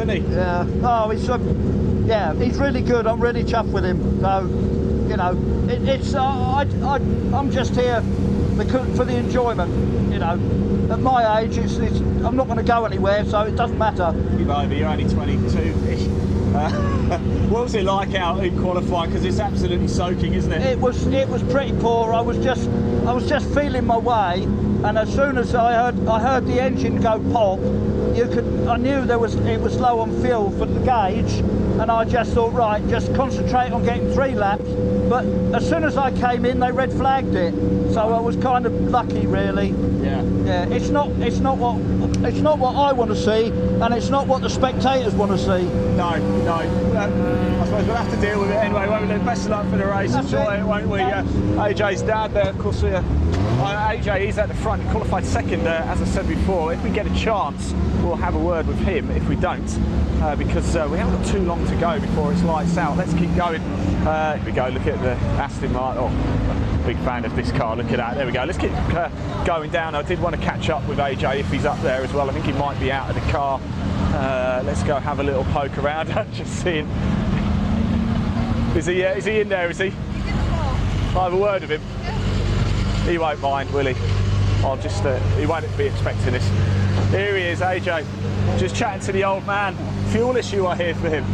isn't he? Yeah. Oh, he's really good. I'm really chuffed with him. So, you know, I'm just here for the enjoyment. You know, at my age, I'm not going to go anywhere, so it doesn't matter. You're only 22-ish. What was it like out in qualifying? Because it's absolutely soaking, isn't it? It was pretty poor. I was just feeling my way, and as soon as I heard the engine go pop, I knew it was low on fuel for the gauge, and I just thought, right, just concentrate on getting 3 laps. But as soon as I came in, they red flagged it, so I was kind of lucky, really. Yeah. Yeah. It's not what I want to see, and it's not what the spectators want to see. No. I suppose we'll have to deal with it anyway, won't we? Best of luck for the race. Enjoy it, won't we? AJ's dad there, of course. AJ is at the front. He qualified second, as I said before. If we get a chance, we'll have a word with him. If we don't, because we haven't got too long to go before it's lights out. Let's keep going. Here we go. Look at the Aston Martin. Oh, big fan of this car. Look at that. There we go. Let's keep going down. I did want to catch up with AJ if he's up there as well. I think he might be out of the car. Let's go have a little poke around. Just seeing. Is he in there? Is he? He's in the car. I'll have a word with him. Yeah. He won't mind, will he? I'll just. He won't be expecting this. Here he is, AJ. Just chatting to the old man. Fuel issue, I hear, for him.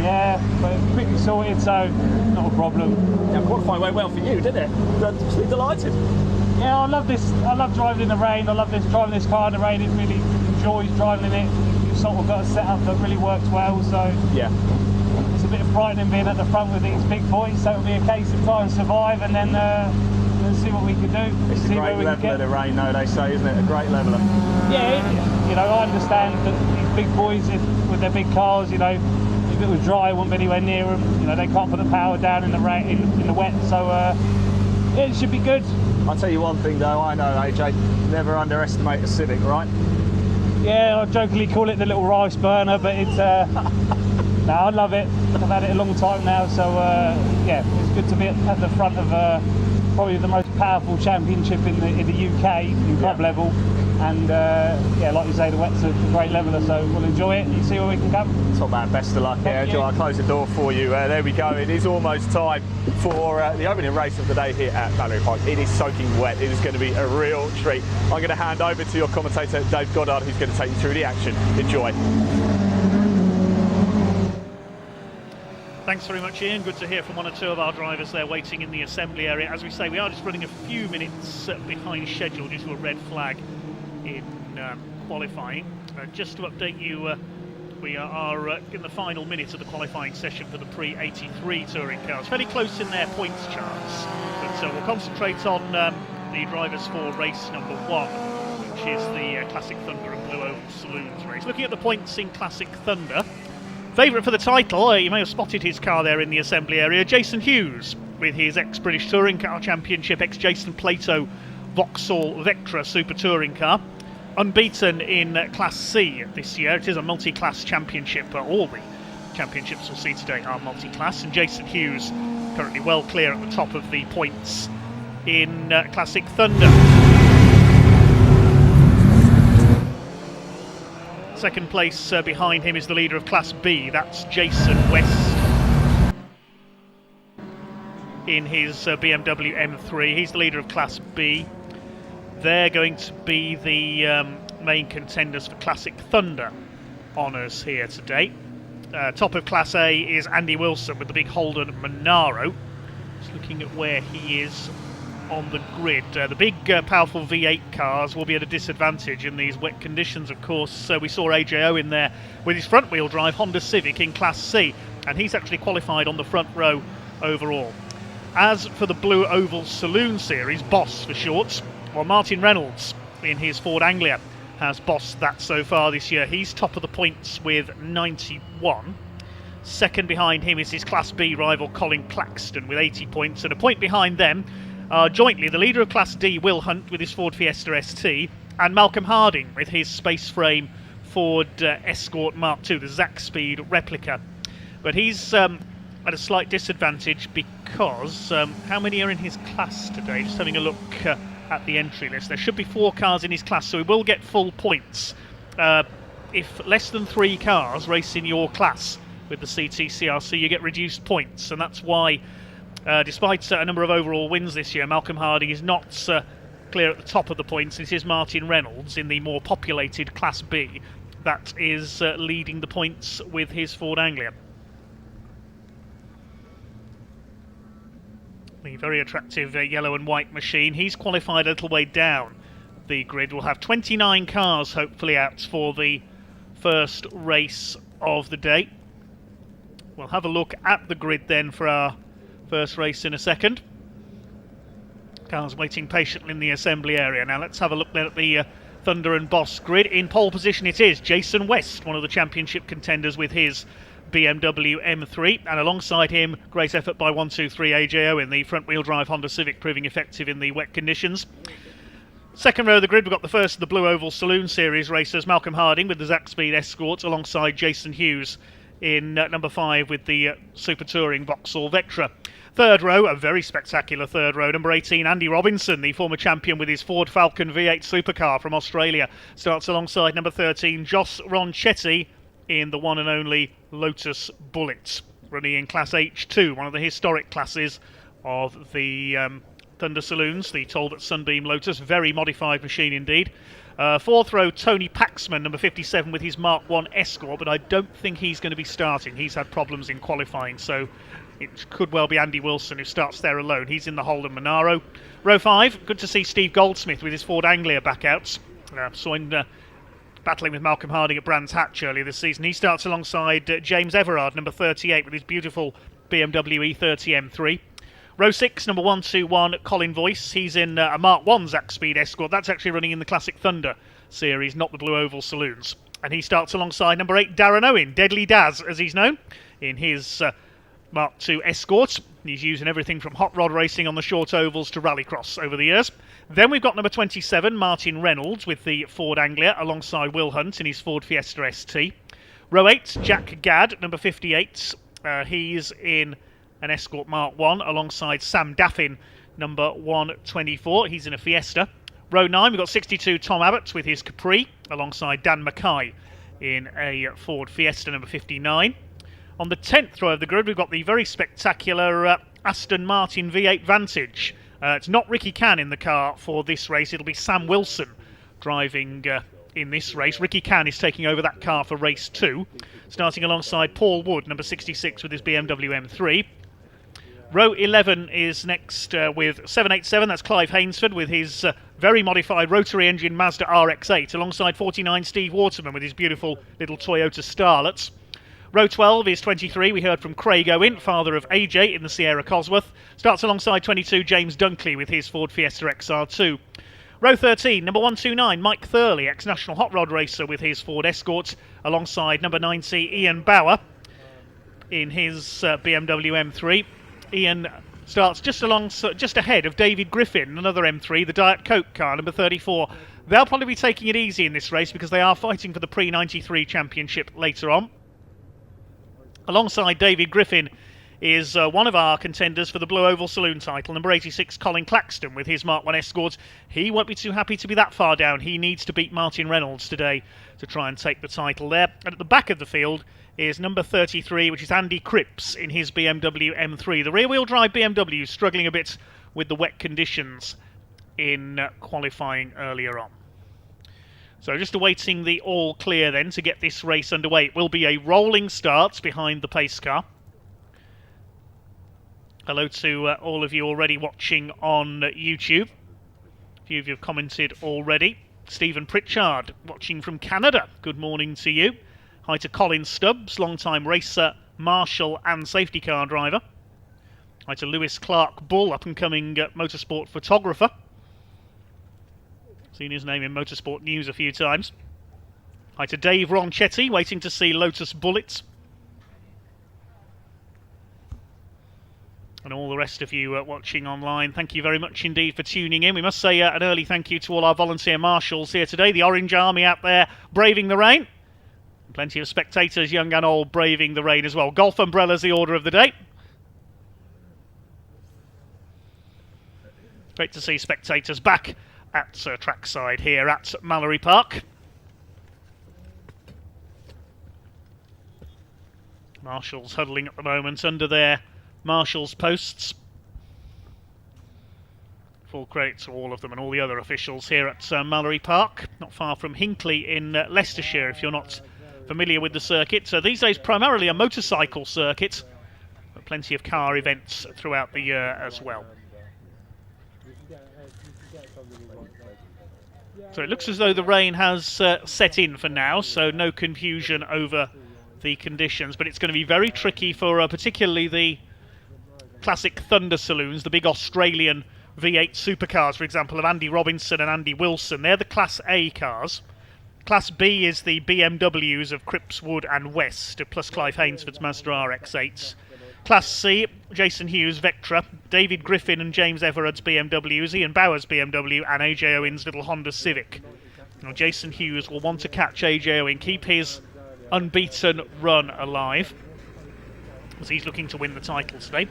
Yeah, but quickly sorted, so not a problem. Yeah, qualifying went well for you, didn't it? Just be delighted. Yeah, I love this. I love driving in the rain. I love driving this car in the rain. It really enjoys driving in it. You've sort of got a setup that really works well. So yeah, it's a bit of frightening being at the front with these big boys. So it'll be a case of trying to survive and then see what we can do. It's a great leveller, the rain, though, they say, isn't it? A great leveller. Yeah, you know, I understand that these big boys with their big cars, you know, if it was dry, I wouldn't be anywhere near them. You know, they can't put the power down in the rain, in the wet. So yeah, it should be good. I'll tell you one thing though, I know, AJ, never underestimate a Civic, right? Yeah, I jokingly call it the little rice burner, but it's no, I love it. I've had it a long time now, so yeah, it's good to be at the front of probably the most powerful championship in the UK in club level. And yeah, like you say, the wet's a great leveller, so we'll enjoy it and see where we can come. Top man, best of luck. Yeah, I'll close the door for you. There we go. It is almost time for the opening race of the day here at Mallory Park. It is soaking wet. It is going to be a real treat. I'm going to hand over to your commentator, Dave Goddard, who's going to take you through the action. Enjoy. Thanks very much, Ian. Good to hear from one or two of our drivers there waiting in the assembly area. As we say, we are just running a few minutes behind schedule due to a red flag in qualifying. Just to update you, we are in the final minutes of the qualifying session for the pre-83 touring cars. Fairly close in their points charts, but we'll concentrate on the drivers for race number 1, which is the Classic Thunder and Blue Oval Saloons race. Looking at the points in Classic Thunder, favourite for the title, you may have spotted his car there in the assembly area, Jason Hughes, with his ex-British Touring Car Championship, ex-Jason Plato Vauxhall Vectra Super Touring Car. Unbeaten in Class C this year. It is a multi-class championship. All the championships we'll see today are multi-class, and Jason Hughes currently well clear at the top of the points in Classic Thunder. Second place behind him is the leader of Class B, that's Jason West in his BMW M3. He's the leader of Class B. They're going to be the main contenders for Classic Thunder honours here today. Top of Class A is Andy Wilson with the big Holden Monaro. Just looking at where he is on the grid. The big powerful V8 cars will be at a disadvantage in these wet conditions, of course. We saw AJO in there with his front wheel drive Honda Civic in Class C, and he's actually qualified on the front row overall. As for the Blue Oval Saloon Series, BOSS for short, well, Martin Reynolds in his Ford Anglia has bossed that so far this year. He's top of the points with 91. Second behind him is his Class B rival Colin Claxton with 80 points, and a point behind them are jointly the leader of Class D, Will Hunt, with his Ford Fiesta ST, and Malcolm Harding with his space frame Ford Escort Mark II, the Zac Speed replica. But he's at a slight disadvantage because how many are in his class today? Just having a look at the entry list. There should be 4 cars in his class, so he will get full points. if less than 3 cars race in your class with the CTCRC, you get reduced points, and that's why, despite a number of overall wins this year, Malcolm Harding is not clear at the top of the points. It is Martin Reynolds in the more populated Class B that is leading the points with his Ford Anglia. The very attractive yellow and white machine. He's qualified a little way down the grid. We'll have 29 cars hopefully out for the first race of the day. We'll have a look at the grid then for our first race in a second. Cars waiting patiently in the assembly area. Now let's have a look then at the Thunder and Boss grid. In pole position it is Jason West, one of the championship contenders with his BMW M3, and alongside him, great effort by 123 AJO in the front-wheel drive Honda Civic, proving effective in the wet conditions. Second row of the grid, we've got the first of the Blue Oval Saloon Series racers, Malcolm Harding with the Zack Speed Escort, alongside Jason Hughes in number 5 with the Super Touring Vauxhall Vectra. Third row, a very spectacular third row, number 18, Andy Robinson, the former champion with his Ford Falcon V8 supercar from Australia, starts alongside number 13, Jos Ronchetti, in the one and only Lotus Bullet, running in Class H2, one of the historic classes of the Thunder Saloons, the Talbot Sunbeam Lotus, very modified machine indeed. Fourth row, Tony Paxman, number 57, with his Mark 1 Escort, but I don't think he's going to be starting. He's had problems in qualifying, so it could well be Andy Wilson who starts there alone. He's in the Holden Monaro. Row 5, good to see Steve Goldsmith with his Ford Anglia backouts. Saw him battling with Malcolm Harding at Brands Hatch earlier this season. He starts alongside James Everard, number 38, with his beautiful BMW E30 M3. Row 6, number 121, Colin Voice. He's in a Mark 1 Zack Speed Escort. That's actually running in the Classic Thunder series, not the Blue Oval Saloons. And he starts alongside number 8, Darren Owen, Deadly Daz, as he's known, in his Mark 2 Escort. He's using everything from hot rod racing on the short ovals to rallycross over the years. Then we've got number 27, Martin Reynolds, with the Ford Anglia, alongside Will Hunt in his Ford Fiesta ST. Row 8, Jack Gadd, number 58. He's in an Escort Mark 1, alongside Sam Daffin, number 124. He's in a Fiesta. Row 9, we've got 62, Tom Abbott, with his Capri, alongside Dan Mackay in a Ford Fiesta, number 59. On the 10th row of the grid, we've got the very spectacular Aston Martin V8 Vantage. It's not Ricky Cann in the car for this race. It'll be Sam Wilson driving in this race. Ricky Cann is taking over that car for race 2, starting alongside Paul Wood, number 66, with his BMW M3. Row 11 is next with 787. That's Clive Hainsford with his very modified rotary engine Mazda RX-8, alongside 49, Steve Waterman with his beautiful little Toyota Starlet. Row 12 is 23. We heard from Craig Owen, father of AJ in the Sierra Cosworth. Starts alongside 22, James Dunkley with his Ford Fiesta XR2. Row 13, number 129, Mike Thurley, ex-national hot rod racer with his Ford Escort, alongside number 90, Ian Bauer in his BMW M3. Ian starts just ahead of David Griffin, another M3, the Diet Coke car, number 34. They'll probably be taking it easy in this race because they are fighting for the pre-93 championship later on. Alongside David Griffin is one of our contenders for the Blue Oval Saloon title, number 86, Colin Claxton, with his Mark 1 Escort. He won't be too happy to be that far down. He needs to beat Martin Reynolds today to try and take the title there. And at the back of the field is number 33, which is Andy Cripps in his BMW M3. The rear-wheel drive BMW struggling a bit with the wet conditions in qualifying earlier on. So just awaiting the all clear then to get this race underway. It will be a rolling start behind the pace car. Hello to all of you already watching on YouTube. A few of you have commented already. Stephen Pritchard watching from Canada. Good morning to you. Hi to Colin Stubbs, long-time racer, marshal and safety car driver. Hi to Lewis Clark Bull, up-and-coming motorsport photographer. Seen his name in Motorsport News a few times. Hi to Dave Ronchetti, waiting to see Lotus Bullets. And all the rest of you watching online, thank you very much indeed for tuning in. We must say an early thank you to all our volunteer marshals here today. The Orange Army out there braving the rain. Plenty of spectators, young and old, braving the rain as well. Golf umbrellas, the order of the day. Great to see spectators back at trackside here at Mallory Park. Marshals huddling at the moment under their marshals' posts. Full credit to all of them and all the other officials here at Mallory Park, not far from Hinckley in Leicestershire, if you're not familiar with the circuit. So these days primarily a motorcycle circuit, but plenty of car events throughout the year as well. So it looks as though the rain has set in for now, so no confusion over the conditions, but it's going to be very tricky for particularly the classic Thunder saloons, the big Australian V8 supercars, for example, of Andy Robinson and Andy Wilson. They're the Class A cars. Class B is the BMWs of Cripps, Wood and West, plus Clive Hainsford's Mazda RX-8s. Class C, Jason Hughes' Vectra, David Griffin and James Everard's BMWs, Ian Bauer's BMW and AJ Owen's little Honda Civic. Now Jason Hughes will want to catch AJ Owen, keep his unbeaten run alive, as he's looking to win the title today.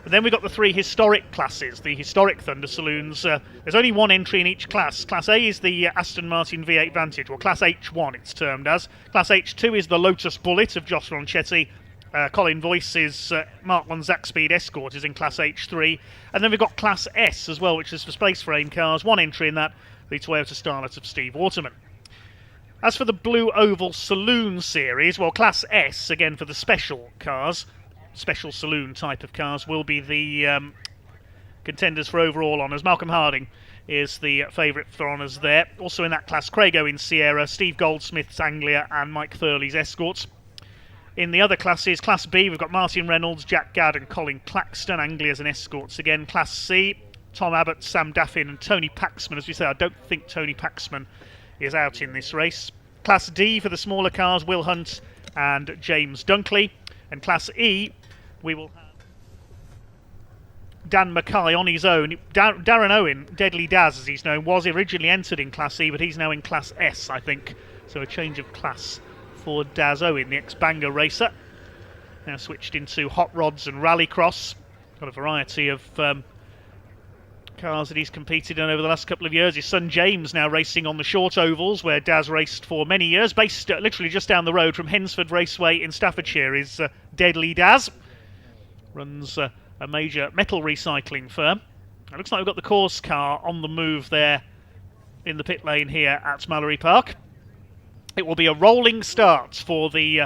And then we've got the three historic classes, the historic Thunder saloons. There's only one entry in each class. Class A is the Aston Martin V8 Vantage, or Class H1 it's termed as. Class H2 is the Lotus Bullet of Jos Ronchetti. Colin Voice's Mark 1 Zack-Speed Escort is in Class H3. And then we've got Class S as well, which is for space frame cars. One entry in that, the Toyota Starlet of Steve Waterman. As for the Blue Oval Saloon Series, well, Class S, again for the special cars, special saloon type of cars, will be the contenders for overall honours. Malcolm Harding is the favourite for honours there. Also in that class, Craig Owen's Sierra, Steve Goldsmith's Anglia and Mike Thurley's Escorts. In the other classes, Class B, we've got Martin Reynolds, Jack Gadd and Colin Claxton, Anglias and Escorts again. Class C, Tom Abbott, Sam Daffin and Tony Paxman. As we say, I don't think Tony Paxman is out in this race. Class D for the smaller cars, Will Hunt and James Dunkley. And Class E, we will have Dan Mackay on his own. Darren Owen, Deadly Daz as he's known, was originally entered in Class E, but he's now in Class S, I think. So a change of class for Daz Owen, the ex-Bangor racer. Now switched into hot rods and rallycross. Got a variety of cars that he's competed in over the last couple of years. His son James now racing on the short ovals, where Daz raced for many years. Based literally just down the road from Hensford Raceway in Staffordshire is Deadly Daz. Runs a major metal recycling firm. It looks like we've got the course car on the move there in the pit lane here at Mallory Park. It will be a rolling start for the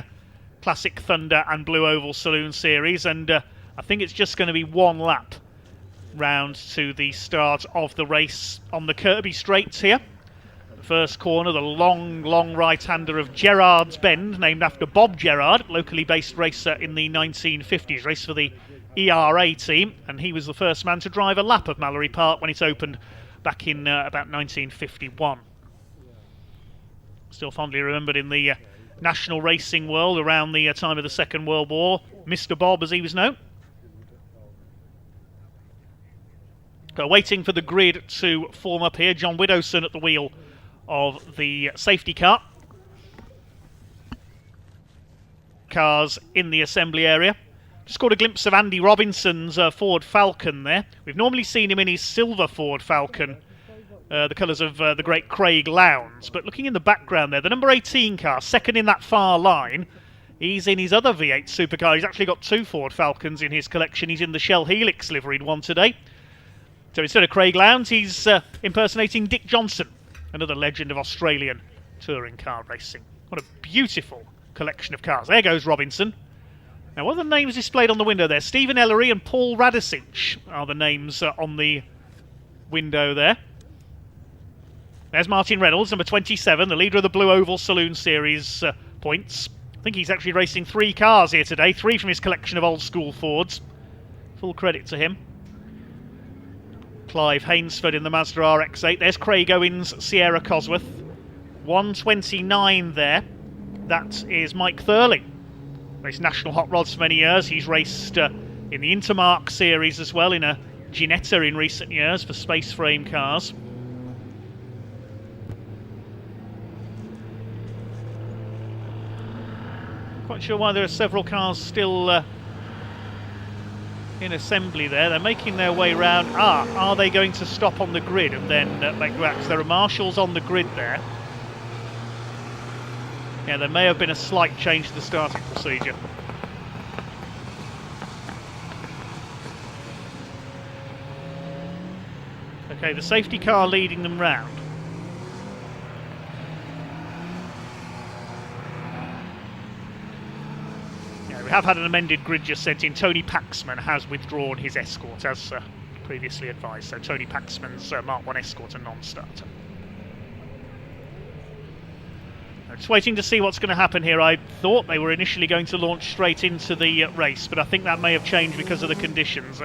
Classic Thunder and Blue Oval Saloon Series, and I think it's just going to be one lap round to the start of the race on the Kirby Straights here. The first corner, the long right-hander of Gerrard's Bend, named after Bob Gerrard, locally based racer in the 1950s, raced for the ERA team, and he was the first man to drive a lap of Mallory Park when it opened back in about 1951. Still fondly remembered in the national racing world around the time of the Second World War, Mr. Bob as he was known. Waiting for the grid to form up here, John Widowson at the wheel of the safety car. Cars in the assembly area. Just caught a glimpse of Andy Robinson's Ford Falcon there. We've normally seen him in his silver Ford Falcon, the colours of the great Craig Lowndes. But looking in the background there, the number 18 car, second in that far line, he's in his other V8 supercar. He's actually got two Ford Falcons in his collection. He's in the Shell Helix liveried one today. So instead of Craig Lowndes, he's impersonating Dick Johnson, another legend of Australian touring car racing. What a beautiful collection of cars. There goes Robinson. Now, what are the names displayed on the window there? Stephen Ellery and Paul Radicic are the names on the window there. There's Martin Reynolds, number 27, the leader of the Blue Oval Saloon Series points. I think he's actually racing three cars here today, three from his collection of old school Fords. Full credit to him. Clive Hainsford in the Mazda RX-8. There's Craig Owen's Sierra Cosworth. 129 there. That is Mike Thurley. Raced national hot rods for many years. He's raced in the Intermark series as well, in a Ginetta in recent years for space frame cars. Quite sure why there are several cars still in assembly there. They're making their way round. Are they going to stop on the grid and then make racks? There are marshals on the grid there. Yeah, there may have been a slight change to the starting procedure. Okay, the safety car leading them round. Yeah, we have had an amended grid just sent in. Tony Paxman has withdrawn his escort, as previously advised. So Tony Paxman's Mark 1 escort a non-starter. Just waiting to see what's going to happen here. I thought they were initially going to launch straight into the race, but I think that may have changed because of the conditions.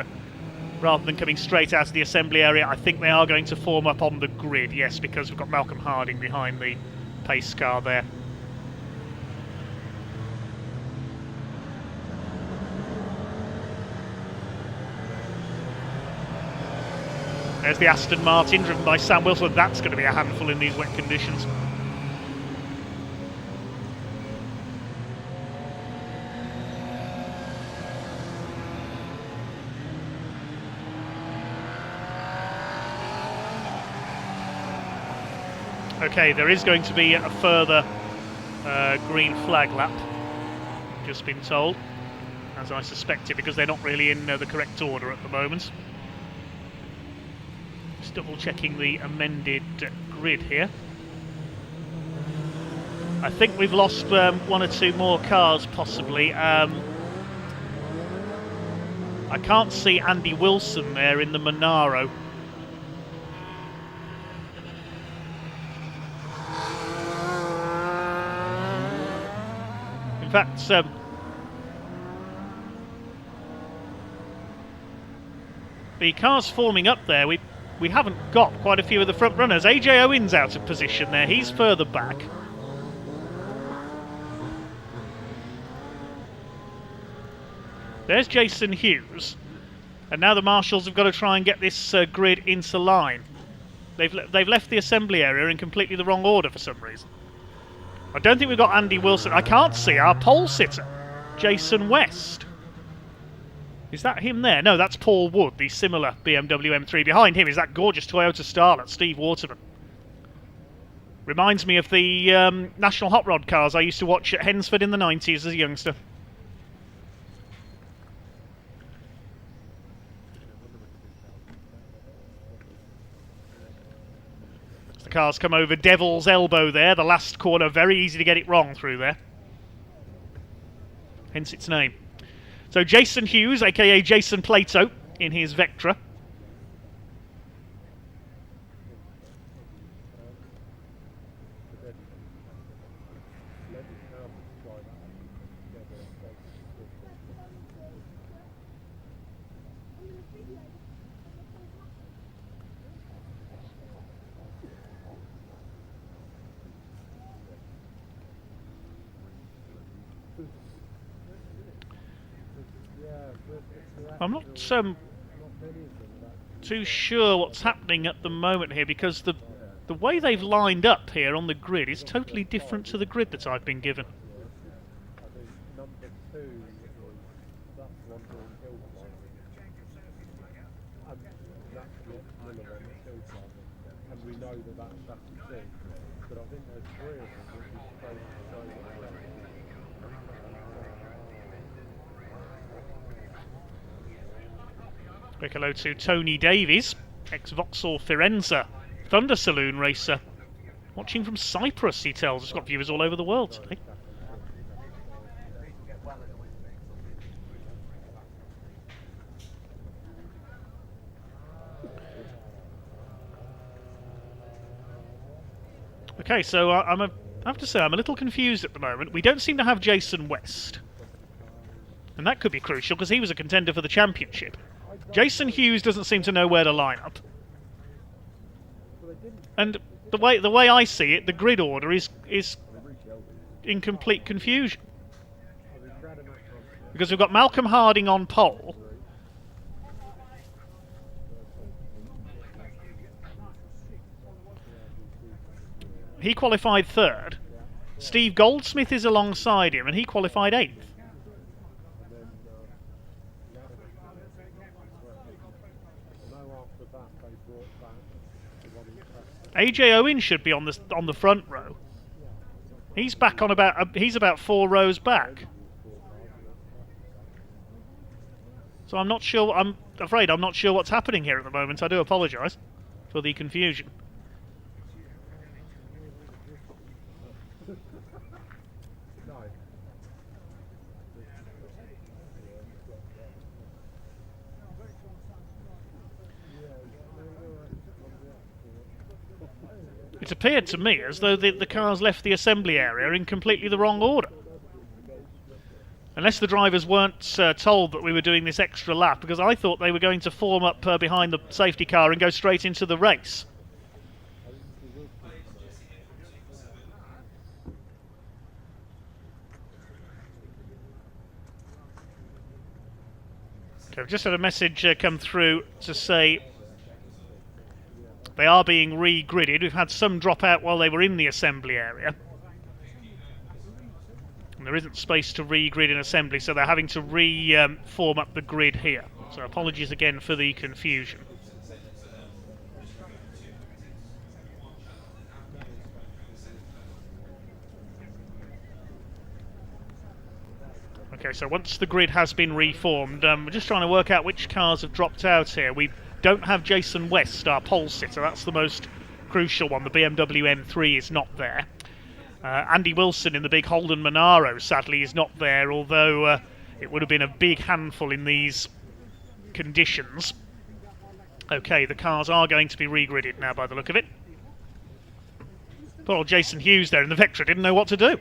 Rather than coming straight out of the assembly area, I think they are going to form up on the grid, yes, because we've got Malcolm Harding behind the pace car there. There's the Aston Martin driven by Sam Wilson. That's going to be a handful in these wet conditions. Okay, there is going to be a further green flag lap, just been told, as I suspected, because they're not really in the correct order at the moment. Just double checking the amended grid here. I think we've lost one or two more cars possibly. I can't see Andy Wilson there in the Monaro. In fact, the cars forming up there, we haven't got quite a few of the front runners. AJ Owen's out of position there, he's further back. There's Jason Hughes, and now the marshals have got to try and get this grid into line. They've left the assembly area in completely the wrong order for some reason. I don't think we've got Andy Wilson. I can't see our pole sitter, Jason West. Is that him there? No, that's Paul Wood, the similar BMW M3. Behind him is that gorgeous Toyota Starlet, Steve Waterman. Reminds me of the National Hot Rod cars I used to watch at Hensford in the 90s as a youngster. The cars come over Devil's Elbow there, the last corner, very easy to get it wrong through there. Hence its name. So Jason Hughes, aka Jason Plato, in his Vectra. I'm not too sure what's happening at the moment here, because the way they've lined up here on the grid is totally different to the grid that I've been given. Quick hello to Tony Davies, ex-Vauxhall Firenze Thunder Saloon racer. Watching from Cyprus, he tells. He's got viewers all over the world today. Okay, so I have to say I'm a little confused at the moment. We don't seem to have Jason West. And that could be crucial, because he was a contender for the championship. Jason Hughes doesn't seem to know where to line up. And the way I see it, the grid order is in complete confusion. Because we've got Malcolm Harding on pole. He qualified third. Steve Goldsmith is alongside him, and he qualified 8th. AJ Owen should be on the front row. He's back on about 4 rows back. So I'm not sure. I'm afraid I'm not sure what's happening here at the moment. I do apologise. for the confusion. It appeared to me as though the cars left the assembly area in completely the wrong order. Unless the drivers weren't told that we were doing this extra lap, because I thought they were going to form up behind the safety car and go straight into the race. Okay, I've just had a message come through to say they are being re-gridded. We've had some drop out while they were in the assembly area. And there isn't space to re-grid in assembly, so they're having to re-form up the grid here. So apologies again for the confusion. Okay, so once the grid has been reformed, we're just trying to work out which cars have dropped out here. We don't have Jason West, our pole sitter. That's the most crucial one. The BMW M3 is not there. Andy Wilson in the big Holden Monaro, sadly, is not there, although it would have been a big handful in these conditions. Okay, the cars are going to be re-gridded now by the look of it. Poor old Jason Hughes there in the Vectra didn't know what to do.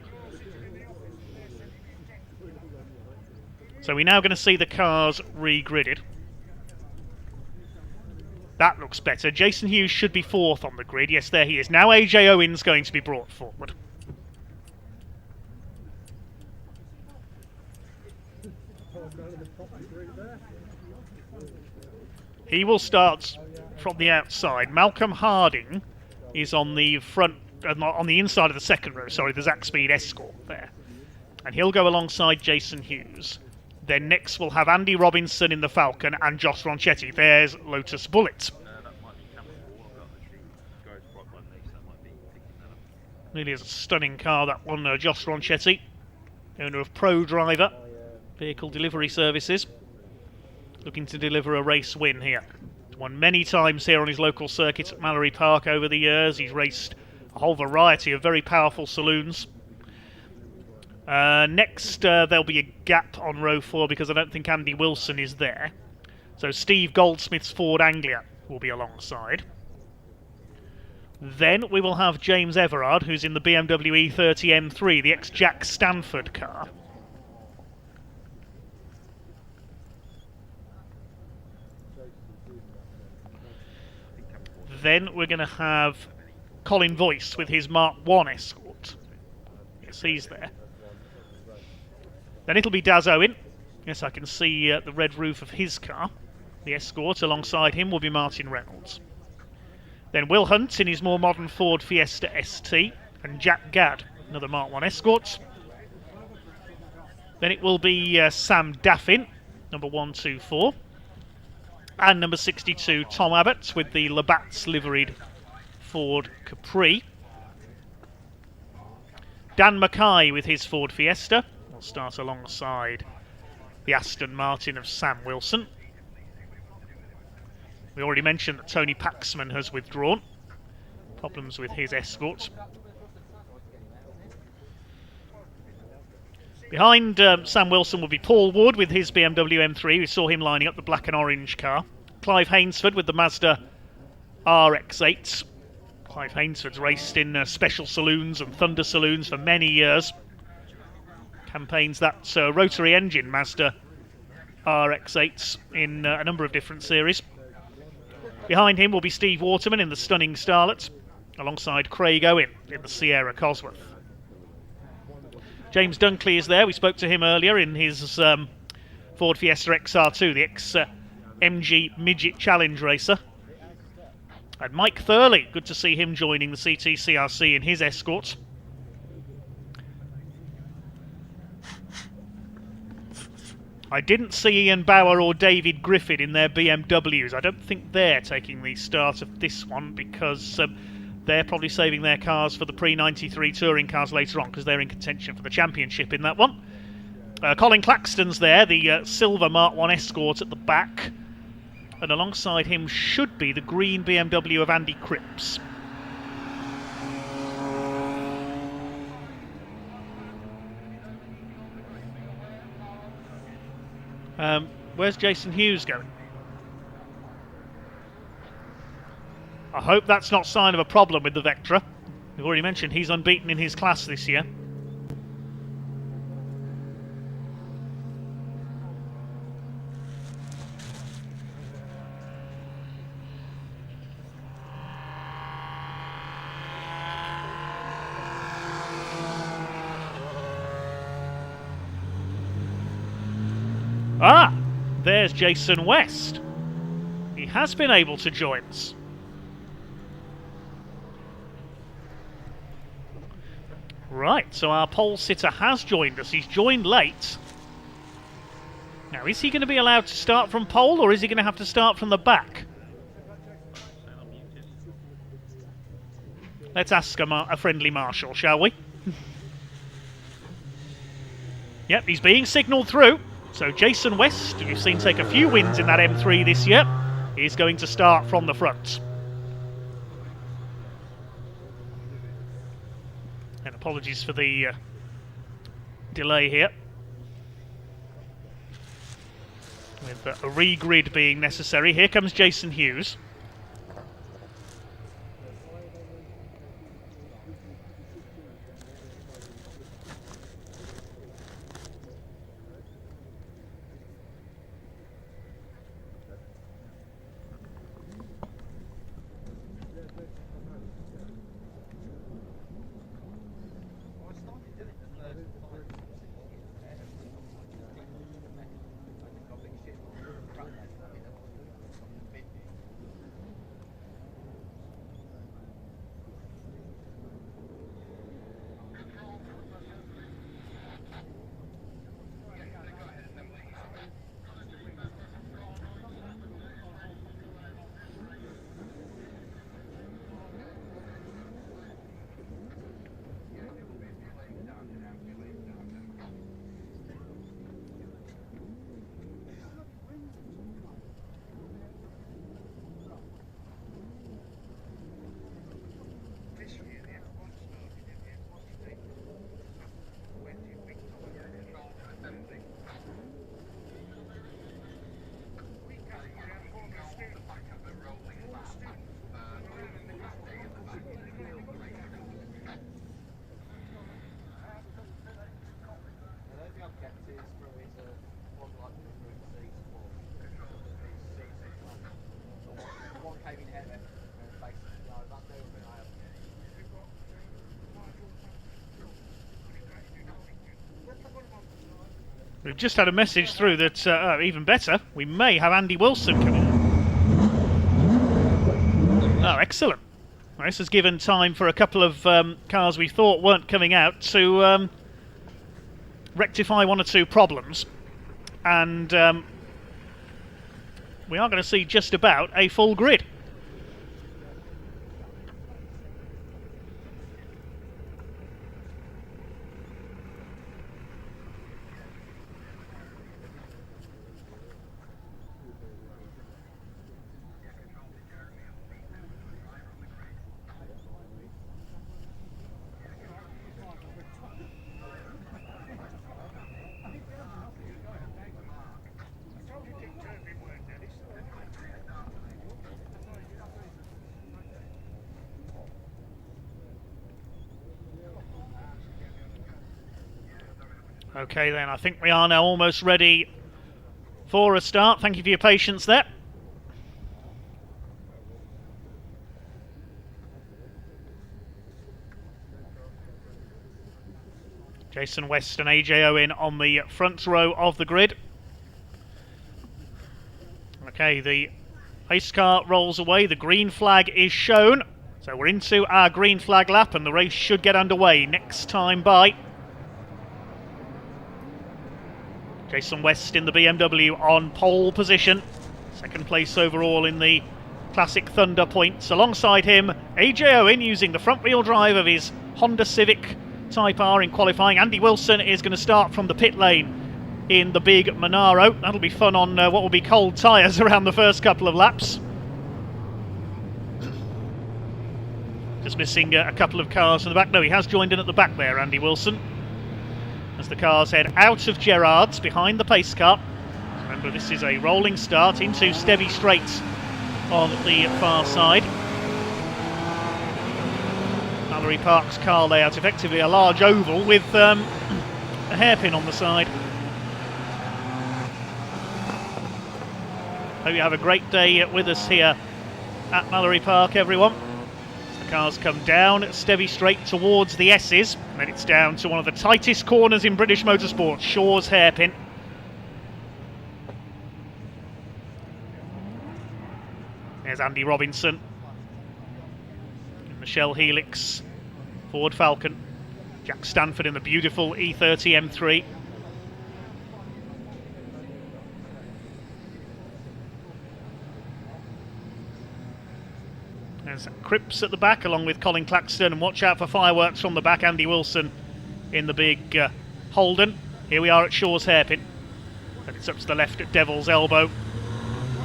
So we're now going to see the cars re-gridded. That looks better. Jason Hughes should be fourth on the grid. Yes, there he is. Now AJ Owen's going to be brought forward. He will start from the outside. Malcolm Harding is on the front, on the inside of the second row. Sorry, the Zach Speed Escort there. And he'll go alongside Jason Hughes. Then next we'll have Andy Robinson in the Falcon and Josh Ronchetti. There's Lotus Bullet. Really is a stunning car, that one. Josh Ronchetti, owner of Pro Driver Vehicle Delivery Services, looking to deliver a race win here. He's won many times here on his local circuit at Mallory Park over the years. He's raced a whole variety of very powerful saloons. Next, there'll be a gap on row 4 because I don't think Andy Wilson is there. So Steve Goldsmith's Ford Anglia will be alongside. Then we will have James Everard, who's in the BMW E30 M3, the ex-Jack Stanford car. Then we're going to have Colin Voice with his Mark I Escort. Yes, he's there. Then it'll be Daz Owen. Yes, I can see the red roof of his car. The Escort. Alongside him will be Martin Reynolds. Then Will Hunt in his more modern Ford Fiesta ST. And Jack Gadd, another Mark I Escort. Then it will be Sam Daffin, number 124. And number 62, Tom Abbott, with the Labatt's liveried Ford Capri. Dan Mackay with his Ford Fiesta. We'll start alongside the Aston Martin of Sam Wilson. We already mentioned that Tony Paxman has withdrawn. Problems with his Escort. Behind Sam Wilson will be Paul Wood with his BMW M3. We saw him lining up the black and orange car. Clive Hainsford with the Mazda RX-8. Clive Hainsford's raced in special saloons and Thunder saloons for many years. Campaigns that rotary engine Mazda RX-8s in a number of different series. Behind him will be Steve Waterman in the stunning Starlet, alongside Craig Owen in the Sierra Cosworth. James Dunkley is there. We spoke to him earlier in his Ford Fiesta XR2, the ex-MG Midget Challenge racer. And Mike Thurley, good to see him joining the CTCRC in his Escort. I didn't see Ian Bauer or David Griffin in their BMWs. I don't think they're taking the start of this one because they're probably saving their cars for the pre-93 touring cars later on because they're in contention for the championship in that one. Colin Claxton's there, the silver Mark I Escort at the back. And alongside him should be the green BMW of Andy Cripps. Where's Jason Hughes going? I hope that's not a sign of a problem with the Vectra. We've already mentioned he's unbeaten in his class this year. Ah, there's Jason West. He has been able to join us. Right, so our pole sitter has joined us. He's joined late. Now, is he going to be allowed to start from pole, or is he going to have to start from the back? Let's ask a friendly marshal, shall we? Yep, he's being signalled through. So Jason West, who you've seen take a few wins in that M3 this year, is going to start from the front. And apologies for the delay here, with a regrid being necessary. Here comes Jason Hughes. We've just had a message through that, even better, we may have Andy Wilson coming. Oh, excellent. Well, this has given time for a couple of cars we thought weren't coming out to rectify one or two problems. And we are going to see just about a full grid. Okay then, I think we are now almost ready for a start. Thank you for your patience there. Jason West and AJ Owen on the front row of the grid. Okay, the pace car rolls away, the green flag is shown. So we're into our green flag lap and the race should get underway next time by. Jason West in the BMW on pole position. Second place overall in the Classic Thunder points. Alongside him, AJ Owen using the front wheel drive of his Honda Civic Type R in qualifying. Andy Wilson is going to start from the pit lane in the big Monaro. That'll be fun on what will be cold tyres around the first couple of laps. Just missing a couple of cars in the back. No, he has joined in at the back there, Andy Wilson, as the cars head out of Gerrard's behind the pace car. Remember, this is a rolling start into Stevie Straight on the far side. Mallory Park's car layout, effectively a large oval with a hairpin on the side. Hope you have a great day with us here at Mallory Park, everyone. The cars come down Stevie Straight towards the S's, and then it's down to one of the tightest corners in British motorsport, Shaw's hairpin. There's Andy Robinson, Michelle Helix, Ford Falcon, Jack Stanford in the beautiful E30 M3. There's Cripps at the back along with Colin Claxton, and watch out for fireworks from the back. Andy Wilson in the big Holden. Here we are at Shaw's hairpin, and it's up to the left at Devil's Elbow,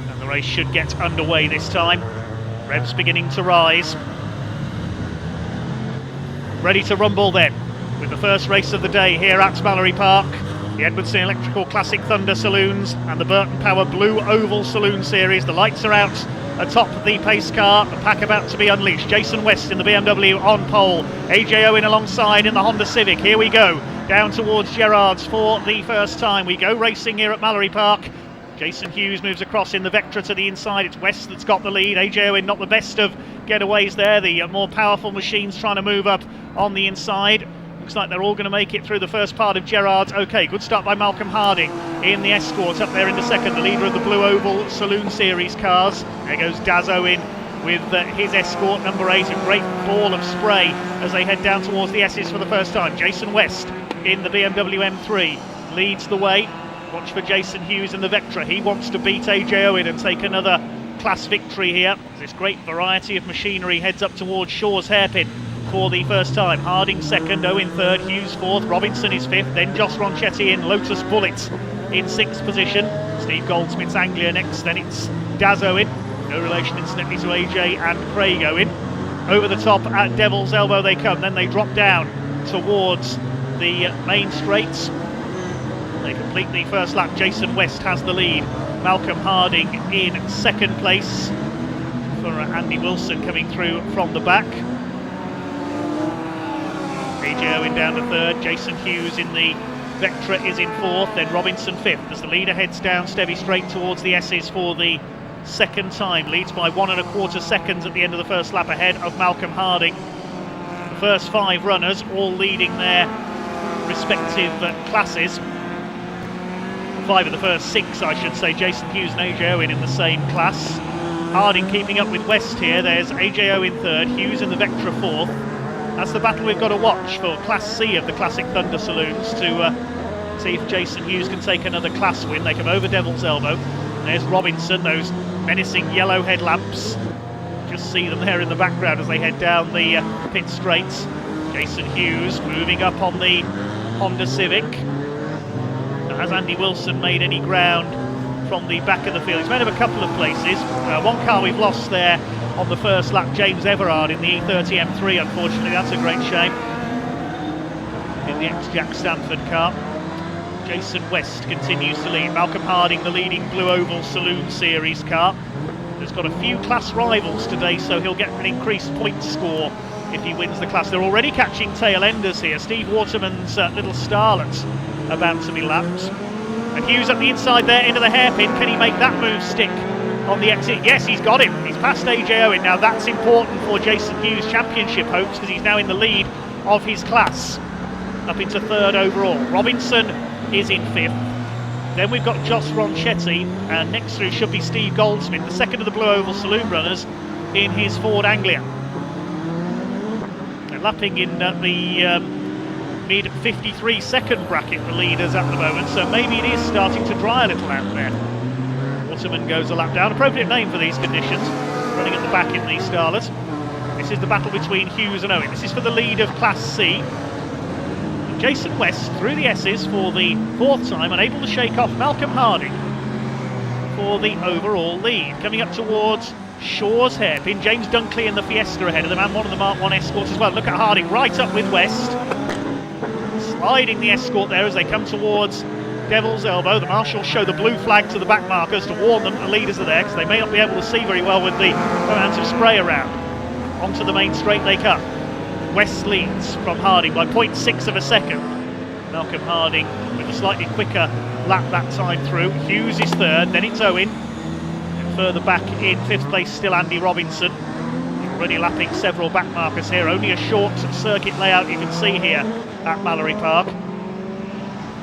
and the race should get underway this time. Revs beginning to rise. Ready to rumble then, with the first race of the day here at Mallory Park. The Edwardson Electrical Classic Thunder Saloons and the Burton Power Blue Oval Saloon Series. The lights are out atop the pace car, the pack about to be unleashed. Jason West in the BMW on pole, AJ Owen alongside in the Honda Civic. Here we go, down towards Gerrard's for the first time. We go racing here at Mallory Park. Jason Hughes moves across in the Vectra to the inside. It's West that's got the lead. AJ Owen not the best of getaways there. The more powerful machines trying to move up on the inside. Looks like they're all going to make it through the first part of Gerrard's. Okay, good start by Malcolm Harding in the Escort up there in the second, the leader of the Blue Oval Saloon Series cars. There goes Daz Owen with his Escort number 8, a great ball of spray as they head down towards the S's for the first time. Jason West in the BMW M3 leads the way. Watch for Jason Hughes in the Vectra. He wants to beat AJ Owen and take another class victory here. This great variety of machinery heads up towards Shaw's hairpin for the first time. Harding second, Owen third, Hughes fourth, Robinson is fifth, then Joss Ronchetti in Lotus Bullet in sixth position. Steve Goldsmith's Anglia next, then it's Daz Owen, no relation incidentally to AJ and Craig Owen. Over the top at Devil's Elbow they come, then they drop down towards the main straights. They complete the first lap. Jason West has the lead. Malcolm Harding in second place for Andy Wilson coming through from the back. AJ Owen down to third, Jason Hughes in the Vectra is in fourth, then Robinson fifth as the leader heads down Stevie Straight towards the S's for the second time. Leads by 1.25 seconds at the end of the first lap ahead of Malcolm Harding. The first 5 runners all leading their respective classes. 5 of the first 6, I should say. Jason Hughes and AJ Owen in the same class. Harding keeping up with West here. There's AJ Owen third, Hughes in the Vectra fourth. That's the battle we've got to watch for Class C of the Classic Thunder Saloons to see if Jason Hughes can take another class win. They come over Devil's Elbow. There's Robinson, those menacing yellow headlamps. Just see them there in the background as they head down the pit straights. Jason Hughes moving up on the Honda Civic. Has Andy Wilson made any ground from the back of the field? He's made up a couple of places. One car we've lost there on the first lap, James Everard in the E30 M3, unfortunately. That's a great shame. In the ex-Jack Stanford car. Jason West continues to lead. Malcolm Harding, the leading Blue Oval Saloon Series car. Has got a few class rivals today, so he'll get an increased point score if he wins the class. They're already catching tail enders here. Steve Waterman's little Starlet about to be lapped. And Hughes up the inside there into the hairpin. Can he make that move stick on the exit? Yes, he's got him. He's passed AJ Owen. Now that's important for Jason Hughes' championship hopes, because he's now in the lead of his class, up into third overall. Robinson is in fifth. Then we've got Joss Ronchetti, and next through should be Steve Goldsmith, the second of the Blue Oval Saloon runners in his Ford Anglia. They're lapping in the mid 53 second bracket, the leaders at the moment, so maybe it is starting to dry a little out there. Waterman goes a lap down, appropriate name for these conditions, running at the back in the Starlet. This is the battle between Hughes and Owen. This is for the lead of Class C. Jason West through the S's for the fourth time, unable to shake off Malcolm Harding for the overall lead. Coming up towards Shaw's hairpin, James Dunkley in the Fiesta ahead of them, and one of the Mark 1 escorts as well. Look at Harding right up with West, sliding the escort there as they come towards Devil's Elbow. The marshals show the blue flag to the back markers to warn them the leaders are there, because they may not be able to see very well with the amount of spray around. Onto the main straight they come. West leads from Harding by 0.6 of a second. Malcolm Harding with a slightly quicker lap that time through. Hughes is third, then it's Owen. And further back in fifth place still Andy Robinson. Already lapping several back markers here. Only a short circuit layout you can see here at Mallory Park.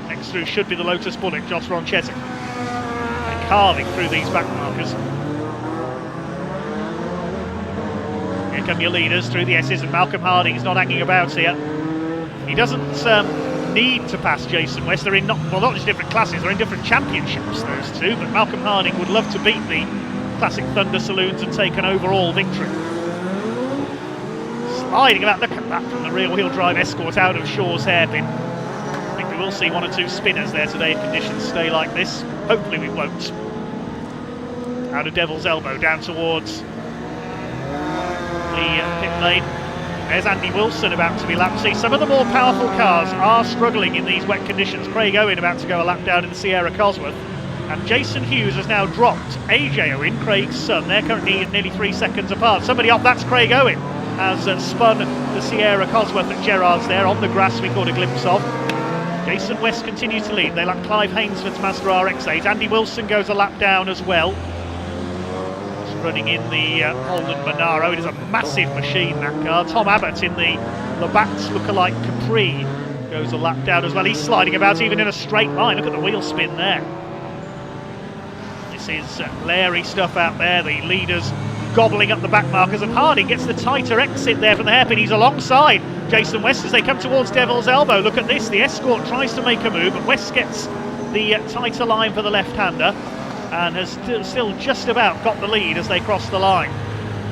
Next through should be the Lotus Bullet, Josh Ronchetti. And carving through these back markers. Here come your leaders through the S's, and Malcolm Harding is not hanging about here. He doesn't need to pass Jason West. They're in not just different classes, they're in different championships, those two, but Malcolm Harding would love to beat the Classic Thunder Saloons and take an overall victory. Sliding about, look at that from the rear-wheel drive escort out of Shaw's hairpin. I think we will see one or two spinners there today if conditions stay like this. Hopefully we won't. Out of Devil's Elbow, down towards the pit lane. There's Andy Wilson about to be lapped. See, some of the more powerful cars are struggling in these wet conditions. Craig Owen about to go a lap down in the Sierra Cosworth. And Jason Hughes has now dropped AJ Owen, Craig's son. They're currently nearly 3 seconds apart. Somebody off, that's Craig Owen, has spun the Sierra Cosworth at Gerrard's there on the grass we caught a glimpse of. Jason West continues to lead. They lap Clive Hainsford's Mazda RX-8. Andy Wilson goes a lap down as well. Running in the Holden Monaro. It is a massive machine, that car. Tom Abbott in the Labatt's lookalike Capri goes a lap down as well. He's sliding about even in a straight line. Look at the wheel spin there. This is Larry stuff out there. The leaders gobbling up the back markers, and Harding gets the tighter exit there from the hairpin. He's alongside Jason West as they come towards Devil's Elbow. Look at this. The escort tries to make a move, but West gets the tighter line for the left-hander and has still just about got the lead as they cross the line.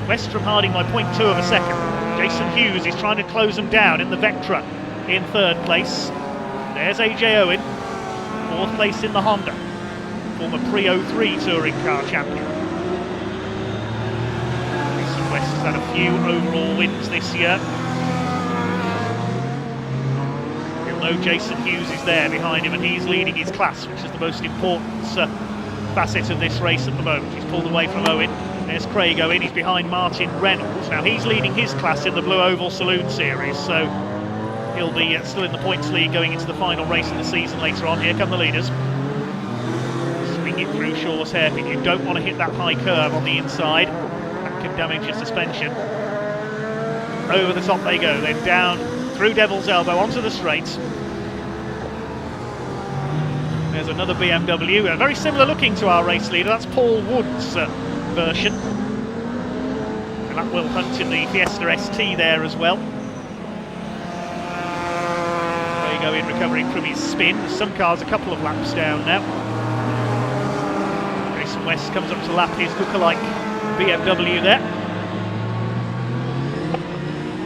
West from Harding by 0.2 of a second. Jason Hughes is trying to close them down in the Vectra in third place. There's AJ Owen, fourth place in the Honda, former pre-03 touring car champion. Jason West has had a few overall wins this year. You'll know Jason Hughes is there behind him, and he's leading his class, which is the most important facet of this race at the moment. He's pulled away from Owen. There's Craig Owen, he's behind Martin Reynolds. Now he's leading his class in the Blue Oval Saloon Series, so he'll be still in the points lead going into the final race of the season later on. Here come the leaders. Swing it through Shaw's hairpin. You don't want to hit that high curve on the inside. That can damage your suspension. Over the top they go, then down through Devil's Elbow onto the straights. There's another BMW, very similar looking to our race leader. That's Paul Wood's version. And that Will Hunt in the Fiesta ST there as well. Craig Owen recovering from his spin. Some cars a couple of laps down now. Jason West comes up to lap his lookalike BMW there.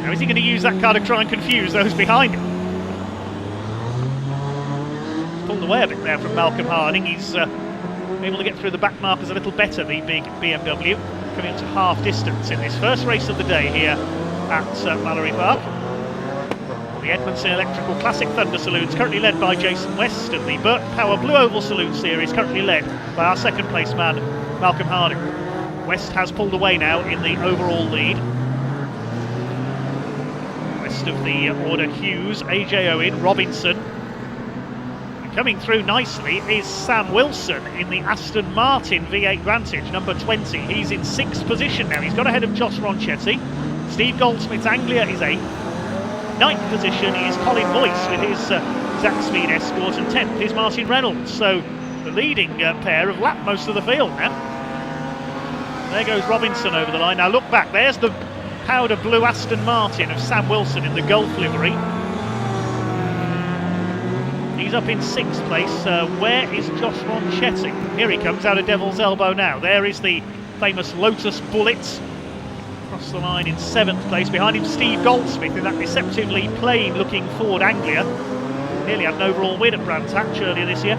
Now is he going to use that car to try and confuse those behind him? Pulled away a bit there from Malcolm Harding. He's able to get through the back markers a little better, the big BMW, coming up to half distance in this first race of the day here at Mallory Park. The Edmondson Electrical Classic Thunder Saloons currently led by Jason West, and the BARC Power Blue Oval Saloon Series currently led by our second place man Malcolm Harding. West has pulled away now in the overall lead. Rest of the order: Hughes, AJ Owen, Robinson. Coming through nicely is Sam Wilson in the Aston Martin V8 Vantage, number 20. He's in 6th position now. He's got ahead of Josh Ronchetti. Steve Goldsmith's Anglia is 8th. 9th position is Colin Boyce with his Zack Speed Escort, and 10th is Martin Reynolds. So the leading pair have lapped most of the field now. There goes Robinson over the line. Now look back, there's the powder blue Aston Martin of Sam Wilson in the Gulf livery. He's up in 6th place. Where is Josh Ronchetti? Here he comes out of Devil's Elbow now. There is the famous Lotus Bullet. Across the line in 7th place. Behind him, Steve Goldsmith in that deceptively plain looking Ford Anglia. nearly had an overall win at Brands Hatch earlier this year.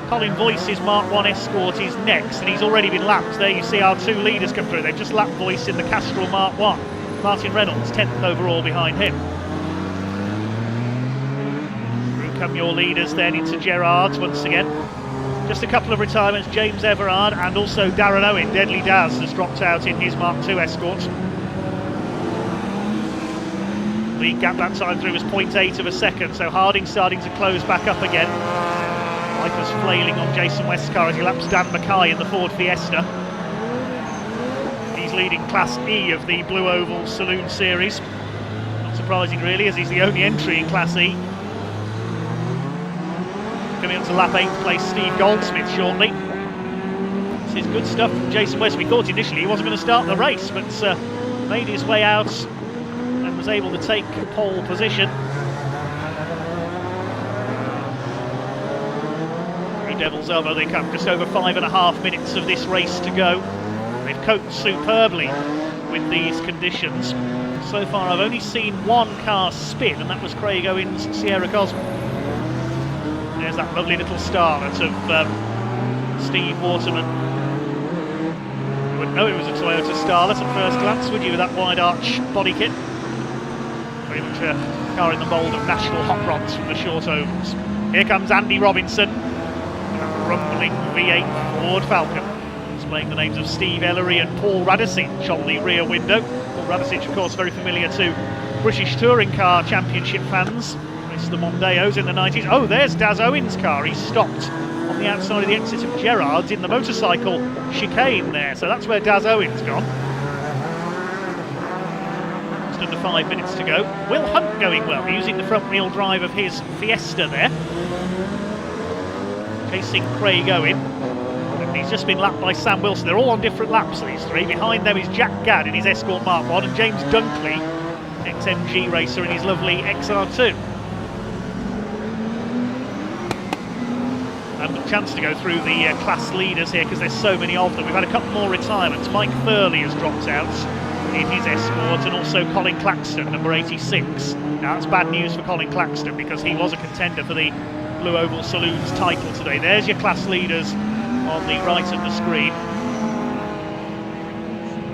Colin Boyce's Mark 1 Escort is next, and he's already been lapped. There you see our two leaders come through. They've just lapped Boyce in the Castrol Mark 1. Martin Reynolds, 10th overall behind him. Through come your leaders then into Gerrard's once again. Just a couple of retirements, James Everard and also Darren Owen. Deadly Daz has dropped out in his Mark 2 Escort. Lead gap that time through was 0.8 of a second, so Harding starting to close back up again. Wipers flailing on Jason West's car as he laps Dan Mackay in the Ford Fiesta. He's leading Class E of the Blue Oval Saloon Series. Not surprising really, as he's the only entry in Class E. Coming up to lap 8th place, Steve Goldsmith shortly. This is good stuff from Jason West. We thought initially he wasn't going to start the race, but made his way out and was able to take pole position. Devil's Elbow they come, just over 5.5 minutes of this race to go. They've coped superbly with these conditions. So far I've only seen one car spin, and that was Craig Owen's Sierra Cosmo. There's that lovely little starlet of Steve Waterman. You wouldn't know it was a Toyota Starlet at first glance, would you, with that wide arch body kit? Very much a car in the mould of national hot rods from the short ovals. Here comes Andy Robinson. Rumbling V8 Ford Falcon, displaying the names of Steve Ellery and Paul Radicic on the rear window. Paul Radicic, of course, very familiar to British Touring Car Championship fans. Raced the Mondeos in the 90s. Oh, there's Daz Owen's car. He's stopped on the outside of the exit of Gerrard's in the motorcycle chicane there. So that's where Daz Owen's gone. Just under 5 minutes to go. Will Hunt going well, using the front wheel drive of his Fiesta there. Chasing Craig Owen, and he's just been lapped by Sam Wilson. They're all on different laps, these three. Behind them is Jack Gadd in his Escort Mark 1 and James Dunkley, ex-MG racer, in his lovely XR2. And a chance to go through the class leaders here because there's so many of them. We've had a couple more retirements. Mike Thurley has dropped out in his Escort, and also Colin Claxton, number 86. Now that's bad news for Colin Claxton because he was a contender for the Blue Oval Saloons title today. There's your class leaders on the right of the screen.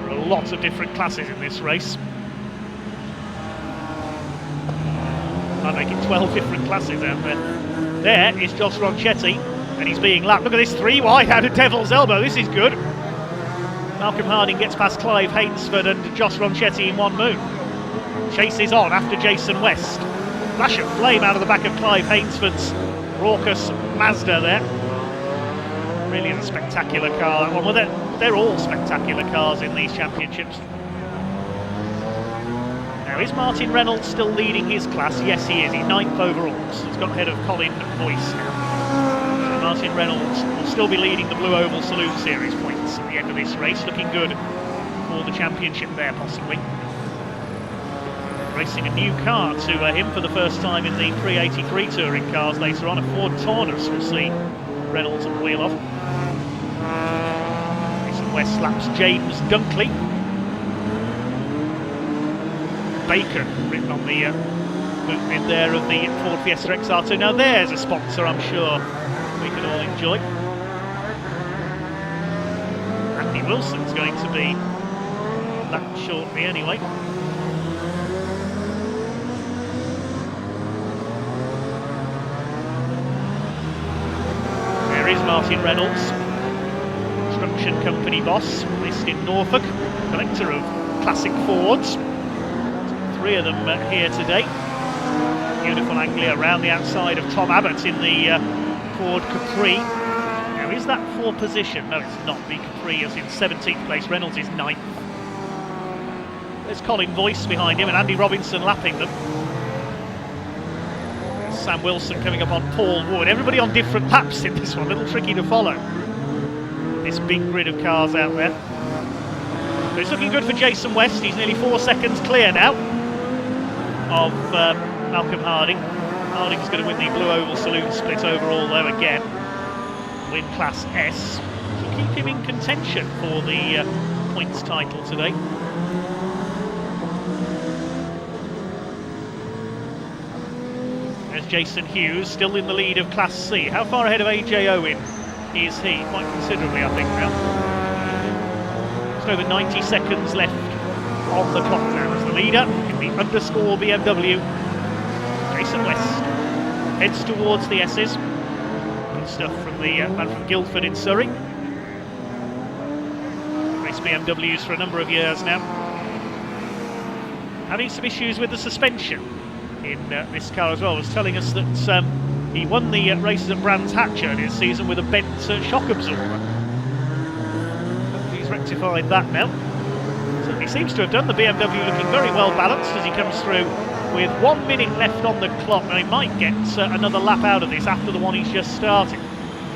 There are a lot of different classes in this race. I'm making 12 different classes out there. There is Josh Ronchetti, and he's being lapped. Look at this, 3 wide out of Devil's Elbow. This is good. Malcolm Harding gets past Clive Hainsford and Josh Ronchetti in one move. Chases on after Jason West. Flash of flame out of the back of Clive Hainsford's raucous Mazda there. Really is a spectacular car, that one. Well, they're all spectacular cars in these championships. Now, is Martin Reynolds still leading his class? Yes, he is. He's 9th overall, so he's got ahead of Colin Boyce now. So Martin Reynolds will still be leading the Blue Oval Saloon Series points at the end of this race. Looking good for the championship there, possibly. Racing a new car to him for the first time in the pre-83 touring cars later on. A Ford Taunus will see Reynolds at the wheel of. Jason West laps James Dunkley. Bacon written on the boot lid there of the Ford Fiesta XR2. Now there's a sponsor I'm sure we could all enjoy. Andy Wilson's going to be lapped shortly anyway. There is Martin Reynolds, construction company boss, based in Norfolk, collector of classic Fords. 3 of them here today. Beautiful Anglia around the outside of Tom Abbott in the Ford Capri. Now, is that for position? No, it's not. The Capri is in 17th place. Reynolds is 9th. There's Colin Boyce behind him and Andy Robinson lapping them. There's Sam Wilson coming up on Paul Wood. Everybody on different laps in this one. A little tricky to follow. This big grid of cars out there. But it's looking good for Jason West. He's nearly 4 seconds clear now of Malcolm Harding. Harding's going to win the Blue Oval Saloon split overall though again. Win Class S. To keep him in contention for the points title today. There's Jason Hughes, still in the lead of Class C. How far ahead of AJ Owen is he? Quite considerably, I think, now. Just over 90 seconds left on the clock now as the leader in the underscore BMW. Jason West heads towards the S's. Good stuff from the man from Guildford in Surrey. Raced BMWs for a number of years now. Having some issues with the suspension in this car as well. Was telling us that he won the races at Brands Hatch earlier this season with a bent shock absorber. He's rectified that now. So he seems to have done. The BMW looking very well balanced as he comes through with 1 minute left on the clock. Now he might get another lap out of this after the one he's just started,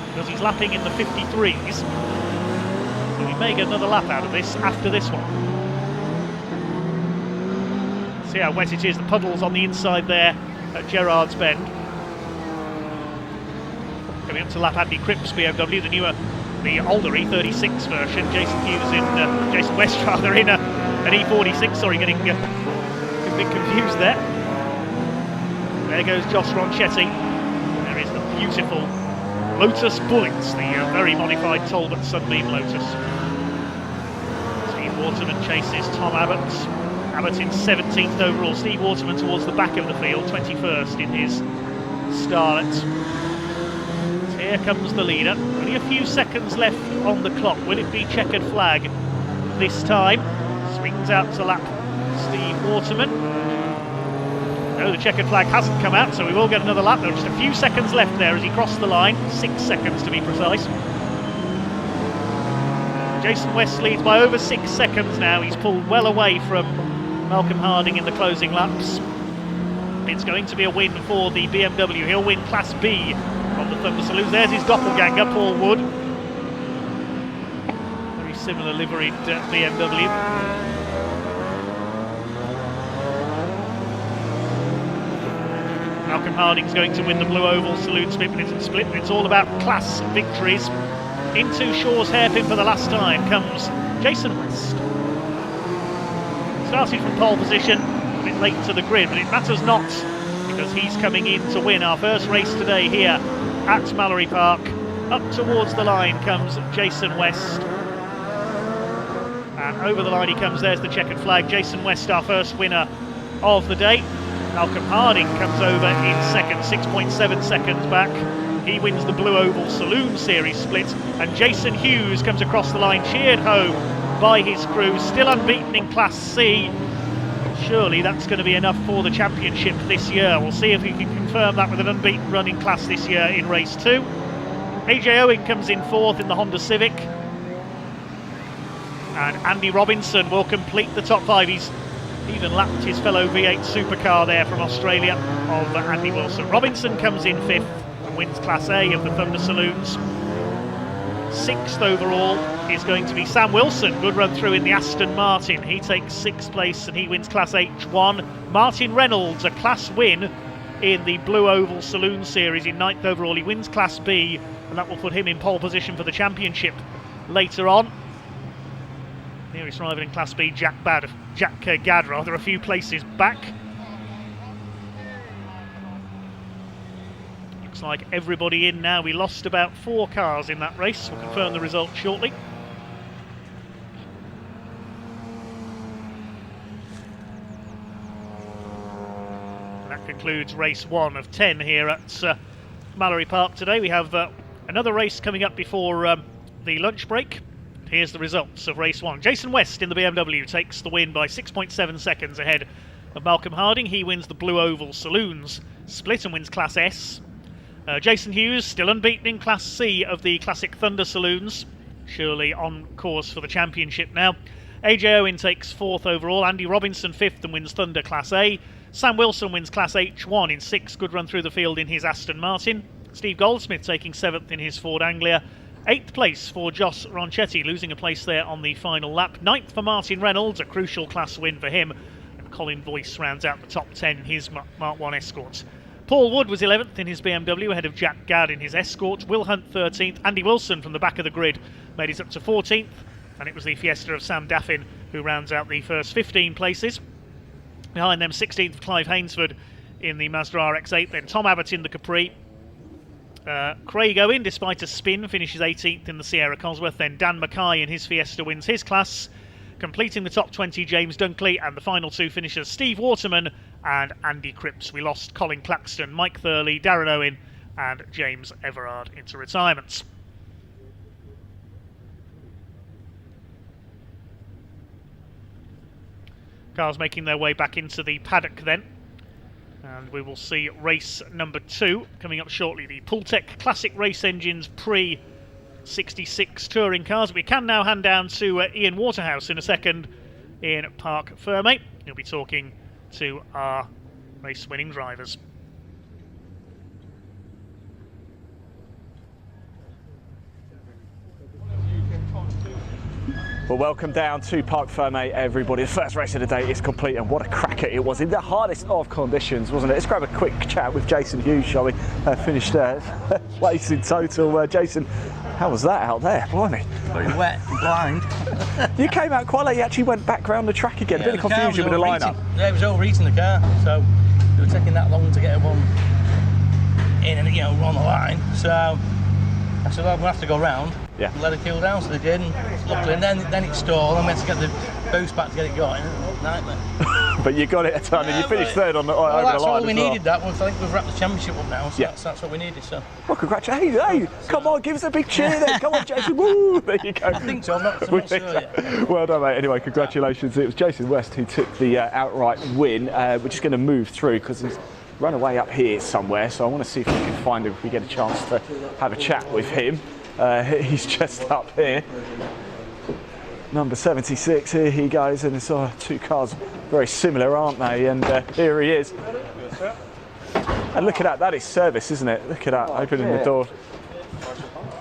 because he's lapping in the 53s. So he may get another lap out of this after this one. See how wet it is, the puddles on the inside there at Gerrard's Bend. Coming up to lap Andy Cripps BMW, the older E36 version. Jason West rather in an E46. Sorry, getting a bit confused there. There goes Josh Ronchetti. There is the beautiful Lotus Bullets, the very modified Talbot Sunbeam Lotus. Steve Waterman chases Tom Abbott. Abbott in 17th overall. Steve Waterman towards the back of the field, 21st in his Starlet. Here comes the leader. Only a few seconds left on the clock. Will it be checkered flag this time? Swings out to lap Steve Waterman. No, the checkered flag hasn't come out, so we will get another lap. There are just a few seconds left there as he crossed the line. 6 seconds to be precise. Jason West leads by over 6 seconds now. He's pulled well away from Malcolm Harding in the closing laps. It's going to be a win for the BMW. He'll win Class B of the Thunder Saloons. There's his doppelganger, Paul Wood. Very similar liveried BMW. Malcolm Harding's going to win the Blue Oval Saloon split. It's all about class victories. Into Shaw's hairpin for the last time comes Jason West. Started from pole position, a bit late to the grid, but it matters not, because he's coming in to win our first race today here at Mallory Park. Up towards the line comes Jason West. And over the line he comes. There's the checkered flag. Jason West, our first winner of the day. Malcolm Harding comes over in second, 6.7 seconds back. He wins the Blue Oval Saloon Series split. And Jason Hughes comes across the line, cheered home by his crew, still unbeaten in Class C. Surely that's going to be enough for the championship this year. We'll see if he can confirm that with an unbeaten run in class this year in race 2. AJ Owen comes in 4th in the Honda Civic. And Andy Robinson will complete the top 5. He's even lapped his fellow V8 supercar there from Australia of Andy Wilson. Robinson comes in 5th and wins Class A of the Thunder Saloons. 6th overall is going to be Sam Wilson. Good run through in the Aston Martin. He takes 6th place and he wins Class H1. Martin Reynolds, a class win in the Blue Oval Saloon Series in 9th overall. He wins Class B, and that will put him in pole position for the championship later on. Nearest rival in Class B, Jack Gadd, rather, a few places back. Looks like everybody in now. We lost about 4 cars in that race. We'll confirm the result shortly. And that concludes race 1 of 10 here at Mallory Park today. We have another race coming up before the lunch break. Here's the results of race 1. Jason West in the BMW takes the win by 6.7 seconds ahead of Malcolm Harding. He wins the Blue Oval Saloons split and wins Class S. Jason Hughes still unbeaten in Class C of the Classic Thunder Saloons, surely on course for the championship now. AJ Owen takes 4th overall. Andy Robinson 5th and wins Thunder Class A. Sam Wilson wins Class H1 in 6th. Good run through the field in his Aston Martin. Steve Goldsmith taking 7th in his Ford Anglia. 8th place for Josh Ronchetti, losing a place there on the final lap. 9th for Martin Reynolds, a crucial class win for him. And Colin Boyce rounds out the top 10 in his Mark 1 Escort. Paul Wood was 11th in his BMW, ahead of Jack Gadd in his Escort. Will Hunt 13th. Andy Wilson from the back of the grid made it up to 14th. And it was the Fiesta of Sam Daffin who rounds out the first 15 places. Behind them, 16th Clive Hainsford in the Mazda RX-8. Then Tom Abbott in the Capri. Craig Owen, despite a spin, finishes 18th in the Sierra Cosworth. Then Dan Mackay in his Fiesta wins his class. Completing the top 20, James Dunkley, and the final two finishers, Steve Waterman and Andy Cripps. We lost Colin Claxton, Mike Thurley, Darren Owen and James Everard into retirements. Cars making their way back into the paddock then. And we will see race number 2 coming up shortly. The Pultec Classic Race Engines Pre-66 touring cars. We can now hand down to Ian Waterhouse in a second in Parc Ferme. He'll be talking to our race-winning drivers. Well, welcome down to Parc Ferme, everybody. The first race of the day is complete, and what a cracker it was in the hardest of conditions, wasn't it? Let's grab a quick chat with Jason Hughes, shall we? Finished place in total. Jason, how was that out there? Blimey. Very wet and blind. You came out quite late. You actually went back round the track again. Yeah, a bit of confusion with the lineup. Yeah, it was overheating the car, so they were taking that long to get everyone in and, you know, on the line. So I said, well, we'll have to go round. Yeah. And let it cool down, so they did. And luckily, and then it stalled, and we had to get the boost back to get it going. Nightmare. But you got it done, and you finished third on the over the line. That's all we needed. That one. I think we've wrapped the championship up now, so yeah. that's what we needed. So. Well, congratulations! Hey, come on, give us a big cheer then. Come on, Jason! Woo! There you go. I think so. I'm not sure yet. Well done, mate. Anyway, congratulations. It was Jason West who took the outright win. We're just going to move through because he's run away up here somewhere. So I want to see if we can find him. If we get a chance to have a chat with him. He's just up here. Number 76, here he goes, and it's two cars very similar, aren't they? And here he is. And look at that is service, isn't it? Look at that, opening the door.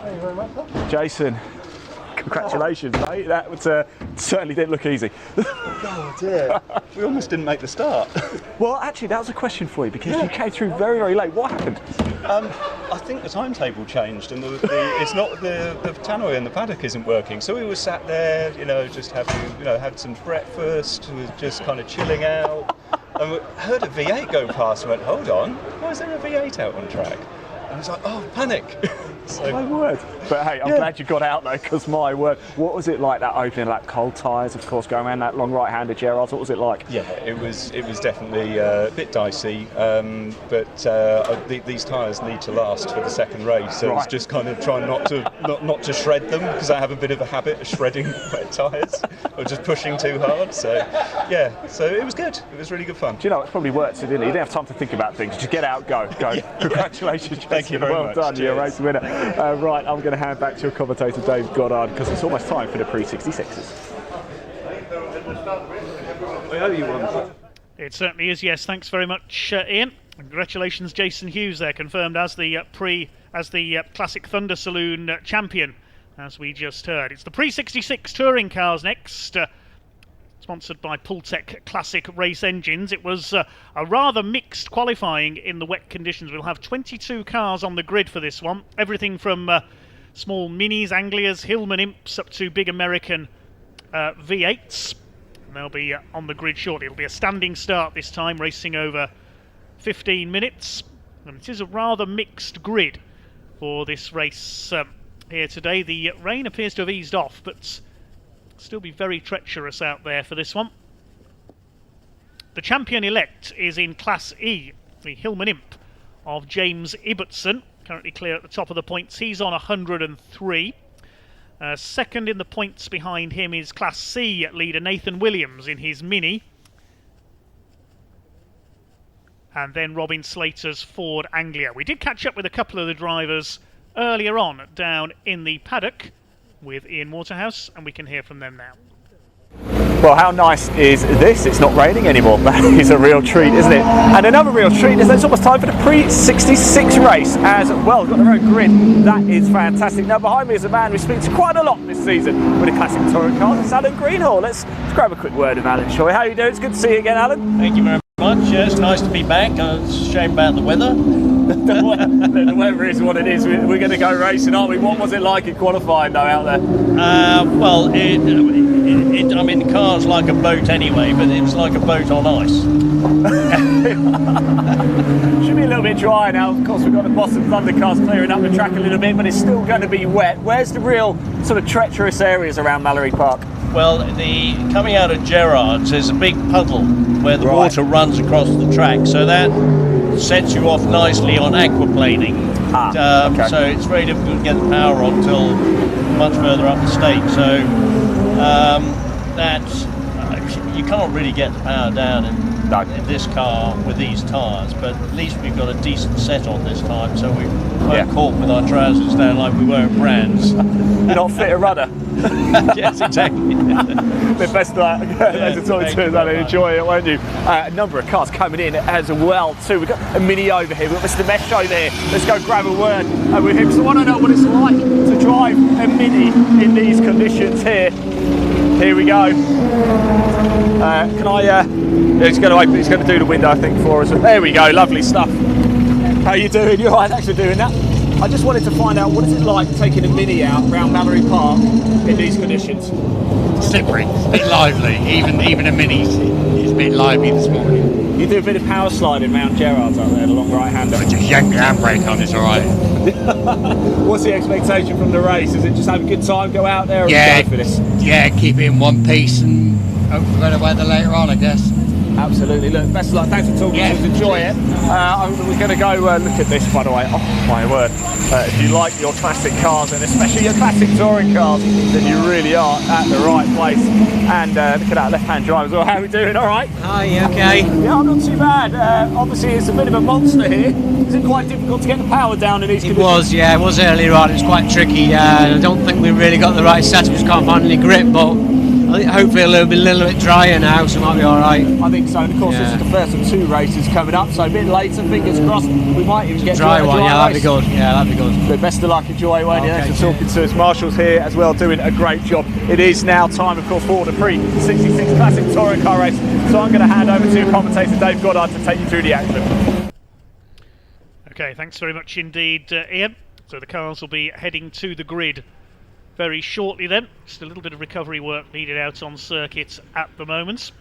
Thank you very much. Jason, congratulations, mate. That was, certainly didn't look easy. Oh dear, we almost didn't make the start. Well, actually, that was a question for you, because you came through very, very late. What happened? I think the timetable changed, and it's not the tannoy in the paddock isn't working. So we were sat there, you know, just having, you know, had some breakfast, we were just kind of chilling out, and we heard a V8 go past. And went, hold on, why is there a V8 out on track? And I was like, oh, panic. So, my word. But hey, I'm glad you got out though, because my word, what was it like that opening? Like cold tyres, of course, going around that long right-hander, Gerard. What was it like? Yeah, it was definitely a bit dicey, but these tyres need to last for the second race, so it's just kind of trying not to shred them, because I have a bit of a habit of shredding wet tyres or just pushing too hard. So yeah, so it was good. It was really good fun. Do you know, it's probably worked, didn't it? You didn't have time to think about things. Just get out, go. Yeah. Congratulations, Jason. Thank you very much. Well done, you're a Cheers. race winner. Right, I'm going to hand back to your commentator, Dave Goddard, because it's almost time for the pre-66s. I owe you one. It certainly is, yes. Thanks very much, Ian. Congratulations, Jason Hughes there, confirmed as the Classic Thunder Saloon champion, as we just heard. It's the pre-66 touring cars next. Sponsored by Pultec Classic Race Engines. It was a rather mixed qualifying in the wet conditions. We'll have 22 cars on the grid for this one. Everything from small Minis, Anglias, Hillman Imps up to big American V8s. And they'll be on the grid shortly. It'll be a standing start this time, racing over 15 minutes. And it is a rather mixed grid for this race here today. The rain appears to have eased off, but still be very treacherous out there for this one. The champion-elect is in Class E, the Hillman Imp of James Ibbotson, currently clear at the top of the points. He's on 103. Second in the points behind him is Class C leader Nathan Williams in his Mini. And then Robin Slater's Ford Anglia. We did catch up with a couple of the drivers earlier on down in the paddock with Ian Waterhouse, and we can hear from them now. Well, how nice is this? It's not raining anymore. That is a real treat, isn't it? And another real treat is that it's almost time for the pre-66 race as well. Got their own grid. That is fantastic. Now, behind me is a man we speak to quite a lot this season with the classic touring cars. It's Alan Greenhall. Let's grab a quick word with Alan, shall we? How are you doing? It's good to see you again, Alan. Thank you very much. Much. Yeah, it's nice to be back. It's a shame about the weather. The weather is what it is. We're going to go racing, aren't we? What was it like in qualifying though out there? Well, I mean, the car's like a boat anyway, but it was like a boat on ice. Should be a little bit dry now. Of course, we've got the bottom undercars clearing up the track a little bit, but it's still going to be wet. Where's the real sort of treacherous areas around Mallory Park? Well, coming out of Gerrard's, there's a big puddle where the water runs across the track, so that sets you off nicely on aquaplaning. Okay. So it's very difficult to get the power on until much further up the state. So you can't really get the power down in this car with these tyres, but at least we've got a decent set on this time, so we weren't caught with our trousers down like we were at Brands. You're not fit a rudder. Yes, exactly. The best of that. Thanks for talking to us, and enjoy it, won't you? A number of cars coming in as well too. We've got a Mini over here, we've got Mr. Mesh over here. Let's go grab a word with him. So I don't know what it's like to drive a Mini in these conditions here. Here we go. Can I? He's going to open. He's going to do the window, I think, for us. There we go. Lovely stuff. How you doing? You're right. Thanks for doing that. I just wanted to find out what is it like taking a Mini out around Mallory Park in these conditions. Slippery, a bit lively. Even a Mini is a bit lively this morning. You do a bit of power sliding around Gerrard's up there, the long right hander. Just yank the handbrake on, it's all right. What's the expectation from the race? Is it just have a good time, go out there, and go for this? Yeah, keep it in one piece and hope for better weather later on, I guess. Absolutely. Look, best of luck. Thanks for talking to us. Enjoy it. We're going to go look at this, by the way. Oh, my word. If you like your classic cars, and especially your classic touring cars, then you really are at the right place. And look at that left-hand drive as well. How are we doing? All right? Hi, you okay? Yeah, I'm not too bad. Obviously, it's a bit of a monster here. Is it quite difficult to get the power down in these conditions? It was earlier on. It was quite tricky. I don't think we really got the right setup. Just can't find any grip, but I think hopefully a little bit drier now, so it might be all right. I think so. And of course, this is the first of two races coming up, so a bit later. Fingers crossed, we might even get dry one. Yeah, that'd race. be good. Yeah, that'd be good. But best of luck, enjoy, won't you? Thanks for talking to us. Marshall's here as well, doing a great job. It is now time, of course, for the pre-66 Classic Touring Car Race. So I'm going to hand over to commentator Dave Goddard to take you through the action. Okay, thanks very much indeed, Ian. So the cars will be heading to the grid very shortly then. Just a little bit of recovery work needed out on circuit at the moment.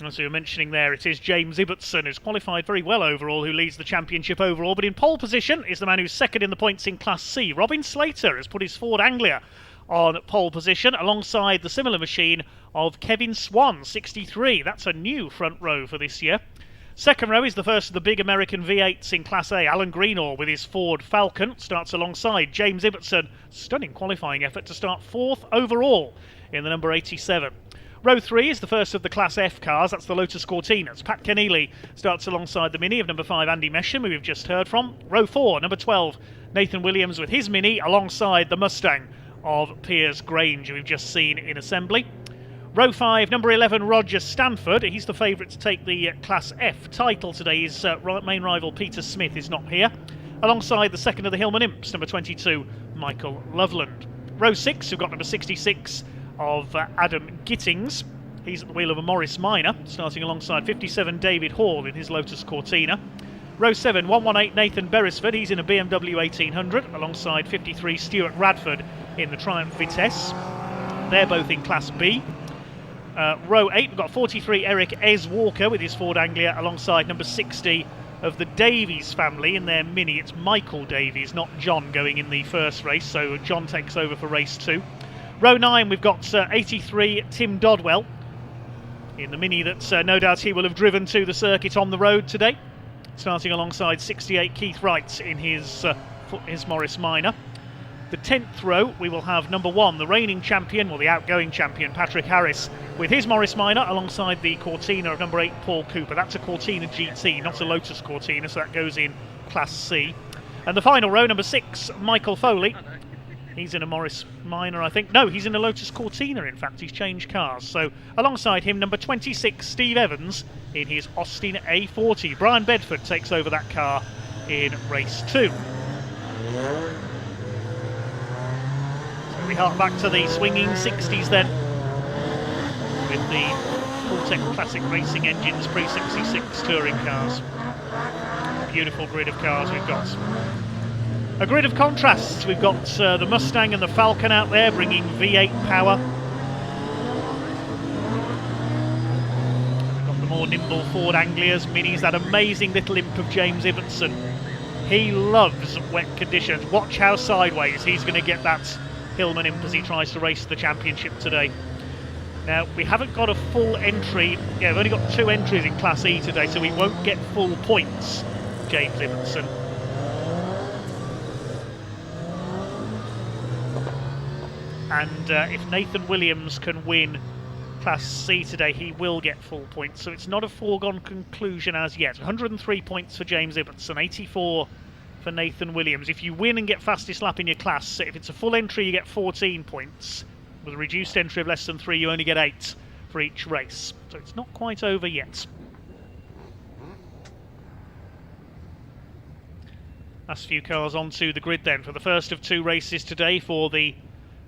As you were mentioning there, it is James Ibbotson, who's qualified very well overall, who leads the championship overall, but in pole position is the man who's second in the points in Class C. Robin Slater has put his Ford Anglia on pole position alongside the similar machine of Kevin Swan, 63. That's a new front row for this year. Second row is the first of the big American V8s in Class A. Alan Greenall with his Ford Falcon starts alongside James Ibbotson. Stunning qualifying effort to start fourth overall in the number 87. Row 3 is the first of the Class F cars. That's the Lotus Cortinas. Pat Kenneally starts alongside the Mini of number 5 Andy Mesham, who we've just heard from. Row 4, number 12, Nathan Williams with his Mini alongside the Mustang of Piers Grange, who we've just seen in assembly. Row 5, number 11, Roger Stanford. He's the favourite to take the Class F title today. His main rival, Peter Smith, is not here. Alongside the second of the Hillman Imps, number 22, Michael Loveland. Row 6, we've got number 66 of Adam Gittings. He's at the wheel of a Morris Minor, starting alongside 57, David Hall in his Lotus Cortina. Row 7, 118, Nathan Beresford. He's in a BMW 1800, alongside 53, Stuart Radford in the Triumph Vitesse. They're both in Class B. Row 8, we've got 43, Eric Ez Walker with his Ford Anglia alongside number 60 of the Davies family in their Mini. It's Michael Davies, not John, going in the first race, so John takes over for race 2. Row 9, we've got 83, Tim Dodwell in the Mini that no doubt he will have driven to the circuit on the road today, starting alongside 68, Keith Wright in his Morris Minor. The 10th row, we will have number 1, the reigning champion, or the outgoing champion, Patrick Harris, with his Morris Minor alongside the Cortina of number 8, Paul Cooper. That's a Cortina GT, not a Lotus Cortina, so that goes in Class C. And the final row, number 6, Michael Foley. He's in a Morris Minor, I think. No, he's in a Lotus Cortina, in fact. He's changed cars. So alongside him, number 26, Steve Evans in his Austin A40. Brian Bedford takes over that car in race 2. We hark back to the swinging 60s then, with the Full-Tech Classic Racing Engines Pre-66 touring cars. Beautiful grid of cars we've got. A grid of contrasts. We've got the Mustang and the Falcon out there bringing V8 power. We've got the more nimble Ford Anglias, Minis, that amazing little imp of James Ibbotson. He loves wet conditions. Watch how sideways he's going to get that Hillman imp as he tries to race the championship today. Now, we haven't got a full entry. Yeah, we've only got 2 entries in Class E today, so we won't get full points, James Ibbotson. And if Nathan Williams can win Class C today, he will get full points. So it's not a foregone conclusion as yet. 103 points for James Ibbotson, 84 for Nathan Williams. If you win and get fastest lap in your class, if it's a full entry, you get 14 points. With a reduced entry of less than 3, you only get 8 for each race. So it's not quite over yet. Last few cars onto the grid then for the first of 2 races today for the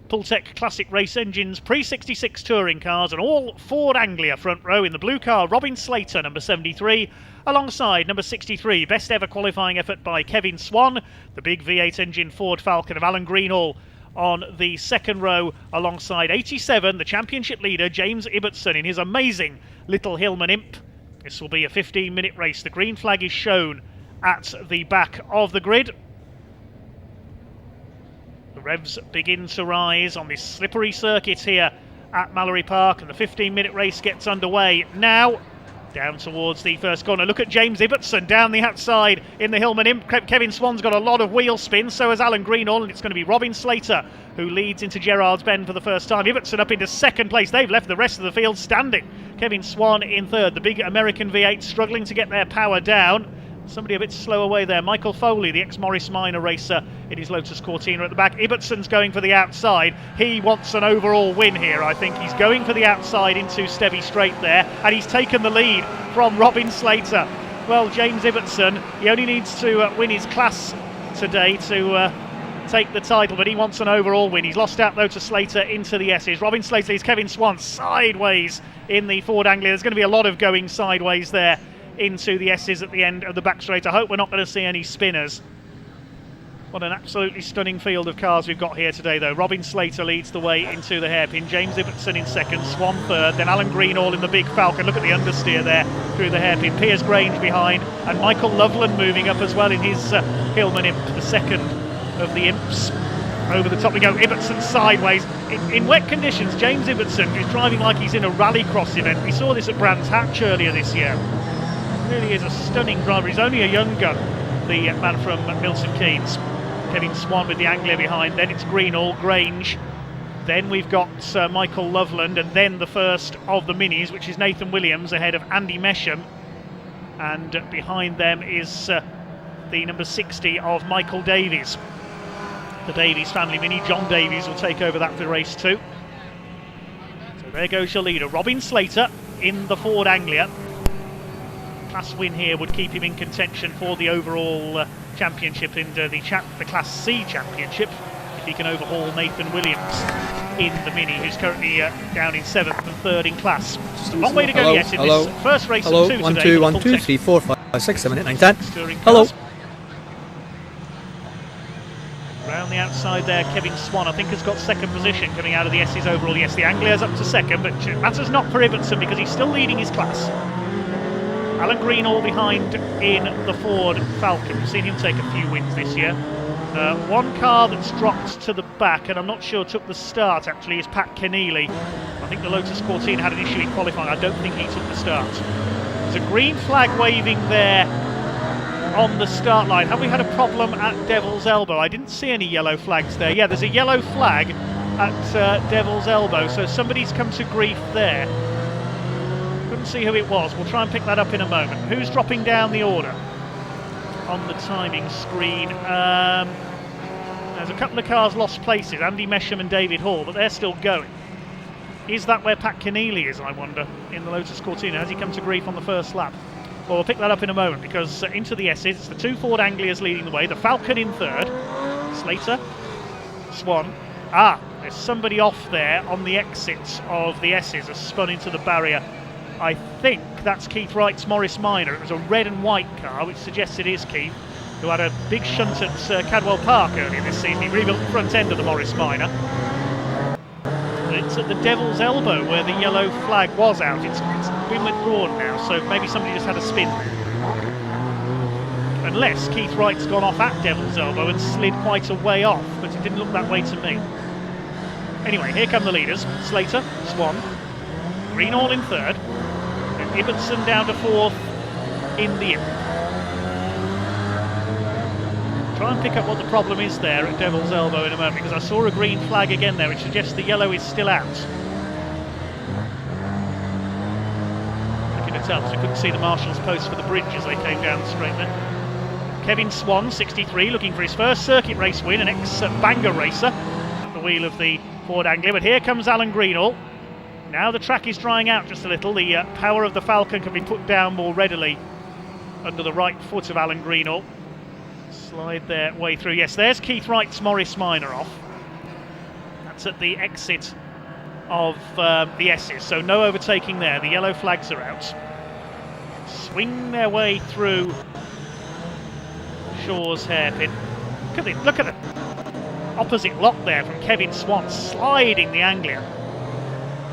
Full-Tech Classic Race Engines Pre-66 touring cars, and all Ford Anglia front row. In the blue car, Robin Slater, number 73, alongside number 63, best ever qualifying effort by Kevin Swan, the big V8 engine Ford Falcon of Alan Greenall on the second row, alongside 87, the championship leader James Ibbotson in his amazing little Hillman imp. This will be a 15-minute race. The green flag is shown at the back of the grid. The revs begin to rise on this slippery circuit here at Mallory Park, and the 15-minute race gets underway now. Down towards the first corner. Look at James Ibbotson down the outside in the Hillman imp. Kevin Swan's got a lot of wheel spin, so has Alan Greenall, and it's going to be Robin Slater who leads into Gerrard's Bend for the first time. Ibbotson up into second place. They've left the rest of the field standing. Kevin Swan in third. The big American V8 struggling to get their power down. Somebody a bit slow away there. Michael Foley, the ex-Morris Minor racer in his Lotus Cortina at the back. Ibbotson's going for the outside. He wants an overall win here, I think. He's going for the outside into Stevie Straight there, and he's taken the lead from Robin Slater. Well, James Ibbotson, he only needs to win his class today to take the title, but he wants an overall win. He's lost out, though, to Slater into the S's. Robin Slater leads Kevin Swan sideways in the Ford Anglia. There's going to be a lot of going sideways there into the S's at the end of the back straight. I hope we're not going to see any spinners. What an absolutely stunning field of cars we've got here today, though. Robin Slater leads the way into the hairpin. James Ibbotson in second, Swan third, then Alan Greenall in the big Falcon. Look at the understeer there through the hairpin. Piers Grange behind, and Michael Loveland moving up as well in his Hillman imp, the second of the imps. Over the top we go. Ibbotson sideways. In wet conditions, James Ibbotson is driving like he's in a rallycross event. We saw this at Brands Hatch earlier this year. Really is a stunning driver. He's only a young gun, the man from Milton Keynes. Kevin Swan with the Anglia behind, then it's Greenall, Grange, then we've got Michael Loveland, and then the first of the minis, which is Nathan Williams ahead of Andy Mesham, and behind them is the number 60 of Michael Davies. The Davies family mini. John Davies will take over that for race 2. So there goes your leader, Robin Slater in the Ford Anglia. Class win here would keep him in contention for the overall championship in the Class C championship, if he can overhaul Nathan Williams in the Mini, who's currently down in 7th and 3rd in class. Just a long way to go yet in this first race of 2 1, today. 2, 1, 2, 3, 4, 5, 6, 7, 8, 9, 10. Hello. Round the outside there, Kevin Swan, I think, has got second position coming out of the S's overall. Yes, the Anglia's up to second, but it matters not for Ibbotson because he's still leading his class. Alan Greenall behind in the Ford Falcon. We've seen him take a few wins this year. One car that's dropped to the back, and I'm not sure took the start actually, is Pat Keneally. I think the Lotus Cortina had an issue in qualifying. I don't think he took the start. There's a green flag waving there on the start line. Have we had a problem at Devil's Elbow? I didn't see any yellow flags there. Yeah, there's a yellow flag at Devil's Elbow, so somebody's come to grief there. Couldn't see who it was. We'll try and pick that up in a moment. Who's dropping down the order on the timing screen? There's a couple of cars lost places, Andy Mesham and David Hall, but they're still going. Is that where Pat Keneally is, I wonder, in the Lotus Cortina? Has he come to grief on the first lap? Well, we'll pick that up in a moment, because into the S's, it's the 2 Ford Anglias leading the way, the Falcon in third, Slater, Swan. There's somebody off there on the exits of the S's, has spun into the barrier I think that's Keith Wright's Morris Minor. It was a red and white car, which suggests it is Keith, who had a big shunt at Jaguar Park earlier this season. He really built the front end of the Morris Minor. It's at the Devil's Elbow where the yellow flag was out. It's been withdrawn now, so maybe somebody just had a spin there. Unless Keith Wright's gone off at Devil's Elbow and slid quite a way off, but it didn't look that way to me. Anyway, here come the leaders. Slater, Swan, Greenall in third, and Ibbotson down to fourth in the end. Try and pick up what the problem is there at Devil's Elbow in a moment, because I saw a green flag again there, which suggests the yellow is still out. Looking at tell, because I couldn't see the marshal's post for the bridge as they came down the straight there. Kevin Swan, 63, looking for his first circuit race win, an ex-Bangor racer at the wheel of the Ford Anglia. But here comes Alan Greenall. Now the track is drying out just a little. The power of the Falcon can be put down more readily under the right foot of Alan Greenall. Slide their way through. Yes, there's Keith Wright's Morris Minor off. That's at the exit of the S's, so no overtaking there. The yellow flags are out. Swing their way through Shaw's hairpin. Look at the opposite lock there from Kevin Swan, sliding the Anglia.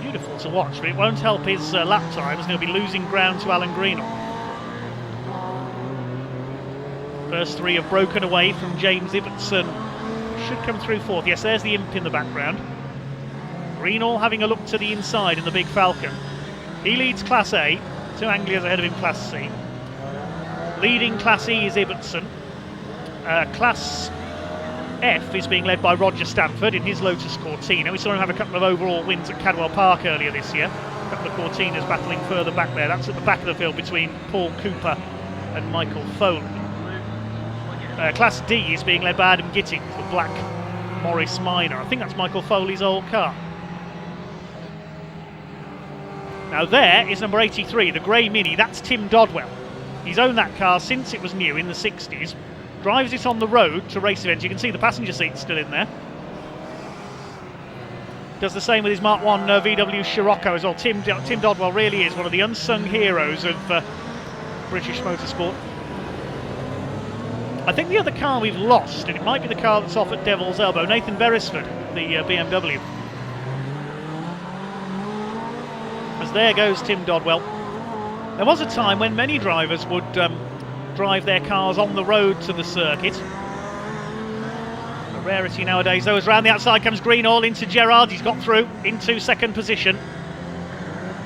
Beautiful to watch, but it won't help his lap times, and he'll be losing ground to Alan Greenall. First three have broken away from James Ibbotson. Should come through fourth. Yes, there's the Imp in the background. Greenall having a look to the inside in the big Falcon. He leads Class A. 2 Anglias ahead of him, Class C. Leading Class E is Ibbotson. Class F is being led by Roger Stanford in his Lotus Cortina. We saw him have a couple of overall wins at Jaguar Park earlier this year. A couple of Cortinas battling further back there. That's at the back of the field between Paul Cooper and Michael Foley. Class D is being led by Adam Gittings, the black Morris Minor. I think that's Michael Foley's old car. Now there is number 83, the grey Mini. That's Tim Dodwell. He's owned that car since it was new in the 60s. Drives it on the road to race events. You can see the passenger seat's still in there. Does the same with his Mark 1 VW Scirocco as well. Tim Dodwell really is one of the unsung heroes of British motorsport. I think the other car we've lost, and it might be the car that's off at Devil's Elbow, Nathan Beresford, the BMW. As there goes Tim Dodwell. There was a time when many drivers would drive their cars on the road to the circuit. A rarity nowadays, though, as round the outside comes Greenall into Gerard. He's got through into second position.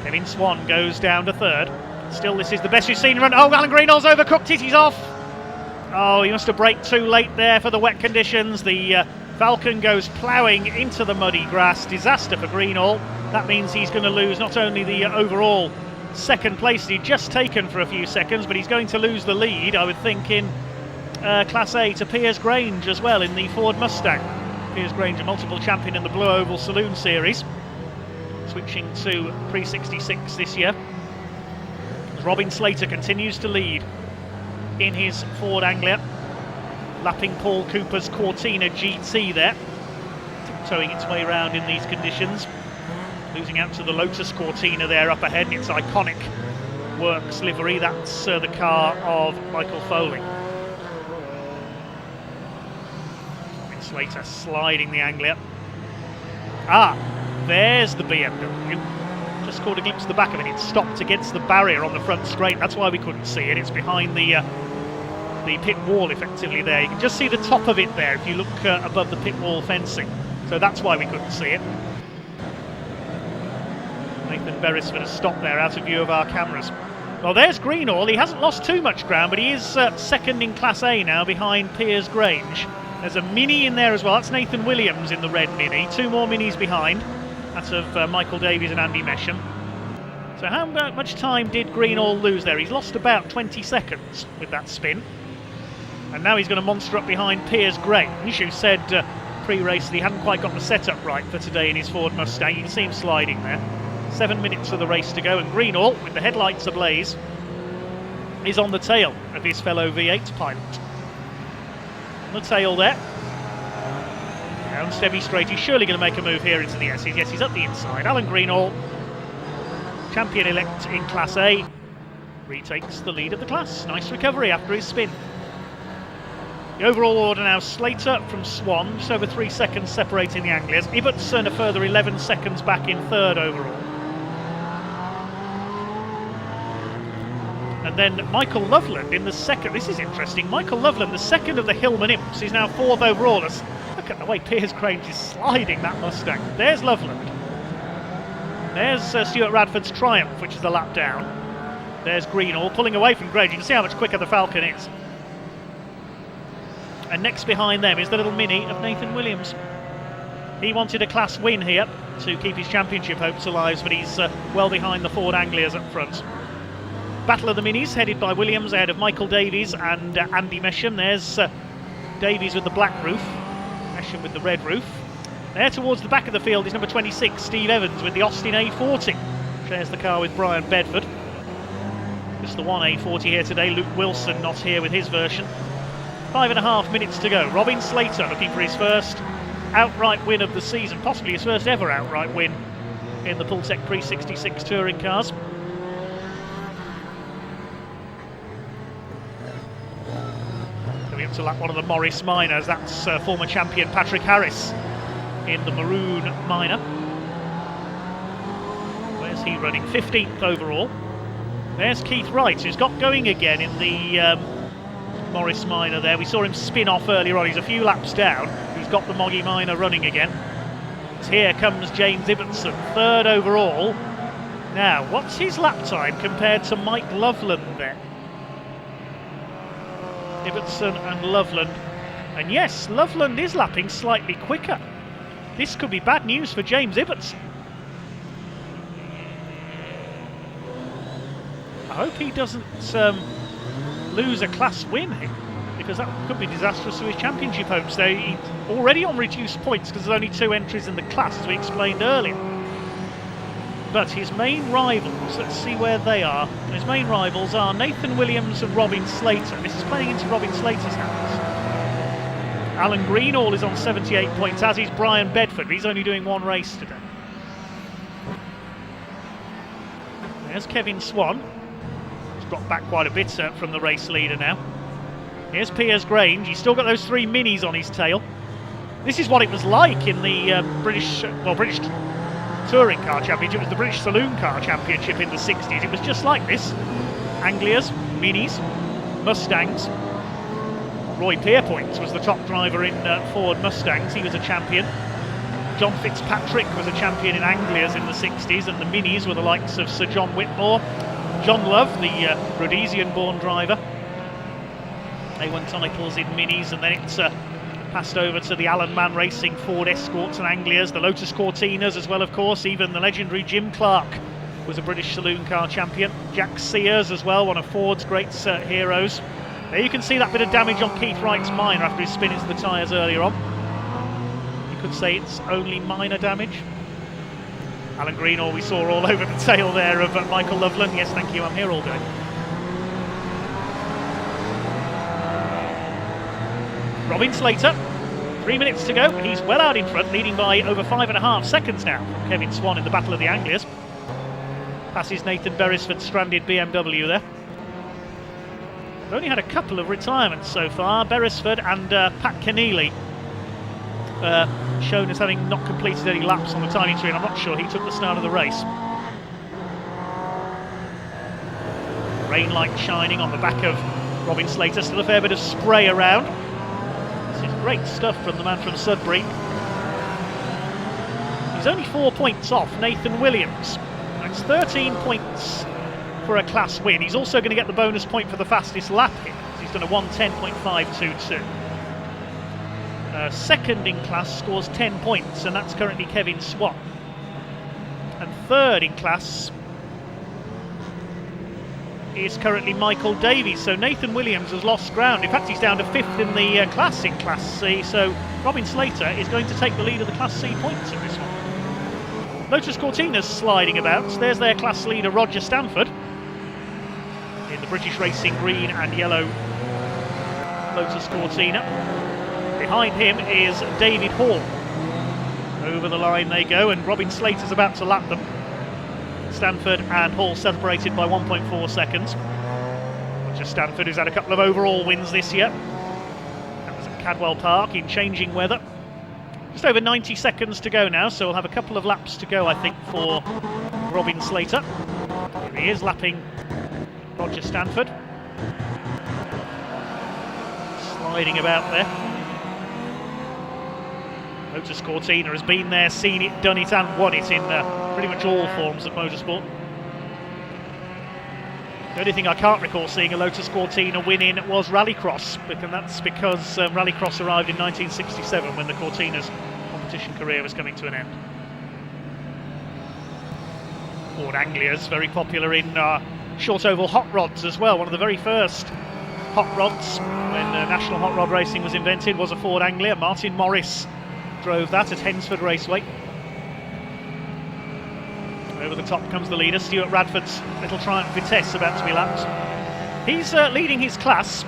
Kevin Swan goes down to third. Still, this is the best we've seen run. Oh, Alan Greenall's overcooked it. He's off. Oh, he must have braked too late there for the wet conditions. The Falcon goes ploughing into the muddy grass. Disaster for Greenall. That means he's going to lose not only the overall second place that he'd just taken for a few seconds, but he's going to lose the lead, I would think, in Class A to Piers Grange as well in the Ford Mustang. Piers Grange, a multiple champion in the Blue Oval Saloon Series, switching to pre-66 this year. Robin Slater continues to lead in his Ford Anglia, lapping Paul Cooper's Cortina GT there, tiptoeing its way around in these conditions, losing out to the Lotus Cortina there up ahead in its iconic Works livery. That's the car of Michael Foley. Robin Slater sliding the Anglia. There's the BMW. Just caught a glimpse of the back of it. It stopped against the barrier on the front straight. That's why we couldn't see it. It's behind the pit wall effectively there. You can just see the top of it there if you look above the pit wall fencing. So that's why we couldn't see it. Nathan Beresford has stopped there out of view of our cameras. Well, there's Greenall. He hasn't lost too much ground, but he is second in Class A now behind Piers Grange. There's a Mini in there as well. That's Nathan Williams in the red Mini. 2 more Minis behind. That's of Michael Davies and Andy Mesham. So how much time did Greenall lose there? He's lost about 20 seconds with that spin. And now he's going to monster up behind Piers Grange, who said pre-race that he hadn't quite got the setup right for today in his Ford Mustang. You can see him sliding there. 7 minutes of the race to go, and Greenall, with the headlights ablaze, is on the tail of his fellow V8 pilot. On the tail there. Down Stevie straight. He's surely going to make a move here into the S's. Yes, he's up the inside. Alan Greenall champion-elect in Class A, retakes the lead of the class. Nice recovery after his spin. The overall order now: Slater from Swan, just over 3 seconds separating the Anglias. Ibbotson a further 11 seconds back in third overall. And then Michael Loveland in the second. This is interesting. Michael Loveland, the second of the Hillman Imps, is now fourth overall. Look at the way Piers Grange is sliding that Mustang. There's Loveland. There's Stuart Radford's Triumph, which is a lap down. There's Greenall pulling away from Grange. You can see how much quicker the Falcon is. And next behind them is the little Mini of Nathan Williams. He wanted a class win here to keep his championship hopes alive, but he's well behind the Ford Anglias up front. Battle of the Minis, headed by Williams, ahead of Michael Davies and Andy Mesham. There's Davies with the black roof, Mesham with the red roof. There towards the back of the field is number 26, Steve Evans, with the Austin A40. Shares the car with Brian Bedford. Just the one A40 here today. Luke Wilson not here with his version. 5.5 minutes to go. Robin Slater looking for his first outright win of the season, possibly his first ever outright win in the Pultec Pre-66 touring cars. Coming up to lap one of the Morris Minors, that's former champion Patrick Harris in the maroon Minor. Where's he running? 15th overall. There's Keith Wright, who's got going again in the Morris Minor there. We saw him spin off earlier on. He's a few laps down. He's got the Moggy Minor running again. Here comes James Ibbotson, third overall. Now, what's his lap time compared to Mike Loveland there? Ibbotson and Loveland. And yes, Loveland is lapping slightly quicker. This could be bad news for James Ibbotson. I hope he doesn't lose a class win here, because that could be disastrous for his championship hopes. He's already on reduced points because there's only 2 entries in the class, as we explained earlier. But his main rivals, let's see where they are. His main rivals are Nathan Williams and Robin Slater. This is playing into Robin Slater's hands. Alan Greenall is on 78 points, as is Brian Bedford. He's only doing 1 race today. There's Kevin Swan. Dropped back quite a bit from the race leader now. Here's Piers Grange. He's still got those 3 minis on his tail. This is what it was like in the British Touring Car Championship. It was the British Saloon Car Championship in the 60s. It was just like this. Anglias, Minis, Mustangs. Roy Pierpoint was the top driver in Ford Mustangs. He was a champion. John Fitzpatrick was a champion in Anglias in the 60s, and the Minis were the likes of Sir John Whitmore, John Love, the Rhodesian-born driver. They won titles in Minis, and then it's passed over to the Alan Mann Racing Ford Escorts and Anglias, the Lotus Cortinas as well, of course. Even the legendary Jim Clark was a British Saloon Car champion. Jack Sears as well, one of Ford's great heroes. There you can see that bit of damage on Keith Wright's Minor after his spin into the tyres earlier on. You could say it's only minor damage. Alan Greenall we saw all over the tail there of Michael Loveland. Yes, thank you, I'm here all day. Robin Slater, 3 minutes to go. He's well out in front, leading by over 5.5 seconds now from Kevin Swan in the Battle of the Anglias. Passes Nathan Beresford's stranded BMW there. We've only had a couple of retirements so far. Beresford and Pat Keneally shown as having not completed any laps on the tiny tree, and I'm not sure he took the start of the race. Rain light shining on the back of Robin Slater, still a fair bit of spray around. This is great stuff from the man from Sudbury. He's only 4 points off Nathan Williams. That's 13 points for a class win. He's also going to get the bonus point for the fastest lap here. He's done a 1:10.522. Second in class scores 10 points, and that's currently Kevin Swan. And third in class is currently Michael Davies. So Nathan Williams has lost ground. In fact, he's down to 5th in the class in Class C. So Robin Slater is going to take the lead of the Class C points in this one. Lotus Cortina's sliding about. There's their class leader, Roger Stanford, in the British Racing green and yellow Lotus Cortina. Behind him is David Hall. Over the line they go, and Robin Slater's about to lap them. Stanford and Hall separated by 1.4 seconds. Roger Stanford, who's had a couple of overall wins this year. That was at Cadwell Park in changing weather. Just over 90 seconds to go now, so we'll have a couple of laps to go, I think, for Robin Slater. Here he is lapping Roger Stanford. Sliding about there. Lotus Cortina has been there, seen it, done it and won it in pretty much all forms of motorsport. The only thing I can't recall seeing a Lotus Cortina win in was Rallycross, and that's because Rallycross arrived in 1967 when the Cortina's competition career was coming to an end. Ford Anglia's very popular in short oval hot rods as well. One of the very first hot rods when National Hot Rod Racing was invented was a Ford Anglia. Martin Morris drove that at Hensford Raceway. Over the top comes the leader, Stuart Radford's little Triumph Vitesse about to be lapped. He's leading his class,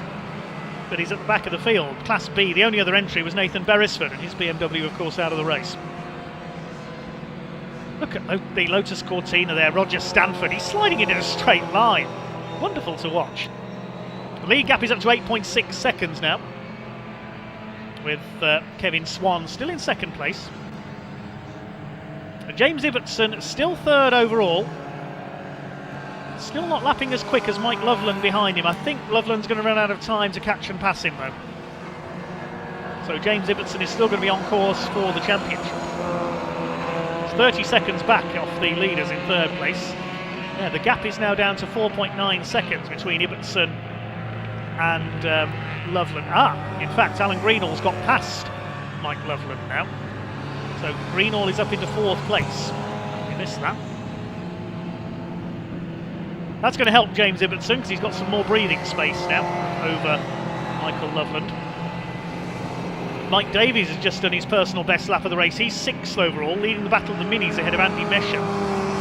but he's at the back of the field. Class B, the only other entry was Nathan Beresford, and his BMW, of course, out of the race. Look at the Lotus Cortina there, Roger Stanford. He's sliding in a straight line. Wonderful to watch. The lead gap is up to 8.6 seconds now, with Kevin Swan still in second place. James Ibbotson still third overall. Still not lapping as quick as Mike Loveland behind him. I think Loveland's going to run out of time to catch and pass him though. So James Ibbotson is still going to be on course for the championship. It's 30 seconds back off the leaders in third place. Yeah, the gap is now down to 4.9 seconds between Ibbotson and Loveland. In fact, Alan Greenall's got past Mike Loveland now. So Greenall is up into fourth place. We missed that. That's going to help James Ibbotson because he's got some more breathing space now over Michael Loveland. Mike Davies has just done his personal best lap of the race. He's sixth overall, leading the battle of the minis ahead of Andy Mesham.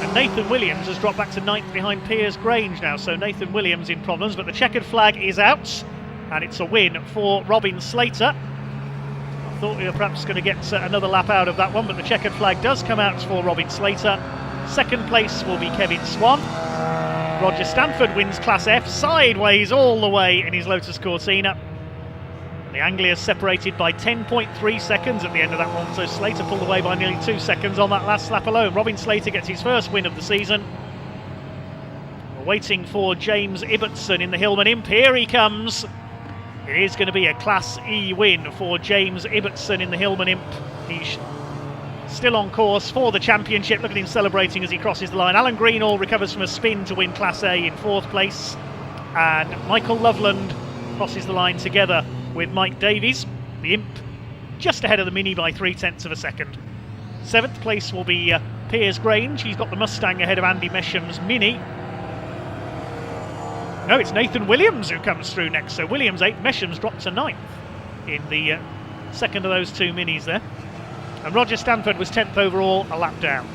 And Nathan Williams has dropped back to ninth behind Piers Grange now. So Nathan Williams in problems, but the checkered flag is out. And it's a win for Robin Slater. Thought we were perhaps going to get another lap out of that one, but the checkered flag does come out for Robin Slater. Second place will be Kevin Swan. Roger Stanford wins Class F, sideways all the way in his Lotus Cortina. The Anglia separated by 10.3 seconds at the end of that one, so Slater pulled away by nearly 2 seconds on that last lap alone. Robin Slater gets his first win of the season. We're waiting for James Ibbotson in the Hillman Imp. Here he comes. It is going to be a Class E win for James Ibbotson in the Hillman Imp. He's still on course for the championship. Look at him celebrating as he crosses the line. Alan Greenall recovers from a spin to win Class A in fourth place. And Michael Loveland crosses the line together with Mike Davies. The Imp just ahead of the Mini by 0.3 of a second. Seventh place will be Piers Grange. He's got the Mustang ahead of Andy Mesham's Mini. No, it's Nathan Williams who comes through next. So Williams 8th, Mesham's dropped to 9th in the second of those two minis there. And Roger Stanford was 10th overall, a lap down.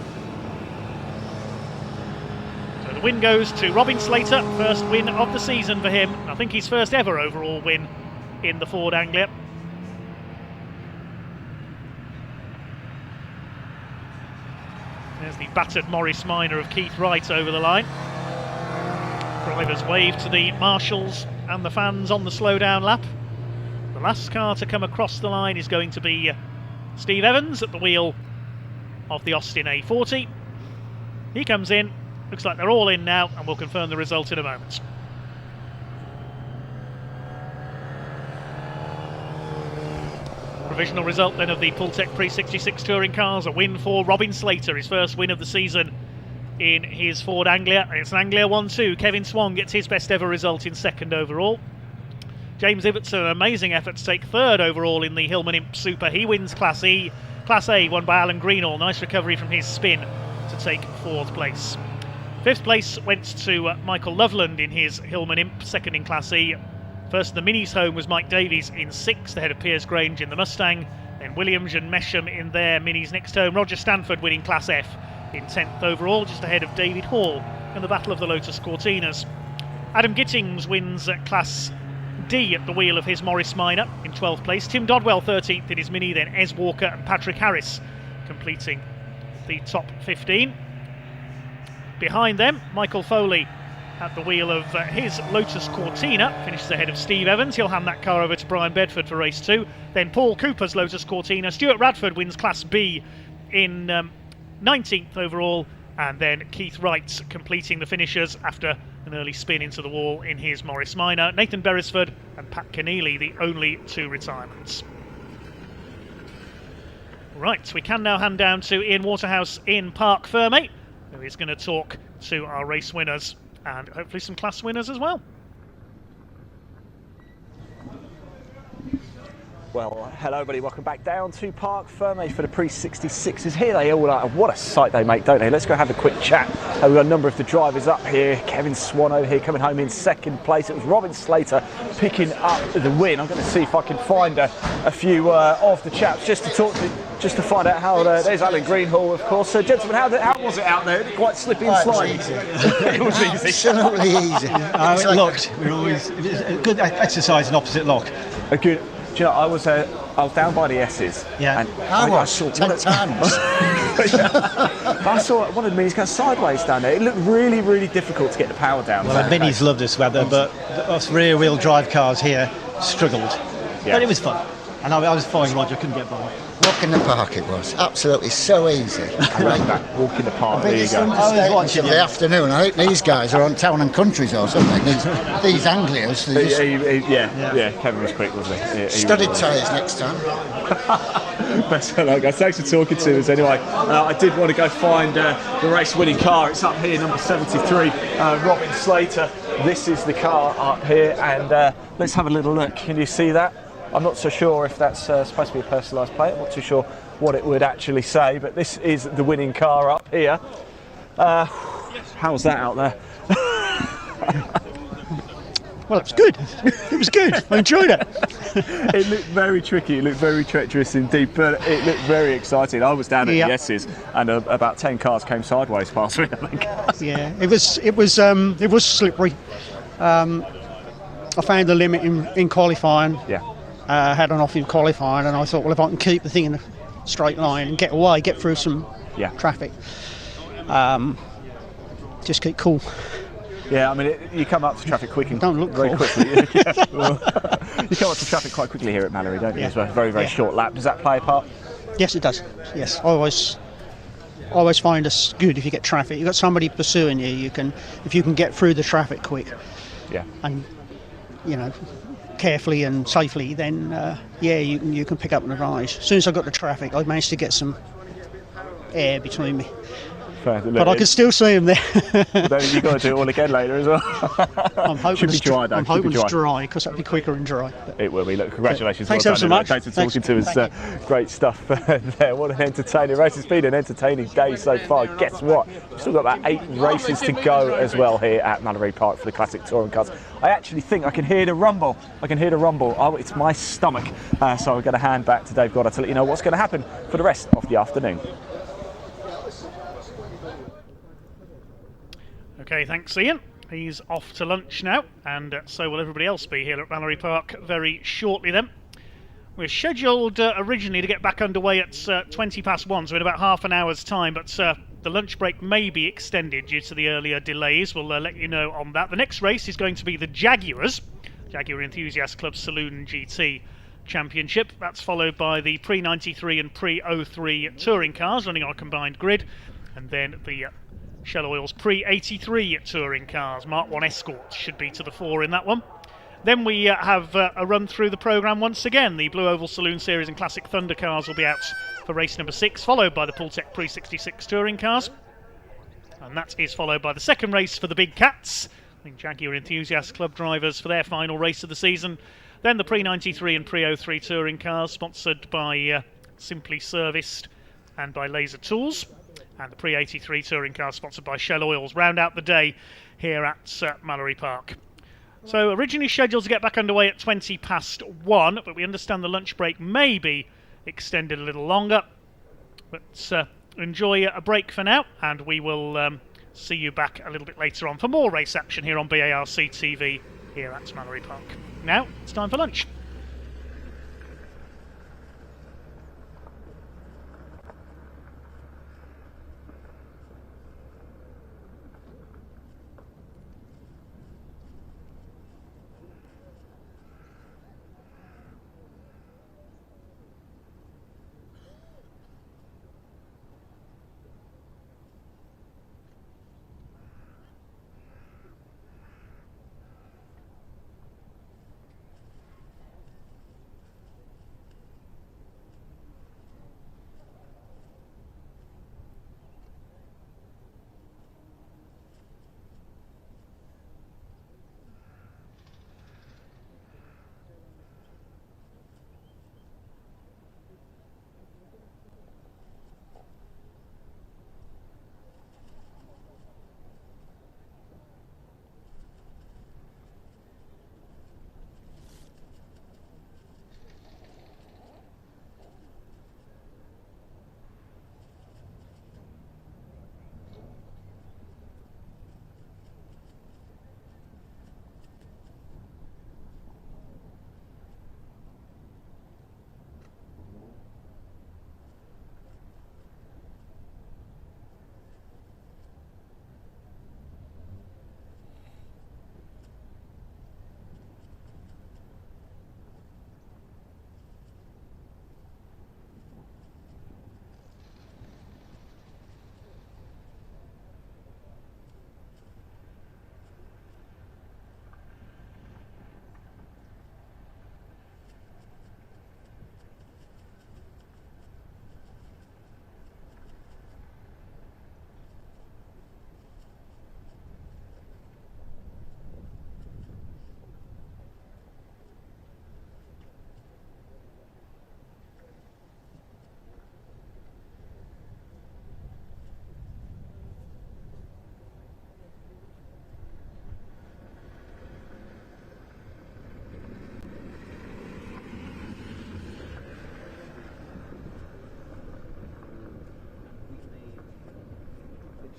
So the win goes to Robin Slater, first win of the season for him. I think his first ever overall win in the Ford Anglia. There's the battered Morris Minor of Keith Wright over the line. Drivers wave to the marshals and the fans on the slowdown lap. The last car to come across the line is going to be Steve Evans at the wheel of the Austin A40. He comes in, looks like they're all in now, and we'll confirm the result in a moment. Provisional result then of the Pultec Pre-66 Touring Cars, a win for Robin Slater, his first win of the season in his Ford Anglia. It's an Anglia 1-2. Kevin Swan gets his best ever result in second overall. James Ibbotson, an amazing effort to take third overall in the Hillman Imp Super. He wins Class E. Class A won by Alan Greenall. Nice recovery from his spin to take fourth place. Fifth place went to Michael Loveland in his Hillman Imp, second in Class E. First in the Minis home was Mike Davies in sixth, ahead of Piers Grange in the Mustang. Then Williams and Mesham in their Minis next home. Roger Stanford winning Class F in 10th overall, just ahead of David Hall in the Battle of the Lotus Cortinas. Adam Gittings wins Class D at the wheel of his Morris Minor in 12th place. Tim Dodwell 13th in his Mini, then Ez Walker and Patrick Harris completing the top 15. Behind them, Michael Foley at the wheel of his Lotus Cortina, finishes ahead of Steve Evans. He'll hand that car over to Brian Bedford for race 2. Then Paul Cooper's Lotus Cortina. Stuart Radford wins Class B in 19th overall, and then Keith Wright completing the finishers after an early spin into the wall in his Morris Minor. Nathan Beresford and Pat Keneally, the only 2 retirements. Right, we can now hand down to Ian Waterhouse in Parc Ferme, who is going to talk to our race winners and hopefully some class winners as well. Well, hello everybody, welcome back down to Parc Ferme for the pre-66s. Here they all are, what a sight they make, don't they? Let's go have a quick chat. We've got a number of the drivers up here. Kevin Swan over here coming home in 2nd place. It was Robin Slater picking up the win. I'm going to see if I can find a few of the chaps just to talk to, just to find out how. There's Alan Greenhall, of course. Gentlemen, how was it out there? Quite slippy and slimy. It was easy. Absolutely easy. It locked. It was a good exercise in opposite lock. A good. Do you know, I was down by the S's. Yeah. And I saw 10 times. I saw one of the minis go sideways down there. It looked really, really difficult to get the power down. Well, the minis love this weather, but us rear-wheel drive cars here struggled. Yeah. But it was fun. And I was following Roger, couldn't get by. Walk in the park it was. Absolutely so easy. I like that. Walk in the park. There you go. I was watching the afternoon. I think these guys are on Town and Countries or something. These Anglias. Yeah, Kevin was quick, wasn't he? Studded tyres next time. Best of luck, guys. Thanks for talking to us anyway. I did want to go find the race-winning car. It's up here, number 73, Robin Slater. This is the car up here, and let's have a little look. Can you see that? I'm not so sure if that's supposed to be a personalised plate. I'm not too sure what it would actually say, but this is the winning car up here. How's that out there? Well, it was good. It was good. I enjoyed it. It looked very tricky. It looked very treacherous indeed, but it looked very exciting. I was down at the S's, and about 10 cars came sideways past me, I think. Yeah, it was slippery. I found the limit in qualifying. Yeah. Had an off in qualifying, and I thought, well, if I can keep the thing in a straight line and get through some traffic, just keep cool. Yeah, I mean, you come up to traffic quick and don't look very cool. quickly. You come up to traffic quite quickly here at Mallory, don't you? As well, very, very short lap. Does that play a part? Yes, it does. Yes, I always find us good if you get traffic. You've got somebody pursuing you. If you can get through the traffic quick. Yeah. And carefully and safely, then you can pick up an advantage. As soon as I got the traffic, I managed to get some air between me. But I can still see them there. You've got to do it all again later as well. I'm hoping it's dry, though. I'm hoping it's dry, because that'll be quicker and dry. But it will be. Look, congratulations. Thanks ever so much. Thanks for talking to us. Great stuff there. What an entertaining race. It's been an entertaining day so far. Guess what? We've still got about 8 races to go as well here at Mallory Park for the Classic Touring Cars. I actually think I can hear the rumble. Oh, it's my stomach. So I'm going to hand back to Dave Goddard to let you know what's going to happen for the rest of the afternoon. Okay, thanks Ian. He's off to lunch now, and so will everybody else be here at Mallory Park very shortly then. We're scheduled originally to get back underway at 1:20 past, so in about half an hour's time, but the lunch break may be extended due to the earlier delays. We'll let you know on that. The next race is going to be the Jaguars, Jaguar Enthusiast Club Saloon GT Championship. That's followed by the Pre-93 and Pre-03 touring cars running on a combined grid, and then the Shell Oil's Pre-83 touring cars. Mark 1 Escort should be to the fore in that one. Then we have a run through the programme once again. The Blue Oval Saloon Series and Classic Thunder cars will be out for race number 6, followed by the Pultec Pre-66 touring cars. And that is followed by the second race for the Big Cats, the Jaguar Enthusiast Club drivers for their final race of the season. Then the Pre-93 and Pre-03 touring cars, sponsored by Simply Serviced and by Laser Tools. And the Pre-83 touring car sponsored by Shell Oils round out the day here at Mallory Park. So originally scheduled to get back underway at 1:20 past, but we understand the lunch break may be extended a little longer. But enjoy a break for now, and we will see you back a little bit later on for more race action here on BARC TV here at Mallory Park. Now it's time for lunch.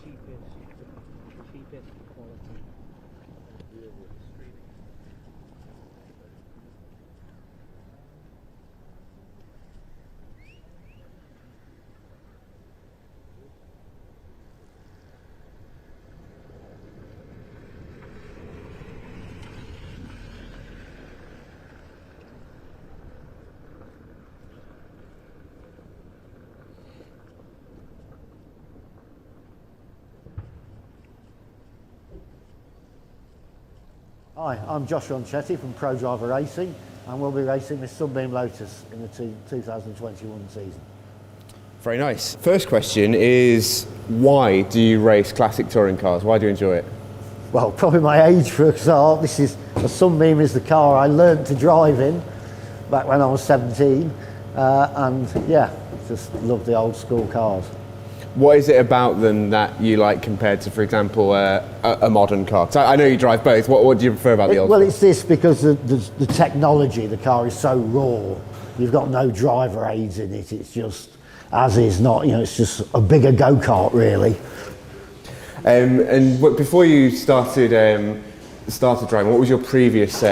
cheapest quality. Hi, I'm Josh Ronchetti from Jaguar Racing, and we'll be racing this Sunbeam Lotus in the 2021 season. Very nice. First question is, why do you race classic touring cars? Why do you enjoy it? Well, probably my age for a start. This is a Sunbeam is the car I learnt to drive in back when I was 17, and yeah, just love the old school cars. What is it about them that you like compared to, for example, a modern car? So I know you drive both. What do you prefer about the old? Well, it's this because the technology, the car is so raw. You've got no driver aids in it. It's just as is, not, it's just a bigger go-kart really. And before you started driving, what was your previous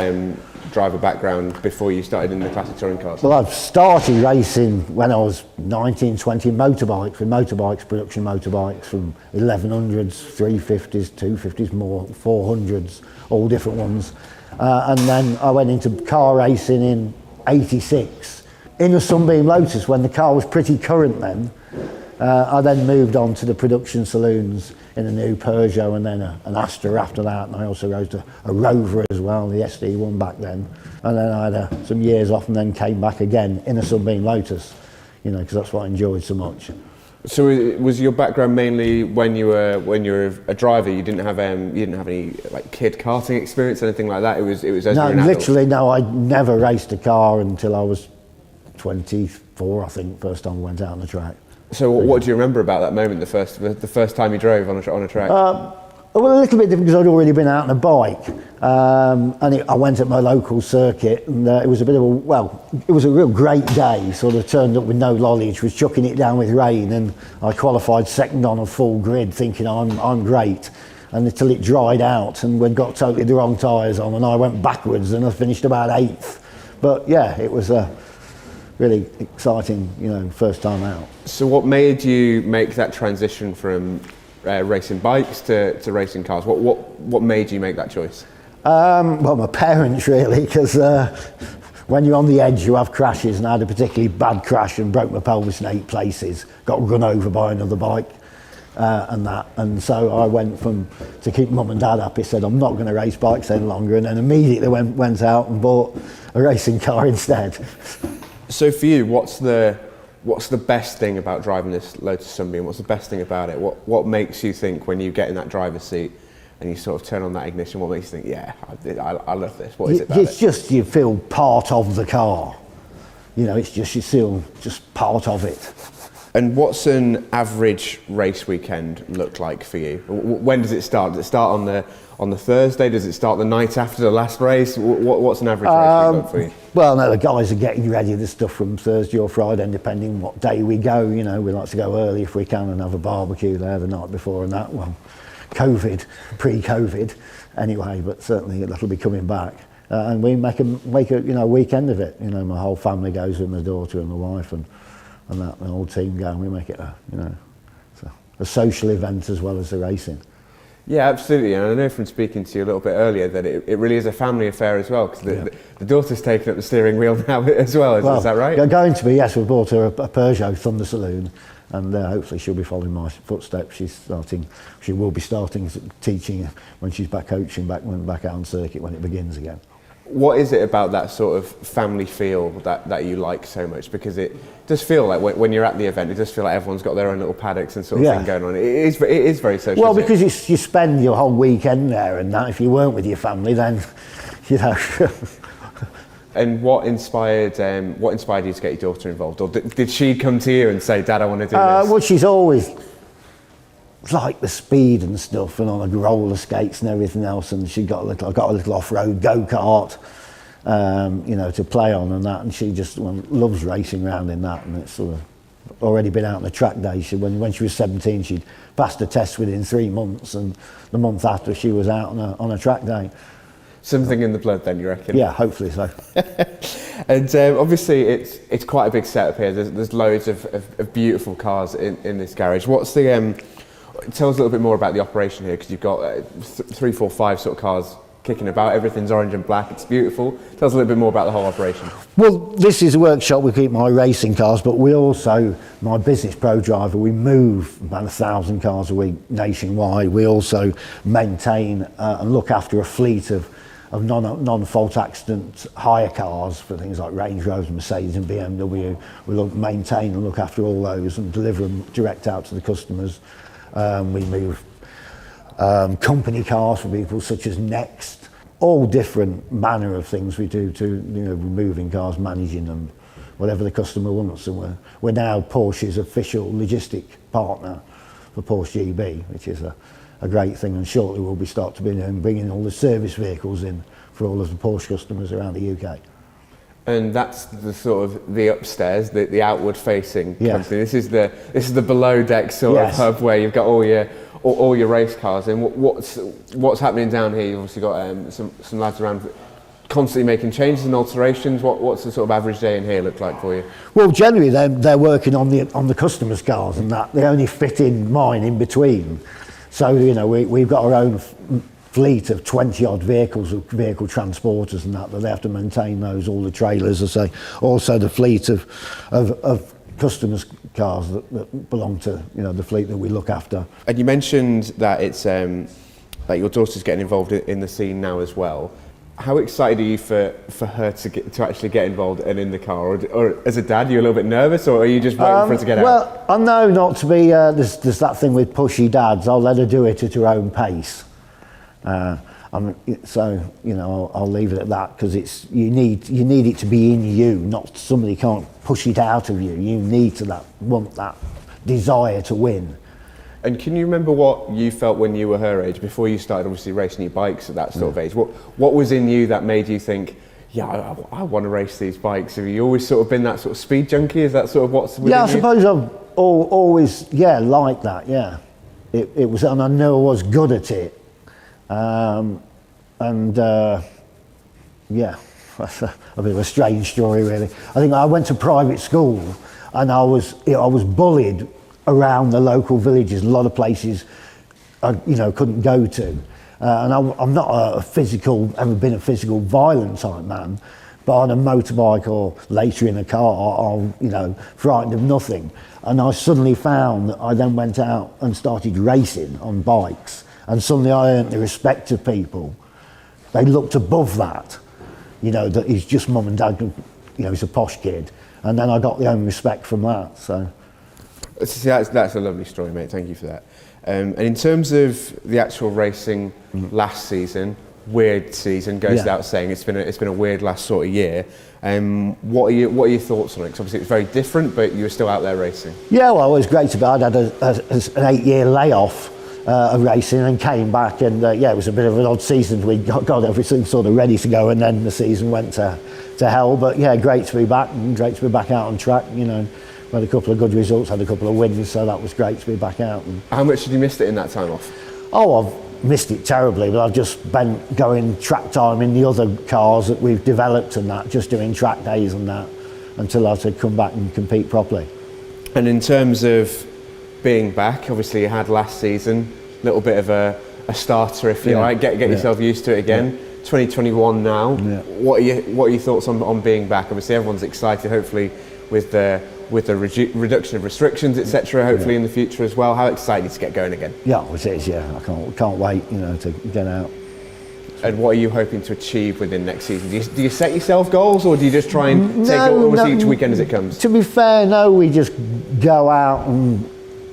driver background before you started in the classic touring cars? Well, I've started racing when I was 19, 20 motorbikes, with motorbikes, production motorbikes from 1100s, 350s, 250s, more 400s, all different ones. And then I went into car racing in 86 in a Sunbeam Lotus when the car was pretty current then. I then moved on to the production saloons in a new Peugeot and then an Astra after that, and I also rode a Rover as well, the SD1 back then, and then I had some years off and then came back again in a Sunbeam Lotus, because that's what I enjoyed so much. So was your background mainly when you were a driver? You didn't have any like kid karting experience, anything like that? It was as no, an adult? Literally no. I never raced a car until I was 24, I think, first time I went out on the track. So what do you remember about that moment, the first time you drove on a track? Well, a little bit different because I'd already been out on a bike, and I went at my local circuit, and it was a bit of it was a real great day. Sort of turned up with no knowledge, was chucking it down with rain, and I qualified second on a full grid, thinking I'm great, and until it dried out, and we'd got totally the wrong tyres on, and I went backwards, and I finished about 8th. But yeah, it was a really exciting, first time out. So what made you make that transition from racing bikes to racing cars? What made you make that choice? Well, my parents really, because when you're on the edge you have crashes, and I had a particularly bad crash and broke my pelvis in 8 places, got run over by another bike and so I went to keep mum and dad happy, said I'm not going to race bikes any longer, and then immediately went out and bought a racing car instead. So for you, what's the best thing about driving this Lotus Sunbeam? What's the best thing about it? What makes you think when you get in that driver's seat and you sort of turn on that ignition, what makes you think, yeah, I love this? What is it about it's just you feel part of the car. It's just you feel just part of it. And what's an average race weekend look like for you? When does it start? Does it start on the Thursday? Does it start the night after the last race? What's an average race week look for you? Well, no, the guys are getting ready the stuff from Thursday or Friday, depending what day we go. We like to go early if we can and have a barbecue there the night before and that. Well, pre-COVID anyway, but certainly that'll be coming back. And we make a weekend of it. My whole family goes with my daughter and my wife and that, the whole team go, and we make it a social event as well as the racing. Yeah, absolutely, and I know from speaking to you a little bit earlier that it really is a family affair as well, because the daughter's taken up the steering wheel now as well, is that right? Going to be, yes. We've bought her a Peugeot Thunder Saloon, and hopefully she'll be following my footsteps. She will be starting teaching when she's back coaching, back out on circuit when it begins again. What is it about that sort of family feel that you like so much? Because it does feel like when you're at the event, it does feel like everyone's got their own little paddocks and sort of thing going on. It is very social. Well, because you spend your whole weekend there, and that if you weren't with your family, then And what inspired you to get your daughter involved, or did she come to you and say, "Dad, I want to do this"? Well, she's always like the speed and stuff, and on the roller skates and everything else, and I got a little off-road go-kart, to play on and that, and she just loves racing around in that, and it's sort of already been out on the track day. When she was 17, she'd passed a test within 3 months, and the month after she was out on a track day. Something in the blood then, you reckon? Yeah, hopefully so. And obviously it's quite a big setup here. There's loads of beautiful cars in this garage. What's the tell us a little bit more about the operation here, because you've got 3, 4, 5 sort of cars kicking about. Everything's orange and black. It's beautiful. Tell us a little bit more about the whole operation. Well, this is a workshop. We keep my racing cars, but we also, my business pro driver, we move about 1,000 cars a week nationwide. We also maintain and look after a fleet of non-fault accident hire cars for things like Range Rovers, Mercedes and BMW. We maintain and look after all those and deliver them direct out to the customers. We move company cars for people such as Next, all different manner of things we do to, moving cars, managing them, whatever the customer wants. And we're now Porsche's official logistic partner for Porsche GB, which is a great thing, and shortly we'll be start to be bringing all the service vehicles in for all of the Porsche customers around the UK. And that's the sort of the upstairs, the outward facing Yes. company. This is the below deck sort of hub where you've got all your race cars. And what's happening down here? You've obviously got some lads around constantly making changes and alterations. What's the sort of average day in here look like for you? Well, generally they're working on the customers' cars, and that they only fit in mine in between. So we've got our own fleet of 20 odd vehicles, vehicle transporters, and that they have to maintain those, all the trailers, I say. Also the fleet of customers' cars that belong to the fleet that we look after. And you mentioned that it's that your daughter's getting involved in the scene now as well. How excited are you for her to actually get involved and in the car? Or as a dad, you're a little bit nervous, or are you just waiting for her to get out? Well, I know not to be. There's that thing with pushy dads. I'll let her do it at her own pace. So I'll leave it at that, because you need it to be in you, not somebody can't push it out of you. You need to want that desire to win. And can you remember what you felt when you were her age, before you started obviously racing your bikes at that sort of age? What was in you that made you think, yeah, I want to race these bikes? Have you always sort of been that sort of speed junkie? Is that sort of what's within you? I suppose I've always like that. Yeah, it was, and I know I was good at it. That's a bit of a strange story, really. I think I went to private school, and I was bullied around the local villages. A lot of places I couldn't go to, and I'm not ever been a physical violent type man, but on a motorbike or later in a car, I'm frightened of nothing. And I suddenly found that I then went out and started racing on bikes, and suddenly I earned the respect of people. They looked above that, that he's just mum and dad, he's a posh kid, and then I got the own respect from that. So. See, that's a lovely story, mate. Thank you for that. And in terms of the actual racing last season, weird season, goes without saying. It's been a weird last sort of year. What are your thoughts on it? 'Cause obviously it's very different, but you were still out there racing. Yeah, well, it was great to be. I'd had an 8-year layoff of racing and came back, and it was a bit of an odd season. We got everything sort of ready to go, and then the season went to hell. But yeah, great to be back, and great to be back out on track. Had a couple of good results, had a couple of wins, so that was great to be back out. How much did you miss it in that time off? Oh, I've missed it terribly, but I've just been going track time in the other cars that we've developed and that, just doing track days and that, until I could come back and compete properly. And in terms of being back, obviously you had last season, a little bit of a starter, if you like, get yourself used to it again. Yeah. 2021 now. Yeah. What are your thoughts on being back? Obviously everyone's excited, hopefully with the reduction of restrictions, etc. Hopefully in the future as well. How excited to get going again? Yeah, it is. Yeah, I can't wait. To get out. And what are you hoping to achieve within next season? Do you set yourself goals, or do you just try and take it almost each weekend as it comes? To be fair, no. We just go out and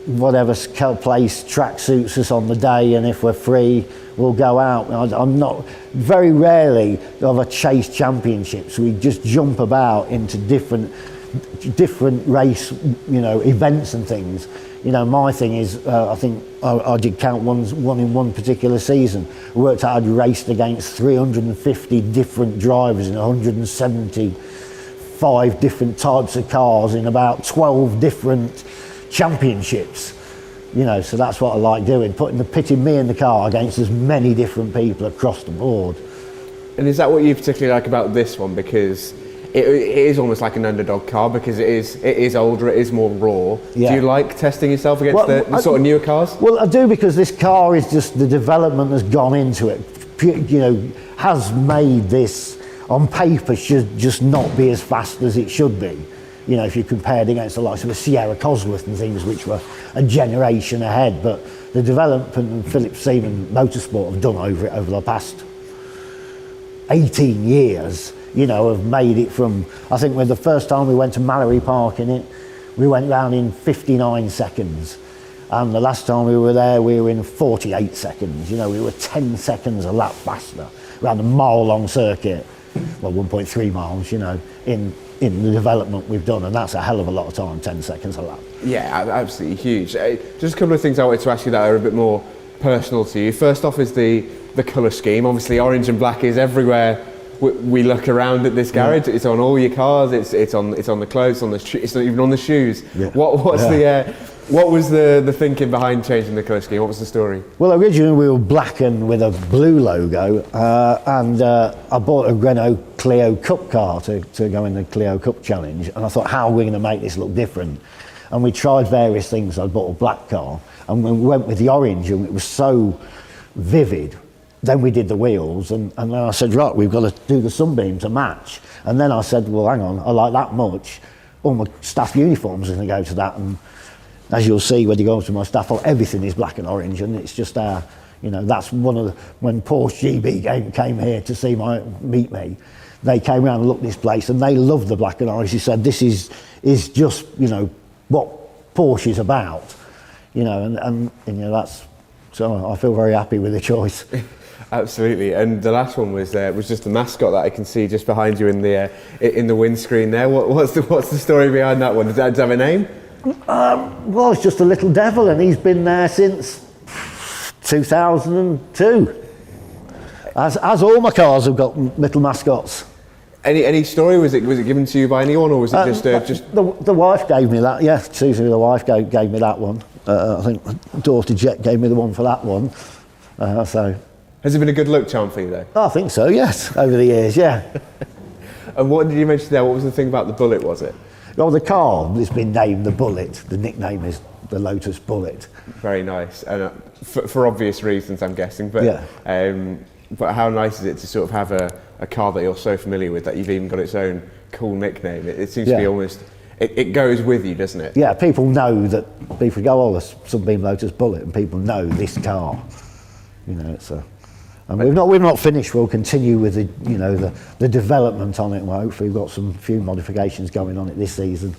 whatever place track suits us on the day, and if we're free, we'll go out. I'm not. Very rarely of a chase championships. We just jump about into different race, events and things. My thing is, I think I did count one in one particular season. I worked out I'd raced against 350 different drivers in 170 5 different types of cars in about 12 different championships. You know, so that's what I like doing, pitting me in the car against as many different people across the board. And is that what you particularly like about this one? Because it is almost like an underdog car, because it is older, it is more raw. Yeah. Do you like testing yourself against the sort of newer cars? Well, I do, because this car is just, the development has gone into it, you know, has made this, on paper, should just not be as fast as it should be. You know, if you compared against the likes of a Sierra Cosworth and things, which were a generation ahead, but the development Philip Seaman Motorsport have done over the past 18 years, you know, have made it from, I think when the first time we went to Mallory Park in it, we went round in 59 seconds. And the last time we were there, we were in 48 seconds. You know, we were 10 seconds a lap faster around a mile-long circuit. Well, 1.3 miles, you know, in the development we've done, and that's a hell of a lot of time, 10 seconds a lap. Yeah, absolutely huge. Just a couple of things I wanted to ask you that are a bit more personal to you. First off is the colour scheme. Obviously, orange and black is everywhere we look around at this garage. Yeah. It's on all your cars. It's on the clothes. It's not even on the shoes. Yeah. What was the thinking behind changing the colour scheme? What was the story? Well, originally we were black and with a blue logo, and I bought a Renault Clio Cup car to go in the Clio Cup Challenge, and I thought, how are we going to make this look different? And we tried various things. I bought a black car, and when we went with the orange, and it was so vivid. Then we did the wheels, and then I said, right, we've got to do the sunbeam to match. And then I said, well, hang on, I like that much. All my staff uniforms are going to go to that, and as you'll see when you go to my staff, everything is black and orange, and it's just you know, that's one of the, when Porsche GB came here to meet me, they came around and looked at this place, and they loved the black and orange. He said, this is just, you know, what Porsche is about, you know, and you know, that's, so I feel very happy with the choice. Absolutely, and the last one was just the mascot that I can see just behind you in the windscreen there. What's the story behind that one? Does that have a name? Well, it's just a little devil, and he's been there since 2002. As all my cars have got little mascots. Any story? Was it given to you by anyone, or was it just? The wife gave me that. Yeah, Susie, the wife gave me that one. I think my daughter Jet gave me the one for that one. So. Has it been a good luck charm for you though? I think so. Yes, over the years, yeah. And what did you mention there? What was the thing about the Bullet? Was it? Well, the car has been named the Bullet. The nickname is the Lotus Bullet. Very nice, and for obvious reasons, I'm guessing. But yeah. But how nice is it to sort of have a car that you're so familiar with that you've even got its own cool nickname? It seems to be almost. It goes with you, doesn't it? Yeah, people know that. People go, oh, the Sunbeam Lotus Bullet, and people know this car. You know, it's a. And we've not finished. We'll continue with the development on it. Well, hopefully we've got some few modifications going on it this season,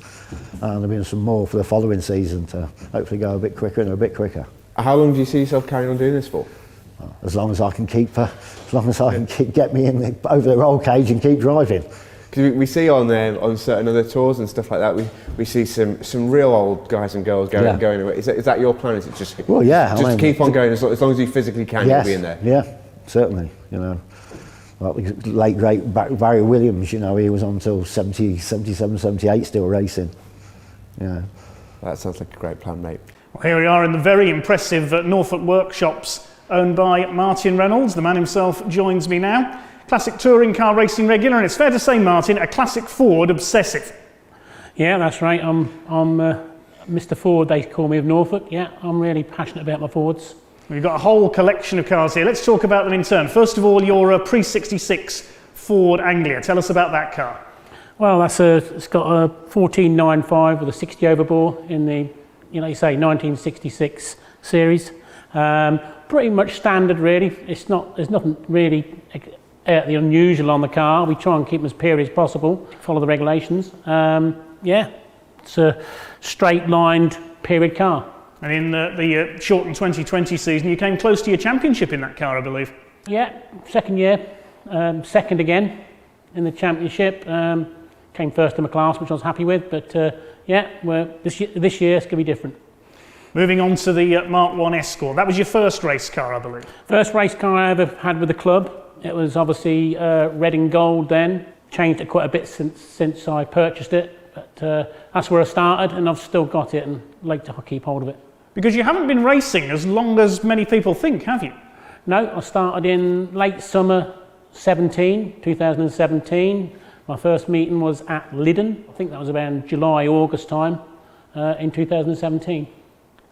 and there'll be some more for the following season to hopefully go a bit quicker and a bit quicker. How long do you see yourself carrying on doing this for? As long as I can keep, get me in over the roll cage and keep driving. Because we see on certain other tours and stuff like that, we see some real old guys and girls going away. Is that your plan? Is it just keep on going as long as you physically can? Yes, you'll be in there. Yeah, certainly. You know, like the late great Barry Williams. You know, he was on till 70, 77, 78 still racing. Yeah, that sounds like a great plan, mate. Well, here we are in the very impressive Norfolk workshops owned by Martin Reynolds. The man himself joins me now. Classic touring car racing regular, and it's fair to say, Martin, a classic Ford obsessive. Yeah, that's right. I'm Mr. Ford, they call me, of Norfolk. Yeah, I'm really passionate about my Fords. We've got a whole collection of cars here. Let's talk about them in turn. First of all, your pre-66 Ford Anglia. Tell us about that car. Well, it's got a 1495 with a 60 overbore in the, 1966 series. Pretty much standard, really. There's nothing really out the unusual on the car. We try and keep them as pure as possible, follow the regulations. It's a straight-lined period car. And in the shortened 2020 season, you came close to your championship in that car, I believe. Yeah, second year, second again in the championship. Came first in my class, which I was happy with. But this year it's going to be different. Moving on to the Mark 1 Escort. That was your first race car, I believe. First race car I ever had with the club. It was obviously red and gold then. changed it quite a bit since I purchased it, but that's where I started, and I've still got it and like to keep hold of it. Because you haven't been racing as long as many people think, have you? No, I started in late summer 2017. My first meeting was at Lyddon. I think that was around July, August time in 2017.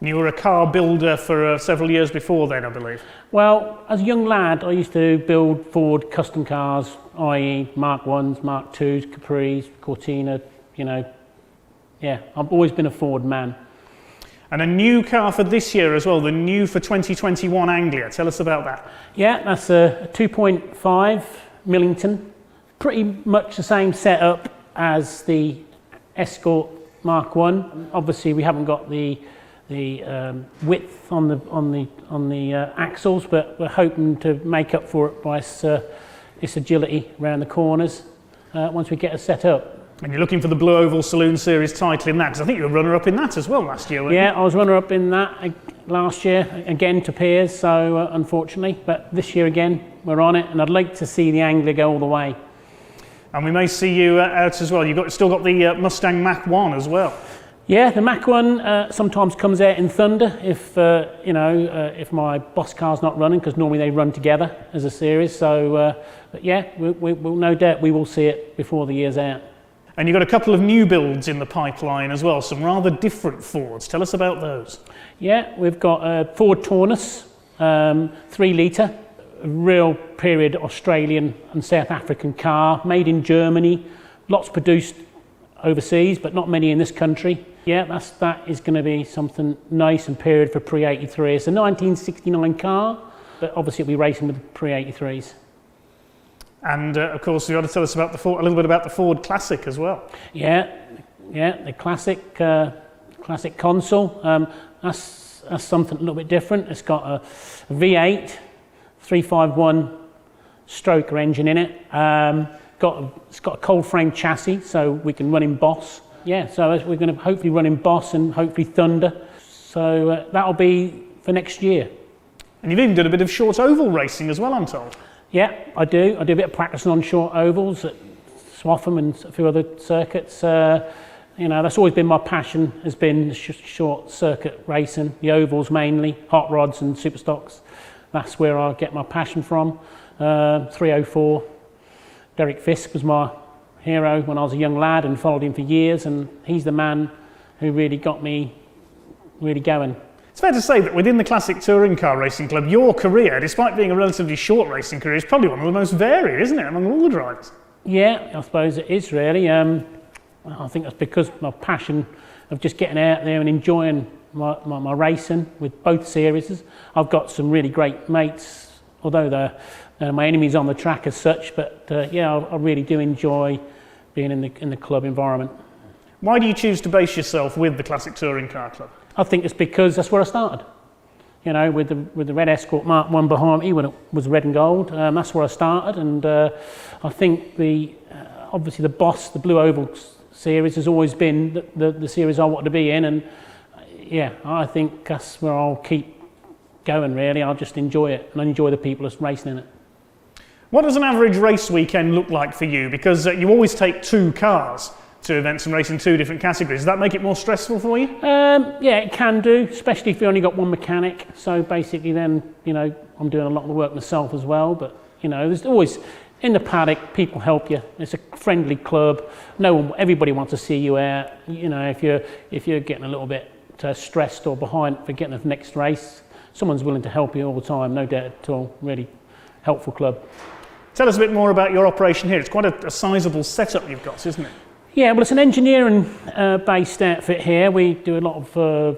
You were a car builder for several years before then, I believe. Well, as a young lad, I used to build Ford custom cars, i.e. Mark 1s, Mark 2s, Capris, Cortina, you know. Yeah, I've always been a Ford man. And a new car for this year as well, the new for 2021 Anglia. Tell us about that. Yeah, that's a 2.5 Millington. Pretty much the same setup as the Escort Mark 1. Obviously, we haven't got the width on the axles, but we're hoping to make up for it by its agility around the corners once we get it set up. And you're looking for the Blue Oval Saloon Series title in that, because I think you were runner-up in that as well last year, weren't you? Yeah, I was runner-up in that last year, again to Piers, so unfortunately, but this year again, we're on it, and I'd like to see the Anglia go all the way. And we may see you out as well. You've still got the Mustang Mach-1 as well. Yeah, the Mach-1 sometimes comes out in Thunder if if my boss car's not running, because normally they run together as a series. So, but yeah, we'll no doubt we will see it before the year's out. And you've got a couple of new builds in the pipeline as well, some rather different Fords. Tell us about those. Yeah, we've got a Ford Taunus, 3 litre, a real period Australian and South African car, made in Germany, lots produced overseas, but not many in this country. Yeah, that is going to be something nice and period for pre-83. It's a 1969 car, but obviously it'll be racing with pre-83s. And of course, you got to tell us about a little bit about the Ford Classic as well. Yeah, the classic console. That's something a little bit different. It's got a V8 351 stroker engine in it. It's got a cold frame chassis, so we can run in Boss. Yeah, so we're going to hopefully run in Boss and hopefully Thunder. So that'll be for next year. And you've even done a bit of short oval racing as well, I'm told. Yeah, I do. I do a bit of practicing on short ovals at Swaffham and a few other circuits. That's always been my passion, has been short circuit racing, the ovals mainly, hot rods and super stocks. That's where I get my passion from. 304. Derek Fisk was my hero when I was a young lad and followed him for years, and he's the man who really got me really going. It's fair to say that within the Classic Touring Car Racing Club, your career, despite being a relatively short racing career, is probably one of the most varied, isn't it, among all the drivers? Yeah, I suppose it is really. I think that's because my passion of just getting out there and enjoying my racing with both series. I've got some really great mates, although they're my enemies on the track as such, but I really do enjoy being in the club environment. Why do you choose to base yourself with the Classic Touring Car Club? I think it's because that's where I started. You know, with the red Escort Mark 1 behind me when it was red and gold. That's where I started, and I think obviously the Boss, the Blue Oval series, has always been the series I wanted to be in, and yeah, I think that's where I'll keep going. Really, I'll just enjoy it, and I enjoy the people that's racing in it. What does an average race weekend look like for you? Because you always take 2 cars to events and race in 2 different categories. Does that make it more stressful for you? Yeah, it can do, especially if you only got one mechanic. So basically then, I'm doing a lot of the work myself as well. But, there's always, in the paddock, people help you. It's a friendly club. Everybody wants to see you out. If you're getting a little bit stressed or behind for getting the next race, someone's willing to help you all the time, no doubt at all. Really helpful club. Tell us a bit more about your operation here. It's quite a sizable setup you've got, isn't it? Yeah, well, it's an engineering-based outfit here. We do a lot of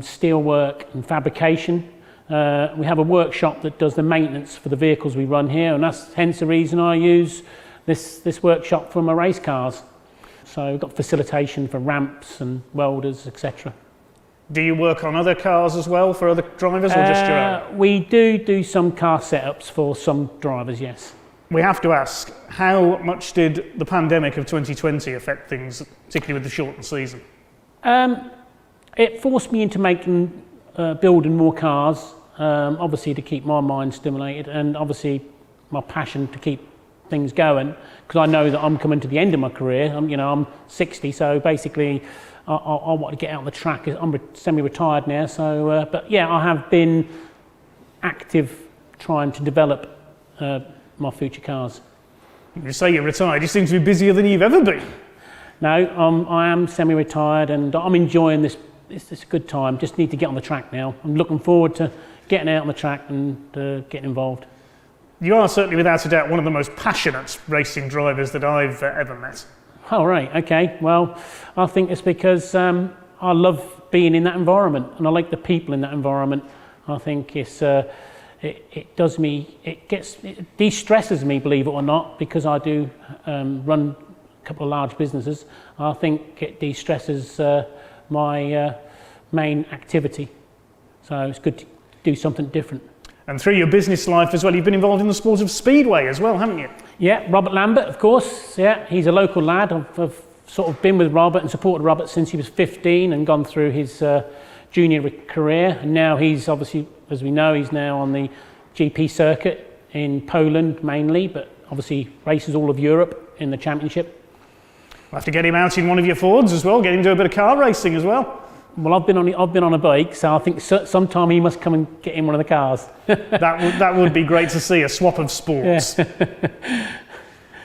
steel work and fabrication. We have a workshop that does the maintenance for the vehicles we run here, and that's hence the reason I use this workshop for my race cars. So we've got facilitation for ramps and welders, etc. Do you work on other cars as well for other drivers, or just your own? We do some car setups for some drivers, yes. We have to ask, how much did the pandemic of 2020 affect things, particularly with the shortened season? It forced me into building more cars, obviously to keep my mind stimulated, and obviously my passion to keep things going, because I know that I'm coming to the end of my career. I'm 60, so basically I want to get out on the track. I'm semi-retired now, so but yeah, I have been active trying to develop my future cars. You say you're retired, you seem to be busier than you've ever been. No, I am semi-retired and I'm enjoying this. It's a good time. Just need to get on the track now. I'm looking forward to getting out on the track and getting involved. You are certainly, without a doubt, one of the most passionate racing drivers that I've ever met. Oh, right, okay. Well, I think it's because I love being in that environment and I like the people in that environment. I think it's it de-stresses me, believe it or not, because I do run a couple of large businesses. I think it de-stresses my main activity. So it's good to do something different. And through your business life as well, you've been involved in the sport of speedway as well, haven't you? Yeah, Robert Lambert, of course. Yeah, he's a local lad. I've sort of been with Robert and supported Robert since he was 15 and gone through his junior career. And now he's obviously, as we know, he's now on the GP circuit in Poland mainly, but obviously races all of Europe in the championship. We'll have to get him out in one of your Fords as well, get him to do a bit of car racing as well. Well, I've been on a bike, so I think sometime he must come and get in one of the cars. that would be great to see, a swap of sports. Yeah.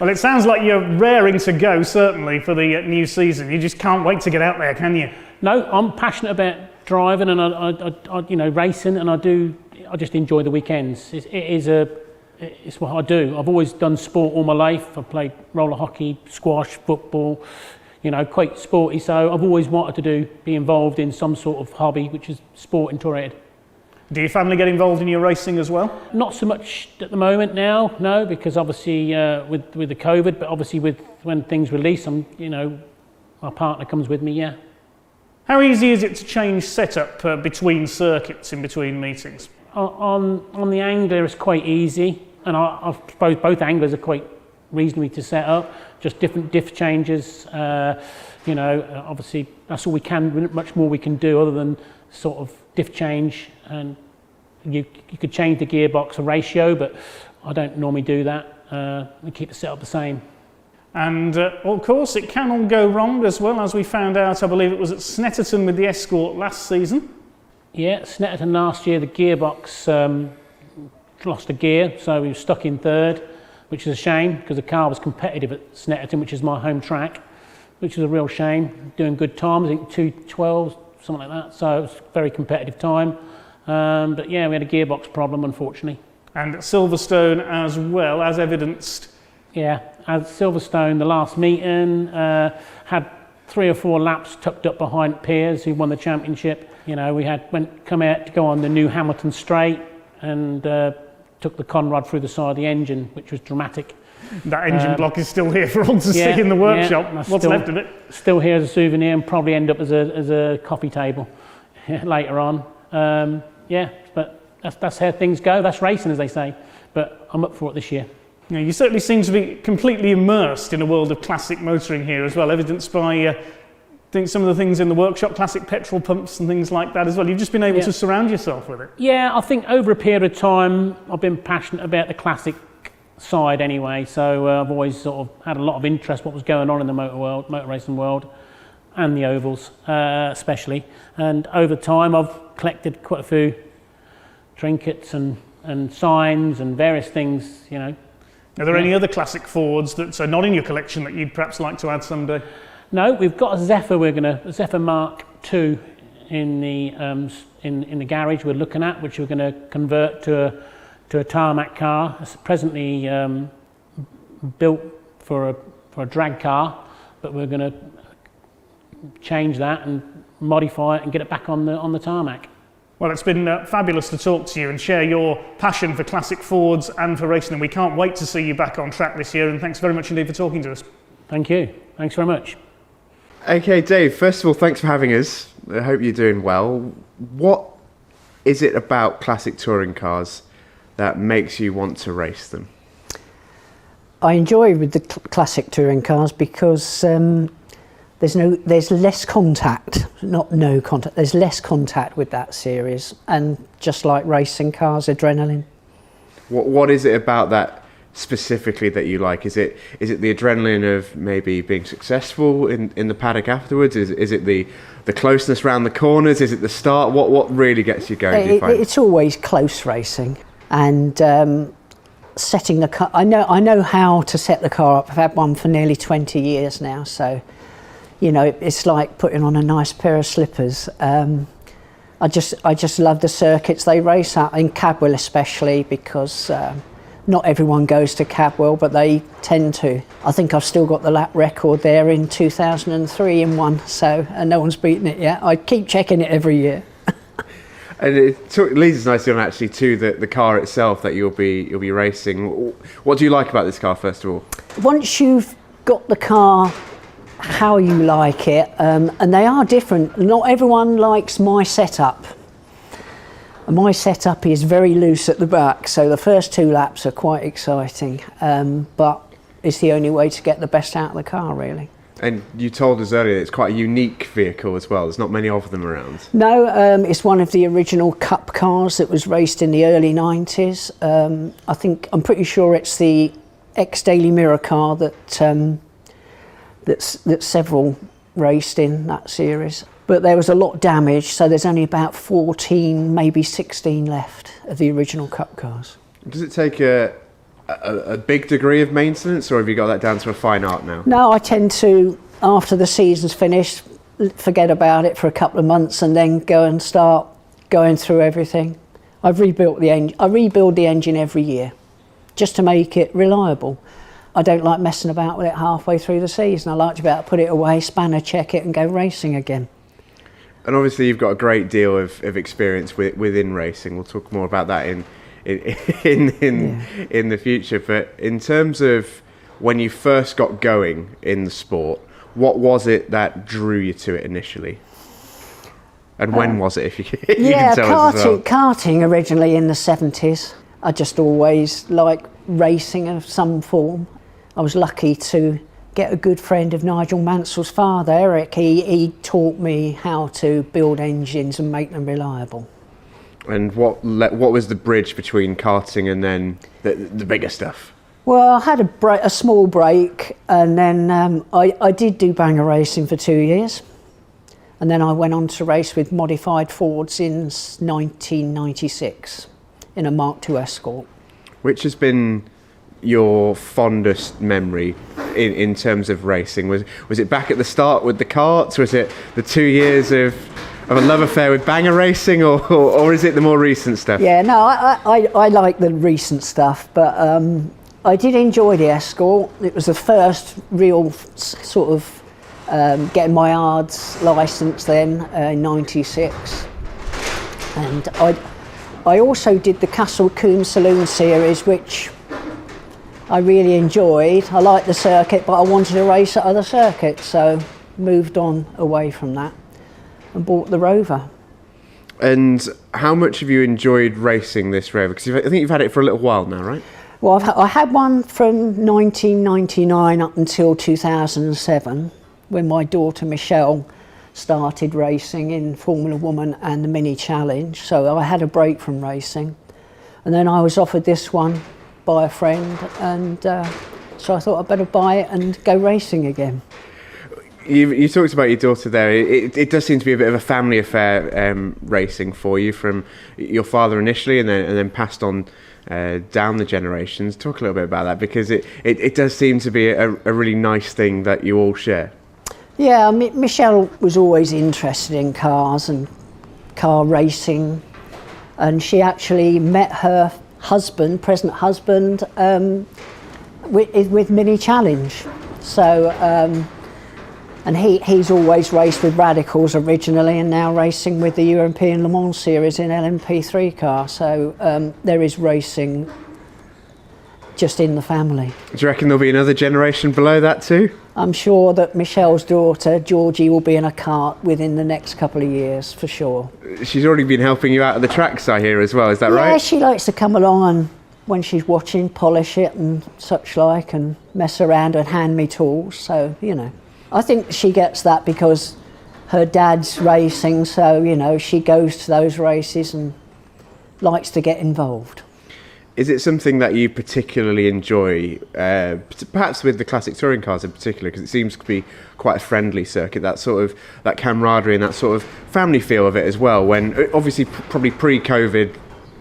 Well, it sounds like you're raring to go, certainly, for the new season. You just can't wait to get out there, can you? No, I'm passionate about driving and I racing, and I just enjoy the weekends. It's what I do. I've always done sport all my life. I've played roller hockey, squash, football, quite sporty. So I've always wanted to be involved in some sort of hobby, which is sport and touring. Do your family get involved in your racing as well? Not so much at the moment now, no, because obviously with the COVID, but obviously when things release, my partner comes with me, yeah. How easy is it to change setup between circuits, in between meetings? On the Angler, it's quite easy, and I suppose both Anglers are quite reasonably to set up, just different diff changes. Obviously that's all we can, much more we can do other than sort of diff change, and you could change the gearbox or ratio, but I don't normally do that. We keep the setup the same. And of course it can all go wrong as well, as we found out, I believe it was at Snetterton with the Escort last season. Yeah, Snetterton last year, the gearbox lost a gear, so we were stuck in third, which is a shame because the car was competitive at Snetterton, which is my home track, which is a real shame. Doing good times, I think 2:12, something like that, so it was a very competitive time. But yeah, we had a gearbox problem, unfortunately. And at Silverstone as well, as evidenced. Yeah, at Silverstone, the last meeting, had 3 or 4 laps tucked up behind Piers, who won the championship. We come out to go on the new Hamilton straight and took the conrod through the side of the engine, which was dramatic. That engine block is still here for all to see in the workshop. Yeah, what's left of it? Still here as a souvenir, and probably end up as a coffee table later on. But that's how things go. That's racing, as they say. But I'm up for it this year. Yeah, you certainly seem to be completely immersed in a world of classic motoring here as well, evidenced by I think some of the things in the workshop, classic petrol pumps and things like that as well. You've just been able to surround yourself with it. Yeah, I think over a period of time I've been passionate about the classic side anyway, so I've always sort of had a lot of interest what was going on in the motor racing world, and the ovals especially. And over time I've collected quite a few trinkets and signs and various things, Are there any other classic Fords that are not in your collection that you'd perhaps like to add someday? No, we've got a Zephyr. A Zephyr Mark II in the garage we're looking at, which we're going to convert to a tarmac car. It's presently built for a drag car, but we're going to change that and modify it and get it back on the tarmac. Well, it's been fabulous to talk to you and share your passion for classic Fords and for racing, and we can't wait to see you back on track this year, and thanks very much indeed for talking to us. Thank you. Thanks very much. Okay, Dave, first of all, thanks for having us. I hope you're doing well. What is it about classic touring cars that makes you want to race them? I enjoy with the classic touring cars because there's less contact, not no contact, there's less contact with that series, and just like racing cars, adrenaline. What is it about that specifically that you like? Is it the adrenaline of maybe being successful in the paddock afterwards? Is it the closeness around the corners? Is it the start? What really gets you going, do you find? It's always close racing, and setting the car. I know how to set the car up. I've had one for nearly 20 years now, so you know it's like putting on a nice pair of slippers. I just love the circuits they race at, in Cadwell especially, because not everyone goes to Cadwell, but they tend to. I think I've still got the lap record there in 2003 in one, and no one's beaten it yet. I keep checking it every year. And it leads us nicely on actually to the car itself that you'll be racing. What do you like about this car, first of all? Once you've got the car how you like it, and they are different. Not everyone likes my setup. My setup is very loose at the back, so the first 2 laps are quite exciting, but it's the only way to get the best out of the car, really. And you told us earlier it's quite a unique vehicle as well. There's not many of them around. No, it's one of the original Cup cars that was raced in the early 90s. I'm pretty sure it's the ex-Daily Mirror car that several raced in that series. But there was a lot damaged, so there's only about 14, maybe 16 left of the original Cup cars. Does it take a big degree of maintenance, or have you got that down to a fine art now? No, I tend to, after the season's finished, forget about it for a couple of months and then go and start going through everything. I rebuild the engine every year just to make it reliable. I don't like messing about with it halfway through the season. I like to be able to put it away, spanner check it and go racing again. And obviously you've got a great deal of experience within racing. We'll talk more about that in the future. But in terms of when you first got going in the sport, what was it that drew you to it initially? And when was it, if you can tell us as well? Karting originally in the 70s. I just always liked racing of some form. I was lucky to get a good friend of Nigel Mansell's father, Eric. He taught me how to build engines and make them reliable. And what was the bridge between karting and then the bigger stuff? Well, I had a small break, and then I did do banger racing for 2 years. And then I went on to race with modified Fords in 1996 in a Mark II Escort. Which has been your fondest memory in terms of racing? Was it back at the start with the karts? Was it the 2 years of a love affair with banger racing, or is it the more recent stuff? Yeah, no, I like the recent stuff, but I did enjoy the Escort. It was the first real sort of getting my ARDS licence then in 96. And I also did the Castle Combe Saloon series, which I really enjoyed. I liked the circuit, but I wanted to race at other circuits, so moved on away from that and bought the Rover. And how much have you enjoyed racing this Rover? Because I think you've had it for a little while now, right? Well, I had one from 1999 up until 2007, when my daughter Michelle started racing in Formula Woman and the Mini Challenge, so I had a break from racing. And then I was offered this one by a friend, and so I thought I'd better buy it and go racing again. You talked about your daughter there. It does seem to be a bit of a family affair, racing for you, from your father initially and then passed on down the generations. Talk a little bit about that, because it does seem to be a really nice thing that you all share. Yeah, Michelle was always interested in cars and car racing, and she actually met her husband, present husband, with Mini Challenge. So, and he's always raced with Radicals originally, and now racing with the European Le Mans series in LMP3 car. So there is racing just in the family. Do you reckon there'll be another generation below that too? I'm sure that Michelle's daughter, Georgie, will be in a kart within the next couple of years, for sure. She's already been helping you out at the tracks, I hear, as well, is that right? Yeah, she likes to come along and, when she's watching, polish it and such like, and mess around and hand me tools, so, you know. I think she gets that because her dad's racing, so, you know, she goes to those races and likes to get involved. Is it something that you particularly enjoy, perhaps with the classic touring cars in particular, because it seems to be quite a friendly circuit, that camaraderie and that sort of family feel of it as well, when obviously probably pre-COVID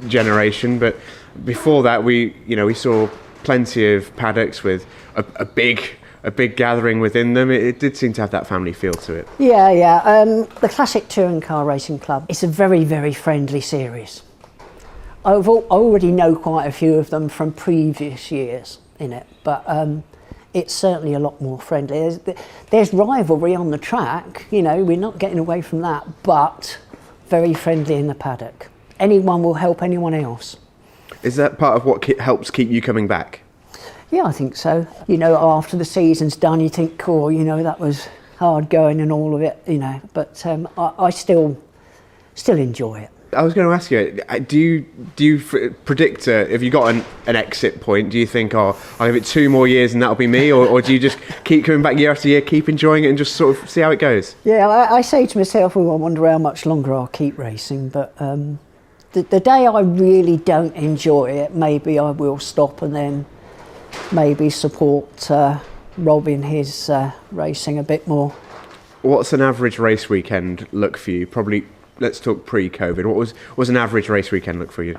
generation, but before that we saw plenty of paddocks with a big gathering within them. It did seem to have that family feel to it. Yeah. The Classic Touring Car Racing Club, it's a very, very friendly series. I already know quite a few of them from previous years in it, but it's certainly a lot more friendly. There's rivalry on the track, we're not getting away from that, but very friendly in the paddock. Anyone will help anyone else. Is that part of what helps keep you coming back? Yeah, I think so. After the season's done, you think, cool, that was hard going and all of it, but I still enjoy it. I was going to ask you, do you predict, have you got an exit point? Do you think, I'll give it 2 more years and that'll be me? Or do you just keep coming back year after year, keep enjoying it and just sort of see how it goes? Yeah, I say to myself, I wonder how much longer I'll keep racing. But the day I really don't enjoy it, maybe I will stop and then maybe support Rob in his racing a bit more. What's an average race weekend look for you? Probably, let's talk pre-COVID. What was an average race weekend look for you?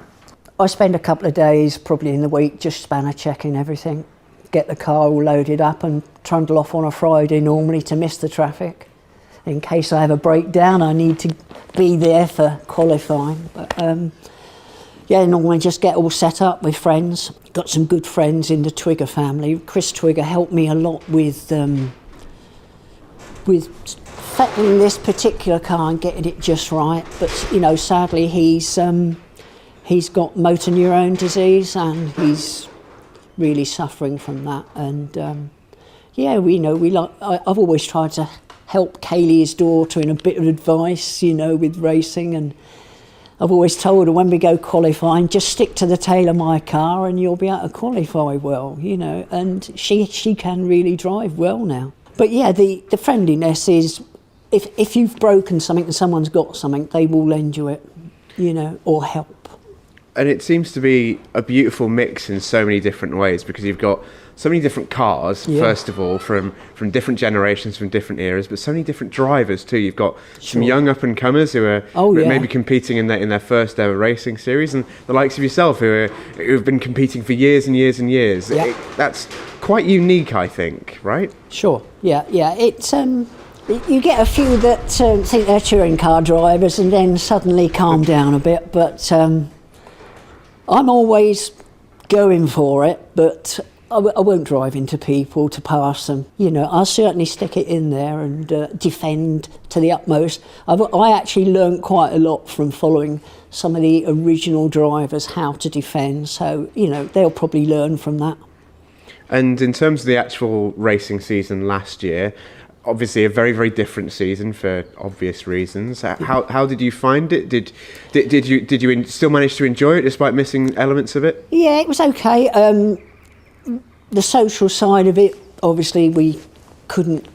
I spend a couple of days probably in the week just spanner checking everything, get the car all loaded up and trundle off on a Friday normally to miss the traffic. In case I have a breakdown, I need to be there for qualifying. But normally just get all set up with friends. Got some good friends in the Twigger family. Chris Twigger helped me a lot with settling this particular car and getting it just right. But sadly he's got motor neurone disease and he's really suffering from that. And I've always tried to help Kaylee's daughter in a bit of advice, with racing, and I've always told her when we go qualifying, just stick to the tail of my car and you'll be able to qualify well, and she can really drive well now. But yeah, the friendliness is, if you've broken something and someone's got something, they will lend you it, or help. And it seems to be a beautiful mix in so many different ways, because you've got so many different cars, first of all, from different generations, from different eras, but so many different drivers too. You've got some young up-and-comers who are maybe competing in their first ever racing series, and the likes of yourself who've been competing for years and years and years. Yeah. That's quite unique, I think, right? Sure, yeah. It's you get a few that think they're touring car drivers and then suddenly calm down a bit, but I'm always going for it, but I won't drive into people to pass them. I'll certainly stick it in there and defend to the utmost. I actually learned quite a lot from following some of the original drivers how to defend, so they'll probably learn from that. And in terms of the actual racing season last year, obviously a very, very different season for obvious reasons. How did you find it? Did you still manage to enjoy it despite missing elements of it? Yeah, it was okay. The social side of it, obviously we couldn't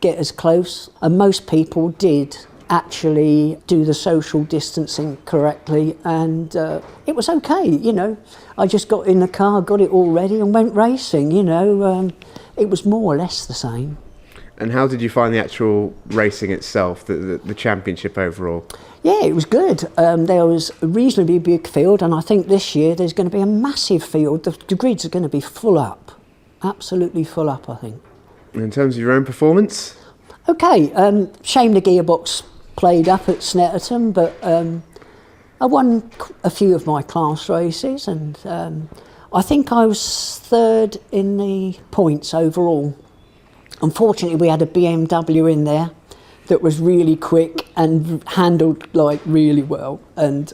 get as close, and most people did actually do the social distancing correctly, and it was okay. I just got in the car, got it all ready and went racing. It was more or less the same. And how did you find the actual racing itself, the championship overall? Yeah, it was good. There was a reasonably big field, and I think this year there's going to be a massive field. The grids are going to be full up, absolutely full up, I think. In terms of your own performance? Okay, shame the gearbox played up at Snetterton, but I won a few of my class races, and I think I was third in the points overall. Unfortunately, we had a BMW in there that was really quick and handled really well, and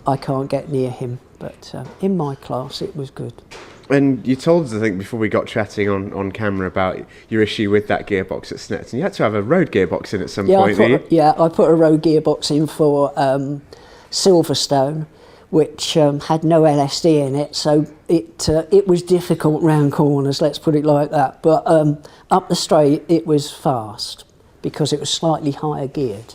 I can't get near him. But in my class, it was good. And you told us, I think, before we got chatting on camera about your issue with that gearbox at Snetterton. You had to have a road gearbox in at some point, didn't you? Yeah, I put a road gearbox in for Silverstone, which had no LSD in it, so it was difficult round corners, let's put it like that. But up the straight, it was fast because it was slightly higher geared.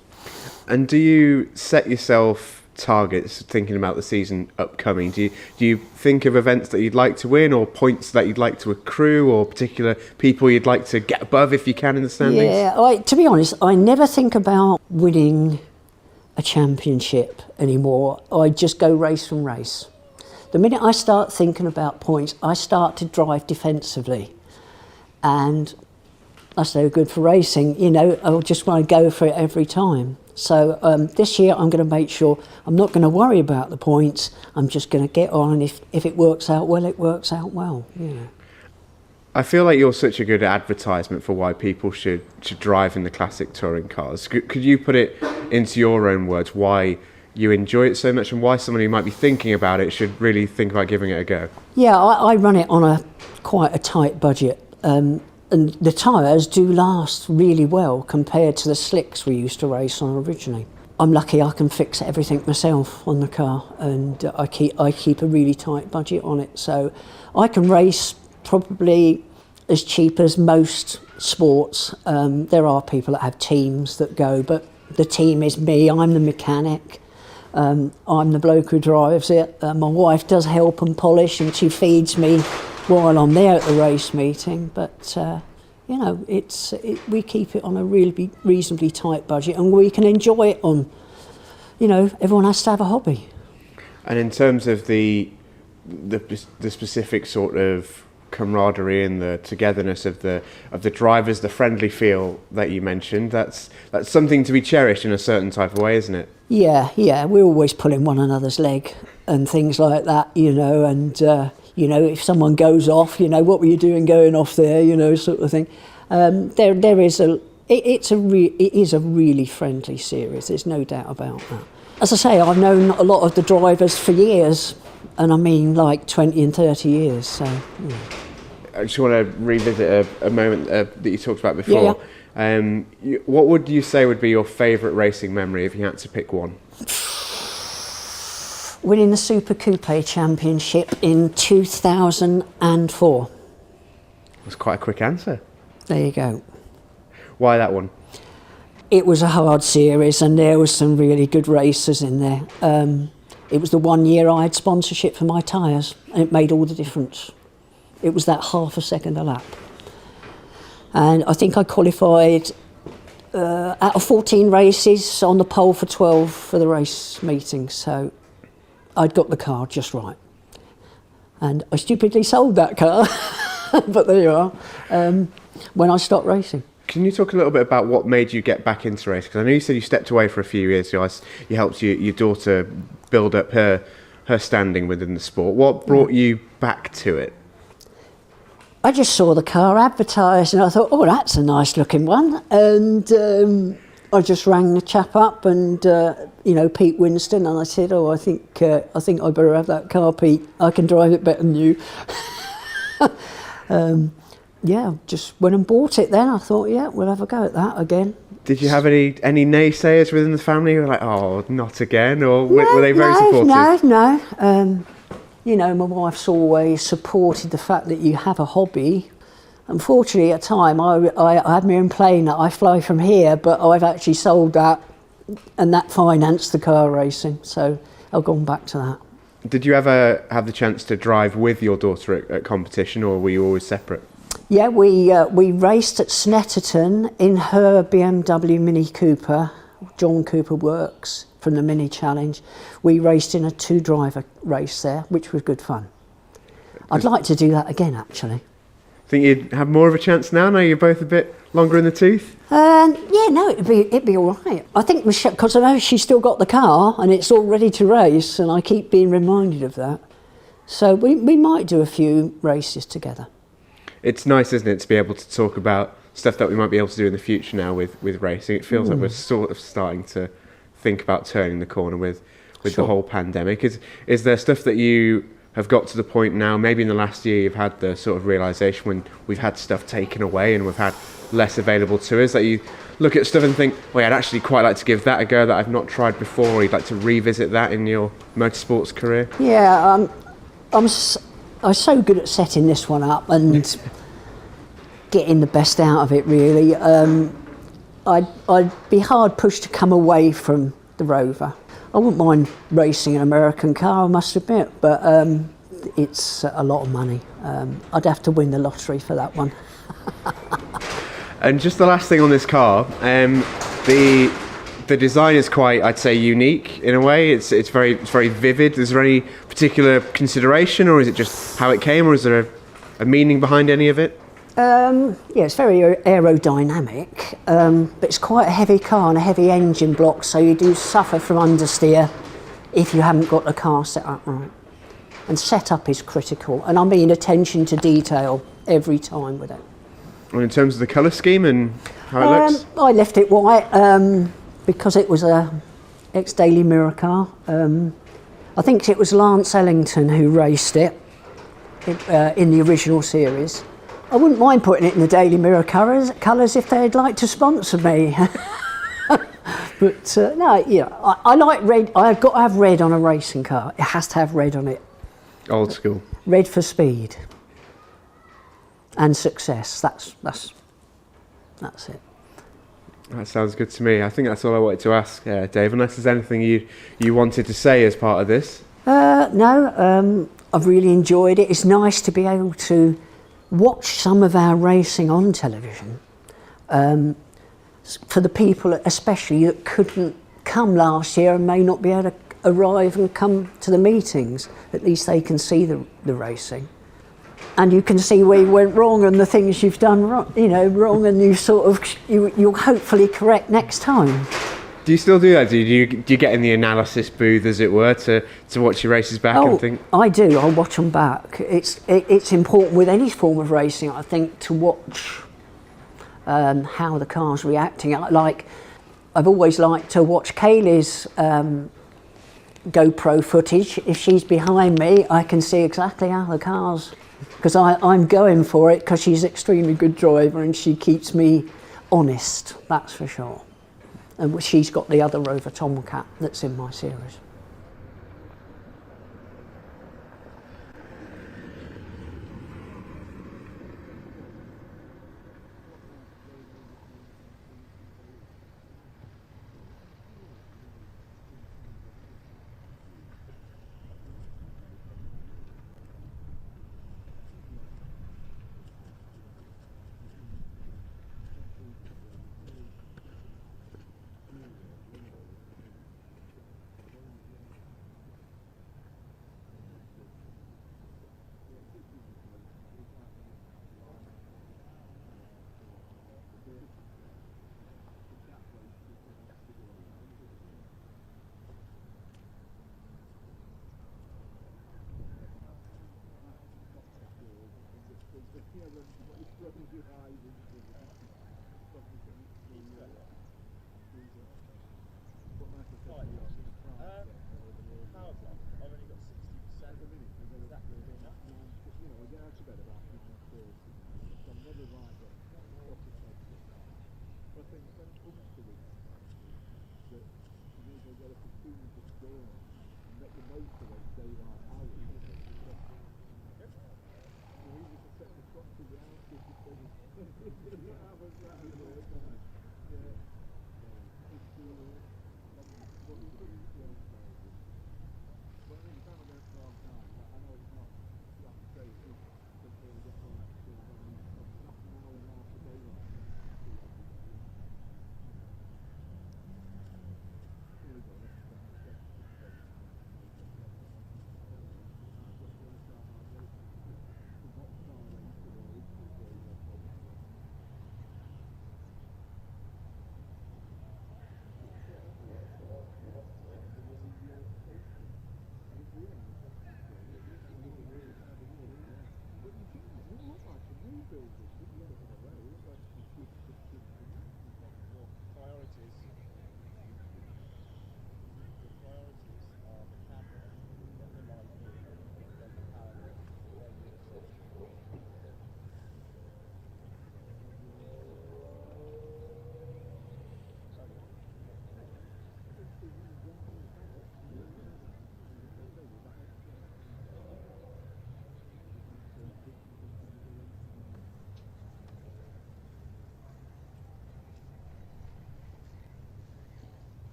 And do you set yourself targets, thinking about the season upcoming? Do you think of events that you'd like to win, or points that you'd like to accrue, or particular people you'd like to get above if you can in the standings? Yeah, to be honest, I never think about winning a championship anymore. I just go race from race. The minute I start thinking about points, I start to drive defensively, and that's no good for racing. You know, I just want to go for it every time. So this year I'm going to make sure I'm not going to worry about the points. I'm just going to get on, and if it works out well, it works out well. Yeah. I feel like you're such a good advertisement for why people should drive in the classic touring cars. Could you put it into your own words why you enjoy it so much, and why somebody who might be thinking about it should really think about giving it a go? Yeah, I run it on quite a tight budget. And the tyres do last really well compared to the slicks we used to race on originally. I'm lucky I can fix everything myself on the car, and I keep a really tight budget on it. So I can race probably as cheap as most sports. There are people that have teams that go, but the team is me. I'm the mechanic. I'm the bloke who drives it. My wife does help and polish, and she feeds me while I'm there at the race meeting, but you know, we keep it on a really reasonably tight budget, and we can enjoy it on, you know, everyone has to have a hobby. And in terms of the specific sort of camaraderie and the togetherness of the drivers, the friendly feel that you mentioned, that's something to be cherished in a certain type of way, isn't it? Yeah, we're always pulling one another's leg and things like that, you know, and you know, if someone goes off, you know, what were you doing going off there, you know, sort of thing. It is a really friendly series, there's no doubt about that. As I say, I've known a lot of the drivers for years, and I mean like 20 and 30 years, so, yeah. I just want to revisit a moment that you talked about before. Yeah. What would you say would be your favourite racing memory if you had to pick one? Winning the Super Coupe Championship in 2004. That's quite a quick answer. There you go. Why that one? It was a hard series, and there was some really good racers in there. It was the 1 year I had sponsorship for my tyres, and it made all the difference. It was that half a second a lap. And I think I qualified out of 14 races on the pole for 12 for the race meeting, so I'd got the car just right. And I stupidly sold that car, but there you are, when I stopped racing. Can you talk a little bit about what made you get back into racing? Because I know you said you stepped away for a few years, you helped your daughter build up her standing within the sport. What brought you back to it? I just saw the car advertised and I thought, oh, that's a nice looking one. And I just rang the chap up and, you know, Pete Winston, and I said, oh, I think I better have that car, Pete. I can drive it better than you. Yeah, just went and bought it then. I thought, yeah, we'll have a go at that again. Did you have any naysayers within the family who were like, oh, not again? Or were they very supportive? No. You know, my wife's always supported the fact that you have a hobby. Unfortunately, at the time, I had my own plane that I fly from here, but I've actually sold that, and that financed the car racing, so I've gone back to that. Did you ever have the chance to drive with your daughter at competition, or were you always separate? Yeah, we raced at Snetterton in her BMW Mini Cooper, John Cooper Works, from the Mini Challenge. We raced in a 2-driver race there, which was good fun. I'd like to do that again, actually. Think you'd have more of a chance now you're both a bit longer in the tooth? Yeah, no, it'd be all right. I think Michelle, because I know she's still got the car and it's all ready to race, and I keep being reminded of that. So we might do a few races together. It's nice, isn't it, to be able to talk about stuff that we might be able to do in the future now with racing. It feels like we're sort of starting to think about turning the corner with the whole pandemic. Is there stuff that you have got to the point now, maybe in the last year you've had the sort of realisation when we've had stuff taken away and we've had less available to us, that you look at stuff and think, well, I'd actually quite like to give that a go that I've not tried before, or you'd like to revisit that in your motorsports career? Yeah, I'm so good at setting this one up and getting the best out of it, really. I'd be hard pushed to come away from the Rover. I wouldn't mind racing an American car, I must admit, but it's a lot of money. I'd have to win the lottery for that one. And just the last thing on this car, the design is quite, I'd say, unique in a way. It's very vivid. Is there any particular consideration, or is it just how it came, or is there a meaning behind any of it? Yeah, it's very aerodynamic, but it's quite a heavy car and a heavy engine block, so you do suffer from understeer if you haven't got the car set up right. And setup is critical, and I mean attention to detail every time with it. And in terms of the colour scheme and how it looks? I left it white because it was a ex-Daily Mirror car. I think it was Lance Ellington who raced it in the original series. I wouldn't mind putting it in the Daily Mirror colours if they'd like to sponsor me. But no, yeah, I like red. I've got to have red on a racing car. It has to have red on it. Old school. Red for speed and success. That's it. That sounds good to me. I think that's all I wanted to ask, Dave. Unless there's anything you wanted to say as part of this. No, I've really enjoyed it. It's nice to be able to watch some of our racing on television. For the people especially that couldn't come last year and may not be able to arrive and come to the meetings, at least they can see the racing. And you can see where you went wrong and the things you've done wrong, wrong, and you'll hopefully correct next time. Do you still do that? Do you get in the analysis booth, as it were, to watch your races back and think? I do. I watch them back. It's important with any form of racing, I think, to watch how the car's reacting. I've always liked to watch Kaylee's GoPro footage. If she's behind me, I can see exactly how the car's, because I'm going for it, because she's an extremely good driver and she keeps me honest, that's for sure. And she's got the other Rover Tomcat that's in my series.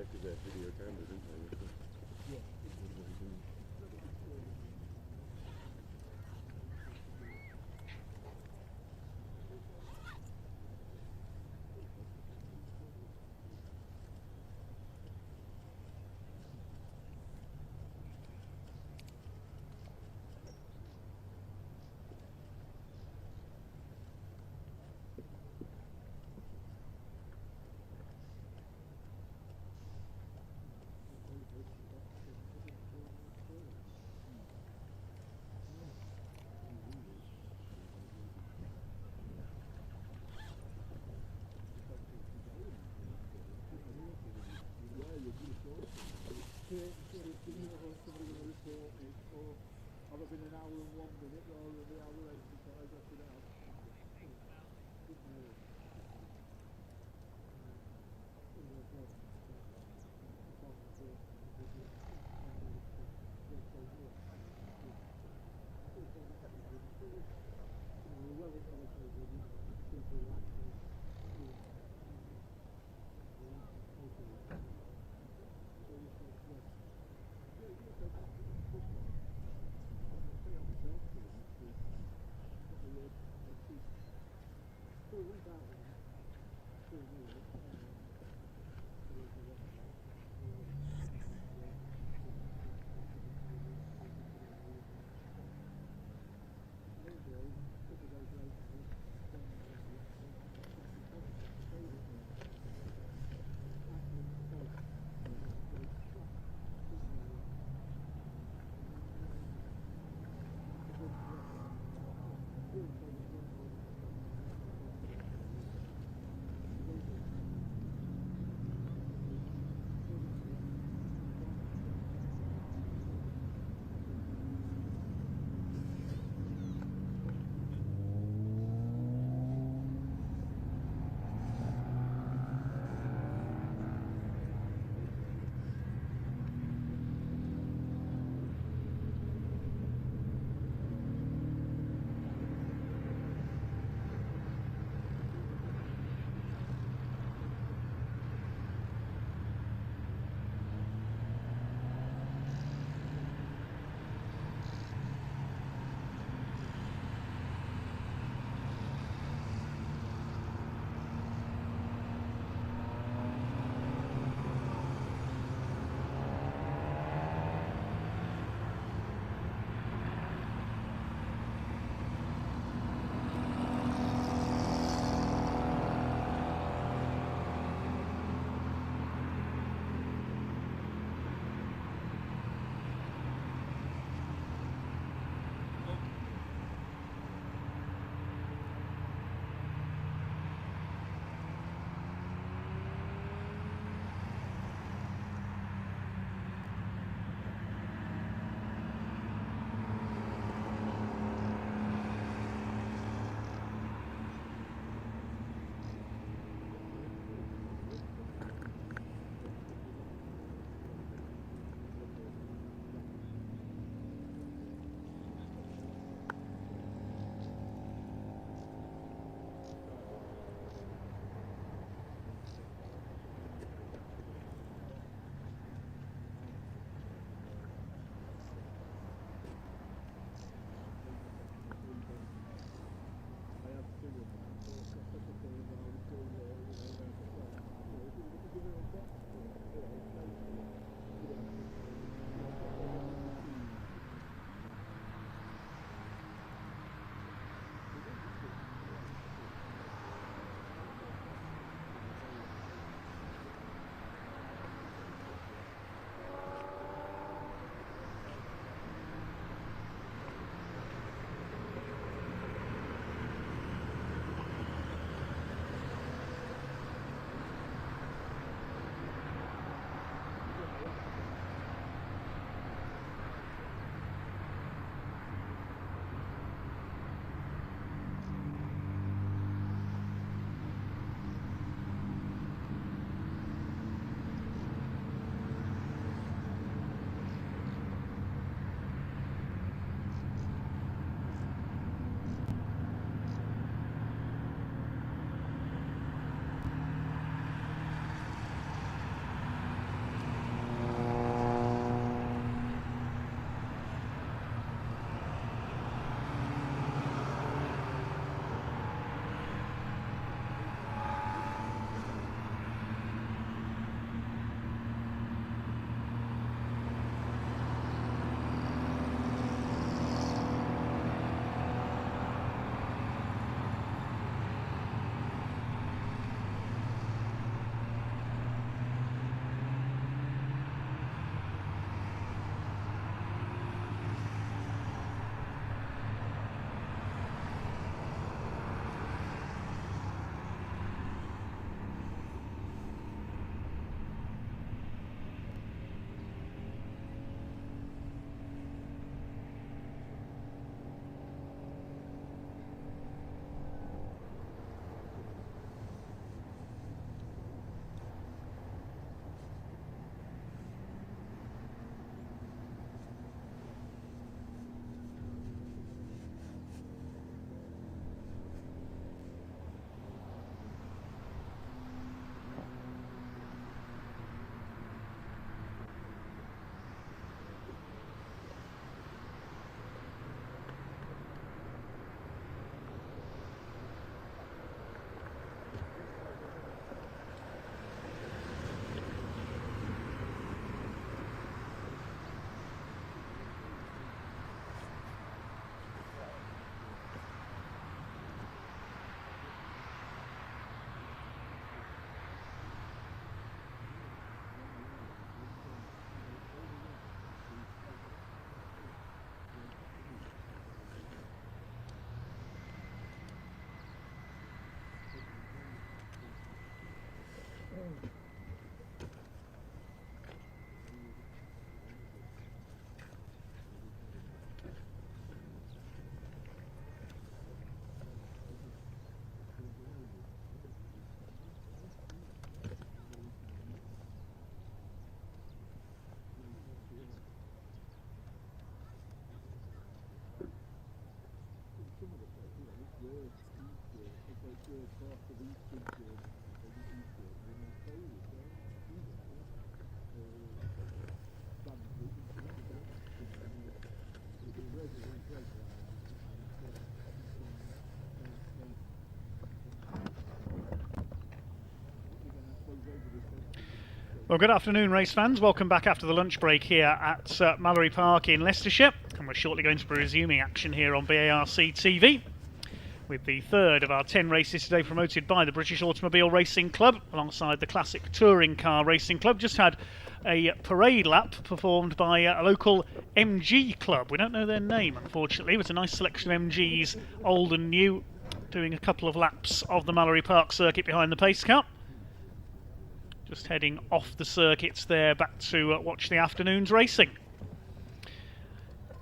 because they're video cameras, aren't they? Yeah. Well, good afternoon, race fans. Welcome back after the lunch break here at Mallory Park in Leicestershire. And we're shortly going to be resuming action here on BARC TV with the third of our 10 races today promoted by the British Automobile Racing Club alongside the Classic Touring Car Racing Club. Just had a parade lap performed by a local MG club. We don't know their name, unfortunately. It was a nice selection of MGs, old and new, doing a couple of laps of the Mallory Park circuit behind the pace car. Just heading off the circuits there back to watch the afternoon's racing.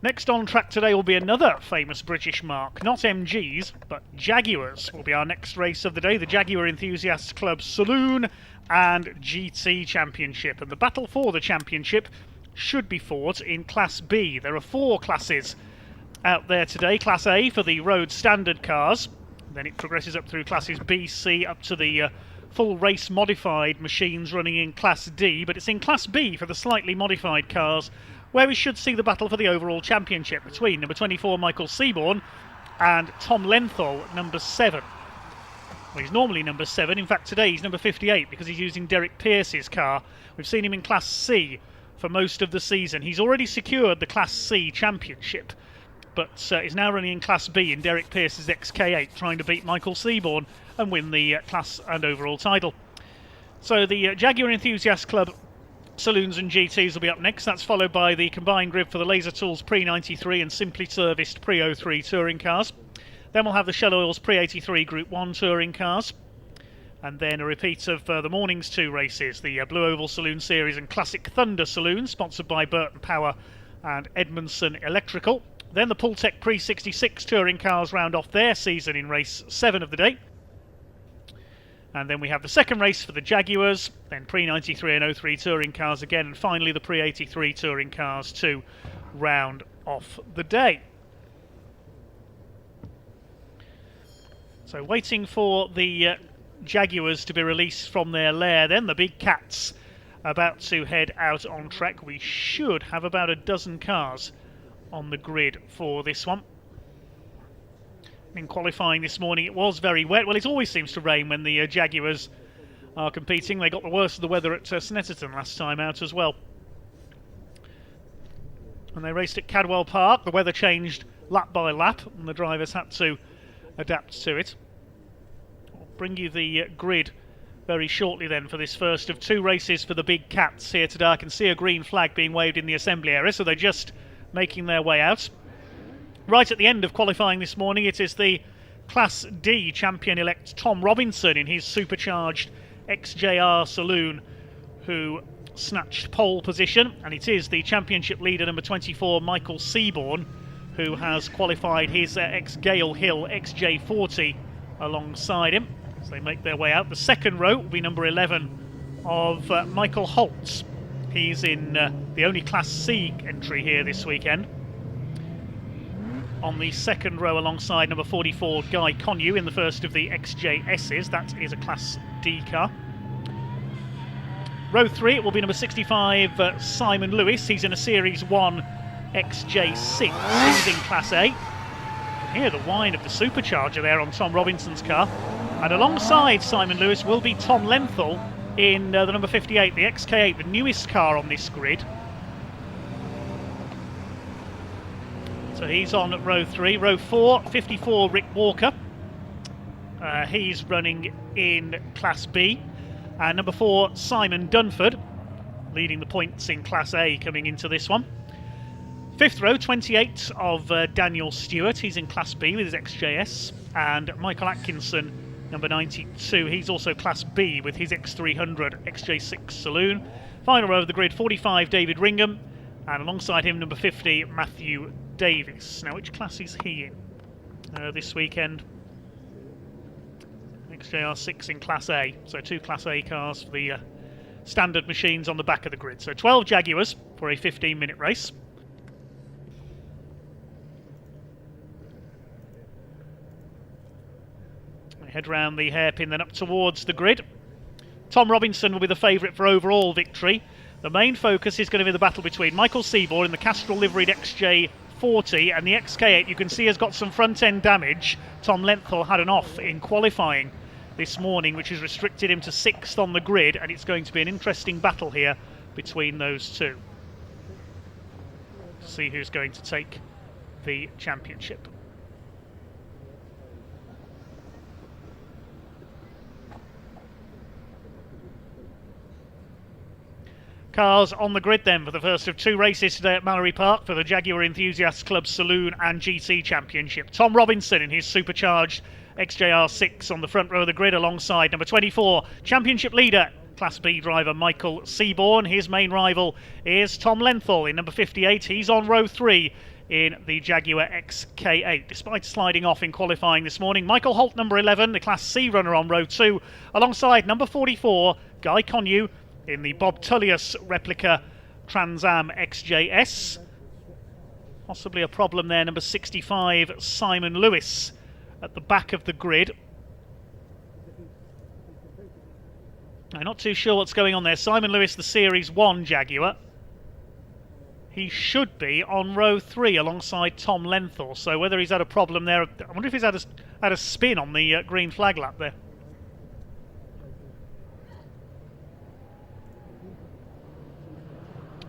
Next on track today will be another famous British marque, not MGs, but Jaguars will be our next race of the day, the Jaguar Enthusiasts Club Saloon and GT Championship. And the battle for the championship should be fought in Class B. There are 4 classes out there today. Class A for the road standard cars, then it progresses up through classes B, C, up to the full race modified machines running in Class D, but it's in Class B for the slightly modified cars where we should see the battle for the overall championship between number 24 Michael Seaborn and Tom Lenthal, number 7. Well, he's normally number 7, in fact today he's number 58 because he's using Derek Pearce's car. We've seen him in Class C for most of the season. He's already secured the Class C championship, but is now running in Class B in Derek Pearce's XK8, trying to beat Michael Seaborn and win the class and overall title. So the Jaguar Enthusiast Club Saloons and GTs will be up next. That's followed by the combined grid for the Laser Tools Pre-93 and Simply Serviced Pre-03 touring cars. Then we'll have the Shell Oils Pre-83 Group 1 touring cars. And then a repeat of the morning's 2 races, the Blue Oval Saloon Series and Classic Thunder Saloon, sponsored by Burton Power and Edmondson Electrical. Then the Pultec Pre-66 touring cars round off their season in race 7 of the day. And then we have the second race for the Jaguars, then Pre-93 and 03 touring cars again, and finally the Pre-83 touring cars to round off the day. So waiting for the Jaguars to be released from their lair, then the big cats about to head out on track. We should have about a dozen cars on the grid for this one. In qualifying this morning it was very wet. Well, it always seems to rain when the Jaguars are competing. They got the worst of the weather at Snetterton last time out as well. And they raced at Cadwell Park. The weather changed lap by lap and the drivers had to adapt to it. I'll bring you the grid very shortly then for this first of 2 races for the big cats here today. I can see a green flag being waved in the assembly area, so they're just making their way out. Right at the end of qualifying this morning, it is the Class D champion-elect Tom Robinson in his supercharged XJR Saloon who snatched pole position, and it is the championship leader number 24 Michael Seaborn who has qualified his ex-Gale Hill XJ40 alongside him as they make their way out. The second row will be number 11 of Michael Holtz. He's in the only Class C entry here this weekend. On the second row alongside number 44 Guy Connew in the first of the XJS's. That is a Class D car. Row 3, it will be number 65 Simon Lewis. He's in a Series 1 XJ6. He's in Class A. You can hear the whine of the supercharger there on Tom Robinson's car. And alongside Simon Lewis will be Tom Lenthal in the number 58, the XK8, the newest car on this grid. So he's on row 3. Row 4, 54 Rick Walker. He's running in Class B. And number 4, Simon Dunford, leading the points in Class A coming into this one. 5th row, 28 of Daniel Stewart. He's in Class B with his XJS. And Michael Atkinson number 92. He's also Class B with his X300 XJ6 saloon. Final row of the grid, 45, David Ringham, and alongside him, number 50, Matthew Davis. Now, which class is he in this weekend? XJR6 in Class A, so 2 Class A cars for the standard machines on the back of the grid. So 12 Jaguars for a 15-minute race. We head round the hairpin, then up towards the grid. Tom Robinson will be the favourite for overall victory. The main focus is going to be the battle between Michael Seaborn in the Castrol liveried XJ40 and the XK8. You can see has got some front-end damage. Tom Lenthal had an off in qualifying this morning, which has restricted him to 6th on the grid, and it's going to be an interesting battle here between those two. See who's going to take the championship. Cars on the grid then for the first of 2 races today at Mallory Park for the Jaguar Enthusiasts Club Saloon and GT Championship. Tom Robinson in his supercharged XJR6 on the front row of the grid alongside number 24, championship leader, Class B driver Michael Seaborn. His main rival is Tom Lenthal in number 58. He's on row 3 in the Jaguar XK8. Despite sliding off in qualifying this morning, Michael Holt, number 11, the Class C runner on row 2, alongside number 44, Guy Connew in the Bob Tullius replica Trans Am XJS. Possibly a problem there, number 65, Simon Lewis at the back of the grid. I'm not too sure what's going on there. Simon Lewis, the Series 1 Jaguar. He should be on row 3 alongside Tom Lenthal. So whether he's had a problem there, I wonder if he's had a spin on the green flag lap there.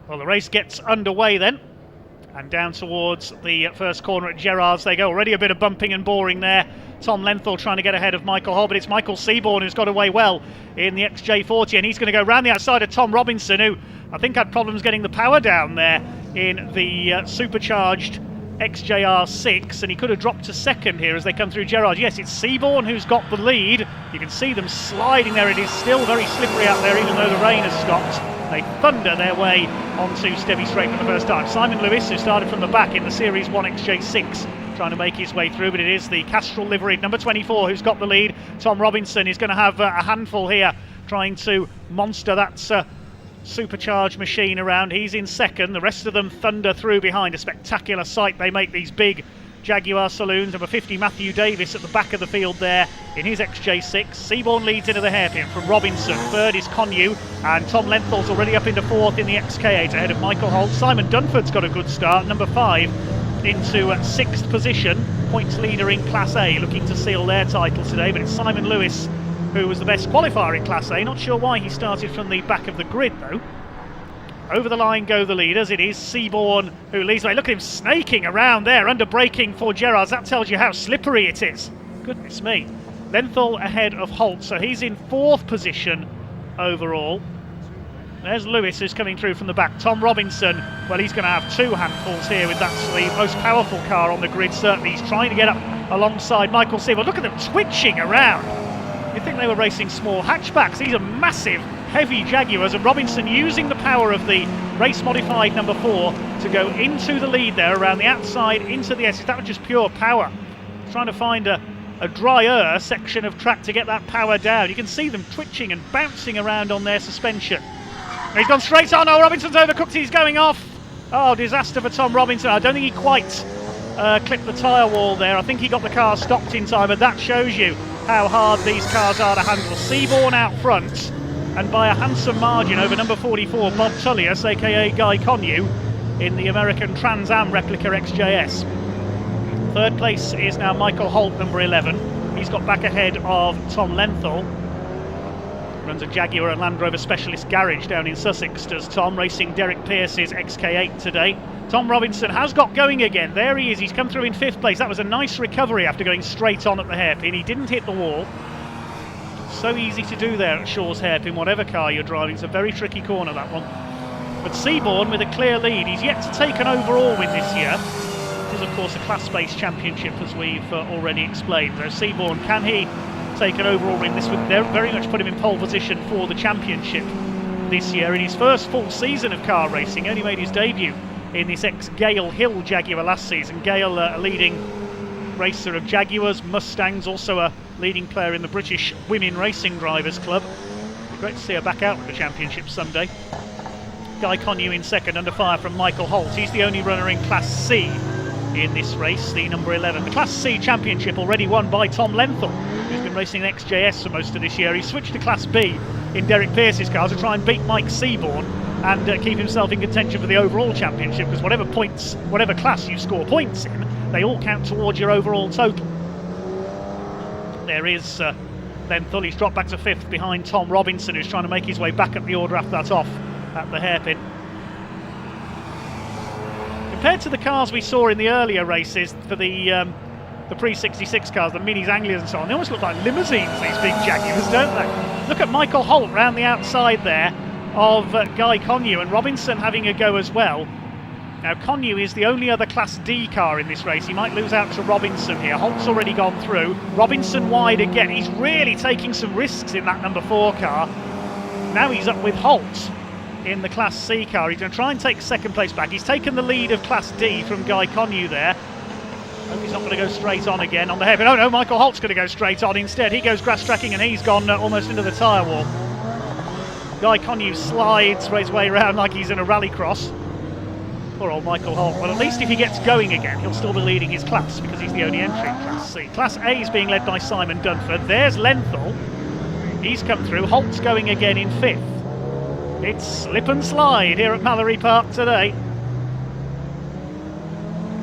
Well, the race gets underway then, and down towards the first corner at Gerrards they go. Already a bit of bumping and boring there. Tom Lenthal trying to get ahead of Michael Holt, but it's Michael Seaborn who's got away well in the XJ40, and he's going to go round the outside of Tom Robinson, who I think had problems getting the power down there in the supercharged XJR6, and he could have dropped to second here as they come through Gerrard. Yes, it's Seaborn who's got the lead. You can see them sliding there. It is still very slippery out there, even though the rain has stopped. They thunder their way onto Stevie Straight for the first time. Simon Lewis, who started from the back in the Series 1 XJ6, trying to make his way through, but it is the Castrol liveried number 24 who's got the lead. Tom Robinson is going to have a handful here, trying to monster that supercharged machine around. He's in second. The rest of them thunder through behind. A spectacular sight they make, these big Jaguar saloons. Number 50, Matthew Davis at the back of the field there in his XJ6. Seaborn leads into the hairpin from Robinson. Third is Connew, and Tom Lenthal's already up into 4th in the XK8 ahead of Michael Holt. Simon Dunford's got a good start, number 5 into 6th position, points leader in Class A, looking to seal their title today, but it's Simon Lewis who was the best qualifier in Class A. Not sure why he started from the back of the grid though. Over the line go the leaders. It is Seaborn who leads the way. Look at him snaking around there, under braking for Gerrards. That tells you how slippery it is. Goodness me. Lenthal ahead of Holt, so he's in 4th position overall. There's Lewis who's coming through from the back. Tom Robinson, well, he's going to have 2 handfuls here with that's the most powerful car on the grid, certainly. He's trying to get up alongside Michael Seaborn. Look at them twitching around. You'd think they were racing small hatchbacks. These are massive, heavy Jaguars, and Robinson using the power of the race-modified number 4 to go into the lead there, around the outside, into the S. That was just pure power. Trying to find a drier section of track to get that power down. You can see them twitching and bouncing around on their suspension. He's gone straight on. Oh, Robinson's overcooked. He's going off. Oh, disaster for Tom Robinson. I don't think he quite clipped the tyre wall there. I think he got the car stopped in time, but that shows you how hard these cars are to handle. Seaborn out front, and by a handsome margin over number 44, Bob Tullius, aka Guy Connew, in the American Trans Am replica XJS. 3rd place is now Michael Holt, number 11. He's got back ahead of Tom Lenthal. Runs a Jaguar and Land Rover specialist garage down in Sussex, does Tom, racing Derek Pearce's XK8 today. Tom Robinson has got going again. There he is. He's come through in 5th place. That was a nice recovery after going straight on at the hairpin. He didn't hit the wall. So easy to do there at Shaw's hairpin, whatever car you're driving. It's a very tricky corner, that one. But Seaborn with a clear lead. He's yet to take an overall win this year. It is, of course, a class-based championship, as we've already explained. So Seaborn, can he take an overall win. This would very much put him in pole position for the championship this year in his first full season of car racing. Only made his debut in this ex-Gale Hill Jaguar last season. Gale, a leading racer of Jaguars, Mustangs, also a leading player in the British Women Racing Drivers Club. Great to see her back out at the championship someday. Guy Connew in second, under fire from Michael Holt. He's the only runner in Class C in this race, the number 11. The Class C championship already won by Tom Lenthal, who's been racing in XJS for most of this year. He switched to Class B in Derek Pearce's car to try and beat Mike Seaborn and keep himself in contention for the overall championship, because whatever class you score points in, they all count towards your overall total. There is Lenthal. He's dropped back to 5th behind Tom Robinson, who's trying to make his way back up the order after that off at the hairpin. Compared to the cars we saw in the earlier races for the pre-66 cars, the Minis, Anglias and so on, they almost look like limousines, these big Jaguars, don't they? Look at Michael Holt round the outside there of Guy Connew, and Robinson having a go as well. Now Connew is the only other Class D car in this race. He might lose out to Robinson here. Holt's already gone through. Robinson wide again. He's really taking some risks in that number 4 car. Now he's up with Holt in the Class C car. He's going to try and take second place back. He's taken the lead of Class D from Guy Connew there. Hope he's not going to go straight on again on the hairpin. Oh no, Michael Holt's going to go straight on instead. He goes grass tracking and he's gone almost into the tyre wall. Guy Connew slides his way around like he's in a rallycross. Poor old Michael Holt. Well, at least if he gets going again, he'll still be leading his class, because he's the only entry in Class C. Class A is being led by Simon Dunford. There's Lenthal. He's come through. Holt's going again in 5th. It's slip and slide here at Mallory Park today.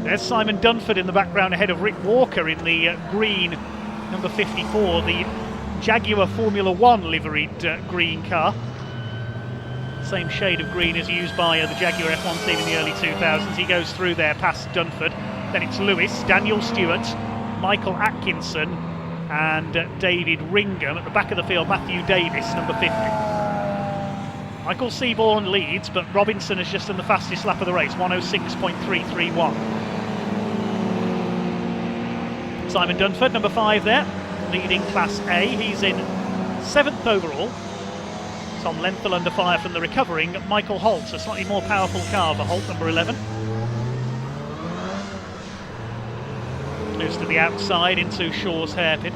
There's Simon Dunford in the background ahead of Rick Walker in the green number 54, the Jaguar Formula 1 liveried green car. Same shade of green as used by the Jaguar F1 team in the early 2000s. He goes through there past Dunford. Then it's Lewis, Daniel Stewart, Michael Atkinson and David Ringham. At the back of the field, Matthew Davis, number 50. Michael Seaborn leads, but Robinson has just done the fastest lap of the race, 106.331. Simon Dunford, number 5 there, leading Class A. He's in 7th overall. Tom Lenthal under fire from the recovering Michael Holt, a slightly more powerful car for Holt, number 11. Moves to the outside into Shaw's hairpin.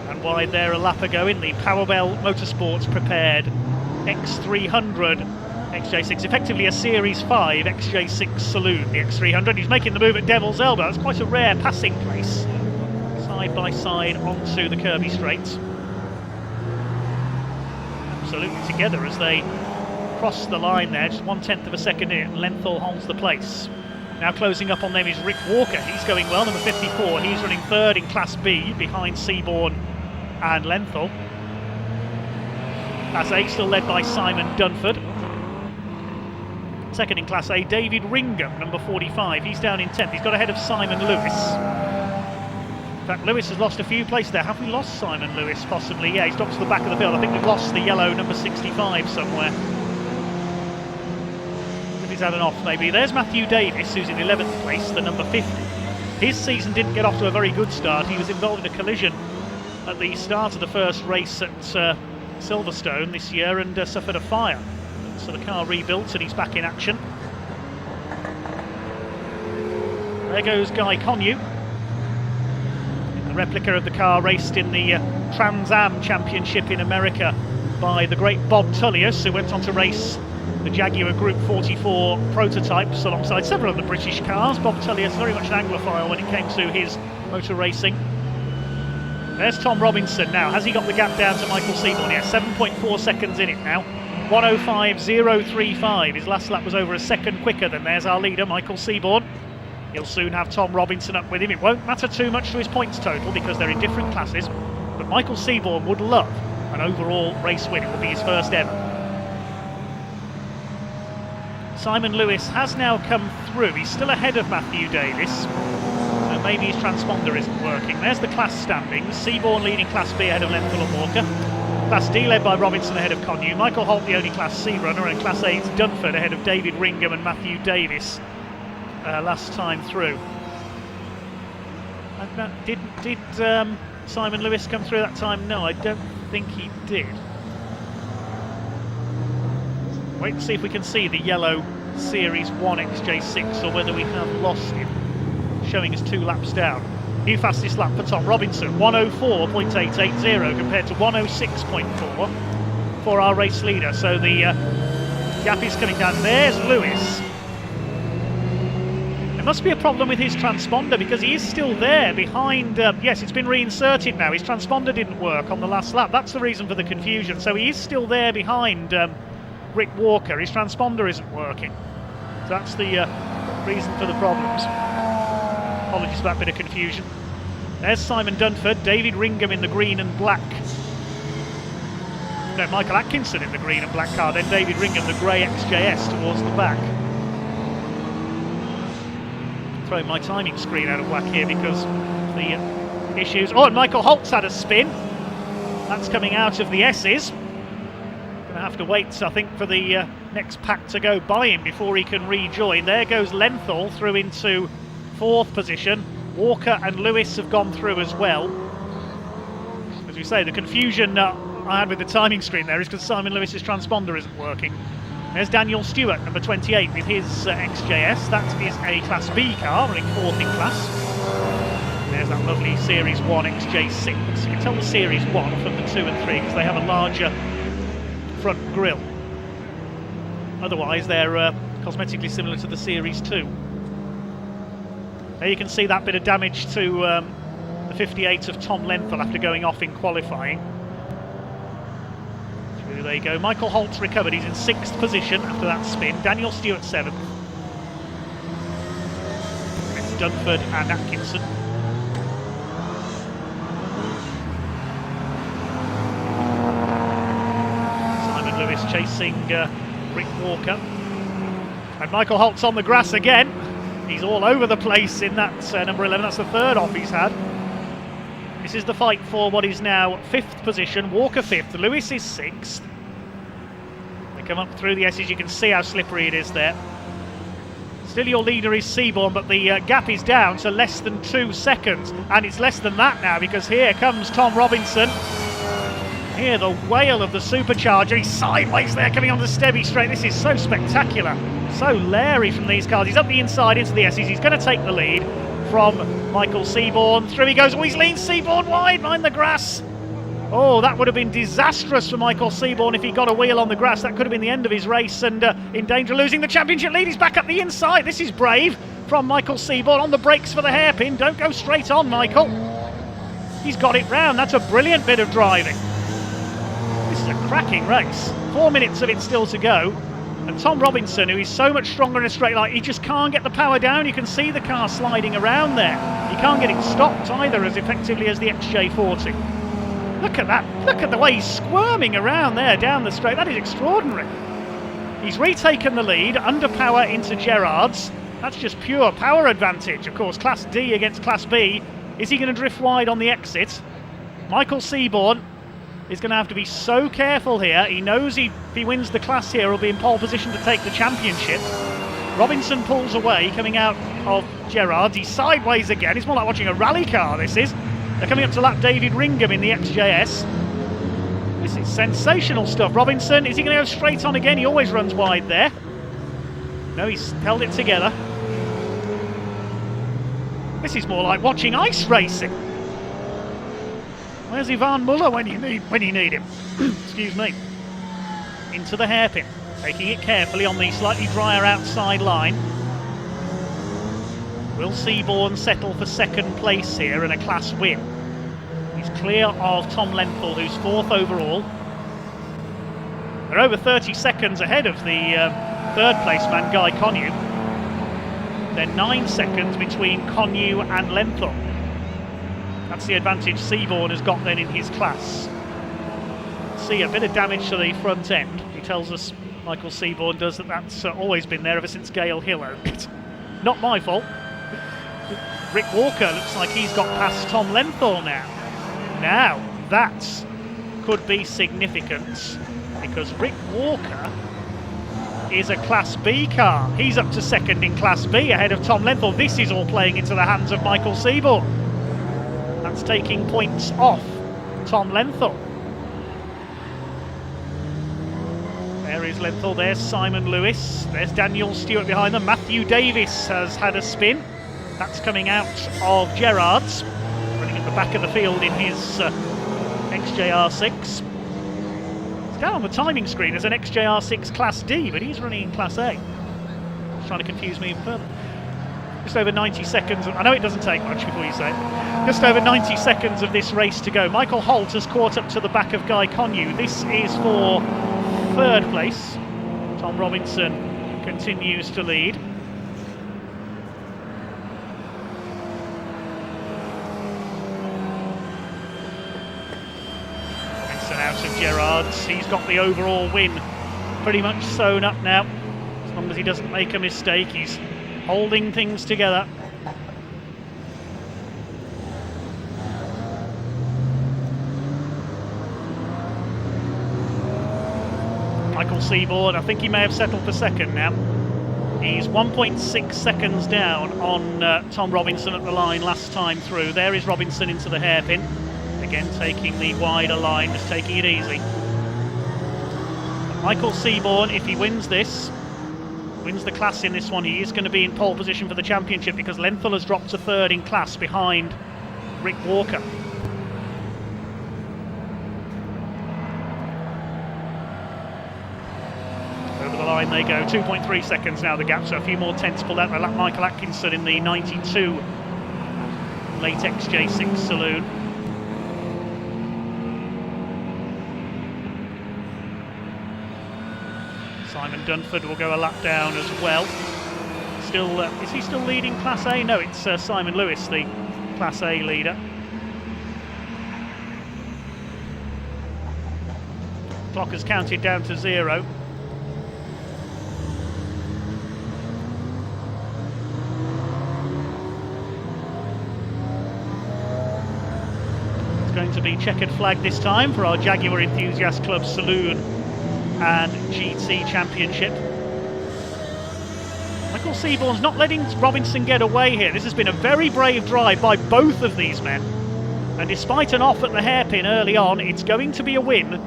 And wide there a lap ago in the Powerbell Motorsports prepared X300 XJ6, effectively a Series 5 XJ6 saloon, the X300. He's making the move at Devil's Elbow. That's quite a rare passing place. Side by side onto the Kirby straight. Absolutely together as they cross the line there, just 1/10 of a second in. Lenthal holds the place. Now closing up on them is Rick Walker. He's going well, number 54. He's running 3rd in Class B behind Seaborn and Lenthal. Class A still led by Simon Dunford. 2nd in Class A, David Ringham, number 45. He's down in 10th. He's got ahead of Simon Lewis. In fact, Lewis has lost a few places there. Have we lost Simon Lewis, possibly? Yeah, he's dropped to the back of the field. I think we've lost the yellow number 65 somewhere. If he's had an off, maybe. There's Matthew Davis, who's in 11th place, the number 50. His season didn't get off to a very good start. He was involved in a collision at the start of the first race at Silverstone this year and suffered a fire. So the car rebuilt and he's back in action. There goes Guy Connew. The replica of the car raced in the Trans Am Championship in America by the great Bob Tullius, who went on to race the Jaguar Group 44 prototypes alongside several of the British cars. Bob Tullius, very much an Anglophile when it came to his motor racing. There's Tom Robinson now. Has he got the gap down to Michael Seaborn? Yeah, 7.4 seconds in it now. 105.035. His last lap was over a second quicker than there's our leader, Michael Seaborn. He'll soon have Tom Robinson up with him. It won't matter too much to his points total because they're in different classes, but Michael Seaborn would love an overall race win. It will be his first ever. Simon Lewis has now come through. He's still ahead of Matthew Davis, so maybe his transponder isn't working. There's the class standings. Seaborn leading Class B ahead of Lenthal and Walker. Class D led by Robinson ahead of Connew. Michael Holt the only Class C runner, and Class A's Dunford ahead of David Ringham and Matthew Davis last time through. Did Simon Lewis come through that time? No, I don't think he did. Wait to see if we can see the yellow Series 1 XJ6 or whether we have lost him, showing us 2 laps down. New fastest lap for Tom Robinson, 104.880 compared to 106.4 for our race leader. So the gap is coming down. There's Lewis. There must be a problem with his transponder because he is still there behind. Yes, it's been reinserted now. His transponder didn't work on the last lap. That's the reason for the confusion. So he is still there behind Rick Walker. His transponder isn't working. So that's the reason for the problems. Apologies for that bit of confusion. There's Simon Dunford, David Ringham in the green and black. No, Michael Atkinson in the green and black car, then David Ringham, the grey XJS towards the back. Throwing my timing screen out of whack here because of the issues. Oh, and Michael Holt's had a spin. That's coming out of the S's. Gonna have to wait, I think, for the next pack to go by him before he can rejoin. There goes Lenthal through into 4th position. Walker and Lewis have gone through as well. As we say, the confusion I had with the timing screen there is because Simon Lewis's transponder isn't working. There's Daniel Stewart, number 28, with his XJS. That is a Class B car, running 4th in class. There's that lovely Series 1 XJ6. You can tell the Series 1 from the 2 and 3 because they have a larger front grille. Otherwise, they're cosmetically similar to the Series 2. There you can see that bit of damage to the 58 of Tom Lenthal after going off in qualifying. Through they go. Michael Holt's recovered. He's in 6th position after that spin. Daniel Stewart 7th. It's Dunford and Atkinson. Simon Lewis chasing Rick Walker. And Michael Holt's on the grass again. He's all over the place in that number 11. That's the 3rd off he's had. This is the fight for what is now 5th position. Walker 5th, Lewis is 6th. They come up through the S's. You can see how slippery it is there. Still your leader is Seaborn, but the gap is down to less than 2 seconds. And it's less than that now because here comes Tom Robinson. Here, the wail of the supercharger. He's sideways there coming on the Stebby straight. This is so spectacular. So leery from these cars. He's up the inside into the S's. He's going to take the lead from Michael Seaborn. Through he goes. Oh, he's leaned Seaborn wide behind the grass. Oh, that would have been disastrous for Michael Seaborn if he got a wheel on the grass. That could have been the end of his race and in danger of losing the championship lead. He's back up the inside. This is brave from Michael Seaborn. On the brakes for the hairpin. Don't go straight on, Michael. He's got it round. That's a brilliant bit of driving. This is a cracking race. 4 minutes of it still to go. And Tom Robinson, who is so much stronger in a straight line, he just can't get the power down. You can see the car sliding around there. He can't get it stopped either as effectively as the XJ40. Look at that. Look at the way he's squirming around there down the straight. That is extraordinary. He's retaken the lead, under power into Gerrard's. That's just pure power advantage. Of course, Class D against Class B. Is he going to drift wide on the exit? Michael Seaborn is going to have to be so careful here. He knows if he wins the class here, he'll be in pole position to take the championship. Robinson pulls away, coming out of Gerrard. He's sideways again. It's more like watching a rally car, this is. They're coming up to lap David Ringham in the XJS. This is sensational stuff. Robinson, is he going to go straight on again? He always runs wide there. No, he's held it together. This is more like watching ice racing. Where's Ivan Muller when you need him? Excuse me. Into the hairpin, taking it carefully on the slightly drier outside line. Will Seaborn settle for 2nd place here and a class win? He's clear of Tom Lenthal, who's 4th overall. They're over 30 seconds ahead of the 3rd place man, Guy Connew. They're 9 seconds between Connew and Lenthal. That's the advantage Seaborn has got then in his class. See a bit of damage to the front end. He tells us, Michael Seaborn does, that's always been there ever since Gale Hill owned it. Not my fault. Rick Walker looks like he's got past Tom Lenthal now. Now, that could be significant because Rick Walker is a Class B car. He's up to 2nd in Class B ahead of Tom Lenthal. This is all playing into the hands of Michael Seaborn. That's taking points off Tom Lenthal. There is Lenthal, there's Simon Lewis, there's Daniel Stewart behind them. Matthew Davis has had a spin. That's coming out of Gerrard's, running at the back of the field in his XJR6. It's down on the timing screen as an XJR6 Class D, but he's running in Class A. He's trying to confuse me even further. Just over 90 seconds. I know it doesn't take much before you say it. Just over 90 seconds of this race to go. Michael Holt has caught up to the back of Guy Connew. This is for third place. Tom Robinson continues to lead. Robinson out of Gerrard's. He's got the overall win pretty much sewn up now. As long as he doesn't make a mistake, he's holding things together. Michael Seaborn, I think he may have settled for second now. He's 1.6 seconds down on Tom Robinson at the line last time through. There is Robinson into the hairpin. Again, taking the wider line, just taking it easy. But Michael Seaborn, if he wins this, wins the class in this one, he is going to be in pole position for the championship because Lenthal has dropped to third in class behind Rick Walker. Over the line they go, 2.3 seconds now the gap, so a few more tenths pulled out by Michael Atkinson in the 92 late XJ6 saloon. Simon Dunford will go a lap down as well. Still, is he still leading Class A? No, it's Simon Lewis, the Class A leader. Clock has counted down to 0. It's going to be checkered flag this time for our Jaguar Enthusiast Club Saloon and GT Championship. Michael Seaborn's not letting Robinson get away here. This has been a very brave drive by both of these men, and despite an off at the hairpin early on, it's going to be a win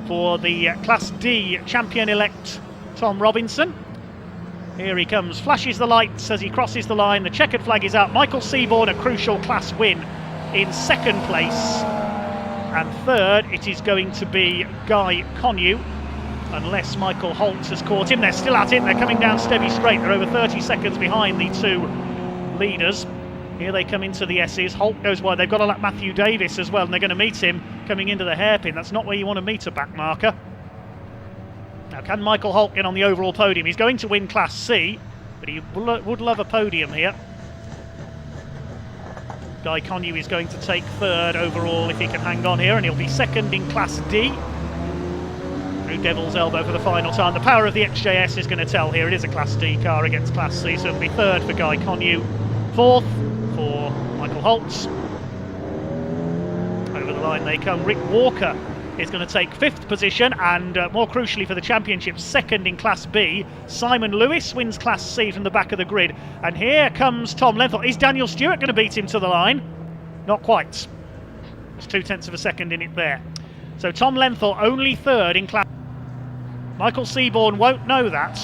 for the Class D champion-elect Tom Robinson. Here he comes, flashes the lights as he crosses the line. The checkered flag is out. Michael Seaborn, a crucial class win in second place, and third it is going to be Guy Connew, unless Michael Holt has caught him. They're still at it, they're coming down Stevie Straight. They're over 30 seconds behind the two leaders. Here they come into the S's. Holt goes wide. They've got to let Matthew Davis as well, and they're going to meet him coming into the hairpin. That's not where you want to meet a back marker. Now, can Michael Holt get on the overall podium? He's going to win Class C, but he would love a podium here. Guy Connew is going to take third overall if he can hang on here, and he'll be second in Class D. Through Devil's Elbow for the final time. The power of the XJS is going to tell here. It is a Class D car against Class C, so it'll be third for Guy Connew, fourth for Michael Holt. Over the line they come. Rick Walker is going to take fifth position, and more crucially for the championship, second in Class B. Simon Lewis wins Class C from the back of the grid, and here comes Tom Lenthal. Is Daniel Stewart going to beat him to the line? Not quite. There's 0.2 of a second in it there. So Tom Lenthal only third in Class. Michael Seaborn won't know that,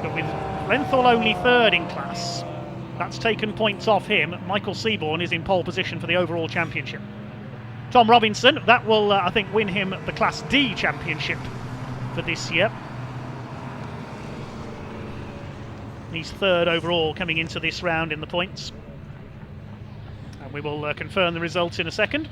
but with Lenthal only third in class, that's taken points off him. Michael Seaborn is in pole position for the overall championship. Tom Robinson, that will, I think, win him the Class D championship for this year. He's third overall coming into this round in the points. And we will confirm the results in a second.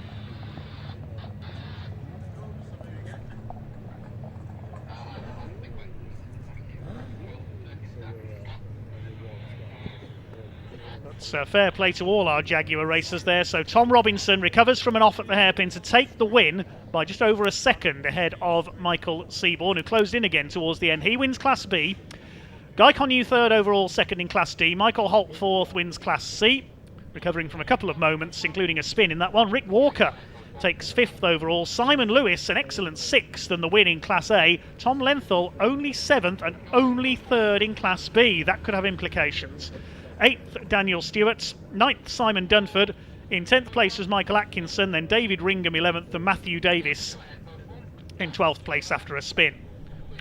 Fair play to all our Jaguar racers there. So Tom Robinson recovers from an off at the hairpin to take the win by just over a second ahead of Michael Seaborn, who closed in again towards the end. He wins Class B. Guy Connew third overall, second in Class D. Michael Holt fourth, wins Class C, recovering from a couple of moments, including a spin in that one. Rick Walker takes fifth overall. Simon Lewis, an excellent sixth and the win in Class A. Tom Lenthal only seventh and only third in Class B. That could have implications. 8th, Daniel Stewart. 9th, Simon Dunford. In 10th place was Michael Atkinson, then David Ringham 11th and Matthew Davis in 12th place after a spin.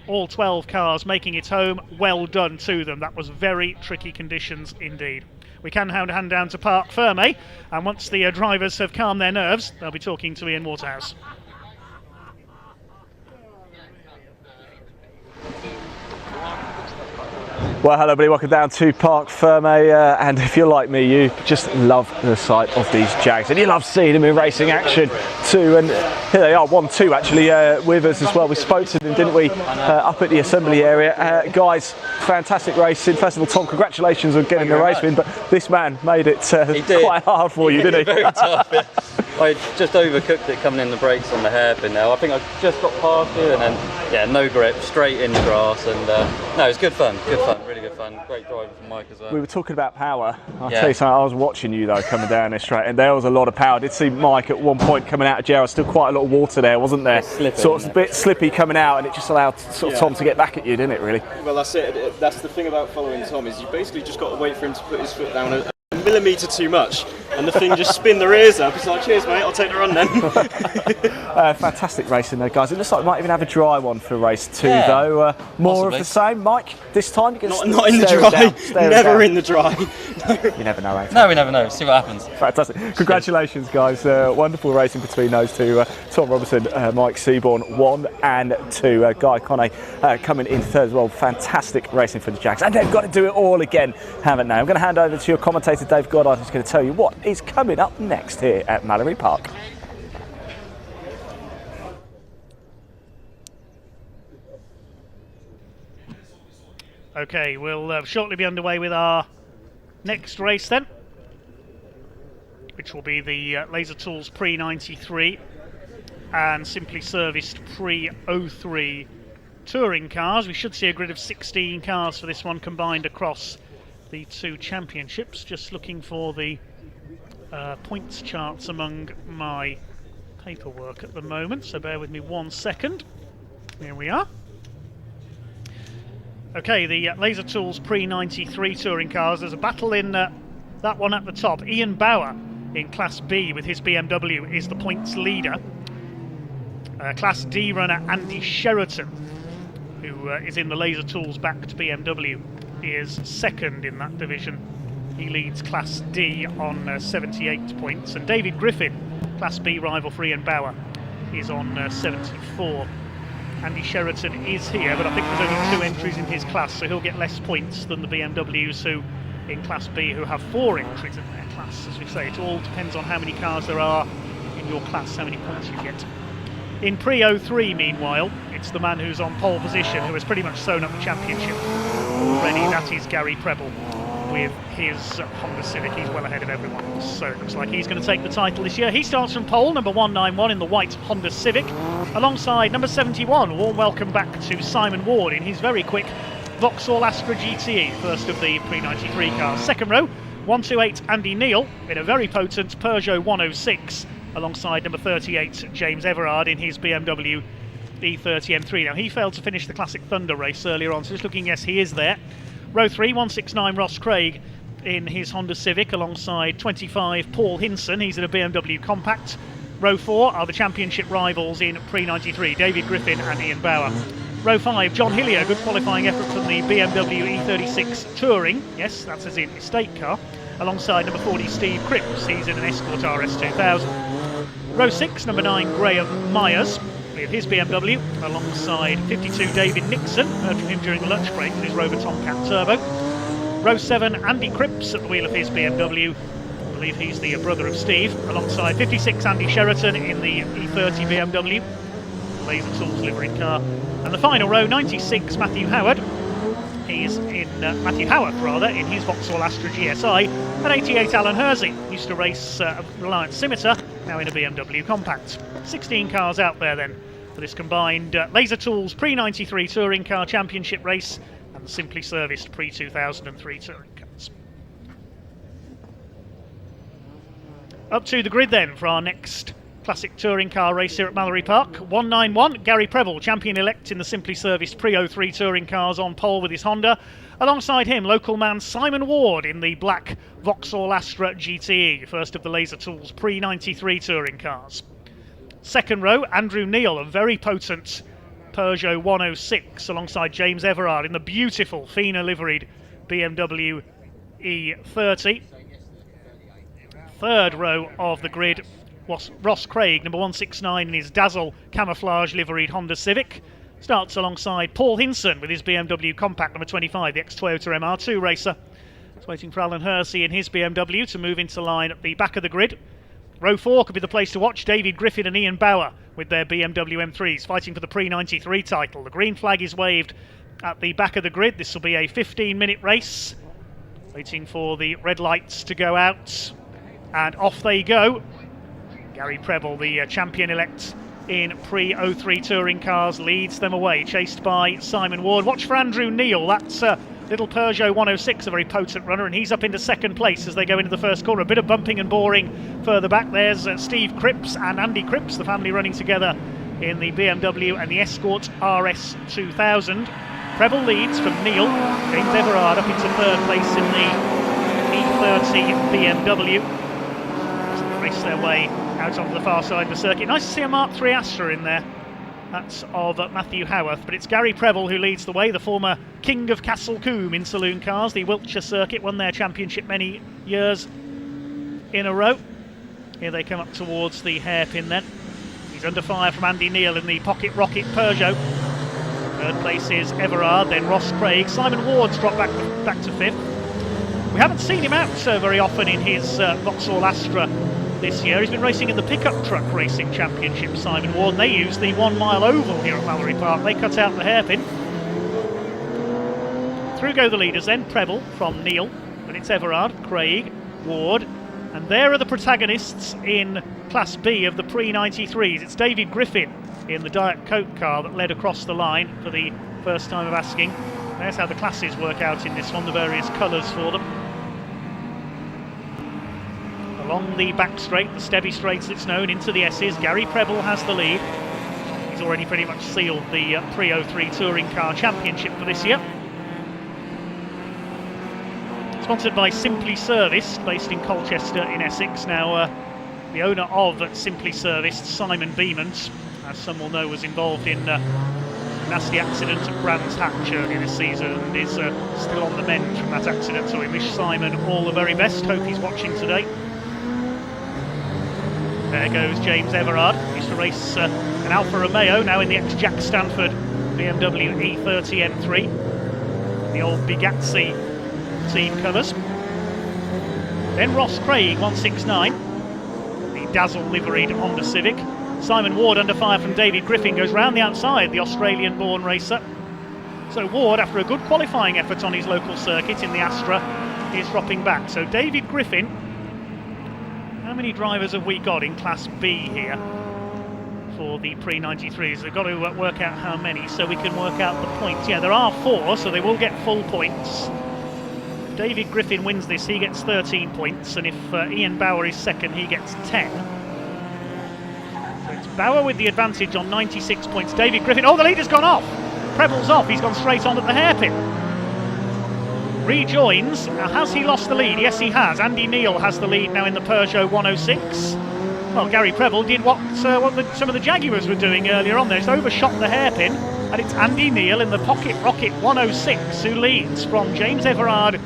All 12 cars making it home. Well done to them. That was very tricky conditions indeed. We can hand down to Park Ferme, and once the drivers have calmed their nerves, they'll be talking to Ian Waterhouse. Well, hello everybody, welcome down to Park Ferme, and if you're like me, you just love the sight of these Jags, and you love seeing them in racing action too, and here they are, 1-2 actually with us as well. We spoke to them, didn't we, up at the assembly area. Guys, fantastic racing. First of all, Tom, congratulations on getting the race win, but this man made it quite hard for you, didn't he? Very tough, yeah. I just overcooked it coming in the brakes on the hairpin now. I think I just got past you and then, yeah, no grip, straight in the grass, and no, it was good fun, really good fun. Great driver from Mike as well. We were talking about power. I'll tell you something, I was watching you though coming down this straight, and there was a lot of power. I did see Mike at one point coming out of Jaguar, still quite a lot of water there, wasn't there? Slippy, sort of a bit slippy coming out, and it just allowed Tom to get back at you, didn't it, really? Well, that's it. That's the thing about following Tom, is you basically just got to wait for him to put his foot down a millimetre too much, and the thing just spin the rears up. It's like, cheers mate, I'll take the run then. Fantastic racing though, guys. It looks like we might even have a dry one for race 2 though. More possibly. of the same. Mike, this time you can not in the dry. Never in the dry. You never know, eh? No, we never know. See what happens. Fantastic. Congratulations, guys. Wonderful racing between those two. Tom Robertson, Mike Seaborn, 1 and 2. Guy Conne coming in third as well. Fantastic racing for the Jags. And they've got to do it all again, haven't they? I'm going to hand over to your commentator, Dave Goddard, who's going to tell you what is coming up next here at Mallory Park. Okay, we'll shortly be underway with our next race then, which will be the Laser Tools Pre-93 and Simply Serviced Pre-03 touring cars. We should see a grid of 16 cars for this one combined across the 2 championships. Just looking for the points charts among my paperwork at the moment, so bear with me 1 second. Here we are. Okay, the Laser Tools Pre-93 touring cars. There's a battle in that one at the top. Ian Bauer in Class B with his BMW is the points leader. Class D runner Andy Sheraton, who is in the Laser Tools backed BMW, is second in that division. He leads Class D on 78 points. And David Griffin, Class B rival for Ian Bauer, is on 74. Andy Sheraton is here, but I think there's only 2 entries in his class, so he'll get less points than the BMWs who, in Class B, who have 4 entries in their class. As we say, it all depends on how many cars there are in your class, how many points you get. In Pre-03, meanwhile, it's the man who's on pole position who has pretty much sewn up the championship already. That is Gary Preble with his Honda Civic. He's well ahead of everyone else, so it looks like he's going to take the title this year. He starts from pole, number 191 in the white Honda Civic, alongside number 71. Warm welcome back to Simon Ward in his very quick Vauxhall Astra GTE, first of the Pre-93 cars. Second row, 128 Andy Neal in a very potent Peugeot 106, alongside number 38 James Everard in his BMW E30 M3. Now, he failed to finish the Classic Thunder race earlier on, so just looking, yes, he is there. Row 3, 169 Ross Craig in his Honda Civic, alongside 25 Paul Hinson. He's in a BMW Compact. Row 4 are the championship rivals in Pre-93, David Griffin and Ian Bauer. Row 5, John Hillier, good qualifying effort from the BMW E36 Touring. Yes, that's as in estate car. Alongside number 40 Steve Cripps, he's in an Escort RS 2000. Row 6, number 9 Graham Myers with his BMW, alongside 52 David Nixon, heard from him during the lunch break with his Rover Tomcat Turbo. Row 7, Andy Cripps at the wheel of his BMW, I believe he's the brother of Steve, alongside 56 Andy Sheraton in the E30 BMW, Laser Tools livery car. And the final row, 96 Matthew Howard, he's in Matthew Howarth rather, in his Vauxhall Astra GSI, and 88 Alan Hersey, used to race Reliant Scimitar, now in a BMW Compact. 16 cars out there then for this combined Laser Tools Pre-93 Touring Car Championship race and the Simply Serviced Pre-2003 Touring Cars. Up to the grid then for our next classic touring car race here at Mallory Park. 191, Gary Preble, champion-elect in the simply serviced pre-03 touring cars, on pole with his Honda. Alongside him, local man Simon Ward in the black Vauxhall Astra GTE, first of the Laser Tools pre-93 touring cars. Second row, Andrew Neil, a very potent Peugeot 106, alongside James Everard in the beautiful Fina liveried BMW E30. Third row of the grid was Ross Craig, number 169, in his Dazzle camouflage liveried Honda Civic. Starts alongside Paul Hinson with his BMW Compact number 25, the ex-Toyota MR2 racer. It's waiting for Alan Hersey in his BMW to move into line at the back of the grid. Row 4 could be the place to watch. David Griffin and Ian Bauer with their BMW M3s fighting for the pre-93 title. The green flag is waved at the back of the grid. This will be a 15-minute race. Waiting for the red lights to go out. And off they go. Gary Preble, the champion-elect in pre-03 touring cars, leads them away, chased by Simon Ward. Watch for Andrew Neil, that's little Peugeot 106, a very potent runner, and he's up into second place as they go into the first corner. A bit of bumping and boring further back. There's Steve Cripps and Andy Cripps, the family running together in the BMW and the Escort RS 2000. Preble leads from Neil. James Everard up into third place in the E30 BMW. As they race their way out onto the far side of the circuit. Nice to see a Mark III Astra in there. That's of Matthew Howarth, but it's Gary Preble who leads the way, the former king of Castle Combe in saloon cars. The Wiltshire circuit won their championship many years in a row. Here they come up towards the hairpin then. He's under fire from Andy Neil in the Pocket Rocket Peugeot. Third place is Everard, then Ross Craig. Simon Ward's dropped back to fifth. We haven't seen him out very often in his Vauxhall Astra this year. He's been racing in the pickup truck racing championship, Simon Ward. They use the 1 mile oval here at Mallory Park. They cut out the hairpin. Through go the leaders then, Preble from Neil, but it's Everard, Craig, Ward, and there are the protagonists in Class B of the pre-93s. It's David Griffin in the Diet Coke car that led across the line for the first time of asking. There's how the classes work out in this one, the various colours for them. Along the back straight, the Stevie straight as it's known, into the S's, Gary Preble has the lead. He's already pretty much sealed the pre-03 Touring Car Championship for this year. Sponsored by Simply Serviced, based in Colchester in Essex. Now, the owner of Simply Serviced, Simon Beeman, as some will know, was involved in a nasty accident at Brands Hatch earlier this season and is still on the mend from that accident, so we wish Simon all the very best. Hope he's watching today. There goes James Everard. Used to race an Alfa Romeo, now in the ex-Jack Stanford BMW E30 M3. The old Bugatti team colours. Then Ross Craig, 169. The Dazzle liveried Honda Civic. Simon Ward under fire from David Griffin goes round the outside, the Australian-born racer. So Ward, after a good qualifying effort on his local circuit in the Astra, is dropping back. So David Griffin. How many drivers have we got in Class B here for the pre-93s? They've got to work out how many so we can work out the points. Yeah, there are 4, so they will get full points. If David Griffin wins this, he gets 13 points, and if Ian Bauer is second, he gets 10. So it's Bauer with the advantage on 96 points. David Griffin, oh, the leader's gone off! Preble's off, he's gone straight on at the hairpin. Rejoins. Now, has he lost the lead? Yes, he has. Andy Neil has the lead now in the Peugeot 106. Well, Gary Preble did what some of the Jaguars were doing earlier on there. He's overshot the hairpin, and it's Andy Neil in the Pocket Rocket 106 who leads from James Everard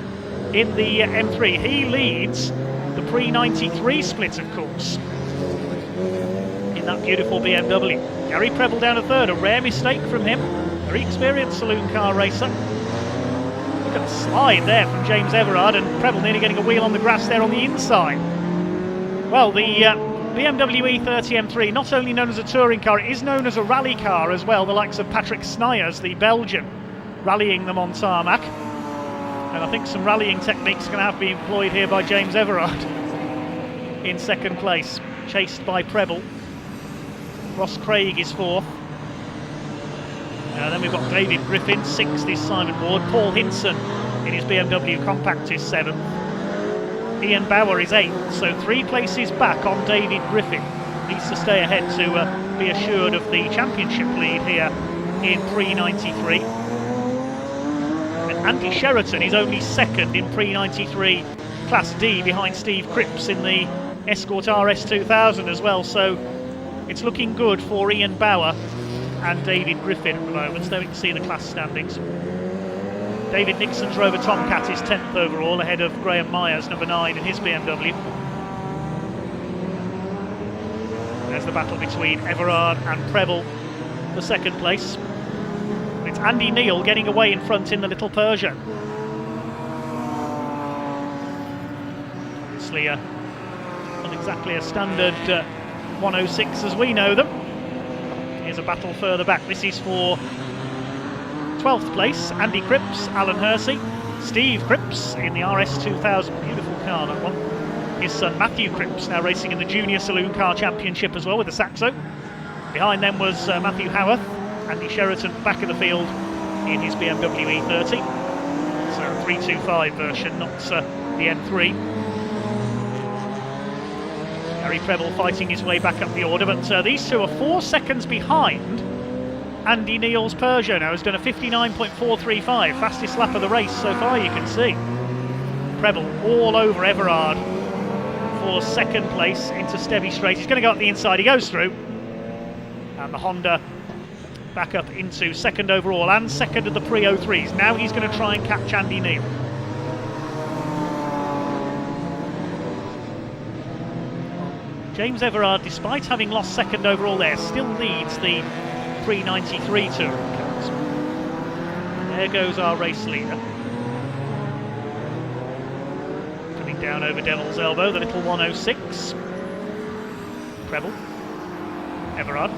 in the M3. He leads the pre-93 split, of course, in that beautiful BMW. Gary Preble down to third, a rare mistake from him. Very experienced saloon car racer. Look at the slide there from James Everard, and Preble nearly getting a wheel on the grass there on the inside. Well, the BMW E30 M3, not only known as a touring car, it is known as a rally car as well. The likes of Patrick Sniers, the Belgian, rallying them on tarmac. And I think some rallying techniques are going to have to be employed here by James Everard in second place, chased by Preble. Ross Craig is fourth. Then we've got David Griffin, sixth is Simon Ward. Paul Hinson in his BMW Compact is seventh. Ian Bauer is eighth, so 3 places back on David Griffin. needs to stay ahead to be assured of the championship lead here in pre-93. And Andy Sheraton is only second in pre-93 Class D behind Steve Cripps in the Escort RS 2000 as well, so it's looking good for Ian Bauer and David Griffin at the moment. So there we can see the class standings. David Nixon's Rover Tomcat is 10th overall, ahead of Graham Myers, number 9, in his BMW. There's the battle between Everard and Preble for second place. It's Andy Neal getting away in front in the little Peugeot. Obviously, not exactly a standard 106 as we know them. Here's a battle further back. This is for 12th place, Andy Cripps, Alan Hersey, Steve Cripps in the RS 2000. Beautiful car, that one. His son Matthew Cripps now racing in the Junior Saloon Car Championship as well with the Saxo. Behind them was Matthew Howarth. Andy Sheraton back of the field in his BMW E30. So a 325 version, not the M3. Gary Preble fighting his way back up the order, but these two are 4 seconds behind Andy Neal's Peugeot now. Has done a 59.435, fastest lap of the race so far, you can see. Preble all over Everard for second place into Stevie Straight. He's going to go up the inside, he goes through. And the Honda back up into second overall and second of the pre-03s. Now he's going to try and catch Andy Neal. James Everard, despite having lost second overall there, still leads the pre-93 Touring Cars. There goes our race leader. Coming down over Devil's Elbow, the little 106. Preble. Everard.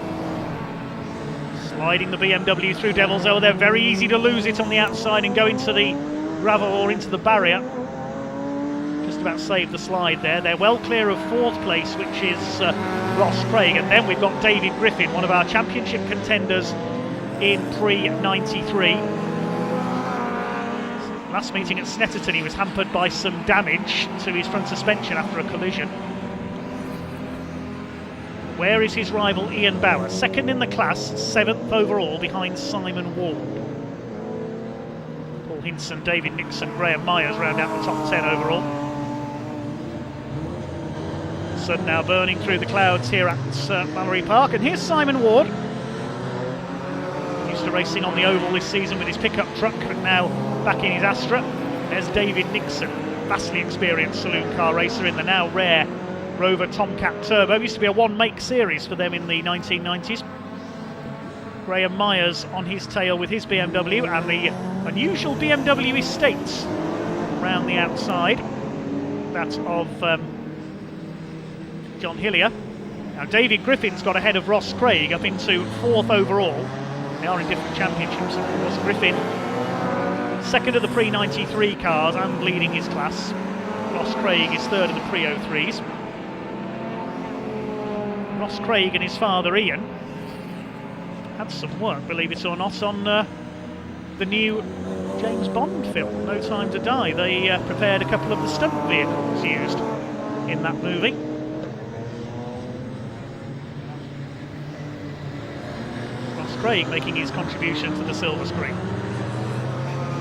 Sliding the BMW through Devil's Elbow. They're very easy to lose it on the outside and go into the gravel or into the barrier. Just about saved the slide there. They're well clear of 4th place, which is Ross Craig. And then we've got David Griffin, one of our championship contenders in pre-93. Last meeting at Snetterton, he was hampered by some damage to his front suspension after a collision. Where is his rival Ian Bauer? Second in the class, 7th overall behind Simon Ward. Paul Hinson, David Nixon, Graham Myers round out the top 10 overall. Sun now burning through the clouds here at Mallory Park. And here's Simon Ward. Used to racing on the oval this season with his pickup truck, but now back in his Astra. There's David Nixon, vastly experienced saloon car racer in the now rare Rover Tomcat Turbo. Used to be a one-make series for them in the 1990s. Graham Myers on his tail with his BMW, and the unusual BMW Estates round the outside. That of John Hillier. Now David Griffin's got ahead of Ross Craig up into 4th overall. They are in different championships, of course. Griffin, second of the pre-93 cars and leading his class. Ross Craig is third of the pre-03s. Ross Craig and his father Ian had some work, believe it or not, on the new James Bond film, No Time to Die. They prepared a couple of the stunt vehicles used in that movie. Ross Craig making his contribution to the silver screen.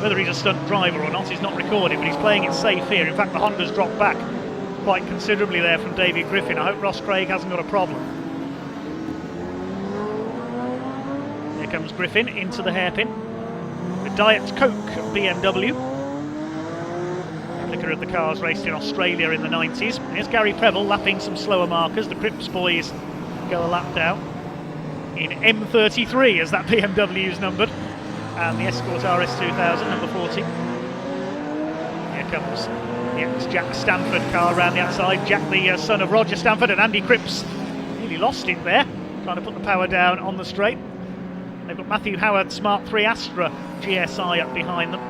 Whether he's a stunt driver or not is not recorded, but he's playing it safe here. In fact, the Honda's dropped back quite considerably there from David Griffin. I hope Ross Craig hasn't got a problem. Here comes Griffin into the hairpin. The Diet Coke BMW. Replica of the cars raced in Australia in the 90s. Here's Gary Preble lapping some slower markers. The Cripps boys go a lap down in M33 as that BMW is numbered. And the Escort RS 2000, number 40. Here comes the Jack Stanford car around the outside. Jack, the son of Roger Stanford, and Andy Cripps nearly lost it there, trying to put the power down on the straight. They've got Matthew Howard's Smart 3 Astra GSI up behind them.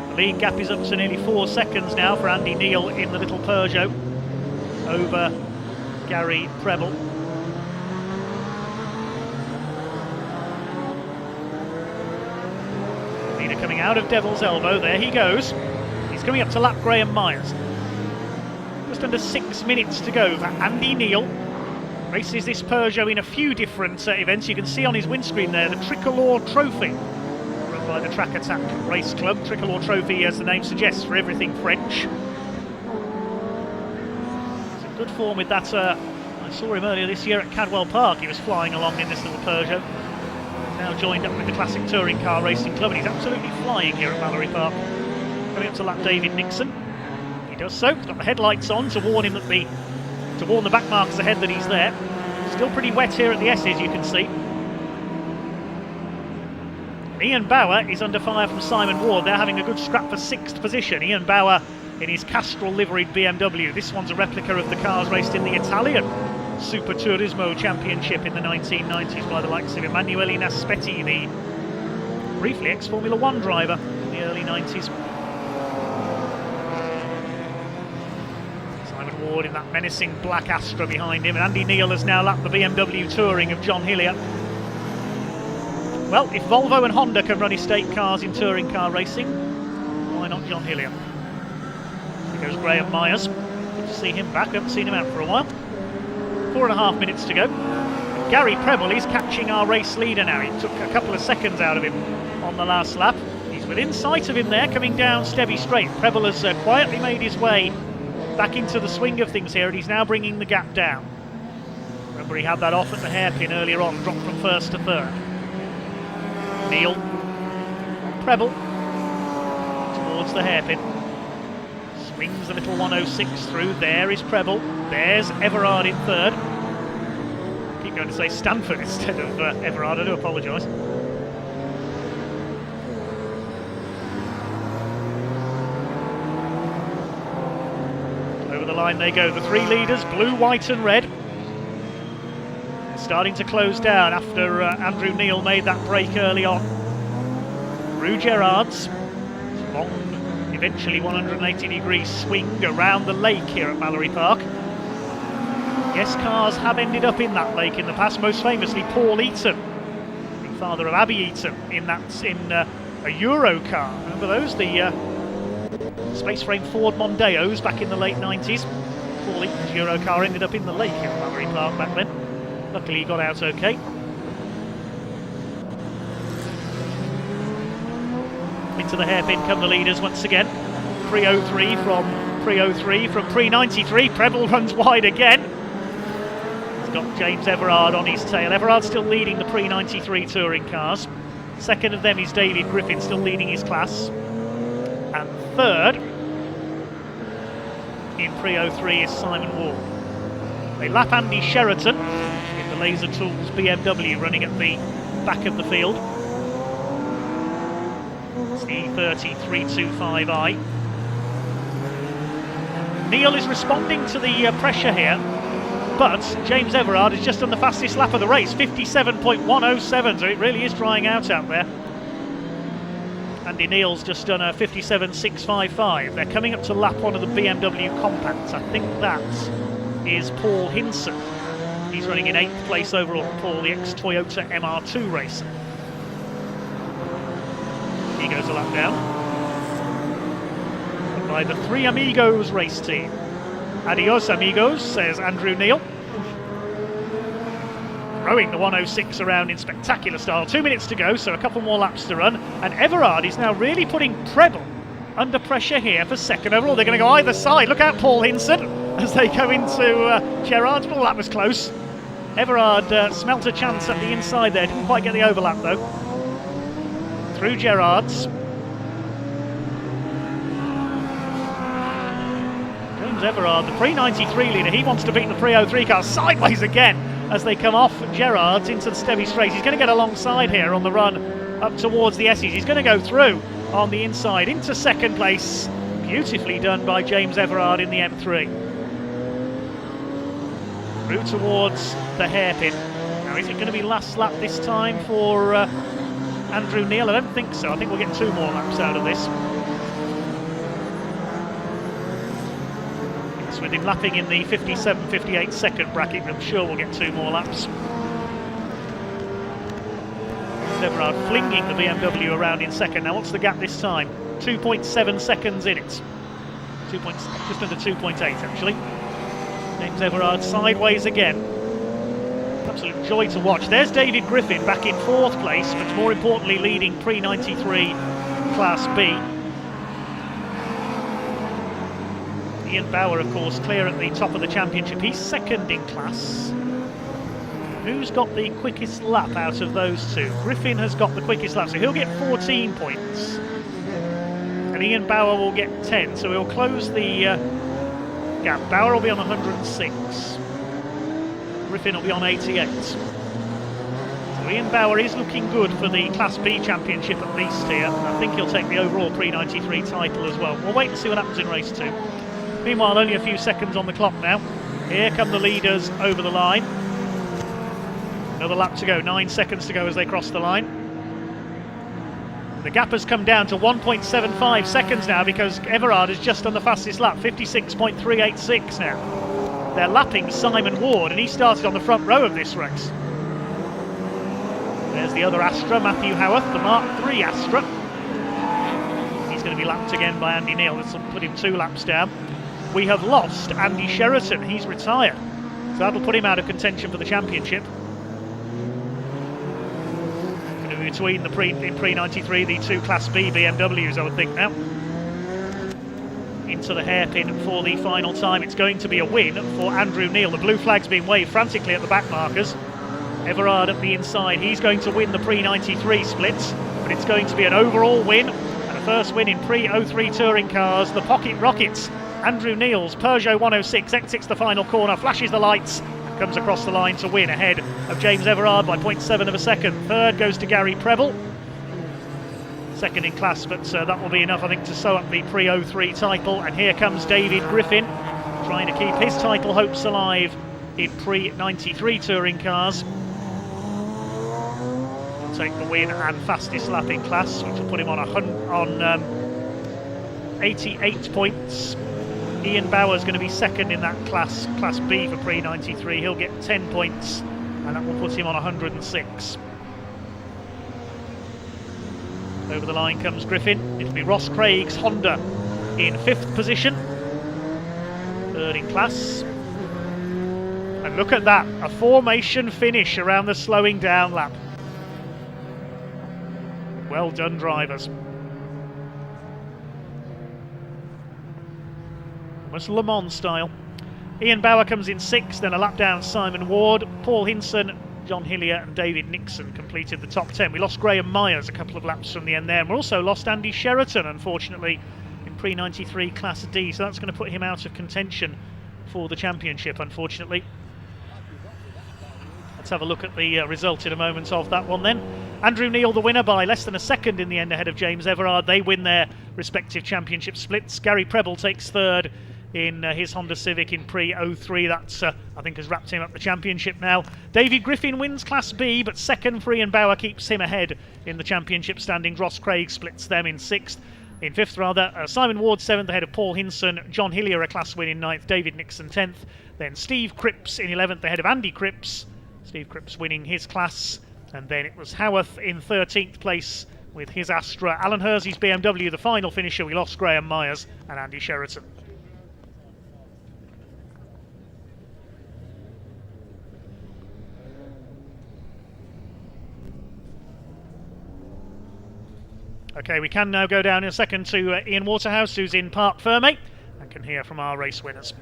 The lead gap is up to nearly 4 seconds now for Andy Neal in the little Peugeot over Gary Preble. Coming out of Devil's Elbow, there he goes. He's coming up to lap Graham Myers. just under 6 minutes to go for Andy Neal. Races this Peugeot in a few different events. You can see on his windscreen there the Tricolor Trophy, run by the Track Attack Race Club. Tricolor Trophy, as the name suggests, for everything French. He's in good form with that. I saw him earlier this year at Jaguar Park. He was flying along in this little Peugeot. He's now joined up with the Classic Touring Car Racing Club, and he's absolutely flying here at Mallory Park. Coming up to lap David Nixon. He does so. He's got the headlights on to warn him that to warn the back markers ahead that he's there. Still pretty wet here at the S's, you can see. Ian Bauer is under fire from Simon Ward. They're having a good scrap for 6th position. Ian Bauer in his Castrol liveried BMW. This one's a replica of the cars raced in the Italian Super Turismo Championship in the 1990s by the likes of Emanuele Naspetti, the briefly ex-Formula 1 driver in the early 90s. Simon Ward in that menacing black Astra behind him, and Andy Neal has now lapped the BMW Touring of John Hillier. Well, if Volvo and Honda can run estate cars in touring car racing, why not John Hillier? Here goes Graham Myers. Good to see him back. I haven't seen him out for a while. 4.5 minutes to go. Gary Preble is catching our race leader now. He took a couple of seconds out of him on the last lap. He's within sight of him there, coming down Stevie Straight. Preble has quietly made his way back into the swing of things here, and he's now bringing the gap down. Remember, he had that off at the hairpin earlier on, dropped from 1st to 3rd. Neal, Preble towards the hairpin. Swings the little 106 through. There is Preble. There's Everard in 3rd. I keep going to say Stanford instead of Everard. I do apologise. Over the line they go. The 3 leaders, blue, white and red. They're starting to close down after Andrew Neal made that break early on. Through Gerrard's. Long, eventually 180-degree swing around the lake here at Mallory Park. Yes, cars have ended up in that lake in the past, most famously Paul Eaton, the father of Abby Eaton, in a Euro car. Remember those? The space frame Ford Mondeos back in the late 90s. Paul Eaton's Euro car ended up in the lake here at Mallory Park back then. Luckily he got out okay. Into the hairpin come the leaders once again. Pre-03 from pre-93. Preble runs wide again. He's got James Everard on his tail. Everard still leading the pre-93 touring cars. Second of them is David Griffin, still leading his class. And third in pre-03 is Simon Ward. They lap Andy Sheraton in the Laser Tools BMW running at the back of the field. It's the E30 325i. Neal is responding to the pressure here, but James Everard is just on the fastest lap of the race, 57.107, so it really is drying out there. Andy Neal's just done a 57.655. They're coming up to lap one of the BMW compacts. I think that is Paul Hinson. He's running in 8th place overall. Paul, the ex-Toyota MR2 racer. He goes a lap down. By the Three Amigos race team. Adios, amigos, says Andrew Neal. Throwing the 106 around in spectacular style. 2 minutes to go, so a couple more laps to run. And Everard is now really putting Preble under pressure here for second overall. They're going to go either side. Look out, Paul Hinson, as they go into Gerrard's. Well, that was close. Everard smelt a chance at the inside there. Didn't quite get the overlap, though. Through Gerrard's. Everard, the pre-93 leader, he wants to beat the pre-03 car sideways again as they come off Gerrard's into the Stevie Straight. He's going to get alongside here on the run up towards the S's. He's going to go through on the inside into second place. Beautifully done by James Everard in the M3. Through towards the hairpin. Now, is it going to be last lap this time for Andrew Neal? I don't think so. I think we'll get 2 more laps out of this. With him lapping in the 57-58 second bracket, I'm sure we'll get 2 more laps. Everard flinging the BMW around in second. Now what's the gap this time? 2.7 seconds in it. just under 2.8 actually. James Everard sideways again. Absolute joy to watch. There's David Griffin back in 4th place, but more importantly leading pre-93 Class B. Ian Bauer, of course, clear at the top of the championship. He's 2nd in class. Who's got the quickest lap out of those two? Griffin has got the quickest lap, so he'll get 14 points. And Ian Bauer will get 10, so he'll close the gap. Bauer will be on 106. Griffin will be on 88. So Ian Bauer is looking good for the Class B championship at least here. I think he'll take the overall pre-93 title as well. We'll wait and see what happens in race 2. Meanwhile, only a few seconds on the clock now. Here come the leaders over the line. Another lap to go, 9 seconds to go as they cross the line. The gap has come down to 1.75 seconds now because Everard has just done the fastest lap, 56.386 now. They're lapping Simon Ward, and he started on the front row of this race. There's the other Astra, Matthew Howarth, the Mark III Astra. He's going to be lapped again by Andy Neal. This will put him 2 laps down. We have lost Andy Sheraton, he's retired. So that'll put him out of contention for the championship. Going to be between the pre-93, the 2 Class B BMWs, I would think now. Into the hairpin for the final time. It's going to be a win for Andrew Neal. The blue flag's being waved frantically at the back markers. Everard at the inside. He's going to win the pre-93 split, but it's going to be an overall win and a first win in pre-03 touring cars. The Pocket Rockets. Andrew Neal's Peugeot 106 exits the final corner, flashes the lights, and comes across the line to win ahead of James Everard by 0.7 of a second. 3rd goes to Gary Preble. 2nd in class, but that will be enough, I think, to sew up the pre-03 title. And here comes David Griffin, trying to keep his title hopes alive in pre-93 touring cars. He'll take the win and fastest lap in class, which will put him on 88 points. Ian Bauer's going to be 2nd in that class B for pre-93. He'll get 10 points, and that will put him on 106. Over the line comes Griffin. It'll be Ross Craig's Honda in 5th position. 3rd in class. And look at that, a formation finish around the slowing down lap. Well done, drivers. Almost Le Mans style. Ian Bauer comes in 6th, then a lap down Simon Ward. Paul Hinson, John Hillier and David Nixon completed the top 10. We lost Graham Myers a couple of laps from the end there, and we also lost Andy Sheraton, unfortunately, in pre-93 Class D, so that's going to put him out of contention for the championship, unfortunately. Let's have a look at the result in a moment of that one then. Andrew Neal the winner by less than a second in the end ahead of James Everard. They win their respective championship splits. Gary Preble takes 3rd in his Honda Civic in pre-03. That's, I think, has wrapped him up the championship now. David Griffin wins Class B, but 2nd for Ian Bauer keeps him ahead in the championship standings. Ross Craig splits them in 6th. In 5th, rather. Simon Ward 7th ahead of Paul Hinson. John Hillier a class win in 9th. David Nixon 10th. Then Steve Cripps in 11th ahead of Andy Cripps. Steve Cripps winning his class. And then it was Howarth in 13th place with his Astra. Alan Hersey's BMW, the final finisher. We lost Graham Myers and Andy Sheraton. Okay, we can now go down in a second to Ian Waterhouse, who's in Parc Ferme, and can hear from our race winners.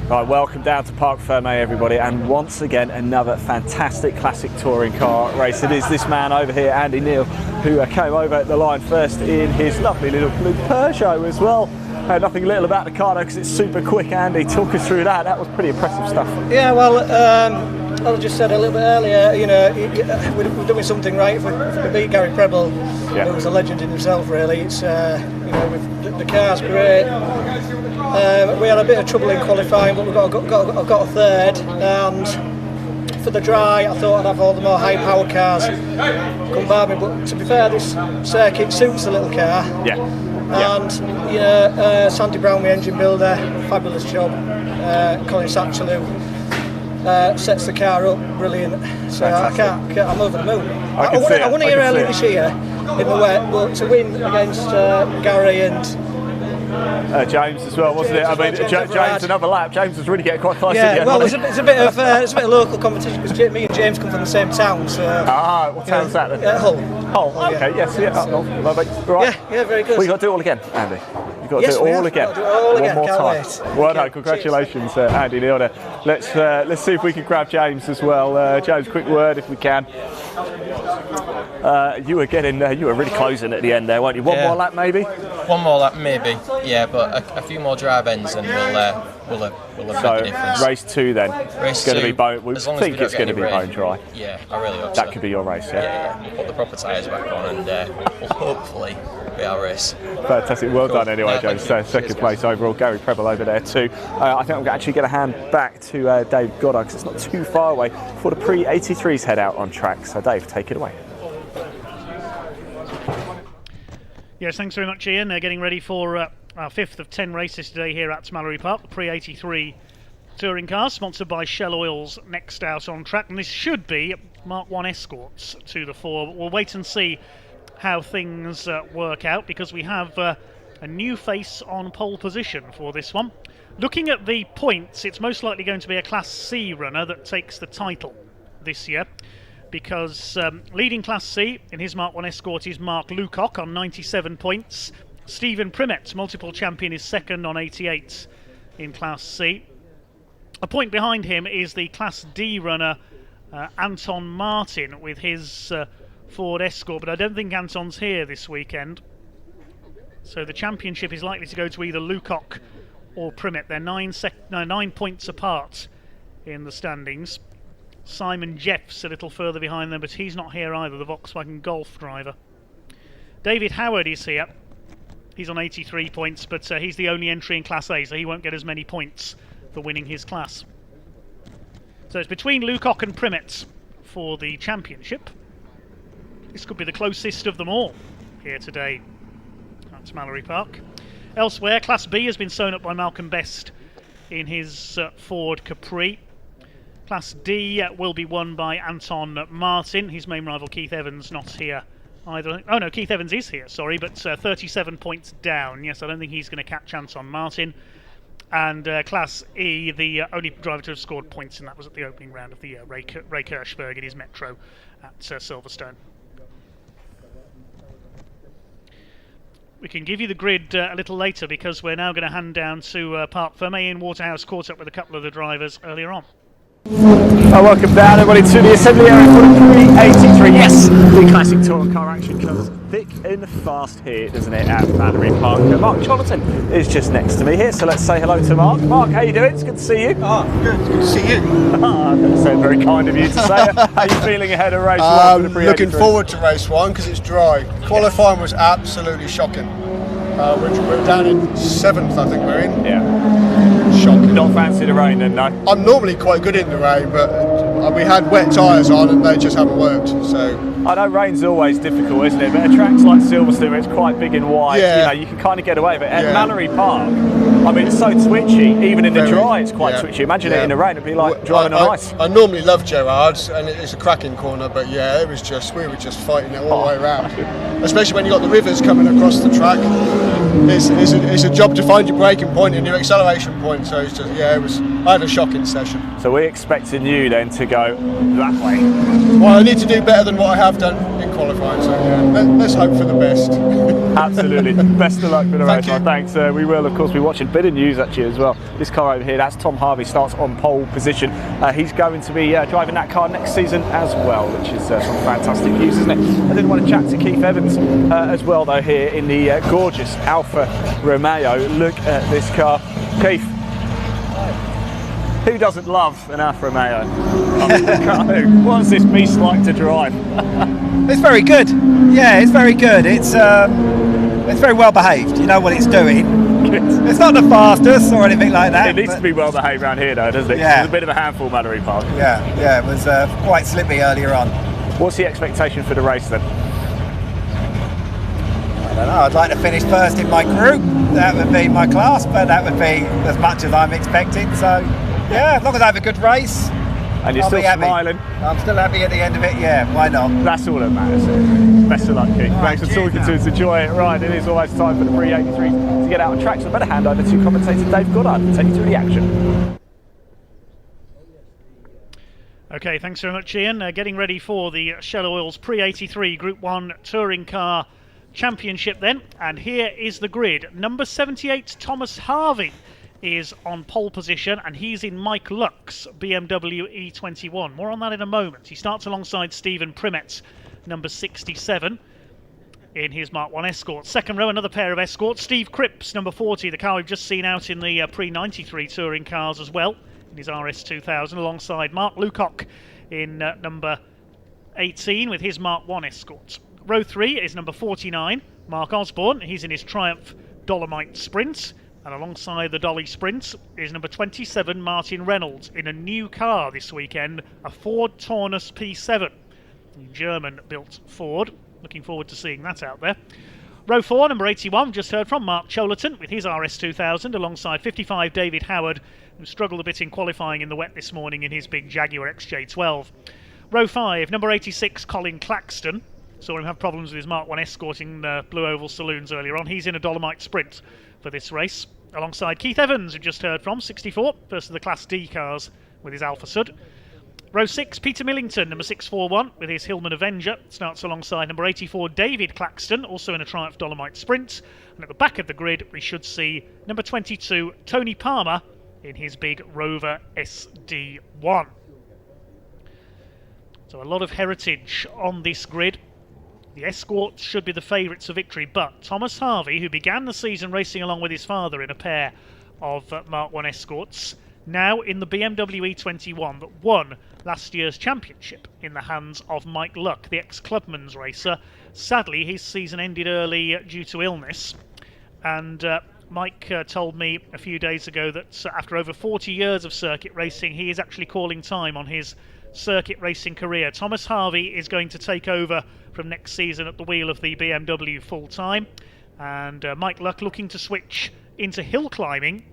Right, welcome down to Parc Ferme, everybody, and once again another fantastic classic touring car race. It is this man over here, Andy Neal, who came over at the line first in his lovely little blue Peugeot as well. Nothing little about the car though, because it's super quick. Andy, talk us through that. That was pretty impressive stuff. Yeah, well, as I just said a little bit earlier, you know, we're doing something right. If we beat Gary Preble, who was a legend in himself, really. It's, you know, the car's great. We had a bit of trouble in qualifying, but we got a 3rd. And for the dry, I thought I'd have all the more high-powered cars come by me. But to be fair, this circuit suits the little car. Yeah. And you know, Sandy Brown, the engine builder, fabulous job. Colin Satchel, who sets the car up, brilliant. So I can't, I'm over the moon. I won it here earlier this year. in the wet, but to win against Gary and James as well, wasn't it? I mean, James another lap. James was really getting quite close. Yeah, well, it's a bit of local competition because me and James come from the same town. So what town's that then? Hull. Hull. Okay, yes, yeah. Lovely. Right. Yeah, very good. Well, you got to do it all again, Andy. You've got to do it all again. One more time. Well done. Congratulations, Andy Neilder. Let's see if we can grab James as well. James, quick word if we can. You were really closing at the end there, weren't you? One more lap, maybe. One more lap, maybe. Yeah, but a few more drive ends and we'll have made a difference. Race 2 then. Race going to 2. be bone. We think it's going to be bone dry. Yeah, I really hope so. That could be your race. Yeah. We'll put the proper tyres back on and we'll hopefully be our race. Fantastic. Well done anyway, James. Second place overall. Gary Preble over there too. I think I'm actually going to hand back to Dave Goddard because it's not too far away before the pre-83s head out on track. So Dave, take it away. Yes, thanks very much, Ian. Getting ready for our 5th of 10 races today here at Mallory Park. The pre-83 touring cars, sponsored by Shell Oil's Next Out on Track. And this should be Mark 1 escorts to the fore. But we'll wait and see how things work out because we have a new face on pole position for this one. Looking at the points, it's most likely going to be a Class C runner that takes the title this year. Because leading Class C in his Mark 1 Escort is Mark Lucock on 97 points. Stephen Primet, multiple champion, is second on 88 in Class C. A point behind him is the Class D runner Anton Martin with his Ford Escort, but I don't think Anton's here this weekend. So the championship is likely to go to either Lucock or Primet. They're 9 points apart in the standings. Simon Jeffs a little further behind them, but he's not here either, the Volkswagen Golf driver. David Howard is here. He's on 83 points, but he's the only entry in Class A, so he won't get as many points for winning his class. So it's between Lucock and Primet for the championship. This could be the closest of them all here today at Mallory Park. Elsewhere, Class B has been sewn up by Malcolm Best in his Ford Capri. Class D will be won by Anton Martin. His main rival Keith Evans not here either. Oh no, Keith Evans is here, sorry, but 37 points down. Yes, I don't think he's going to catch Anton Martin. And Class E, the only driver to have scored points, and that was at the opening round of the year, Ray Kirschberg in his Metro at Silverstone. We can give you the grid a little later because we're now going to hand down to Park Ferme. Ian Waterhouse caught up with a couple of the drivers earlier on. Welcome down everybody to the assembly area for the pre-83. Yes, the classic touring car action comes thick and fast here, doesn't it, at Mallory Park. Mark Jonathan is just next to me here, so let's say hello to Mark. Mark, how you doing? It's good to see you. Oh, good. It's good to see you. That's very kind of you to say. How are you feeling ahead of race 1 for the pre-83? Looking forward to race 1 because it's dry. Qualifying was absolutely shocking. We're down in 7th, I think we're in. Yeah. Shocking. Not fancy the rain then, no? I'm normally quite good in the rain, but we had wet tyres on and they just haven't worked. So I know rain's always difficult, isn't it? But a tracks like Silverstone, where it's quite big and wide, yeah. You can kind of get away with it. At Mallory Park, I mean, it's so twitchy. Even in the dry, it's quite twitchy. Imagine it in the rain; it'd be like driving on ice. I normally love Gerard's, and it's a cracking corner, but yeah, we were just fighting it all the way around. Especially when you got the rivers coming across the track. It's a job to find your braking point and your acceleration point. So it's just I had a shocking session. So we're expecting you then to go that way. Well, I need to do better than what I have done in qualifying. So let's hope for the best. Absolutely. Best of luck for the race. Thanks. We will, of course, be watching a bit of news actually as well. This car over here, that's Tom Harvey, starts on pole position. He's going to be driving that car next season as well, which is some fantastic news, isn't it? I did want to chat to Keith Evans as well, though, here in the gorgeous Alfa Romeo. Look at this car. Keith, who doesn't love an Alfa Romeo? What's this beast like to drive? It's very good. Yeah, it's very good. It's very well behaved. You know what it's doing. It's not the fastest or anything like that. It needs to be well behaved around here, though, doesn't it? Yeah. It's a bit of a handful, Mallory Park. Yeah, it was quite slippy earlier on. What's the expectation for the race then? I don't know. I'd like to finish first in my group. That would be my class, but that would be as much as I'm expecting. So, yeah, as long as I have a good race, And you're I'll still be happy. smiling. I'm still happy at the end of it, yeah, why not? That's all that matters. Best of luck, Keith. Thanks for talking to us. Enjoy it. Right, it is almost time for the pre-83 to get out on track, so I better hand over to commentator Dave Goddard and take you through the action. Okay, thanks very much, Ian. Getting ready for the Shell Oils Pre-83 Group 1 Touring Car Championship then. And here is the grid. Number 78, Thomas Harvey, is on pole position, and he's in Mike Luck's BMW E21. More on that in a moment. He starts alongside Stephen Primet, number 67, in his Mark 1 Escort. Second row, another pair of Escorts. Steve Cripps, number 40, the car we've just seen out in the Pre-93 touring cars as well, in his RS2000, alongside Mark Lucock in number 18 with his Mark 1 Escort. Row 3 is number 49, Mark Osborne. He's in his Triumph Dolomite Sprint. And alongside the Dolly Sprint is number 27, Martin Reynolds, in a new car this weekend, a Ford Taunus P7. German-built Ford. Looking forward to seeing that out there. Row 4, number 81, just heard from Mark Cholerton with his RS2000, alongside 55, David Howard, who struggled a bit in qualifying in the wet this morning in his big Jaguar XJ12. Row 5, number 86, Colin Claxton. Saw him have problems with his Mark 1 escorting Blue Oval Saloons earlier on. He's in a Dolomite Sprint for this race, alongside Keith Evans, who just heard from, 64, first of the Class D cars with his Alfa Sud. Row 6, Peter Millington, number 641, with his Hillman Avenger, starts alongside number 84, David Claxton, also in a Triumph Dolomite Sprint. And at the back of the grid, we should see number 22, Tony Palmer, in his big Rover SD1. So a lot of heritage on this grid. The Escorts should be the favourites for victory, but Thomas Harvey, who began the season racing along with his father in a pair of Mark 1 Escorts, now in the BMW E21 that won last year's championship in the hands of Mike Luck, the ex-Clubman's racer. Sadly, his season ended early due to illness, and Mike told me a few days ago that after over 40 years of circuit racing, he is actually calling time on his circuit racing career. Thomas Harvey is going to take over from next season at the wheel of the BMW full-time, and Mike Luck looking to switch into hill climbing,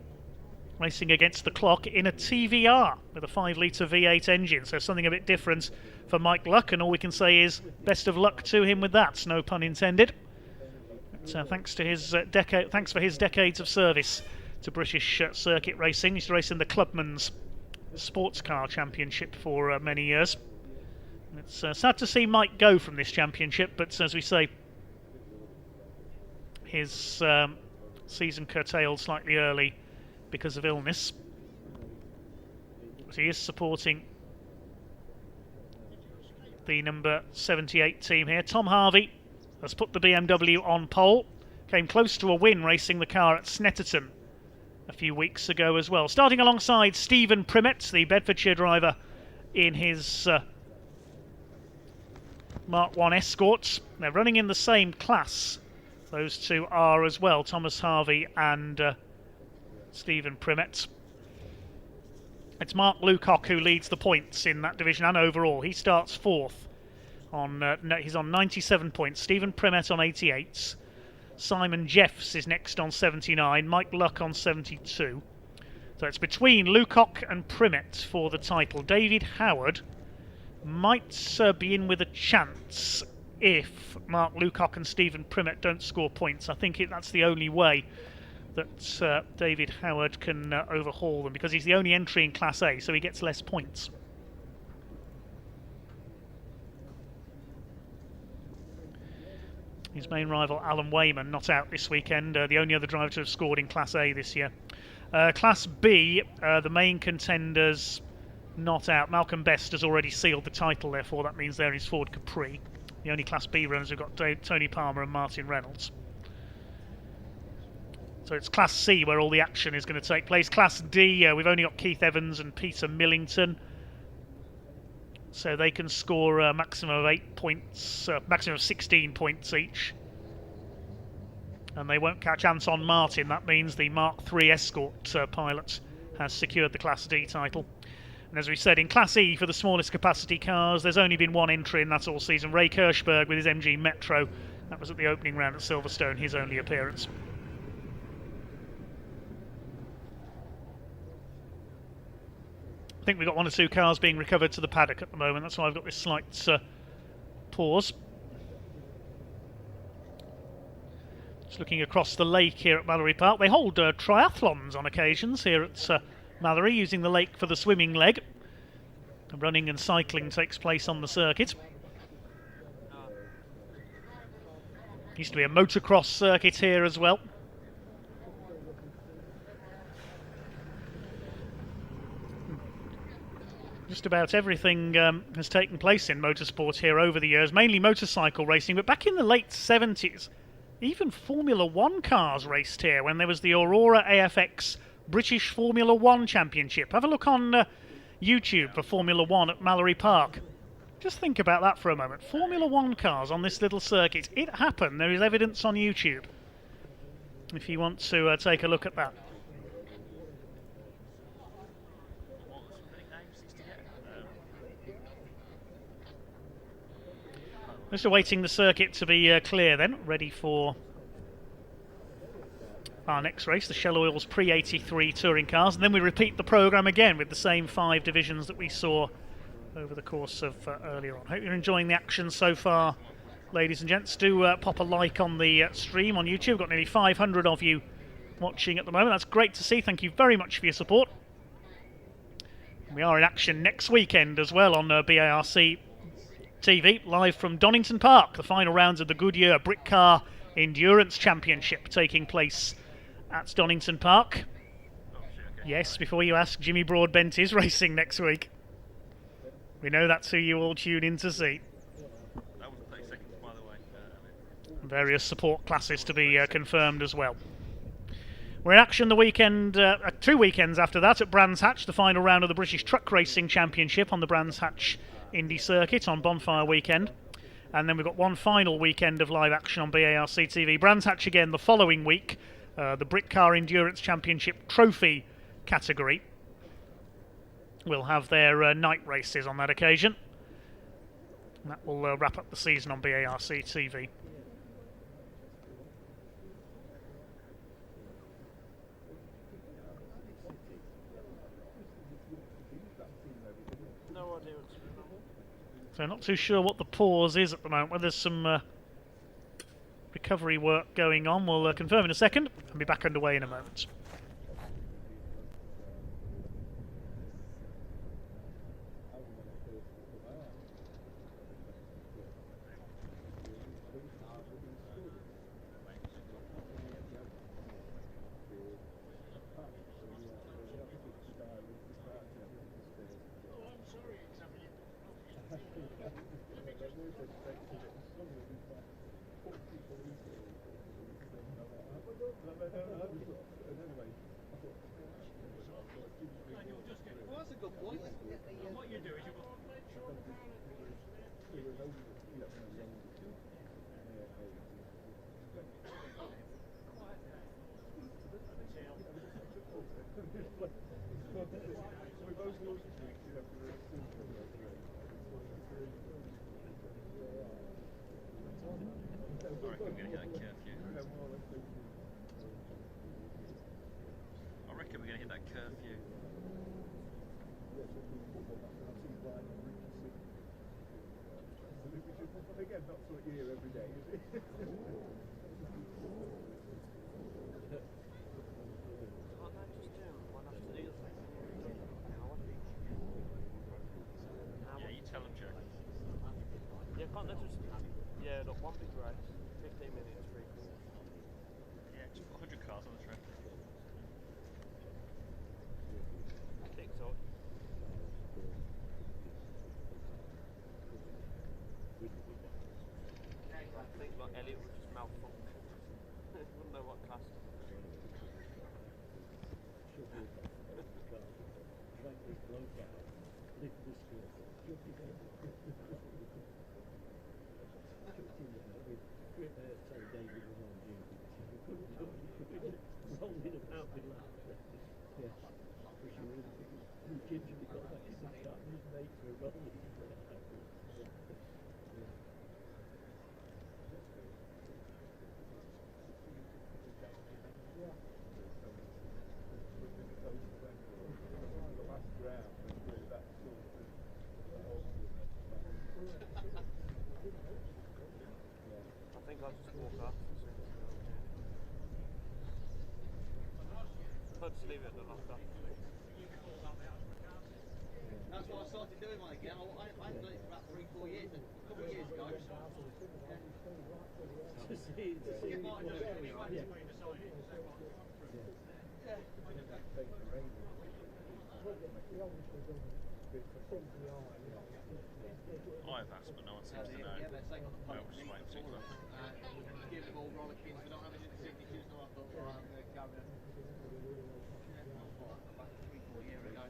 racing against the clock in a TVR with a 5-litre V8 engine, so something a bit different for Mike Luck, and all we can say is best of luck to him with that, no pun intended. But, thanks for his decades of service to British circuit racing. He used to race in the Clubman's Sports Car Championship for many years. It's sad to see Mike go from this championship, but as we say, his season curtailed slightly early because of illness. But he is supporting the number 78 team here. Tom Harvey has put the BMW on pole, came close to a win racing the car at Snetterton a few weeks ago as well. Starting alongside Stephen Primet, the Bedfordshire driver, in his Mark 1 Escorts. They're running in the same class, those two are as well, Thomas Harvey and Stephen Primet. It's Mark Lucock who leads the points in that division and overall. He starts fourth. He's on 97 points. Stephen Primet on 88. Simon Jeffs is next on 79. Mike Luck on 72. So it's between Lucock and Primet for the title. David Howard might be in with a chance if Mark Lucock and Stephen Primet don't score points. I think that's the only way that David Howard can overhaul them, because he's the only entry in Class A, so he gets less points. His main rival, Alan Wayman, not out this weekend, the only other driver to have scored in Class A this year. Class B, the main contenders not out. Malcolm Best has already sealed the title, therefore that means there is Ford Capri. The only Class B runners have got Tony Palmer and Martin Reynolds. So it's Class C where all the action is going to take place. Class D, we've only got Keith Evans and Peter Millington. So they can score a maximum of 8 points, maximum of 16 points each. And they won't catch Anton Martin. That means the Mark III Escort pilot has secured the Class D title. And as we said, in Class E, for the smallest capacity cars, there's only been one entry in that all season. Ray Kirschberg with his MG Metro. That was at the opening round at Silverstone, his only appearance. I think we've got 1 or 2 cars being recovered to the paddock at the moment. That's why I've got this slight pause. Just looking across the lake here at Mallory Park. They hold triathlons on occasions here at Mallory, using the lake for the swimming leg. Running and cycling takes place on the circuit. Used to be a motocross circuit here as well. Just about everything has taken place in motorsport here over the years, mainly motorcycle racing, but back in the late 70s, even Formula One cars raced here when there was the Aurora AFX British Formula One Championship. Have a look on YouTube for Formula One at Mallory Park. Just think about that for a moment. Formula One cars on this little circuit. It happened. There is evidence on YouTube if you want to take a look at that. Just awaiting the circuit to be clear then, ready for our next race, the Shell Oils Pre-83 touring cars, and then we repeat the programme again with the same 5 divisions that we saw over the course of earlier on. Hope you're enjoying the action so far, ladies and gents. Do pop a like on the stream on YouTube. We've got nearly 500 of you watching at the moment. That's great to see. Thank you very much for your support. We are in action next weekend as well on BARC TV, live from Donington Park. The final rounds of the Goodyear Brick Car Endurance Championship taking place at Donington Park. Yes, before you ask, Jimmy Broadbent is racing next week. We know that's who you all tune in to see. Various support classes to be confirmed as well. We're in action the weekend, 2 weekends after that at Brands Hatch, the final round of the British Truck Racing Championship on the Brands Hatch Indy Circuit on Bonfire Weekend. And then we've got one final weekend of live action on BARC TV. Brands Hatch again the following week, the Brick Car Endurance Championship Trophy category. We'll have their night races on that occasion. And that will wrap up the season on BARC TV. So not too sure what the pause is at the moment, whether there's some recovery work going on. We'll confirm in a second and be back underway in a moment. I reckon we're going to hit that curfew. Again, not so here every day, is it? Yeah, you tell them, Joe. Yeah, can't let us. Yeah, look, one big race, 15 minutes, 3 quarters. Yeah, just 100 cars on the track. TikTok. I think like Elliot would just malfunction. Wouldn't know what class. prefer to leave it at the last lap. That's what I started doing mine again. I hadn't done it for about 3-4 years. A couple of years ago. To see Martin do it. I have asked, but no one seems to know. Well, we're just waiting for 6 months. Give them all rollickings. We don't have any signatures, so I thought, well, I'm going to go there. About 3-4 years ago.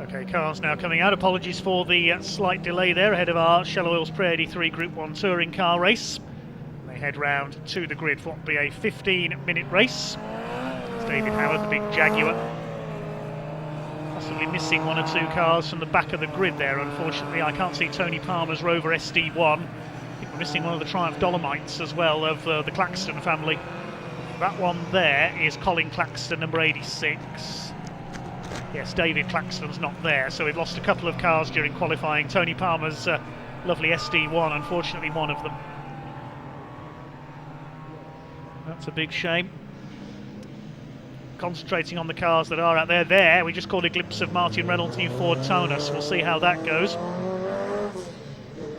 Okay, cars now coming out. Apologies for the slight delay there ahead of our Shell Oils Pre-83 Group 1 touring car race. They head round to the grid for what will be a 15-minute race. It's David Howard, the big Jaguar. Possibly missing 1 or 2 cars from the back of the grid there, unfortunately. I can't see Tony Palmer's Rover SD1. I think we're missing one of the Triumph Dolomites as well of the Claxton family. That one there is Colin Claxton, number 86. Yes, David Claxton's not there, so we've lost a couple of cars during qualifying. Tony Palmer's lovely SD1, unfortunately one of them. That's a big shame. Concentrating on the cars that are out there. There, we just caught a glimpse of Martin Reynolds' new Ford Taunus. We'll see how that goes.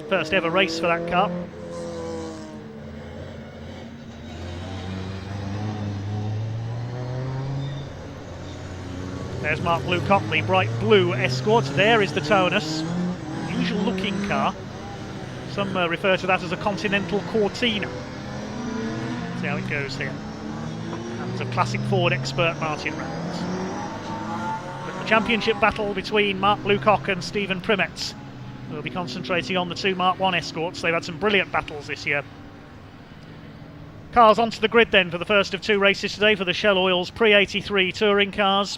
First ever race for that car. There's Mark Bluecock, the bright blue Escort. There is the Taunus. Unusual looking car. Some refer to that as a Continental Cortina. See how it goes here. Hands of classic Ford expert Martin Reynolds. But the championship battle between Mark Bluecock and Stephen Primet. We'll be concentrating on the 2 Mark 1 Escorts. They've had some brilliant battles this year. Cars onto the grid then for the first of 2 races today for the Shell Oils Pre-83 touring cars.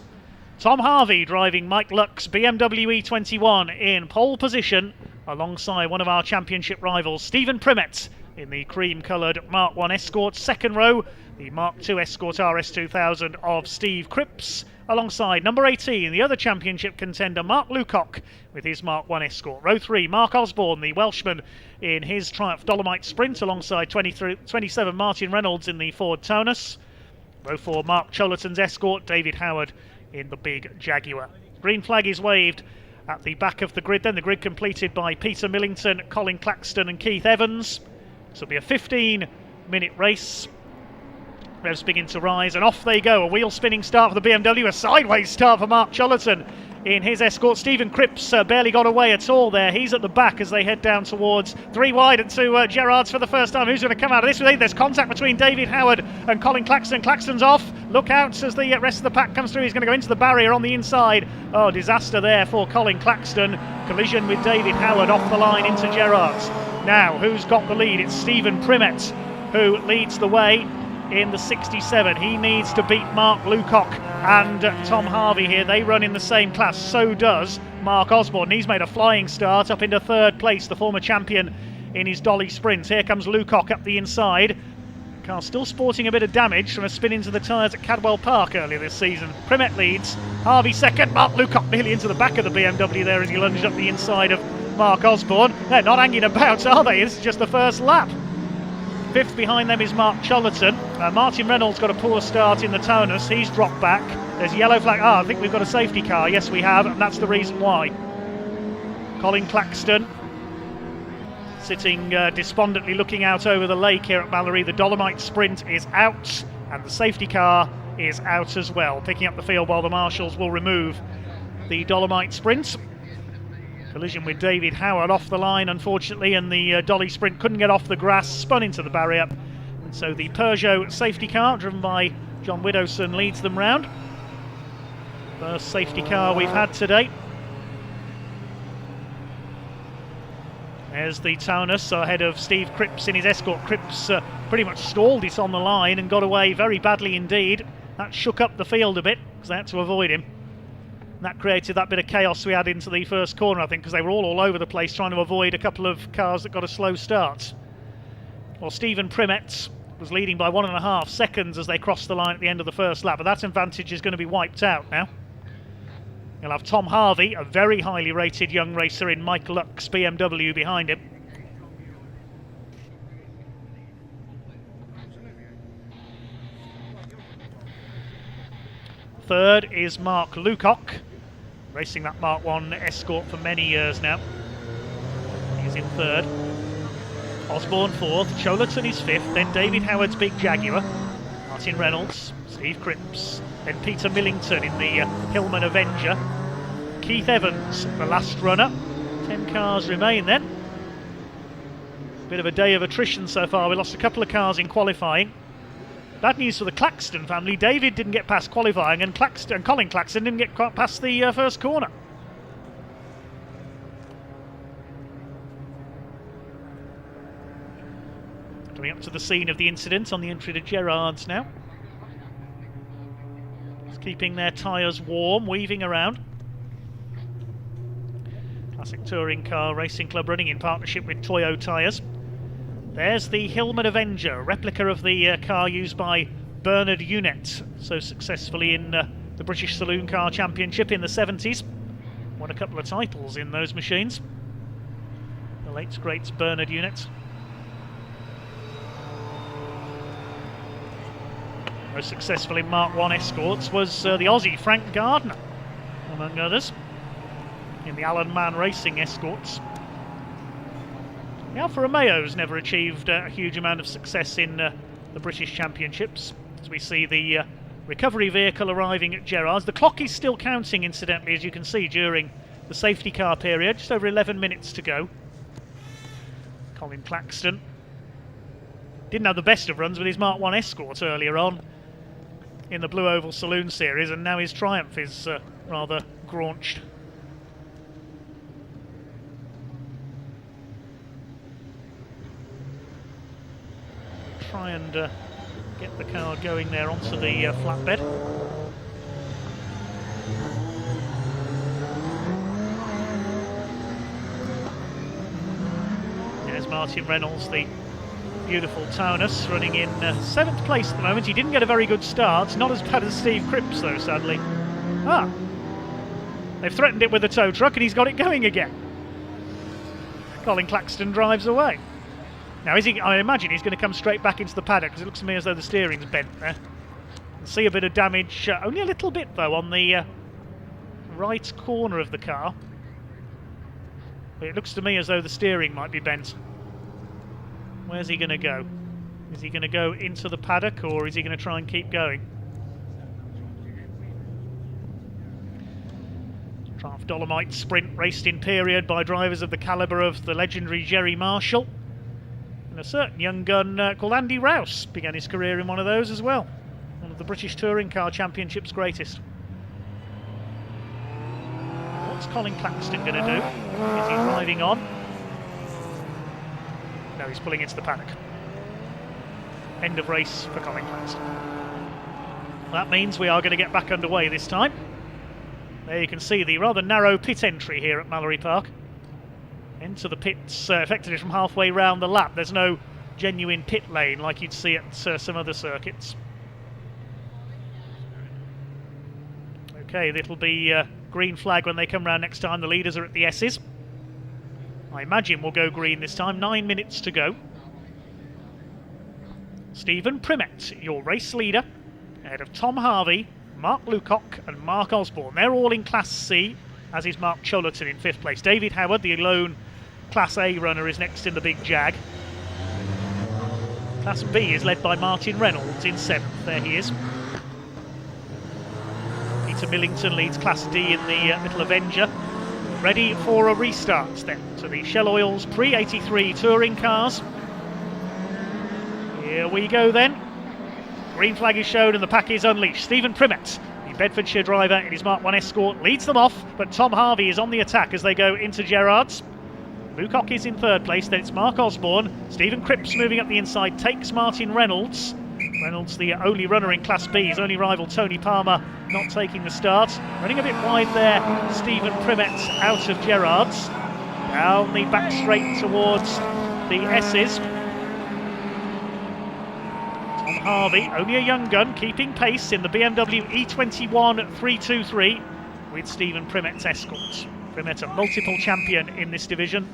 Tom Harvey driving Mike Luck's BMW E21 in pole position alongside one of our championship rivals, Stephen Primet, in the cream-coloured Mark 1 Escort. Second row, the Mark 2 Escort RS2000 of Steve Cripps, alongside number 18, the other championship contender, Mark Bluecock, with his Mark 1 Escort. Row 3, Mark Osborne, the Welshman, in his Triumph Dolomite Sprint, alongside 27 Martin Reynolds in the Ford Taunus. Row 4, Mark Cholerton's Escort, David Howard in the big Jaguar. Green flag is waved at the back of the grid then. The grid completed by Peter Millington, Colin Claxton and Keith Evans. This will be a 15-minute race. Revs begin to rise and off they go. A wheel spinning start for the BMW, a sideways start for Mark Cholerton in his Escort. Stephen Cripps barely got away at all there. He's at the back as they head down towards 3 wide and to Gerrard's for the first time. Who's going to come out of this? There's contact between David Howard and Colin Claxton. Claxton's off. Look out as the rest of the pack comes through. He's going to go into the barrier on the inside. Oh, disaster there for Colin Claxton. Collision with David Howard off the line into Gerrard's. Now, who's got the lead? It's Stephen Primet who leads the way in the 67. He needs to beat Mark Bluecock and Tom Harvey here. They run in the same class. So does Mark Osborne. He's made a flying start up into 3rd place, the former champion in his Dolly Sprint. Here comes Bluecock up the inside. Car still sporting a bit of damage from a spin into the tyres at Cadwell Park earlier this season. Primet leads, Harvey second, Mark Bluecock nearly into the back of the BMW there as he lunged up the inside of Mark Osborne. They're not hanging about, are they? This is just the first lap. 5th behind them is Mark Cholerton. Martin Reynolds got a poor start in the Taunus. He's dropped back. There's a yellow flag. I think we've got a safety car. Yes, we have, and that's the reason why. Colin Claxton sitting despondently looking out over the lake here at Mallory. The Dolomite Sprint is out, and the safety car is out as well. Picking up the field while the marshals will remove the Dolomite Sprint. Collision with David Howard off the line, unfortunately, and the dolly sprint couldn't get off the grass, spun into the barrier. And so the Peugeot safety car, driven by John Widowson, leads them round. First safety car we've had today. There's the Taunus ahead of Steve Cripps in his Escort. Cripps pretty much stalled it on the line and got away very badly indeed. That shook up the field a bit because they had to avoid him. And that created that bit of chaos we had into the first corner, I think, because they were all over the place trying to avoid a couple of cars that got a slow start. Well, Stephen Primet was leading by 1.5 seconds as they crossed the line at the end of the first lap, but that advantage is going to be wiped out now. You'll have Tom Harvey, a very highly rated young racer in Mike Luck's BMW behind him. Third is Mark Lucock, racing that Mark 1 Escort for many years now. He's in third. Osborne fourth, Cholerton is fifth, then David Howard's big Jaguar, Martin Reynolds, Steve Cripps, then Peter Millington in the Hillman Avenger, Keith Evans, the last runner. 10 cars remain then. Bit of a day of attrition so far. We lost a couple of cars in qualifying. Bad news for the Claxton family. David didn't get past qualifying, and Colin Claxton didn't get past the first corner. Coming up to the scene of the incident on the entry to Gerrards now. Just keeping their tyres warm, weaving around. Classic Touring Car Racing Club running in partnership with Toyo Tyres. There's the Hillman Avenger, a replica of the car used by Bernard Unett so successfully in the British Saloon Car Championship in the 70s. Won a couple of titles in those machines. The late great Bernard Unett. Most successful in Mark 1 Escorts was the Aussie Frank Gardner, among others, in the Alan Mann Racing Escorts. The Alfa Romeo's never achieved a huge amount of success in the British Championships, as we see the recovery vehicle arriving at Gerrards. The clock is still counting, incidentally, as you can see, during the safety car period. Just over 11 minutes to go. Colin Claxton didn't have the best of runs with his Mark 1 Escort earlier on in the Blue Oval Saloon Series, and now his Triumph is rather graunched. Try and get the car going there onto the flatbed. There's Martin Reynolds, the beautiful Taunus, running in 7th place at the moment. He didn't get a very good start, not as bad as Steve Cripps though, sadly. They've threatened it with a tow truck and he's got it going again. Colin Claxton drives away. Now, I imagine he's going to come straight back into the paddock, because it looks to me as though the steering's bent there. Can see a bit of damage, only a little bit though, on the right corner of the car. But it looks to me as though the steering might be bent. Where's he going to go? Is he going to go into the paddock, or is he going to try and keep going? Draft Dolomite sprint raced in period by drivers of the calibre of the legendary Jerry Marshall. And a certain young gun called Andy Rouse began his career in one of those as well. One of the British Touring Car Championship's greatest. What's Colin Claxton going to do? Is he driving on? No, he's pulling into the paddock. End of race for Colin Claxton. That means we are going to get back underway this time. There you can see the rather narrow pit entry here at Mallory Park. Into the pits, effectively from halfway round the lap. There's no genuine pit lane like you'd see at some other circuits. Okay, it'll be green flag when they come round next time. The leaders are at the S's. I imagine we'll go green this time. 9 minutes to go. Stephen Primet, your race leader, ahead of Tom Harvey, Mark Lucock and Mark Osborne. They're all in Class C, as is Mark Cholerton in 5th place. David Howard, the lone Class A runner, is next in the big Jag. Class B is led by Martin Reynolds in 7th. There he is. Peter Millington leads Class D in the Little Avenger. ready for a restart then to the Shell Oils pre-83 touring cars. Here we go then. Green flag is shown and the pack is unleashed. Stephen Primet, the Bedfordshire driver in his Mark 1 Escort, leads them off, but Tom Harvey is on the attack as they go into Gerrards. Lucock is in third place, then it's Mark Osborne. Stephen Cripps moving up the inside, takes Martin Reynolds. Reynolds, the only runner in Class B, his only rival Tony Palmer not taking the start. Running a bit wide there, Stephen Primet out of Gerrards. Down the back straight towards the S's. Tom Harvey, only a young gun, keeping pace in the BMW E21 323 with Stephen Primet's Escort. Primet, a multiple champion in this division.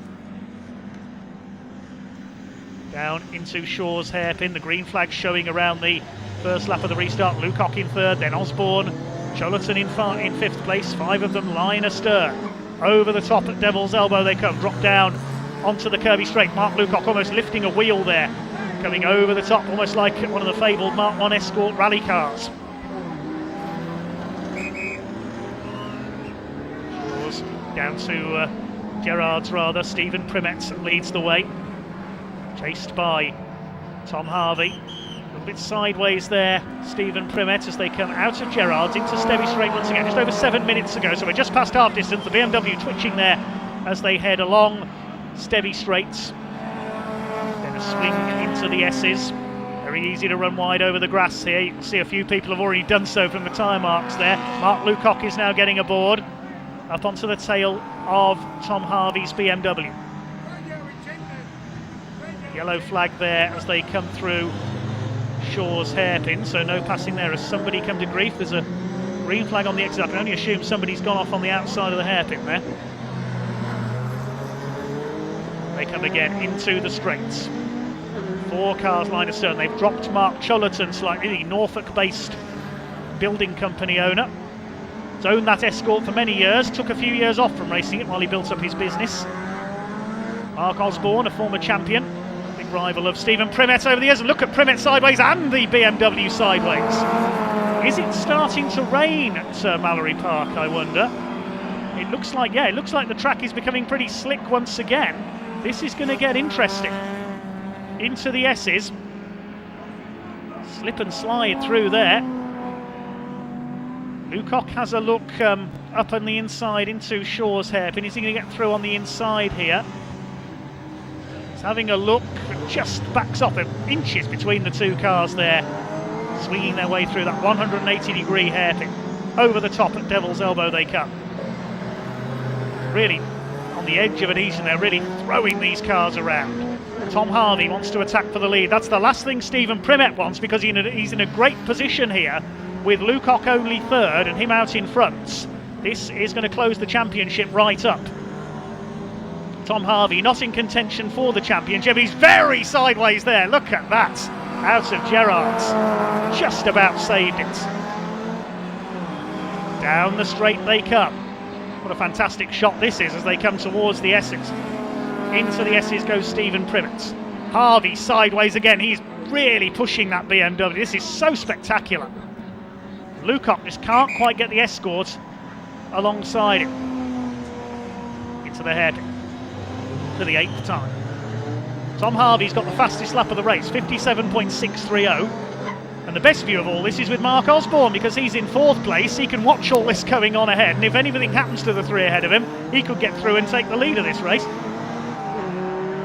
Down into Shaw's hairpin, the green flag showing around the first lap of the restart. Lucock in third, then Osborne. Cholerton in fifth place, 5 of them lying astern. Over the top at Devil's Elbow they come, drop down onto the Kirby Straight. Mark Lucock almost lifting a wheel there, coming over the top, almost like one of the fabled Mark 1 Escort rally cars. Shaw's down to Gerrards rather, Stephen Primet leads the way. Chased by Tom Harvey. A little bit sideways there, Stephen Primet, as they come out of Gerrards into Stevie Straight once again, just over 7 minutes ago, so we're just past half distance. The BMW twitching there as they head along Stevie Straights. Then a swing into the S's. Very easy to run wide over the grass here. You can see a few people have already done so from the tyre marks there. Mark Lucock is now getting aboard, up onto the tail of Tom Harvey's BMW. Yellow flag there as they come through Shaw's hairpin, so no passing there as somebody come to grief. There's a green flag on the exit. I can only assume somebody's gone off on the outside of the hairpin there. They come again into the straights. 4 cars line astern. They've dropped Mark Cholerton slightly, the Norfolk-based building company owner. He's owned that Escort for many years, took a few years off from racing it while he built up his business. Mark Osborne, a former champion, rival of Stephen Primet over the years, and look at Primet sideways and the BMW sideways. Is it starting to rain at Mallory Park, I wonder? It looks like, yeah, it looks like the track is becoming pretty slick once again. This is going to get interesting. Into the S's. Slip and slide through there. Lucock has a look up on the inside into Shaw's hairpin. Is he going to get through on the inside here? Having a look, just backs off inches between the 2 cars there, swinging their way through that 180-degree hairpin. Over the top at Devil's Elbow they come. Really on the edge of an ease, and they're really throwing these cars around. Tom Harvey wants to attack for the lead. That's the last thing Stephen Primet wants, because he's in a great position here with Lucock only third and him out in front. This is going to close the championship right up. Tom Harvey not in contention for the championship. He's very sideways there. Look at that. Out of Gerrards. Just about saved it. Down the straight they come. What a fantastic shot this is as they come towards the S's. Into the S's goes Stephen Primet. Harvey sideways again. He's really pushing that BMW. This is so spectacular. Lucock just can't quite get the Escort alongside him. Into the hairpin. For the 8th time. Tom Harvey's got the fastest lap of the race, 57.630. And the best view of all this is with Mark Osborne, because he's in 4th place. He can watch all this going on ahead, and if anything happens to the 3 ahead of him, he could get through and take the lead of this race.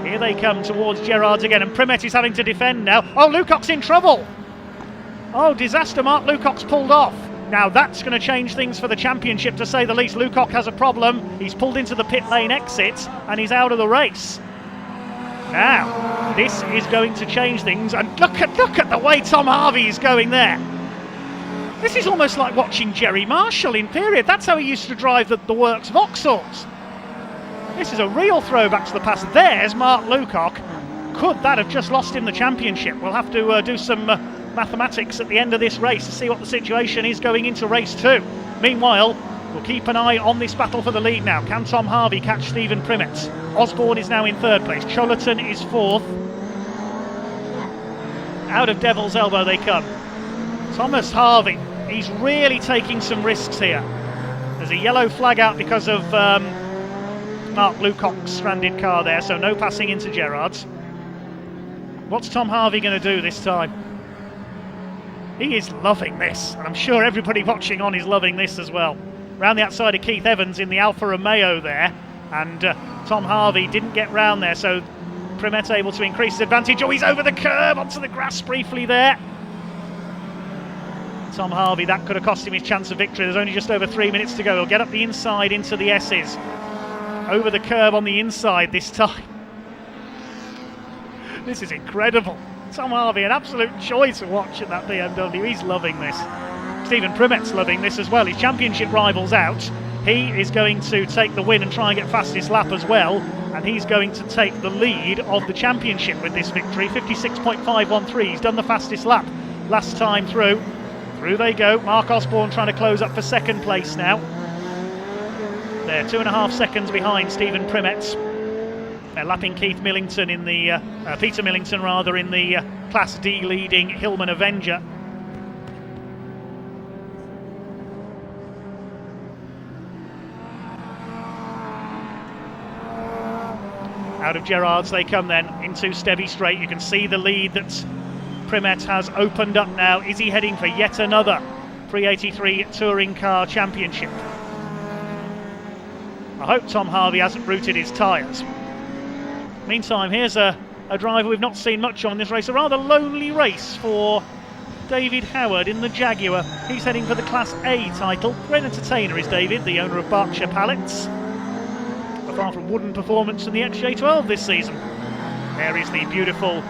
Here they come towards Gerrards again, and Primet is having to defend now. Oh, Lucock's in trouble! Oh, disaster, Mark Lucock's pulled off. Now that's going to change things for the championship, to say the least. Lucock has a problem. He's pulled into the pit lane exit and he's out of the race. Now, this is going to change things, and look at the way Tom Harvey is going there. This is almost like watching Jerry Marshall in period. That's how he used to drive the Works Vauxhalls. This is a real throwback to the past. There's Mark Lucock. Could that have just lost him the championship? We'll have to do some mathematics at the end of this race to see what the situation is going into race 2. Meanwhile, we'll keep an eye on this battle for the lead now. Can Tom Harvey catch Stephen Primet? Osborne is now in 3rd place. Cholerton is 4th. Out of Devil's Elbow they come. Thomas Harvey, he's really taking some risks here. There's a yellow flag out because of Mark Lucock's stranded car there, so no passing into Gerrard's. What's Tom Harvey going to do this time? He is loving this, and I'm sure everybody watching on is loving this as well. Round the outside of Keith Evans in the Alfa Romeo there, and Tom Harvey didn't get round there, so Primet able to increase his advantage. Oh, he's over the curb onto the grass briefly there. Tom Harvey, that could have cost him his chance of victory. There's only just over 3 minutes to go. He'll get up the inside into the S's. Over the curb on the inside this time. This is incredible. Tom Harvey, an absolute joy to watch at that BMW. He's loving this. Stephen Primet's loving this as well. His championship rival's out. He is going to take the win and try and get fastest lap as well. And he's going to take the lead of the championship with this victory. 56.513. He's done the fastest lap last time through. Through they go. Mark Osborne trying to close up for second place now. They're 2.5 seconds behind Stephen Primet. They're lapping Keith Millington in the Peter Millington rather in the Class D leading Hillman Avenger. Out of Gerrard's they come then into Stevie Straight. You can see the lead that Primet has opened up now. Is he heading for yet another 383 Touring Car Championship? I hope Tom Harvey hasn't rooted his tyres. Meantime, here's a driver we've not seen much on in this race. A rather lonely race for David Howard in the Jaguar. He's heading for the Class A title. Great entertainer is David, the owner of Berkshire Pallets. A far from wooden performance in the XJ12 this season. There is the beautiful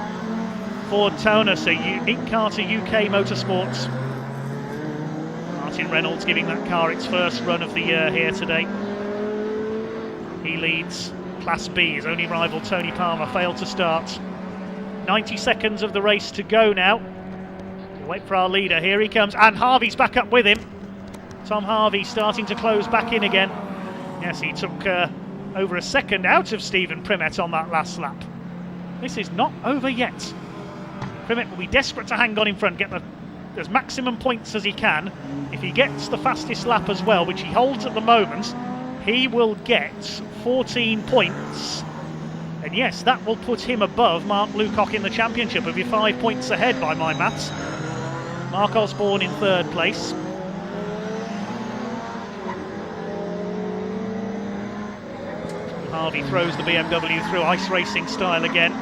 Ford Taunus, a unique car to UK motorsports. Martin Reynolds giving that car its first run of the year here today. He leads Class B. His only rival Tony Palmer failed to start. 90 seconds of the race to go now. We'll wait for our leader. Here he comes, and Harvey's back up with him. Tom Harvey starting to close back in again. Yes, he took over a second out of Stephen Primet on that last lap. This is not over yet. Primet will be desperate to hang on in front, get as maximum points as he can. If he gets the fastest lap as well, which he holds at the moment, he will get 14 points. And yes, that will put him above Mark Lucock in the championship. He'll be 5 points ahead by my maths. Mark Osborne in third place. Harvey throws the BMW through ice racing style again.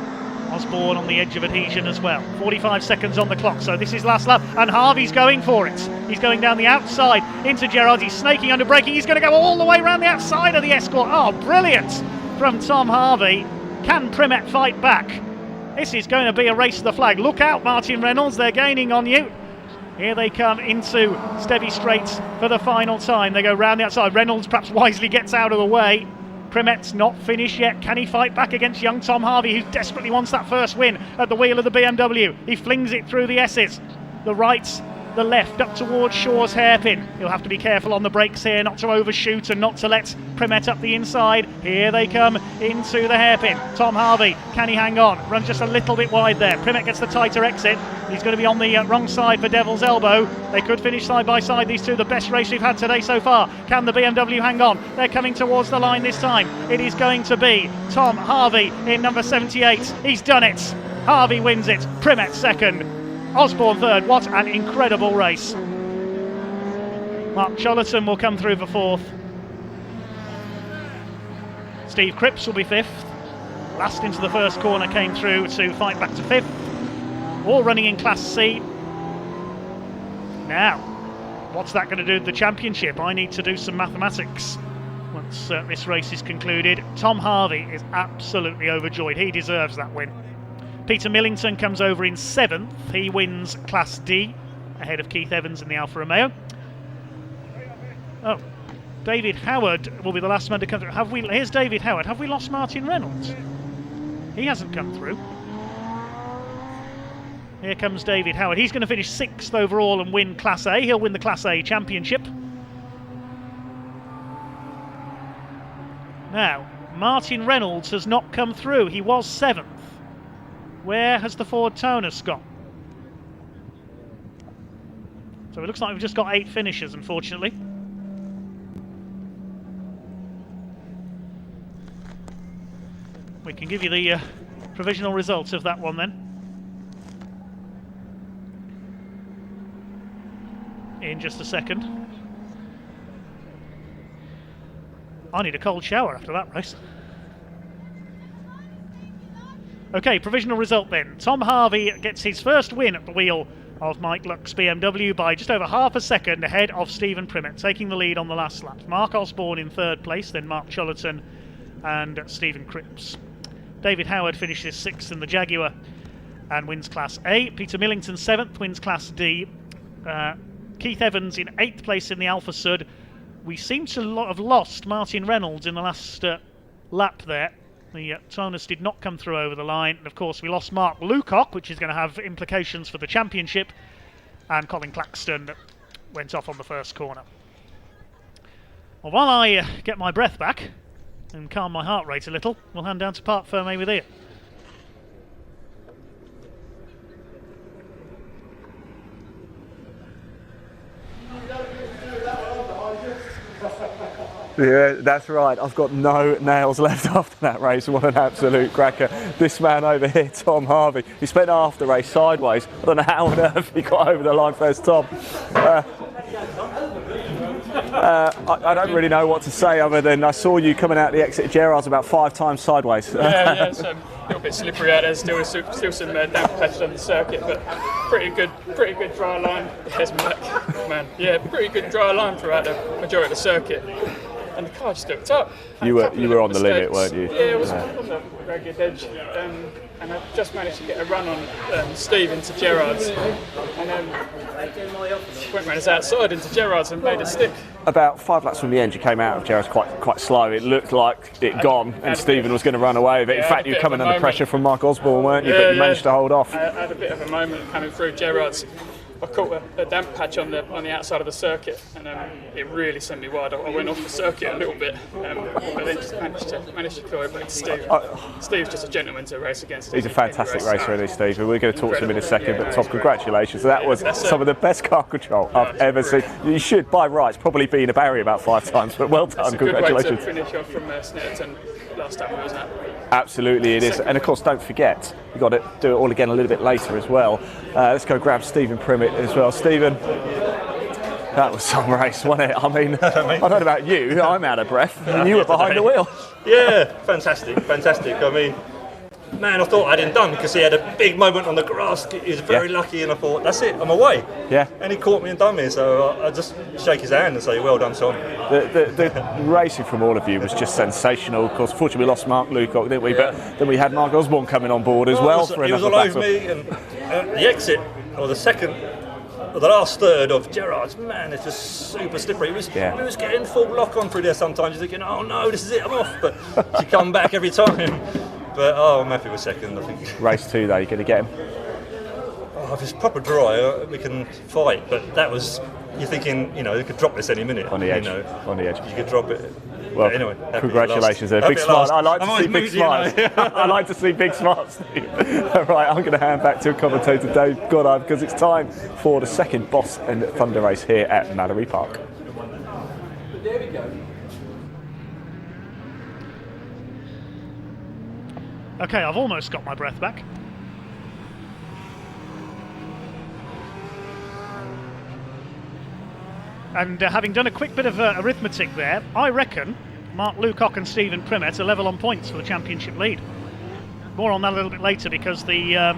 Osborne on the edge of adhesion as well. 45 seconds on the clock, so this is last lap, and Harvey's going for it. He's going down the outside into Gerrard. He's snaking under braking. He's going to go all the way around the outside of the Escort. Oh, brilliant from Tom Harvey. Can Primet fight back? This is going to be a race to the flag. Look out, Martin Reynolds. They're gaining on you. Here they come into Stevie Straight for the final time. They go round the outside. Reynolds perhaps wisely gets out of the way. Primet's not finished yet. Can he fight back against young Tom Harvey, who desperately wants that first win at the wheel of the BMW? He flings it through the S's. The right, the left, up towards Shaw's hairpin. He'll have to be careful on the brakes here, not to overshoot and not to let Primet up the inside. Here they come into the hairpin. Tom Harvey, can he hang on? Runs just a little bit wide there. Primet gets the tighter exit. He's going to be on the wrong side for Devil's Elbow. They could finish side by side, these two. The best race we've had today so far. Can the BMW hang on? They're coming towards the line this time. It is going to be Tom Harvey in number 78. He's done it. Harvey wins it. Primet second. Osborne third. What an incredible race. Mark Chollerton will come through for fourth. Steve Cripps will be fifth. Last into the first corner came through to fight back to fifth. All running in Class C. Now, what's that going to do to the championship? I need to do some mathematics once this race is concluded. Tom Harvey is absolutely overjoyed. He deserves that win. Peter Millington comes over in seventh. He wins Class D ahead of Keith Evans in the Alfa Romeo. Oh, David Howard will be the last man to come through. Here's David Howard. Have we lost Martin Reynolds? He hasn't come through. Here comes David Howard. He's going to finish sixth overall and win Class A. He'll win the Class A championship. Now, Martin Reynolds has not come through. He was seventh. Where has the Ford Taunus gone? So it looks like we've just got 8 finishers, unfortunately. we can give you the provisional results of that one then. In just a second. I need a cold shower after that race. Okay, provisional result then. Tom Harvey gets his first win at the wheel of Mike Luck's BMW by just over half a second ahead of Stephen Primmett, taking the lead on the last lap. Mark Osborne in third place, then Mark Chollerton and Stephen Cripps. David Howard finishes 6th in the Jaguar and wins Class A. Peter Millington 7th, wins Class D. Keith Evans in 8th place in the Alpha Sud. We seem to have lost Martin Reynolds in the last lap there. The Tonus did not come through over the line. And of course, we lost Mark Lucock, which is going to have implications for the championship. And Colin Claxton went off on the first corner. Well, while I get my breath back and calm my heart rate a little, we'll hand down to Parc Fermé with Ian. Yeah, that's right. I've got no nails left after that race. What an absolute cracker. This man over here, Tom Harvey, he spent half the race sideways. I don't know how on earth he got over the line first, Tom. I don't really know what to say other than I saw you coming out the exit at Gerrard's about 5 times sideways. Yeah, it's a little bit slippery out there. Still some damp patches on the circuit, but pretty good dry line. There's Mac, man. Yeah, pretty good dry line throughout the majority of the circuit. And the car just looked up. You were on the limit, weren't you? Yeah, it was on the ragged edge. And I just managed to get a run on Steve into Gerrard's. And went round his outside into Gerrard's and made it stick. About 5 laps from the end, you came out of Gerrard's quite slow. It looked like it'd gone and Stephen was going to run away with it. In fact, you were coming under pressure from Mark Osborne, weren't you? But you managed to hold off. I had a bit of a moment coming through Gerrard's. I caught a damp patch on the outside of the circuit, and it really sent me wide. I went off the circuit a little bit, but then just managed to claw it back to Steve. Steve's just a gentleman to race against. He's a fantastic racer, isn't he, Steve? We're going to talk to him in a second, but Tom, congratulations. That was some of the best car control I've ever seen. You should, by rights, probably be in a barrier about 5 times, but well done, congratulations. Good way to finish off from Snetterton last time we was at. Absolutely it is, and of course don't forget you've got to do it all again a little bit later as well. Let's go grab Stephen Primmett as well. Stephen, that was some race, wasn't it? I mean, I don't know about you, I'm out of breath and you were behind the wheel. Yeah, fantastic. I mean, man, I thought I hadn't done because he had a big moment on the grass. He was very lucky, and I thought, that's it, I'm away. Yeah. And he caught me and done me, so I just shake his hand and say, well done, Tom. The racing from all of you was just sensational. Of course, fortunately we lost Mark Lucock, didn't we? But then we had Mark Osborne coming on board as well. He was all over me, and the exit, or the last third of Gerrard's, man, it's just super slippery. He was getting full lock on through there sometimes. You're thinking, oh no, this is it, I'm off. But you come back every time. But I'm happy with second, I think. Race 2 though, you're going to get him? Oh, if it's proper dry, we can fight. But that was, you're thinking, you could drop this any minute. On the edge. On the edge. You could drop it. Well, but anyway, congratulations there. Big smile. I like to see big smiles. I like to see big smiles, Steve. Right, I'm going to hand back to commentator Dave Goddard because it's time for the second Boss and Thunder race here at Mallory Park. There we go. Okay, I've almost got my breath back. And having done a quick bit of arithmetic there, I reckon Mark Lucock and Stephen Primmett are level on points for the championship lead. More on that a little bit later because the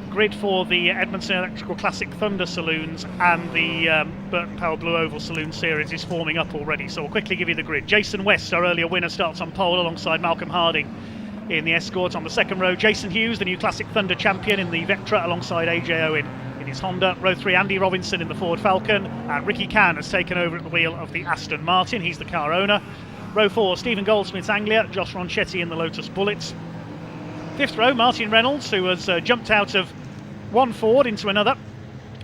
grid for the Edmondson Electrical Classic Thunder Saloons and the Burton Power Blue Oval Saloon Series is forming up already. So we'll quickly give you the grid. Jason West, our earlier winner, starts on pole alongside Malcolm Harding in the Escort. On the second row, Jason Hughes, the new Classic Thunder champion, in the Vectra alongside AJ Owen in his Honda. Row 3, Andy Robinson in the Ford Falcon, and Ricky Can has taken over at the wheel of the Aston Martin. He's the car owner. Row 4, Stephen Goldsmith's Anglia, Josh Ronchetti in the Lotus Bullets. Fifth row, Martin Reynolds, who has jumped out of one Ford into another.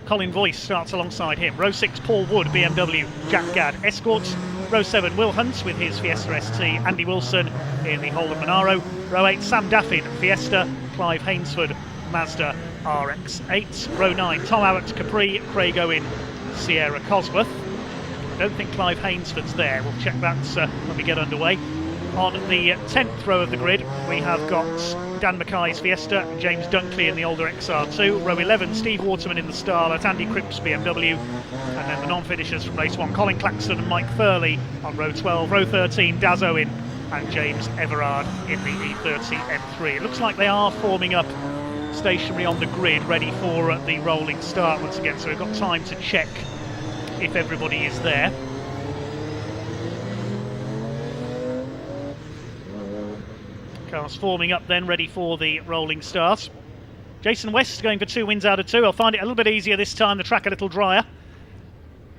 Colin Voice starts alongside him. Row 6, Paul Wood, BMW, Jack Gadd, Escorts. Row 7, Will Hunt with his Fiesta ST, Andy Wilson in the Holden Monaro. Row 8, Sam Daffin, Fiesta, Clive Hainsford, Mazda RX-8. Row 9, Tom Howard, Capri, Craig Owen, Sierra Cosworth. I don't think Clive Hainsford's there. We'll check that when we get underway. On the 10th row of the grid, we have got Dan Mackay's Fiesta and James Dunkley in the older XR2. Row 11, Steve Waterman in the Starlet, Andy Cripps BMW. And then the non-finishers from race 1, Colin Claxton and Mike Thurley on row 12. Row 13, Daz Owen and James Everard in the E30 M3. It looks like they are forming up stationary on the grid, ready for the rolling start once again. So we've got time to check if everybody is there. Cars forming up then, ready for the rolling start. Jason West going for 2 wins out of 2. I'll find it a little bit easier this time, the track a little drier.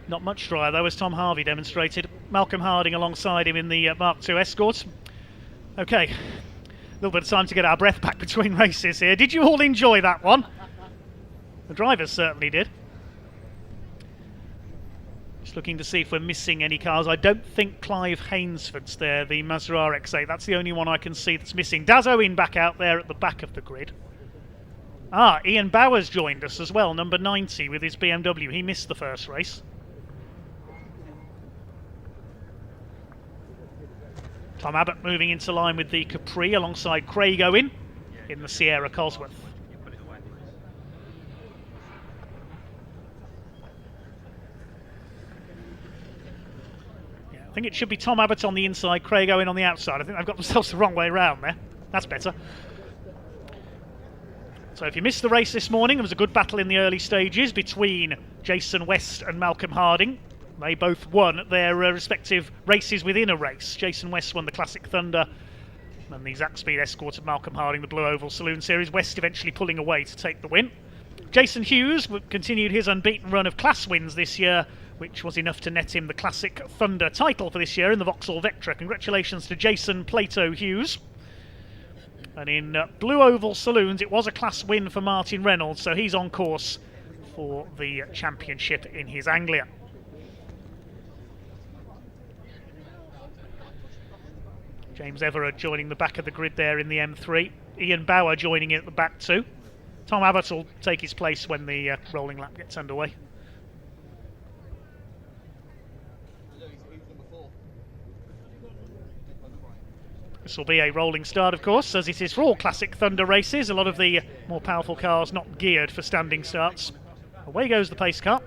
Not much drier though, as Tom Harvey demonstrated. Malcolm Harding alongside him in the Mark II Escort. Okay, a little bit of time to get our breath back between races here. Did you all enjoy that one? The drivers certainly did. Just looking to see if we're missing any cars. I don't think Clive Hainsford's there, the Mazda RX-8. That's the only one I can see that's missing. Daz Owen back out there at the back of the grid. Ah, Ian Bowers joined us as well, number 90 with his BMW. He missed the first race. Tom Abbott moving into line with the Capri alongside Craig Owen in the Sierra Cosworth. I think it should be Tom Abbott on the inside, Craig Owen on the outside. I think they've got themselves the wrong way around there. That's better. So if you missed the race this morning, there was a good battle in the early stages between Jason West and Malcolm Harding. They both won their respective races within a race. Jason West won the Classic Thunder and the Zac Speed Escort of Malcolm Harding, the Blue Oval Saloon Series. West eventually pulling away to take the win. Jason Hughes continued his unbeaten run of class wins this year, which was enough to net him the Classic Thunder title for this year in the Vauxhall Vectra. Congratulations to Jason Plato Hughes. And in Blue Oval Saloons, it was a class win for Martin Reynolds, so he's on course for the championship in his Anglia. James Everard joining the back of the grid there in the M3. Ian Bauer joining in at the back too. Tom Abbott will take his place when the rolling lap gets underway. This will be a rolling start, of course, as it is for all Classic Thunder races. A lot of the more powerful cars not geared for standing starts. Away goes the pace car.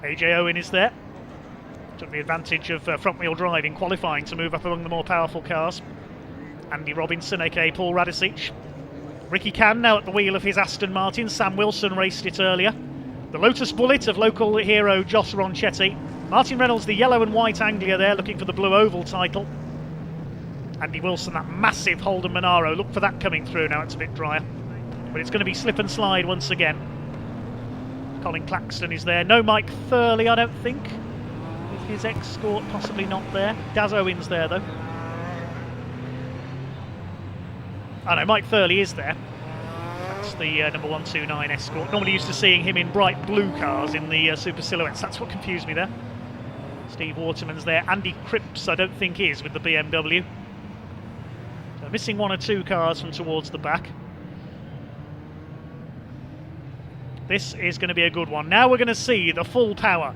AJ Owen is there. Took the advantage of front-wheel drive in qualifying to move up among the more powerful cars. Andy Robinson, aka Paul Radicic. Ricky Can now at the wheel of his Aston Martin. Sam Wilson raced it earlier. The Lotus Bullet of local hero Joss Ronchetti. Martin Reynolds, the yellow and white Anglia there, looking for the Blue Oval title. Andy Wilson, that massive Holden Monaro. Look for that coming through now, it's a bit drier. But it's going to be slip and slide once again. Colin Claxton is there. No Mike Thurley, I don't think. With his Escort possibly not there. Daz Owen's there, though. Oh no, Mike Thurley is there. That's the number 129 Escort. Normally used to seeing him in bright blue cars in the Super Silhouettes. That's what confused me there. Steve Waterman's there. Andy Cripps, I don't think, is with the BMW. So missing 1 or 2 cars from towards the back. This is going to be a good one. Now we're going to see the full power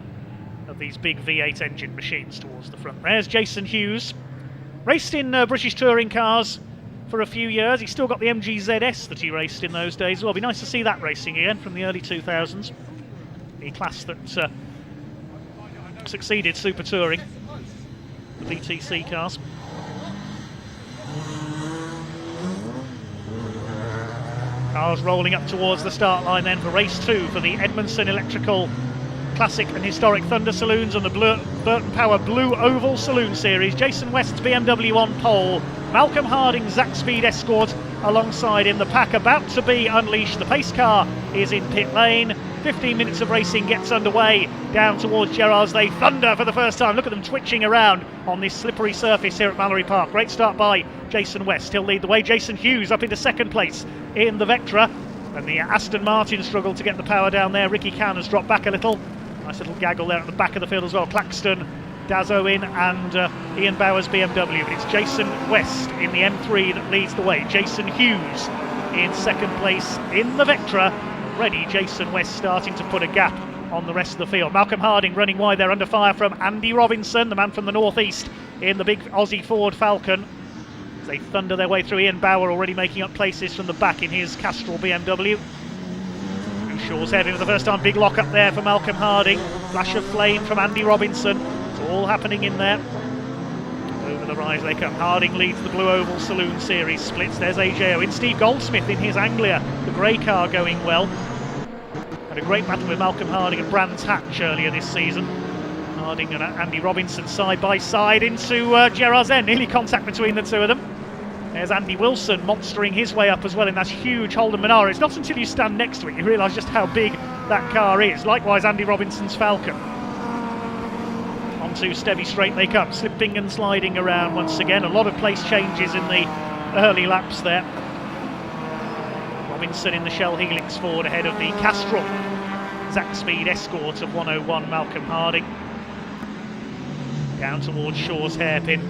of these big V8 engine machines towards the front. There's Jason Hughes. Raced in British touring cars for a few years. He's still got the MG ZS that he raced in those days. Well, it'll be nice to see that racing again from the early 2000s. The class that succeeded Super Touring, the BTC cars. Cars rolling up towards the start line then for race 2 for the Edmondson Electrical Classic and Historic Thunder Saloons and the Burton Power Blue Oval Saloon Series. Jason West's BMW on pole. Malcolm Harding's Zac Speed Escort alongside him. The pack about to be unleashed. The pace car is in pit lane. 15 minutes of racing gets underway down towards Gerrards. They thunder for the first time. Look at them twitching around on this slippery surface here at Mallory Park. Great start by Jason West. He'll lead the way. Jason Hughes up into second place in the Vectra. And the Aston Martin struggled to get the power down there. Ricky Can has dropped back a little. Nice little gaggle there at the back of the field as well. Claxton, Daz Owen and Ian Bowers BMW. But it's Jason West in the M3 that leads the way. Jason Hughes in second place in the Vectra. Ready, Jason West starting to put a gap on the rest of the field. Malcolm Harding running wide there, under fire from Andy Robinson, the man from the northeast in the big Aussie Ford Falcon. As they thunder their way through, Ian Bauer already making up places from the back in his Castrol BMW. Shaw's heavy for the first time, big lock up there for Malcolm Harding. Flash of flame from Andy Robinson. It's all happening in there. Over the rise they come. Harding leads the Blue Oval Saloon Series splits. There's AJ Owen. Steve Goldsmith in his Anglia, the grey car, going well. Had a great battle with Malcolm Harding and Brands Hatch earlier this season. Harding and Andy Robinson side by side into Gerard's End. Nearly contact between the two of them. There's Andy Wilson monstering his way up as well in that huge Holden Monaro. It's not until you stand next to it you realise just how big that car is. Likewise, Andy Robinson's Falcon. Onto Stevie Straight they come, slipping and sliding around once again. A lot of place changes in the early laps there. Robinson in the Shell Helix Ford ahead of the Castrol Zack Speed Escort of 101 Malcolm Harding. Down towards Shaw's hairpin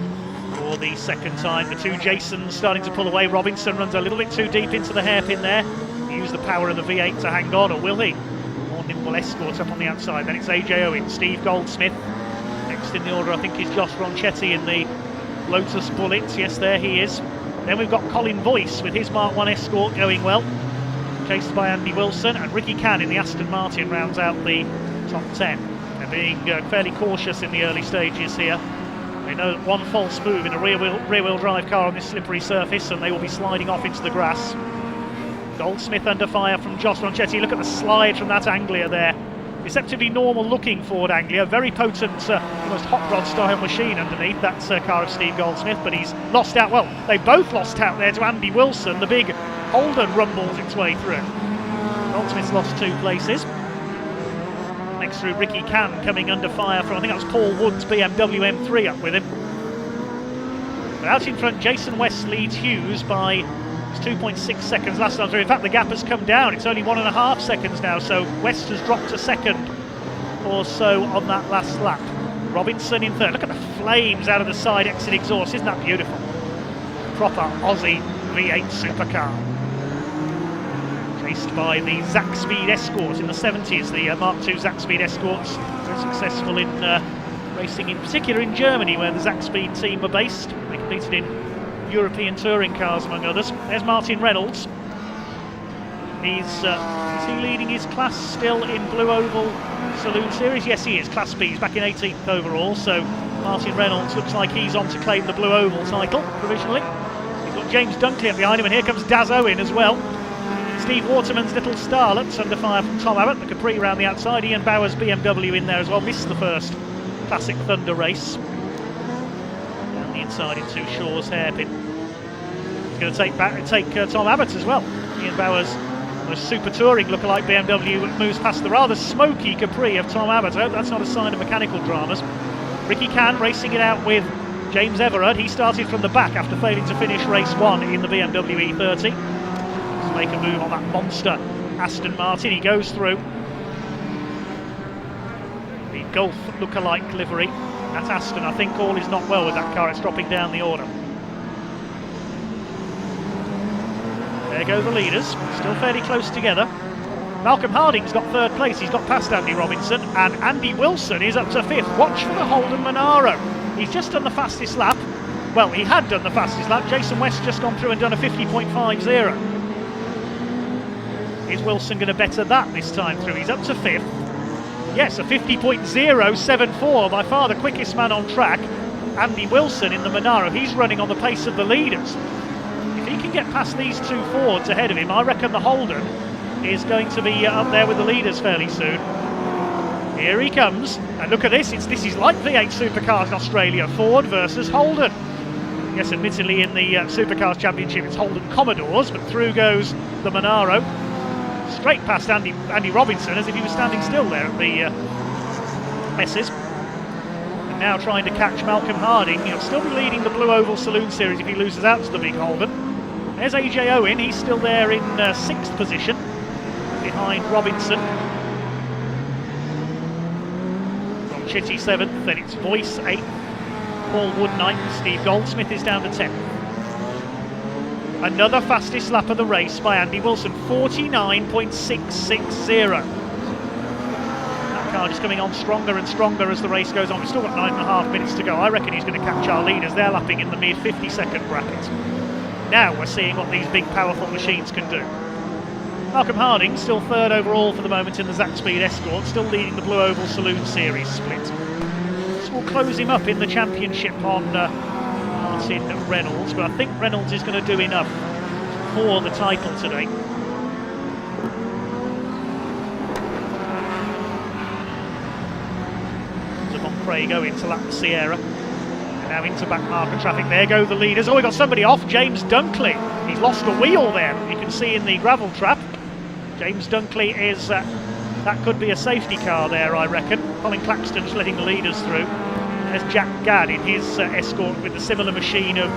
for the second time. The two Jasons starting to pull away. Robinson runs a little bit too deep into the hairpin there. Use the power of the V8 to hang on, or will he? More nimble Escort up on the outside. Then it's AJ Owen, Steve Goldsmith. Next in the order I think is Josh Ronchetti in the Lotus Bullets. Yes, there he is. Then we've got Colin Boyce with his Mark 1 Escort going well. Chased by Andy Wilson, and Ricky Cann in the Aston Martin rounds out the top 10. They're being fairly cautious in the early stages here. They know that one false move in a rear-wheel drive car on this slippery surface and they will be sliding off into the grass. Goldsmith under fire from Josh Ronchetti. Look at the slide from that Anglia there. Deceptively normal-looking Ford Anglia. Very potent, almost hot rod-style machine underneath that car of Steve Goldsmith, but he's lost out. Well, they both lost out there to Andy Wilson. The big Holden rumbles its way through. Goldsmith's lost 2 places. Next through, Ricky Cann coming under fire from, I think that was Paul Wood's BMW M3 up with him. But out in front, Jason West leads Hughes by 2.6 seconds last time through. In fact, the gap has come down. It's only 1.5 seconds now, so West has dropped a second or so on that last lap. Robinson in third. Look at the flames out of the side exit exhaust. Isn't that beautiful? Proper Aussie V8 supercar. Chased by the Zack Speed Escort in the 70s, the Mark II Zack Speed Escorts, very successful in racing, in particular in Germany, where the Zack Speed team were based. They competed in European touring cars, among others. There's Martin Reynolds. Is he leading his class still in Blue Oval Saloon Series? Yes, he is. Class B. He's back in 18th overall, so Martin Reynolds looks like he's on to claim the Blue Oval title, provisionally. He's got James Dunkley up behind him, and here comes Daz Owen as well. Steve Waterman's Little Starlet under fire from Tom Abbott, the Capri around the outside. Ian Bauer's BMW in there as well, missed the first Classic Thunder race. Down the inside into Shaw's hairpin. He's going to take Tom Abbott as well. Ian Bauer's super touring lookalike BMW moves past the rather smoky Capri of Tom Abbott. I hope that's not a sign of mechanical dramas. Ricky Cann racing it out with James Everard. He started from the back after failing to finish race 1 in the BMW E30. Make a move on that monster Aston Martin. He goes through the Golf lookalike livery. That Aston, I think all is not well with that car. It's dropping down the order. There go the leaders, still fairly close together. Malcolm Harding's got 3rd place. He's got past Andy Robinson, and Andy Wilson is up to 5th. Watch for the Holden Monaro. He's just done the fastest lap. Well, he had done the fastest lap. Jason West just gone through and done a 50.50. Is Wilson going to better that this time through? He's up to 5th. Yes, a 50.074, by far the quickest man on track. Andy Wilson in the Monaro. He's running on the pace of the leaders. If he can get past these 2 Fords ahead of him, I reckon the Holden is going to be up there with the leaders fairly soon. Here he comes, and look at this. This is like V8 supercars in Australia. Ford versus Holden. Yes, admittedly in the Supercars Championship it's Holden Commodores, but through goes the Monaro. Straight past Andy Robinson as if he was standing still there at the S's. And now trying to catch Malcolm Harding. He'll still be leading the Blue Oval Saloon Series if he loses out to the big Holden. There's AJ Owen. He's still there in 6th position behind Robinson. From Chitty 7th, then it's Boyce 8th, Paul Wood 9th, Steve Goldsmith is down to 10th. Another fastest lap of the race by Andy Wilson, 49.660. That car just coming on stronger and stronger as the race goes on. We've still got 9.5 minutes to go. I reckon he's going to catch our leaders. They're lapping in the mid 50-second bracket. Now we're seeing what these big powerful machines can do. Malcolm Harding still third overall for the moment in the Zac Speed Escort, still leading the Blue Oval Saloon Series split. This will close him up in the championship on Martin Reynolds, but I think Reynolds is going to do enough for the title today. Prego into lap the Sierra, and now into back marker traffic. There go the leaders. Oh, we got somebody off, James Dunkley. He's lost a wheel there, you can see in the gravel trap. James Dunkley is, that could be a safety car there, I reckon. Colin Claxton's letting the leaders through. There's Jack Gadd in his Escort with the similar machine of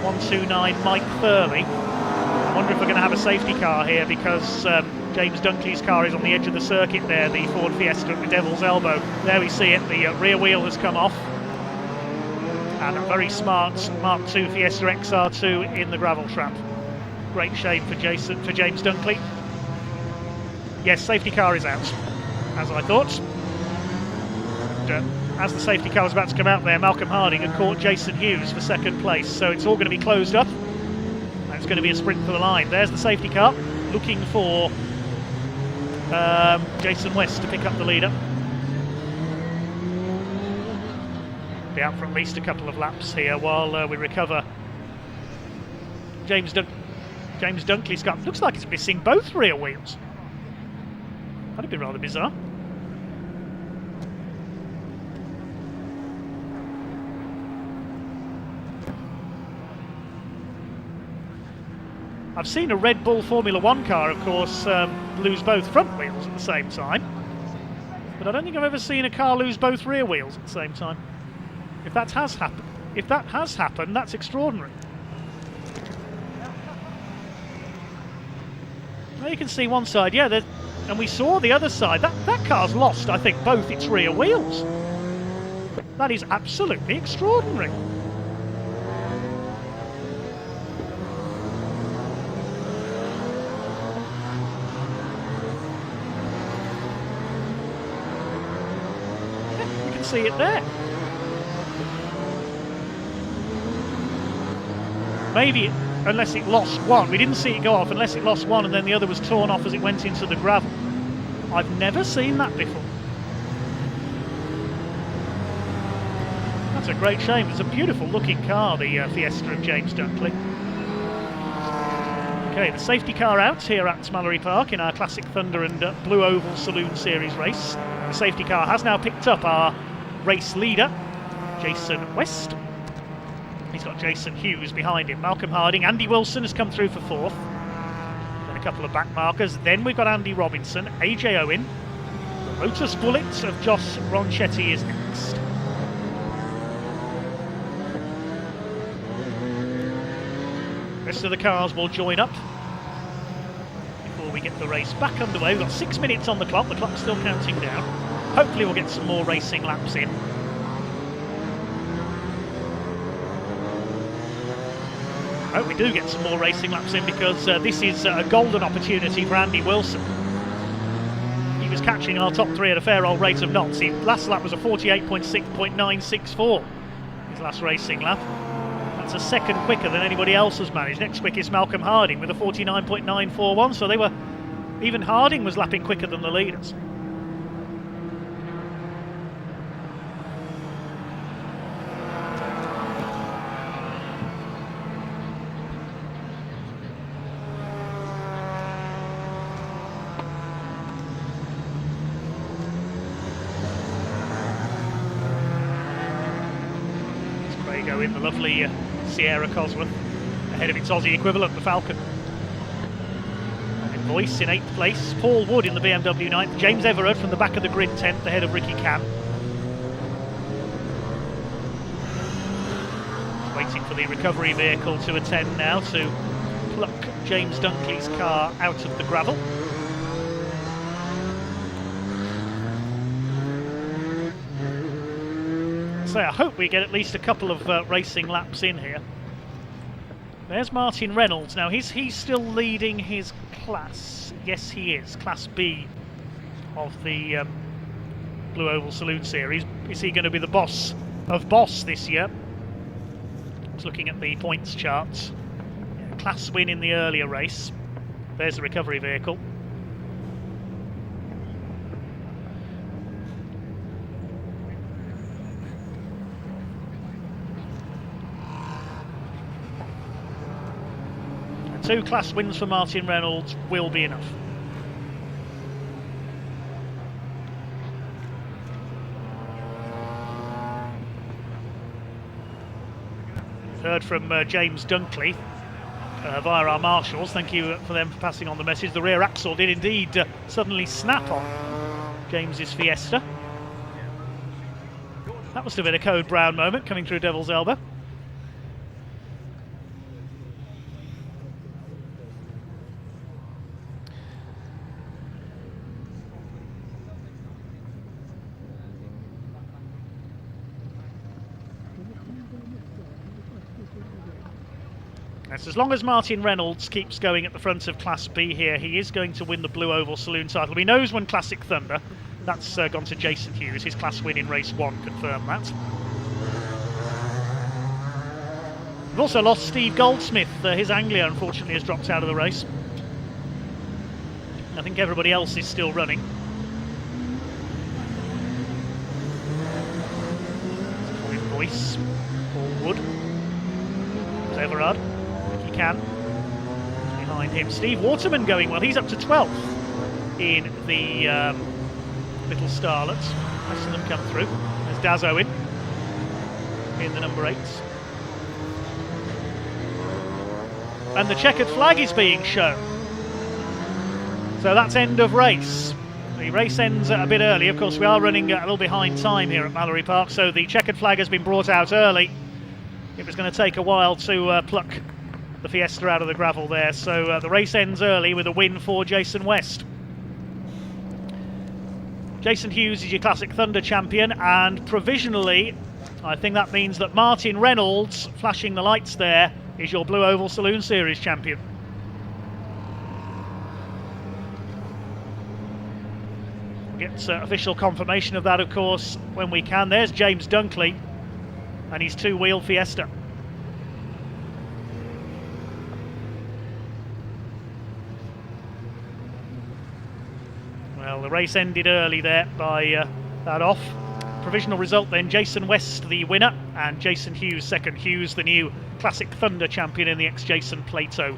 129 Mike Thurley. I wonder if we're going to have a safety car here, because James Dunkley's car is on the edge of the circuit there, the Ford Fiesta at the Devil's Elbow. There we see it, the rear wheel has come off. And a very smart Mark II Fiesta XR2 in the gravel trap. Great shame for James Dunkley. Yes, safety car is out, as I thought. And, as the safety car was about to come out there, Malcolm Harding had caught Jason Hughes for second place, so it's all going to be closed up. And it's going to be a sprint for the line. There's the safety car, looking for Jason West to pick up the leader. Be out for at least a couple of laps here while we recover. James Dunkley's car looks like it's missing both rear wheels. That'd be rather bizarre. I've seen a Red Bull Formula One car, of course, lose both front wheels at the same time. But I don't think I've ever seen a car lose both rear wheels at the same time. If that has happened, that's extraordinary. Well, you can see one side, yeah, and we saw the other side. That car's lost, I think, both its rear wheels. That is absolutely extraordinary. See it there. Maybe, unless it lost one. We didn't see it go off unless it lost one and then the other was torn off as it went into the gravel. I've never seen that before. That's a great shame. It's a beautiful looking car, the Fiesta of James Dunkley. Okay, the safety car out here at Mallory Park in our Classic Thunder and Blue Oval Saloon Series race. The safety car has now picked up our race leader, Jason West. He's got Jason Hughes behind him. Malcolm Harding, Andy Wilson has come through for fourth. Then a couple of back markers. Then we've got Andy Robinson, AJ Owen. The Lotus Bullets of Josh Ronchetti is next. The rest of the cars will join up before we get the race back underway. We've got 6 minutes on the clock. The clock's still counting down. Hopefully we'll get some more racing laps in. I hope we do get some more racing laps in, because this is a golden opportunity for Andy Wilson. He was catching our top three at a fair old rate of knots. His last lap was a 48.964, his last racing lap. That's a second quicker than anybody else has managed. Next quickest Malcolm Harding with a 49.941, so even Harding was lapping quicker than the leaders. In the lovely Sierra Cosworth, ahead of its Aussie equivalent, the Falcon. And Voice in 8th place, Paul Wood in the BMW 9th, James Everard from the back of the grid 10th, ahead of Ricky Cam. Waiting for the recovery vehicle to attend now to pluck James Dunkley's car out of the gravel. So I hope we get at least a couple of racing laps in here. There's Martin Reynolds. Now he's still leading his class. Yes, he is. Class B of the Blue Oval Saloon Series. Is he going to be the boss of Boss this year? I was looking at the points charts. Yeah, class win in the earlier race. There's the recovery vehicle. And 2 class wins for Martin Reynolds will be enough. Heard from James Dunkley via our marshals. Thank you for them for passing on the message. The rear axle did indeed suddenly snap on James's Fiesta. That must have been a Code Brown moment coming through Devil's Elbow. As long as Martin Reynolds keeps going at the front of Class B here, he is going to win the Blue Oval Saloon title. He knows when Classic Thunder. That's gone to Jason Hughes. His class win in race 1 confirmed that. We've also lost Steve Goldsmith. His Anglia, unfortunately, has dropped out of the race. I think everybody else is still running. Colin Boyce, Paul Wood, Everard. Can behind him. Steve Waterman going well. He's up to 12th in the Little Starlets. Most of them come through. There's Daz Owen in the number 8s. And the checkered flag is being shown. So that's end of race. The race ends a bit early. Of course, we are running a little behind time here at Mallory Park, so the checkered flag has been brought out early. It was going to take a while to pluck the Fiesta out of the gravel there, so the race ends early with a win for Jason West. Jason Hughes is your Classic Thunder champion, and provisionally I think that means that Martin Reynolds, flashing the lights there, is your Blue Oval Saloon Series champion. We'll get official confirmation of that, of course, when we can. There's James Dunkley and his 2-wheel Fiesta. Well, the race ended early there by that off. Provisional result then, Jason West the winner, and Jason Hughes second. Hughes the new Classic Thunder champion in the ex-Jason Plato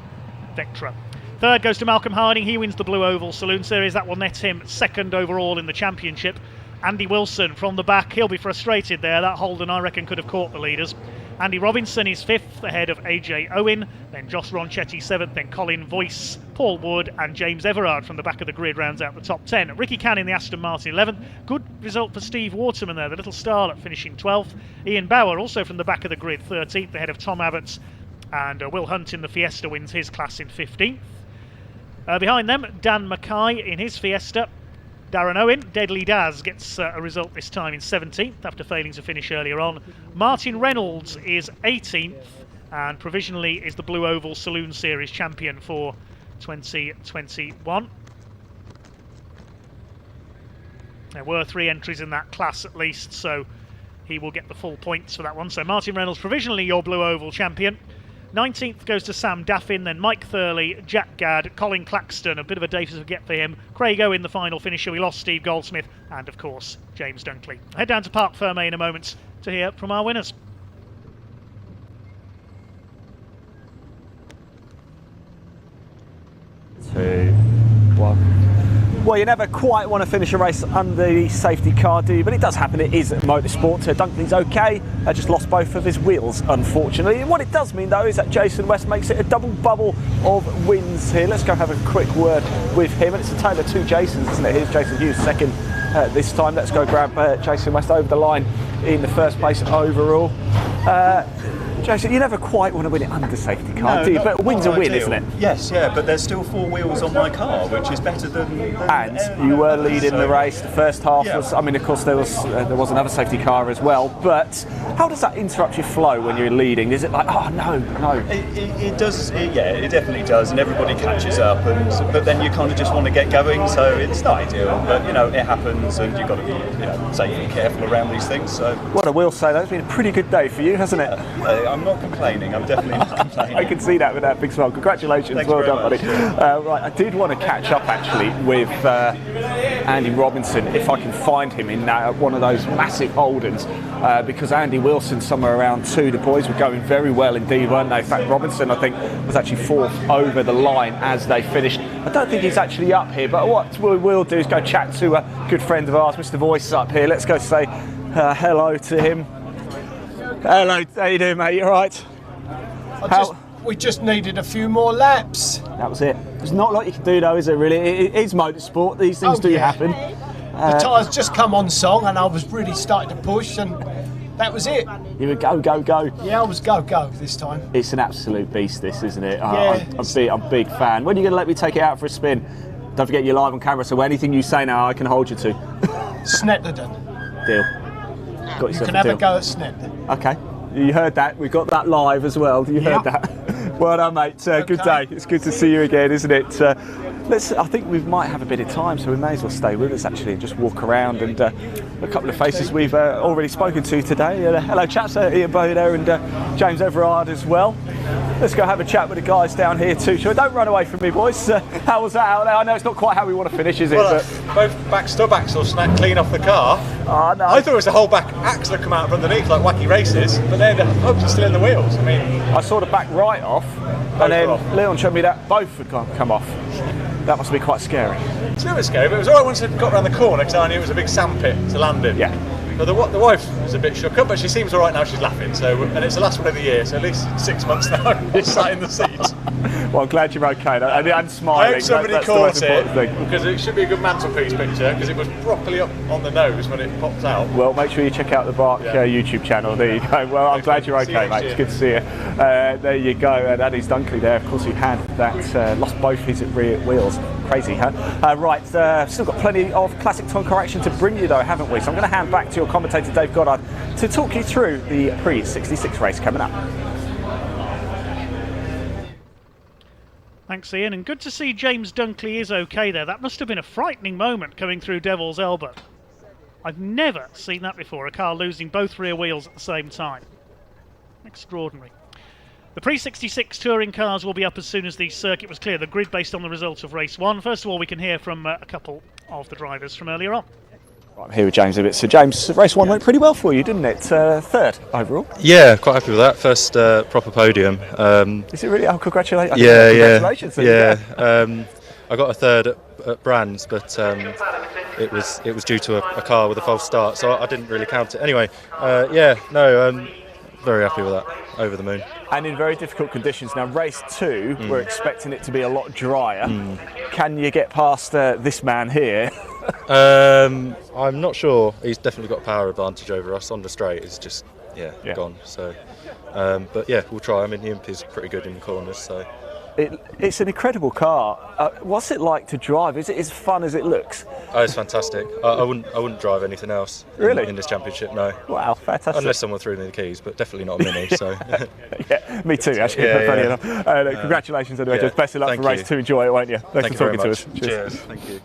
Vectra. Third goes to Malcolm Harding. He wins the Blue Oval Saloon Series. That will net him second overall in the championship. Andy Wilson from the back, he'll be frustrated there. That Holden, I reckon, could have caught the leaders. Andy Robinson is 5th, ahead of AJ Owen, then Josh Ronchetti 7th, then Colin Voice, Paul Wood and James Everard from the back of the grid rounds out the top 10. Ricky Cann in the Aston Martin 11th. Good result for Steve Waterman there, the Little Starlet finishing 12th. Ian Bauer also from the back of the grid 13th, ahead of Tom Abbott, and Will Hunt in the Fiesta wins his class in 15th. Behind them, Dan Mackay in his Fiesta. Darren Owen, Deadly Daz, gets a result this time in 17th after failing to finish earlier on. Martin Reynolds is 18th and provisionally is the Blue Oval Saloon Series champion for 2021. There were 3 entries in that class at least, so he will get the full points for that one. So Martin Reynolds provisionally your Blue Oval champion. 19th goes to Sam Daffin, then Mike Thurley, Jack Gadd, Colin Claxton, a bit of a day to forget for him. Craig Owen, the final finisher. We lost Steve Goldsmith and, of course, James Dunkley. I'll head down to Parc Fermé in a moment to hear from our winners. 2, 1. Well, you never quite want to finish a race under the safety car, do you? But it does happen. It is motorsport. Dunkley's okay. Just lost both of his wheels, unfortunately. And what it does mean, though, is that Jason West makes it a double bubble of wins here. Let's go have a quick word with him. And it's a tale of 2 Jasons, isn't it? Here's Jason Hughes second this time. Let's go grab Jason West over the line in the first place overall. Jason, you never quite want to win it under safety car, do you? But a win's a win, isn't it? Yes, yeah, but there's still 4 wheels on my car, which is better than and you were leading the race. The first half was, I mean, of course, there was another safety car as well. But how does that interrupt your flow when you're leading? Is it like, oh no? It does. Yeah, it definitely does, and everybody catches up. But then you kind of just want to get going, so it's not ideal. But you know, it happens, and you've got to be safe and careful around these things. So what I will say, that's been a pretty good day for you, hasn't it? I'm not complaining. I'm definitely not complaining. I can see that with that big smile. Congratulations, Thanks well very done, buddy. much. Right, I did want to catch up actually with Andy Robinson, if I can find him in one of those massive Holdens, because Andy Wilson somewhere around 2. The boys were going very well indeed, weren't they? In fact, Robinson, I think, was actually 4th over the line as they finished. I don't think he's actually up here, but what we'll do is go chat to a good friend of ours, Mr. Voice, up here. Let's go say hello to him. Hello, how you doing, mate? You all right? We just needed a few more laps. That was it. There's not a lot you can do though, is there really? It is motorsport, these things do happen. The tyres just come on song and I was really starting to push and that was it. You were go, go, go. Yeah, I was go, go this time. It's an absolute beast this, isn't it? Yeah. I'm a big fan. When are you going to let me take it out for a spin? Don't forget you're live on camera, so anything you say now I can hold you to. Snetterden. Deal. Got You can have a go at Snetterden. Okay. You heard that. We've got that live as well. You heard that. Well done, mate. Good day. It's good to see you again, isn't it? I think we might have a bit of time, so we may as well stay with us actually and just walk around and a couple of faces we've already spoken to today. Hello, chaps. Ian Bowie there and James Everard as well. Let's go have a chat with the guys down here too. Sure, don't run away from me, boys. How was that out there? I know it's not quite how we want to finish, is it? Well, but both back stub axles snapped clean off the car. Oh, no. I thought it was the whole back axle had come out from underneath like Wacky Races, but then the hubs are still in the wheels. I mean, I saw the back right off, and then Leon showed me that both had come off. That must be quite scary. it's a little bit scary, but it was alright once it got around the corner because I knew it was a big sandpit to land in. Yeah. So the wife was a bit shook up, but she seems alright now. She's laughing. So, and it's the last one of the year, so at least 6 months now. Sat in the seat. Well, I'm glad you're okay, and smiling. I hope somebody that's caught the most important thing. because it should be a good mantelpiece picture because it was properly up on the nose when it popped out. Well, make sure you check out the BARC YouTube channel. There you go. Well, I'm glad you're okay, mate. It's good to see you. There you go. And Andy's Dunkley there, of course, who had that lost both his rear wheels. Crazy, huh? Right, still got plenty of classic time car action to bring you though, haven't we? So I'm going to hand back to your commentator Dave Goddard to talk you through the Pre-66 race coming up. Thanks, Ian, and good to see James Dunkley is okay there. That must have been a frightening moment coming through Devil's Elbow. I've never seen that before, a car losing both rear wheels at the same time. Extraordinary. The Pre-66 touring cars will be up as soon as the circuit was clear, the grid based on the results of race 1. First of all, we can hear from a couple of the drivers from earlier on. I'm here with James a bit. So James, race 1 went pretty well for you, didn't it? Third overall. Yeah, quite happy with that. First proper podium. Is it really? Oh, congratulations! Yeah, congratulations. Yeah. I got a third at Brands, but it was due to a car with a false start, so I didn't really count it. Anyway, very happy with that. Over the moon. And in very difficult conditions. Now, race 2, we're expecting it to be a lot drier. Can you get past this man here? I'm not sure. He's definitely got power advantage over us on the straight. It's just gone. So, but yeah, we'll try. I mean, the imp is pretty good in the corners. So, it's an incredible car. What's it like to drive? Is it as fun as it looks? Oh, it's fantastic. I wouldn't drive anything else. Really? In this championship, no. Wow, fantastic. Unless someone threw me the keys, but definitely not a Mini. So. Yeah, me too. Actually, funny enough. Congratulations anyway. Just best of luck for race 2. Enjoy it, won't you? Thanks for talking to us. Cheers. Thank you.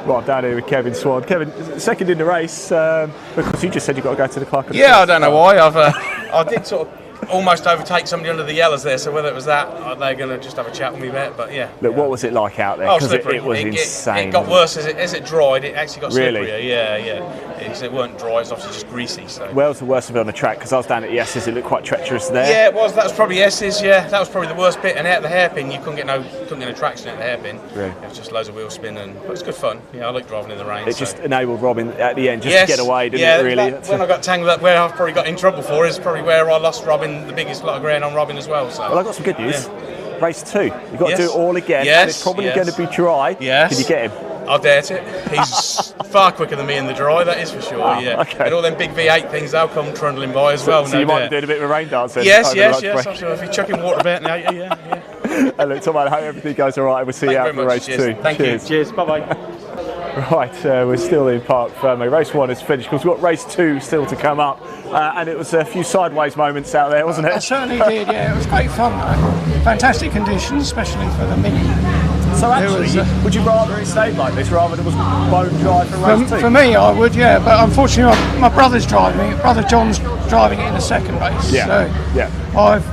Well, I'm down here with Kevin Swan. Kevin, second in the race. Because you just said you've got to go to the Clark. Yeah, I don't know why. I did sort of almost overtake somebody under the yellows there, so whether it was that or they're going to just have a chat with me about it, but yeah. Look, what was it like out there? Oh, Because it was insane. It got worse as it dried. It actually got Really? slipperier. Yeah. It weren't dry. It's obviously just greasy. So. Where was the worst of it on the track? Because I was down at Yes's, it looked quite treacherous there. Yeah, it was. That was probably S's. Yeah, that was probably the worst bit. And out the hairpin, you couldn't get no traction out the hairpin. Really? It was just loads of wheel spin, but it was good fun. Yeah, I like driving in the rain. It just enabled Robin at the end just to get away, didn't it? Really. When I got tangled up, where I've probably got in trouble for is probably where I lost Robin, the biggest lot of ground on Robin as well. So. Well, I got some good news. Yeah. Race 2, you've got to do it all again, and it's probably going to be dry. Yes. Did you get him? I doubt it. He's far quicker than me in the dry, that is for sure, yeah. Okay. And all them big V8 things, they'll come trundling by as well. So no you might doubt. be doing a bit of a rain dance then? Yes, over the yes, lunch yes. break. I'm sure if you're chucking water about now, yeah. And look, Tom, I hope everything goes all right. We'll see you out for race 2. Thank you. Cheers. Bye-bye. Right, we're still in Park Ferme. Race 1 is finished because we've got race 2 still to come up, and it was a few sideways moments out there, wasn't it? I certainly did, yeah. It was great fun, though. Fantastic conditions, especially for the Mini. So actually, would you rather it stayed like this rather than it was bone dry for race 2? For me, I would, yeah. But unfortunately, my brother's driving it. Brother John's driving it in the second race. Yeah. So I've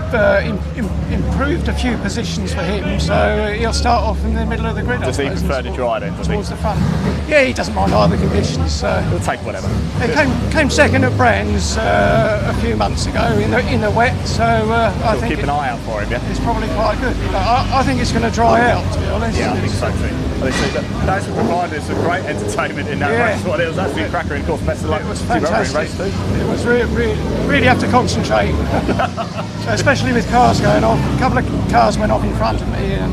improved a few positions for him. So he'll start off in the middle of the grid. Does he prefer to dry then? Towards the front. Yeah, he doesn't mind either conditions. So he'll take whatever. He came second at Brands a few months ago in the wet. So I think keep an eye out for him. Yeah. It's probably quite good. But I think it's going to dry out, to be honest. Yeah, I think so too. Thanks for providing us some great entertainment in that race. Well, it was absolutely cracker, and of course, best of luck. It was to you in fantastic. race 2. It was really have to concentrate, especially with cars going off. A couple of cars went off in front of me, and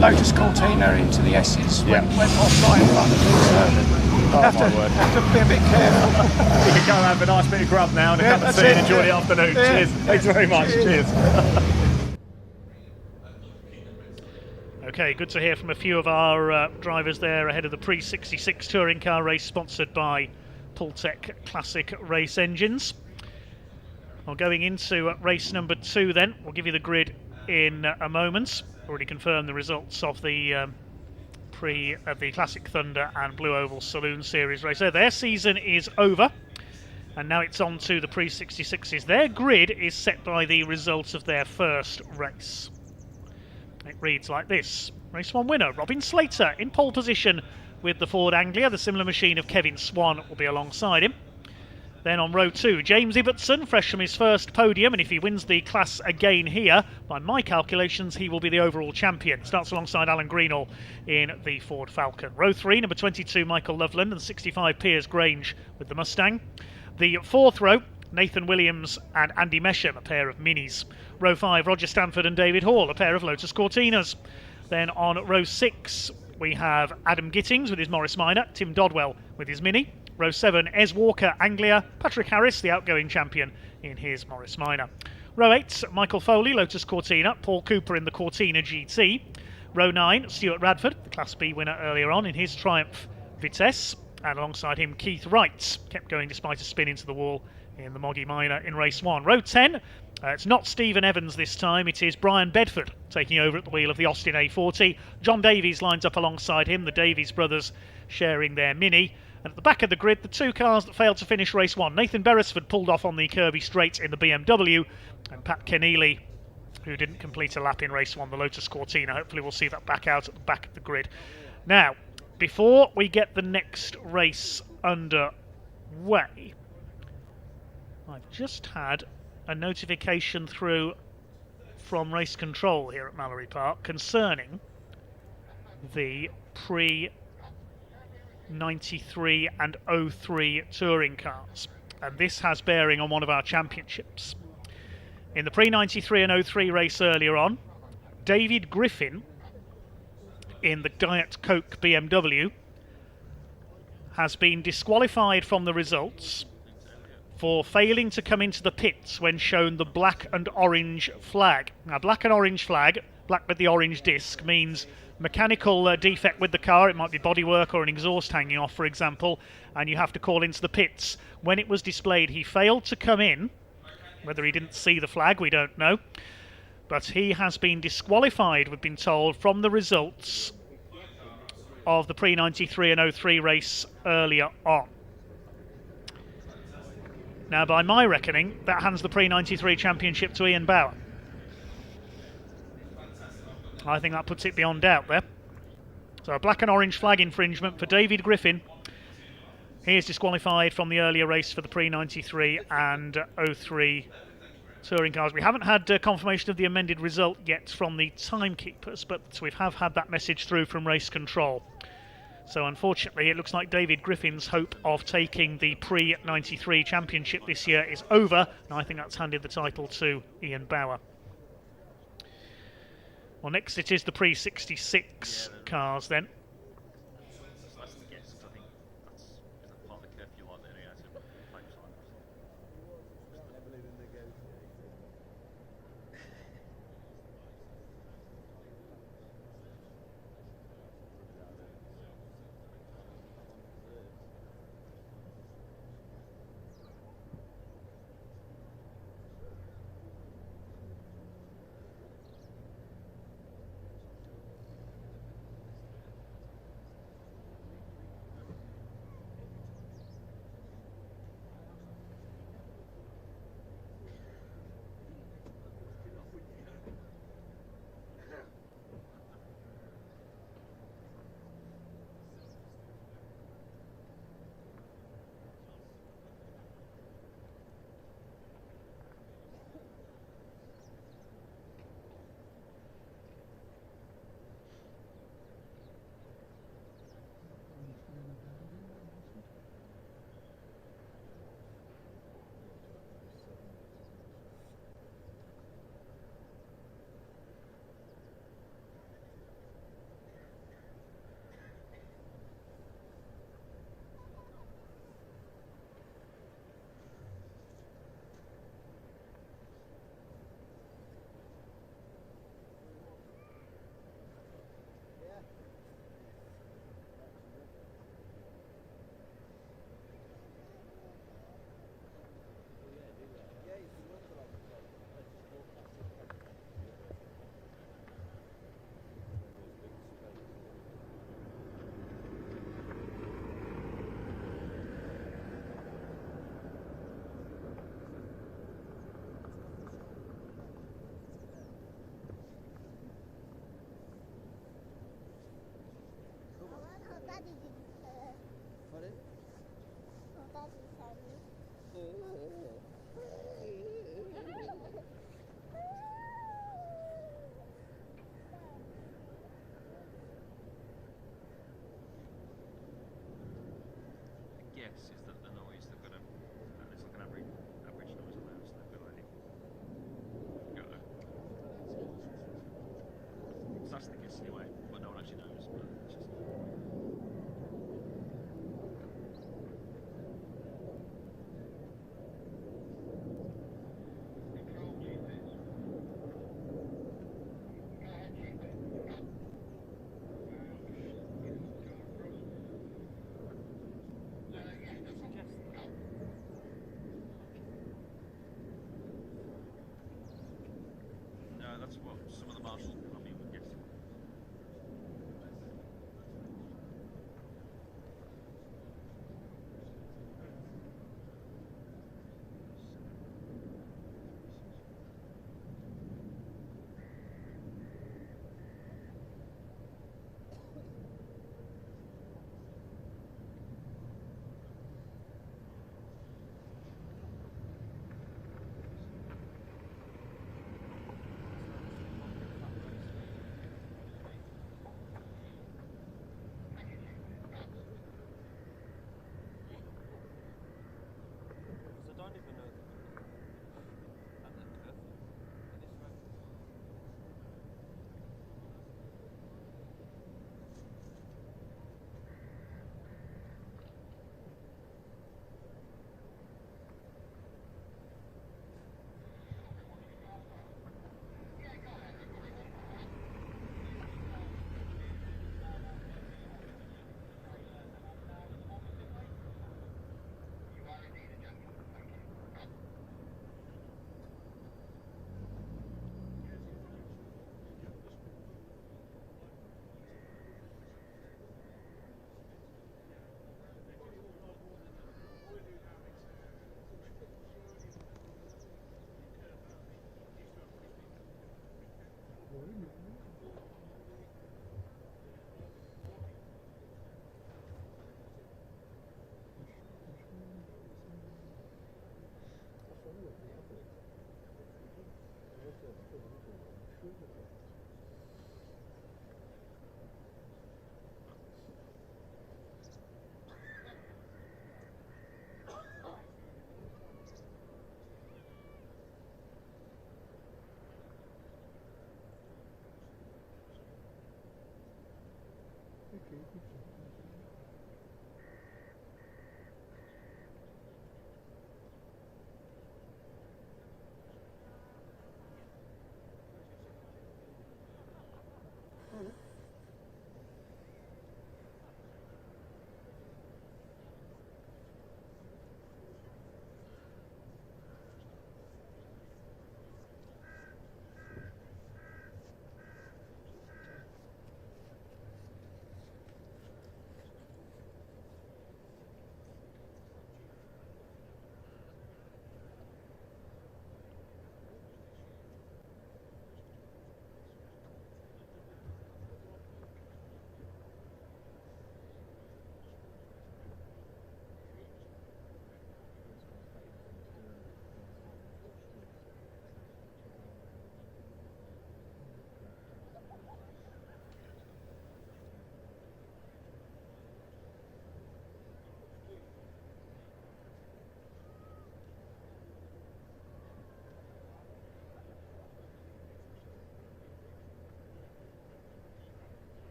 Lotus Cortina into the S's went off right in front of me. So have to be a bit careful. You can go and have a nice bit of grub now and a cup of tea and enjoy the afternoon. Yeah. Cheers. Thanks very much. Cheers. Okay, good to hear from a few of our drivers there ahead of the Pre-66 touring car race sponsored by Pultec Classic Race Engines. Well, going into race number 2 then, we'll give you the grid in a moment. Already confirmed the results of the the Classic Thunder and Blue Oval Saloon Series race. So their season is over, and now it's on to the Pre-66s. Their grid is set by the results of their first race. It reads like this. Race 1 winner, Robin Slater, in pole position with the Ford Anglia. The similar machine of Kevin Swan will be alongside him. Then on row 2, James Ibbotson, fresh from his first podium, and if he wins the class again here, by my calculations, he will be the overall champion. Starts alongside Alan Greenall in the Ford Falcon. Row 3, number 22, Michael Loveland, and 65, Piers Grange with the Mustang. The 4th row, Nathan Williams and Andy Mesham, a pair of Minis. Row 5, Roger Stanford and David Hall, a pair of Lotus Cortinas. Then on row 6, we have Adam Gittings with his Morris Minor, Tim Dodwell with his Mini. Row 7, Ez Walker, Anglia, Patrick Harris, the outgoing champion, in his Morris Minor. Row 8, Michael Foley, Lotus Cortina, Paul Cooper in the Cortina GT. Row 9, Stuart Radford, the Class B winner earlier on in his Triumph Vitesse. And alongside him, Keith Wright, kept going despite a spin into the wall in the Moggy Minor in race 1. Row 10, it's not Stephen Evans this time, it is Brian Bedford taking over at the wheel of the Austin A40. John Davies lines up alongside him, the Davies brothers sharing their Mini. And at the back of the grid, the 2 cars that failed to finish race 1. Nathan Beresford pulled off on the Kirby Straight in the BMW, and Pat Keneally, who didn't complete a lap in race 1, the Lotus Cortina. Hopefully we'll see that back out at the back of the grid. Now, before we get the next race underway, I've just had a notification through from Race Control here at Mallory Park concerning the Pre-93 and 03 touring cars, and this has bearing on one of our championships. In the Pre-93 and 03 race earlier on, David Griffin in the Diet Coke BMW has been disqualified from the results for failing to come into the pits when shown the black and orange flag. Now, black and orange flag, black with the orange disc, means mechanical defect with the car. It might be bodywork or an exhaust hanging off, for example, and you have to call into the pits. When it was displayed, he failed to come in. Whether he didn't see the flag, we don't know. But he has been disqualified, we've been told, from the results of the Pre-93 and 03 race earlier on. Now, by my reckoning, that hands the Pre-93 championship to Ian Bauer. I think that puts it beyond doubt there. So a black and orange flag infringement for David Griffin. He is disqualified from the earlier race for the Pre-93 and 03 touring cars. We haven't had confirmation of the amended result yet from the timekeepers, but we have had that message through from Race Control. So unfortunately, it looks like David Griffin's hope of taking the Pre-93 championship this year is over, and I think that's handed the title to Ian Bauer. Well, next it is the Pre-66 cars then. guess is that the noise they've got it's like an average noise on there, so they've got so that's the guess anyway, but no one actually knows. But it's just that's what some of the marshals probably would guess. Because I don't even know at the curve in this road.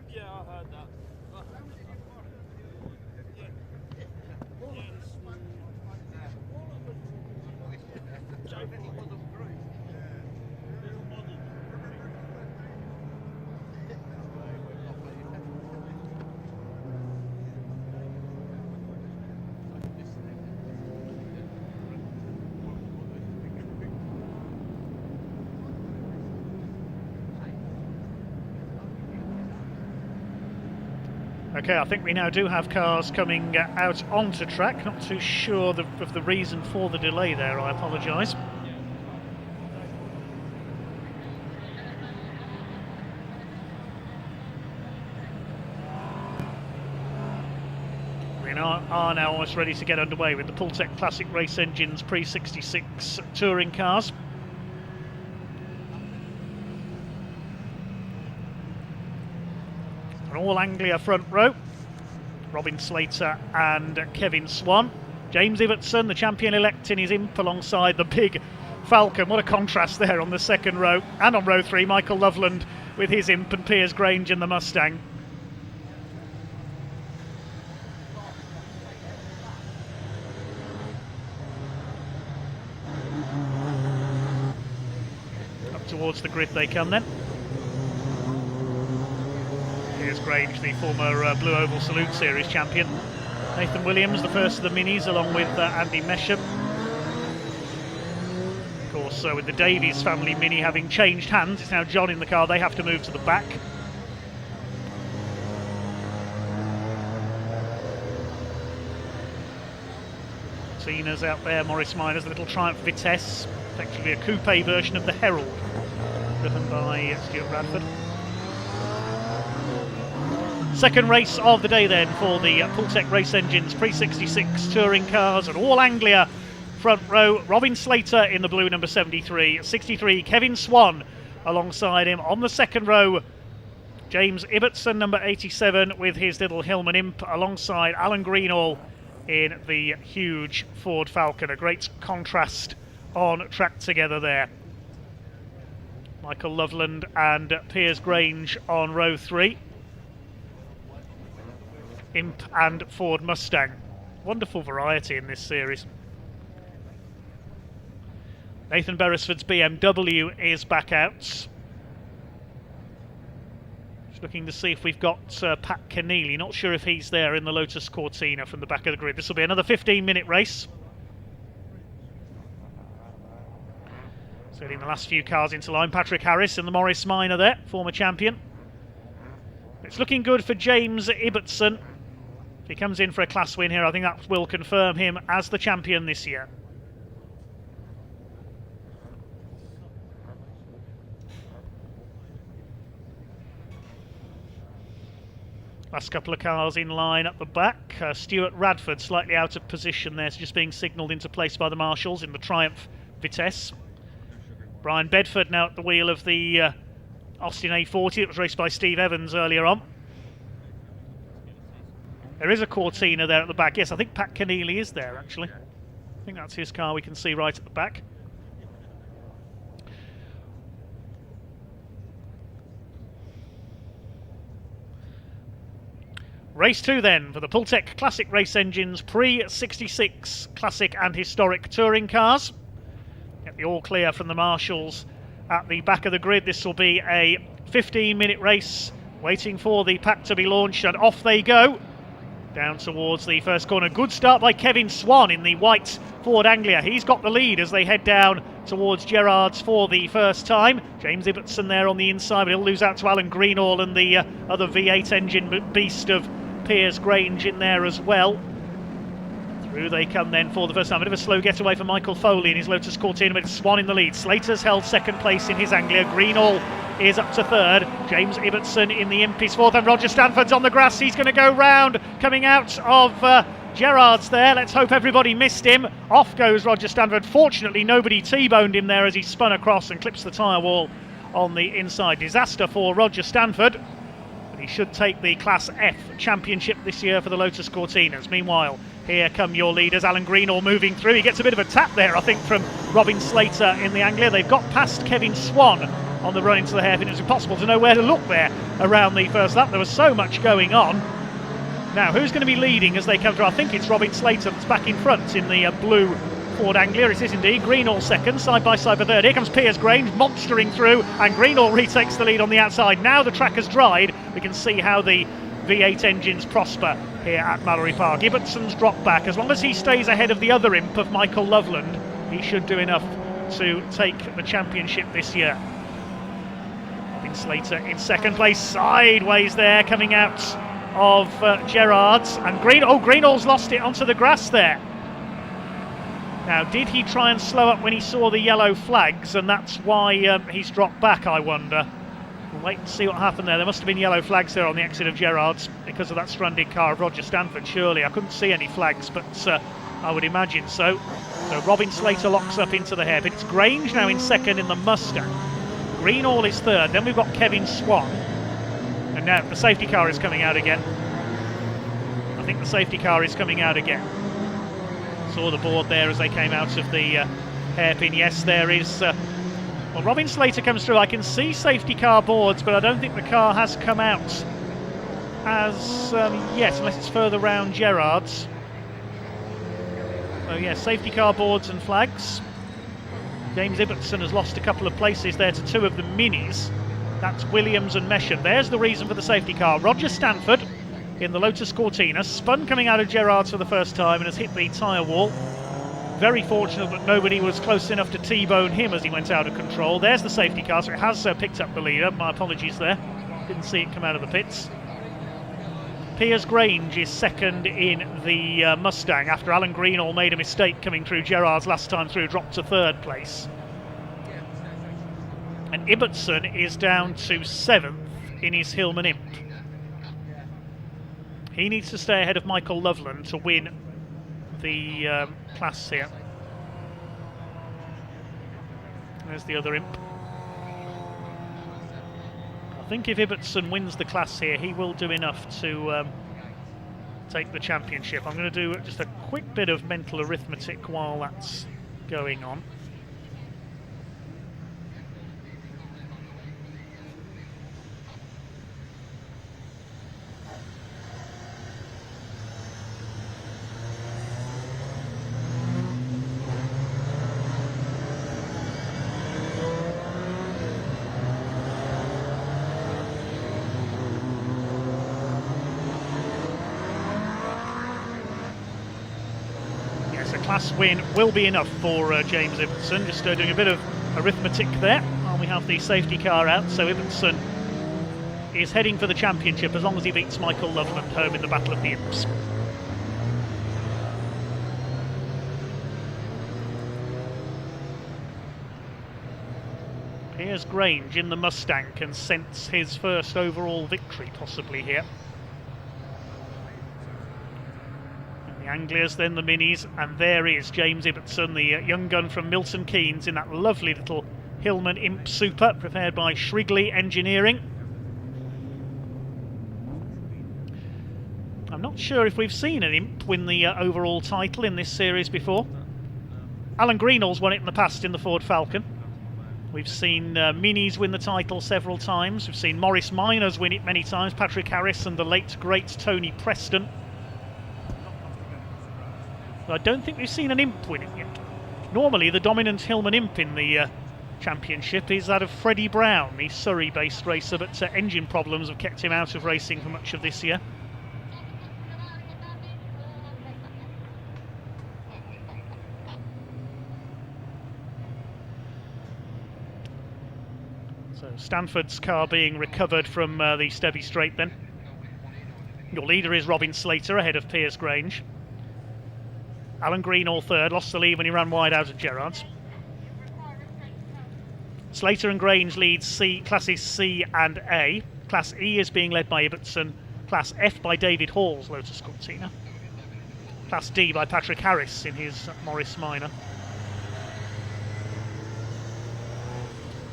Yeah, I heard that. Okay, I think we now do have cars coming out onto track. Not too sure of the reason for the delay there, I apologise. We are now almost ready to get underway with the Pultec Classic Race Engines Pre-66 touring cars. All Anglia front row, Robin Slater and Kevin Swan. James Ibbotson, the champion-elect in his Imp, alongside the big Falcon. What a contrast there on the second row. And on row 3, Michael Loveland with his Imp and Piers Grange in the Mustang. Up towards the grid they come then. Piers Grange, the former Blue Oval Salute Series champion. Nathan Williams, the first of the Minis, along with Andy Mesham. Of course, with the Davies family Mini having changed hands, it's now John in the car. They have to move to the back. Tina's out there, Morris Minor's the little Triumph Vitesse, effectively a coupe version of the Herald, driven by Stuart Radford. Second race of the day then for the Pultec Race Engines Pre-66 touring cars, and All Anglia front row. Robin Slater in the blue, number 73. 63, Kevin Swan alongside him. On the second row, James Ibbotson, number 87, with his little Hillman Imp, alongside Alan Greenall in the huge Ford Falcon. A great contrast on track together there. Michael Loveland and Piers Grange on row 3. Imp and Ford Mustang. Wonderful variety in this series. Nathan Beresford's BMW is back out. Just looking to see if we've got Pat Keneally. Not sure if he's there in the Lotus Cortina from the back of the grid. This will be another 15-minute race. Setting the last few cars into line. Patrick Harris in the Morris Minor there, former champion. It's looking good for James Ibbotson. If he comes in for a class win here, I think that will confirm him as the champion this year. Last couple of cars in line at the back. Stuart Radford slightly out of position there, so just being signalled into place by the marshals in the Triumph Vitesse. Brian Bedford now at the wheel of the Austin A40 that was raced by Steve Evans earlier on. There is a Cortina there at the back. Yes, I think Pat Keneally is there, actually. I think that's his car we can see right at the back. Race 2 then for the Pultec Classic Race Engines Pre-66 Classic and Historic Touring Cars. Get the all clear from the marshals at the back of the grid. This will be a 15-minute race, waiting for the pack to be launched, and off they go. down towards the first corner. Good start by Kevin Swan in the white Ford Anglia. He's got the lead as they head down towards Gerrard's for the first time. James Ibbotson there on the inside, but he'll lose out to Alan Greenall and the other V8 engine beast of Piers Grange in there as well. Through they come then for the first time. A bit of a slow getaway for Michael Foley in his Lotus Cortina, with Swan in the lead. Slater's held second place in his Anglia. Greenall is up to third. James Ibbotson in the Impey's fourth, and Roger Stanford's on the grass. He's going to go round, coming out of Gerrard's there. Let's hope everybody missed him. Off goes Roger Stanford. Fortunately, nobody T-boned him there as he spun across and clips the tyre wall on the inside. Disaster for Roger Stanford. But he should take the Class F championship this year for the Lotus Cortinas. Meanwhile, here come your leaders. Alan Greenall moving through. He gets a bit of a tap there, I think, from Robin Slater in the Anglia. They've got past Kevin Swan on the run into the hairpin. It was impossible to know where to look there around the first lap. There was so much going on. Now, who's going to be leading as they come through? I think it's Robin Slater that's back in front in the blue Ford Anglia. It is indeed. Greenall second, side by side for third. Here comes Piers Grange monstering through, and Greenall retakes the lead on the outside. Now the track has dried. We can see how the V8 engines prosper here at Mallory Park. Ibbotson's dropped back. As long as he stays ahead of the other imp of Michael Loveland, he should do enough to take the championship this year. Slater in second place, sideways there, coming out of Gerrard's, and Greenall's lost it onto the grass there. Now, did he try and slow up when he saw the yellow flags, and that's why he's dropped back, I wonder? We'll wait and see what happened there. There must have been yellow flags there on the exit of Gerrard's because of that stranded car of Roger Stanford, surely. I couldn't see any flags, but I would imagine so. So Robin Slater locks up into the hairpin. It's Grange now in second in the Mustang. Greenall is third, then we've got Kevin Swan. And now the safety car is coming out again. I think the safety car is coming out again. Saw the board there as they came out of the hairpin. Yes, there is... well, Robin Slater comes through. I can see safety car boards, but I don't think the car has come out as yet, unless it's further round Gerrard's. So yeah, safety car boards and flags. James Ibbotson has lost a couple of places there to two of the minis. That's Williams and Mesham. There's the reason for the safety car. Roger Stanford in the Lotus Cortina, spun coming out of Gerrard's for the first time and has hit the tyre wall. Very fortunate that nobody was close enough to T-bone him as he went out of control. There's the safety car, so it has picked up the leader. My apologies there. Didn't see it come out of the pits. Piers Grange is second in the Mustang after Alan Greenall made a mistake coming through Gerrard's last time through, dropped to third place. And Ibbotson is down to 7th in his Hillman Imp. He needs to stay ahead of Michael Loveland to win the class here. There's the other imp. I think if Ibbotson wins the class here, he will do enough to take the championship. I'm going to do just a quick bit of mental arithmetic while that's going on. Class win will be enough for James Ibbotson. Just doing a bit of arithmetic there while we have the safety car out. So Ibbotson is heading for the championship as long as he beats Michael Loveland home in the Battle of the Imps. Piers Grange in the Mustang can sense his first overall victory possibly here. The Anglias, then the Minis, and there is James Ibbotson, the young gun from Milton Keynes, in that lovely little Hillman Imp Super prepared by Shrigley Engineering. I'm not sure if we've seen an Imp win the overall title in this series before. Alan Greenall's won it in the past in the Ford Falcon. We've seen Minis win the title several times. We've seen Maurice Miners win it many times, Patrick Harris and the late great Tony Preston. I don't think we've seen an Imp winning it. Normally the dominant Hillman Imp in the championship is that of Freddie Brown, the Surrey-based racer, but engine problems have kept him out of racing for much of this year. So Stanford's car being recovered from the Stebby Straight then. Your leader is Robin Slater ahead of Piers Grange. Alan Greenall third, lost the lead when he ran wide out of Gerrard's. Slater and Grange lead classes C and A. Class E is being led by Ibbotson. Class F by David Hall's Lotus Cortina. Class D by Patrick Harris in his Morris Minor.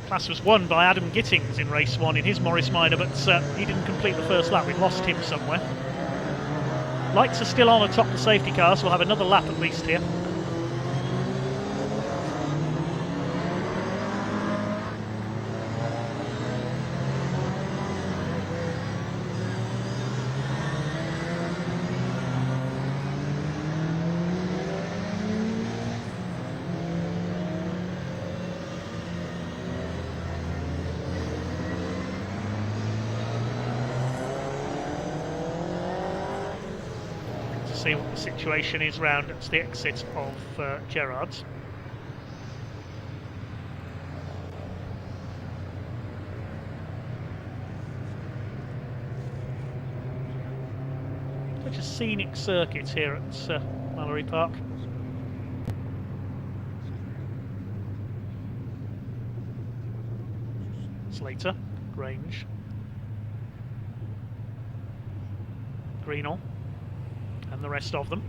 Class was won by Adam Gittings in race 1 in his Morris Minor, but he didn't complete the first lap. We've lost him somewhere. Lights are still on atop the safety car, so we'll have another lap at least here. See what the situation is round at the exit of Gerrard's. Such a scenic circuit here at Mallory Park. Slater, Grange, Greenall, and the rest of them.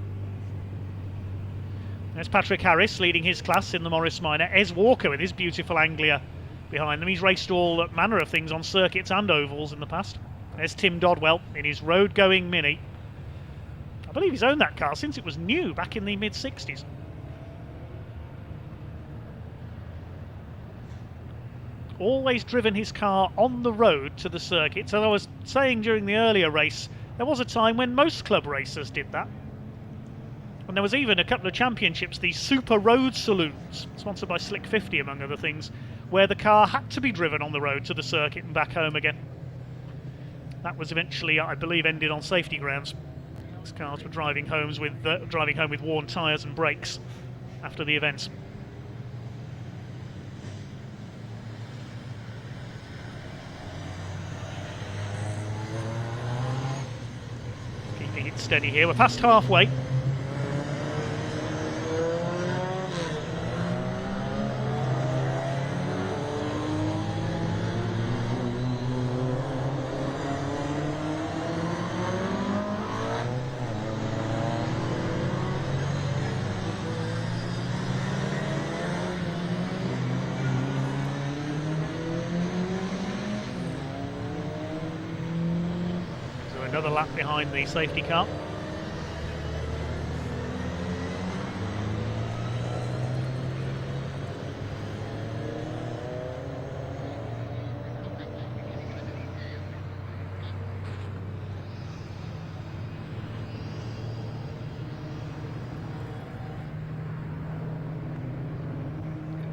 There's Patrick Harris leading his class in the Morris Minor. Ez Walker with his beautiful Anglia behind them. He's raced all manner of things on circuits and ovals in the past. There's Tim Dodwell in his road-going Mini. I believe he's owned that car since it was new back in the mid-60s. Always driven his car on the road to the circuit. So I was saying during the earlier race, there was a time when most club racers did that. And there was even a couple of championships, these super road saloons, sponsored by Slick 50 among other things, where the car had to be driven on the road to the circuit and back home again. That was eventually, I believe, ended on safety grounds. These cars were driving home with worn tyres and brakes after the events. Keeping it steady here. We're past halfway. Another lap behind the safety car.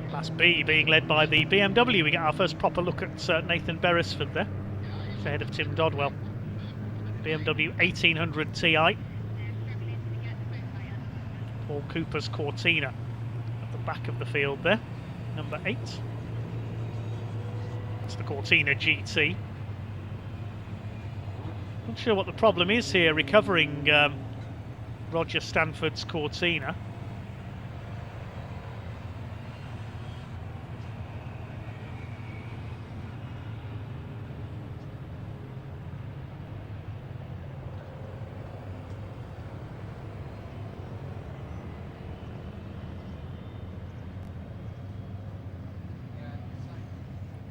Class B being led by the BMW. We get our first proper look at Nathan Beresford there, ahead of Tim Dodwell. BMW 1800 Ti. Paul Cooper's Cortina at the back of the field there, number 8. It's the Cortina GT. Not sure what the problem is here recovering Roger Stanford's Cortina.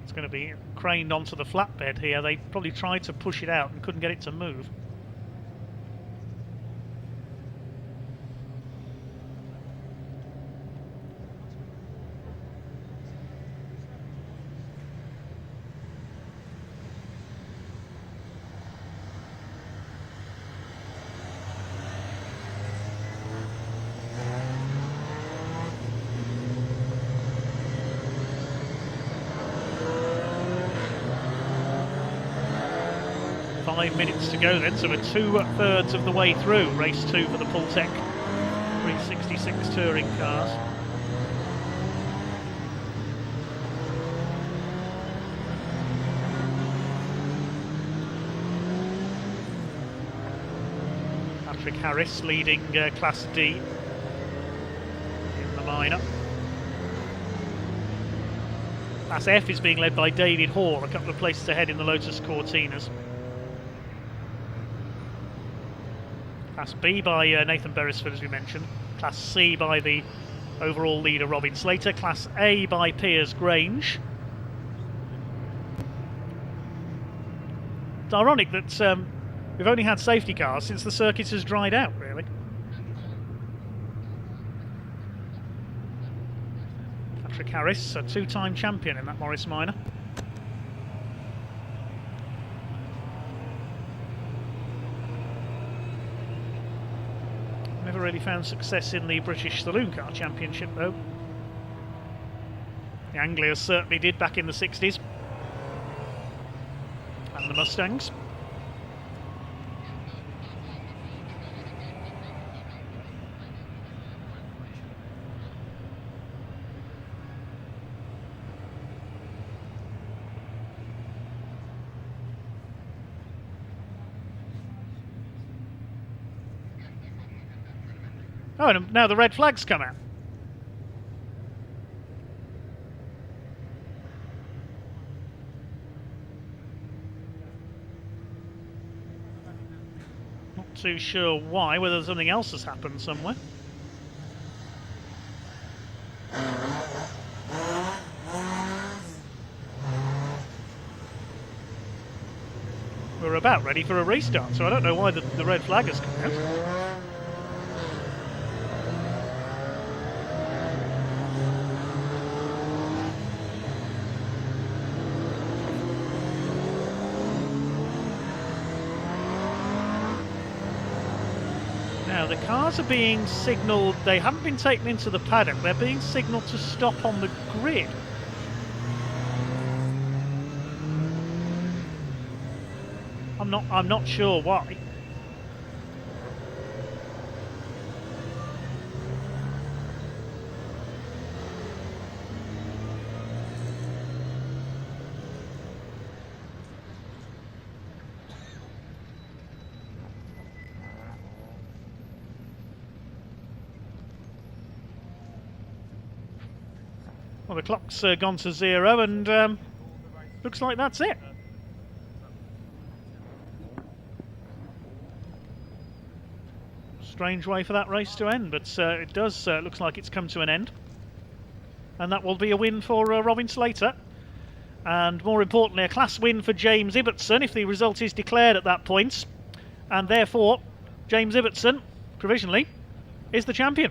It's going to be craned onto the flatbed here. They probably tried to push it out and couldn't get it to move. Minutes to go then, so we're 2/3 of the way through race 2 for the Pultec 366 touring cars. Patrick Harris leading Class D in the minor. Class F is being led by David Hoare, a couple of places ahead in the Lotus Cortinas. Class B by Nathan Beresford, as we mentioned. Class C by the overall leader Robin Slater. Class A by Piers Grange. It's ironic that we've only had safety cars since the circuit has dried out, really. Patrick Harris, a two-time champion in that Morris Minor. Never really found success in the British Saloon Car Championship, though. The Anglias certainly did back in the 60s. And the Mustangs. Oh, and now the red flags come out. Not too sure why, whether something else has happened somewhere. We're about ready for a restart, so I don't know why the red flag has come out. Now, the cars are being signalled, they haven't been taken into the paddock, they're being signalled to stop on the grid. I'm not sure why. Well, the clock's gone to 0 and looks like that's it. Strange way for that race to end, but it does looks like it's come to an end. And that will be a win for Robin Slater. And more importantly, a class win for James Ibbotson if the result is declared at that point. And therefore, James Ibbotson, provisionally, is the champion.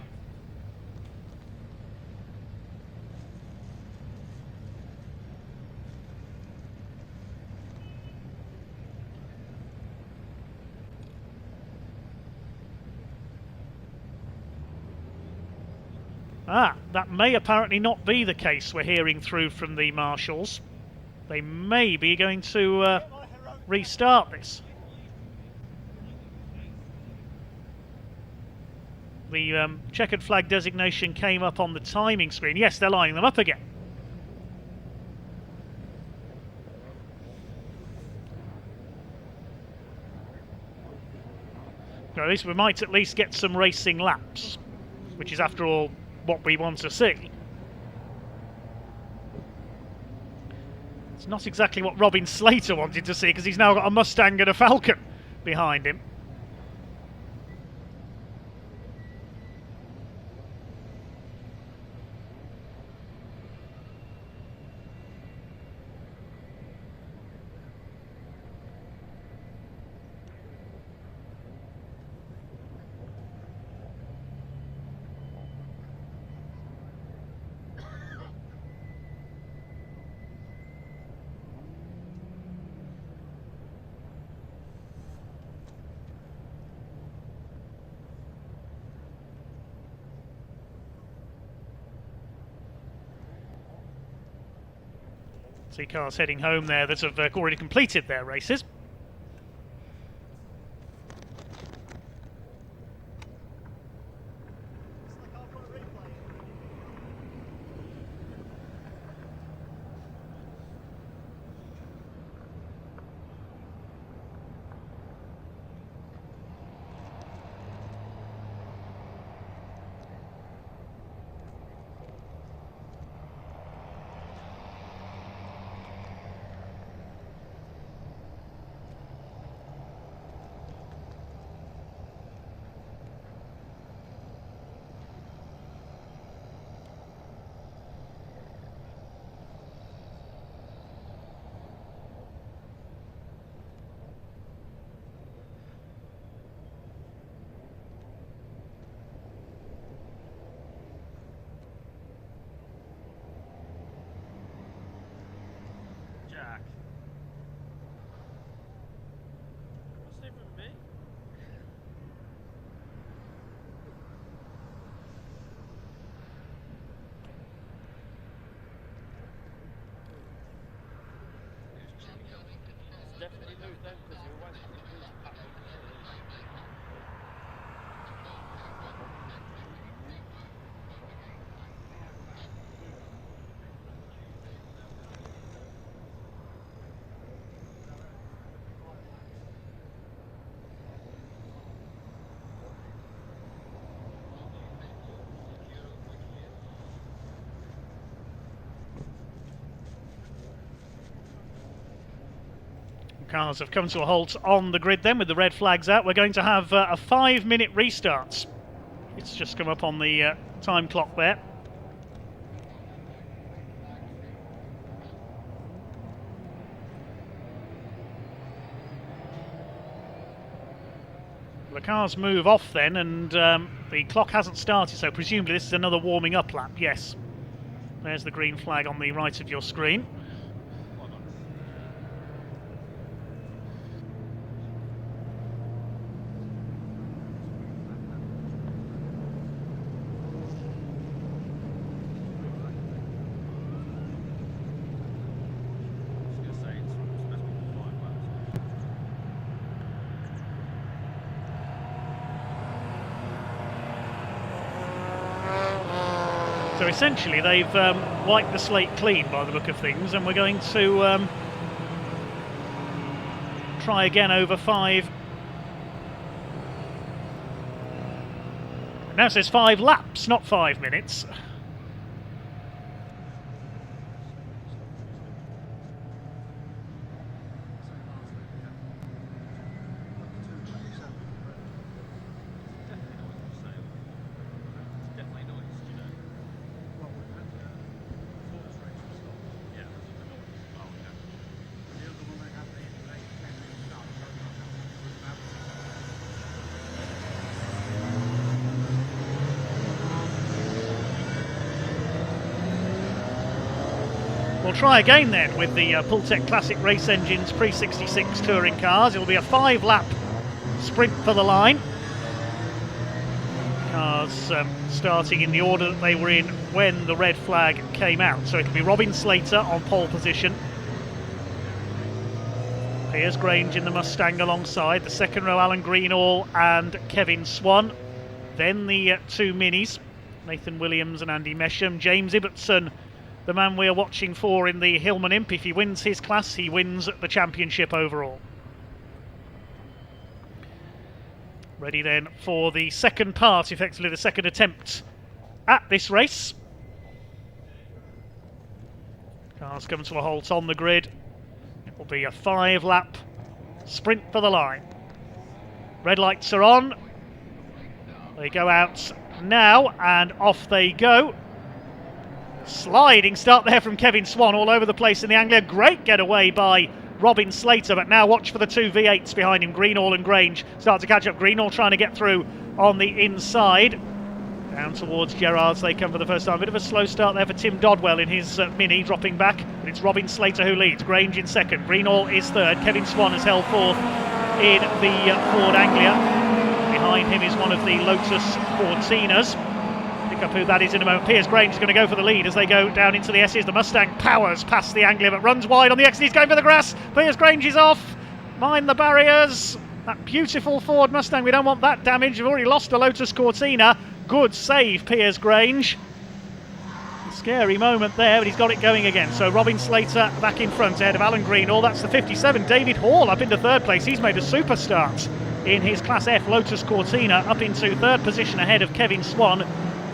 That may apparently not be the case we're hearing through from the marshals. They may be going to restart this. The checkered flag designation came up on the timing screen. Yes, they're lining them up again. So at least we might at least get some racing laps, which is after all what we want to see. It's not exactly what Robin Slater wanted to see, because he's now got a Mustang and a Falcon behind him. See cars heading home there that have already completed their races. Cars have come to a halt on the grid then with the red flags out. We're going to have a 5-minute restart. It's just come up on the time clock there. The cars move off then, and the clock hasn't started, so presumably this is another warming up lap. Yes. There's the green flag on the right of your screen. So essentially they've wiped the slate clean by the look of things, and we're going to try again over 5. Now it says 5 laps, not 5 minutes. We'll try again then with the Pultec Classic Race Engines Pre-66 touring cars. It'll be a 5-lap sprint for the line. Cars starting in the order that they were in when the red flag came out. So it'll be Robin Slater on pole position. Piers Grange in the Mustang alongside. The second row, Alan Greenall and Kevin Swan. Then the 2 minis, Nathan Williams and Andy Mesham. James Ibbotson, the man we are watching for in the Hillman Imp. If he wins his class, he wins the championship overall. Ready then for the second part, effectively the second attempt at this race. Cars come to a halt on the grid. It will be a 5-lap sprint for the line. Red lights are on. They go out now, and off they go. Sliding start there from Kevin Swan, all over the place in the Anglia. Great getaway by Robin Slater, but now watch for the 2 V8s behind him. Greenall and Grange start to catch up. Greenall trying to get through on the inside. Down towards Gerrards they come for the first time. Bit of a slow start there for Tim Dodwell in his Mini, dropping back. But it's Robin Slater who leads. Grange in second. Greenall is third. Kevin Swan has held fourth in the Ford Anglia. Behind him is one of the Lotus Cortinas. Pick up who that is in a moment. Piers Grange is going to go for the lead as they go down into the S's. The Mustang powers past the Anglia but runs wide on the exit. He's going for the grass. Piers Grange is off. Mind the barriers. That beautiful Ford Mustang, we don't want that damage. We've already lost a Lotus Cortina. Good save, Piers Grange. Scary moment there, but he's got it going again. So Robin Slater back in front ahead of Alan Greenall. That's the 57. David Hall up into third place. He's made a super start in his Class F Lotus Cortina, up into third position ahead of Kevin Swan.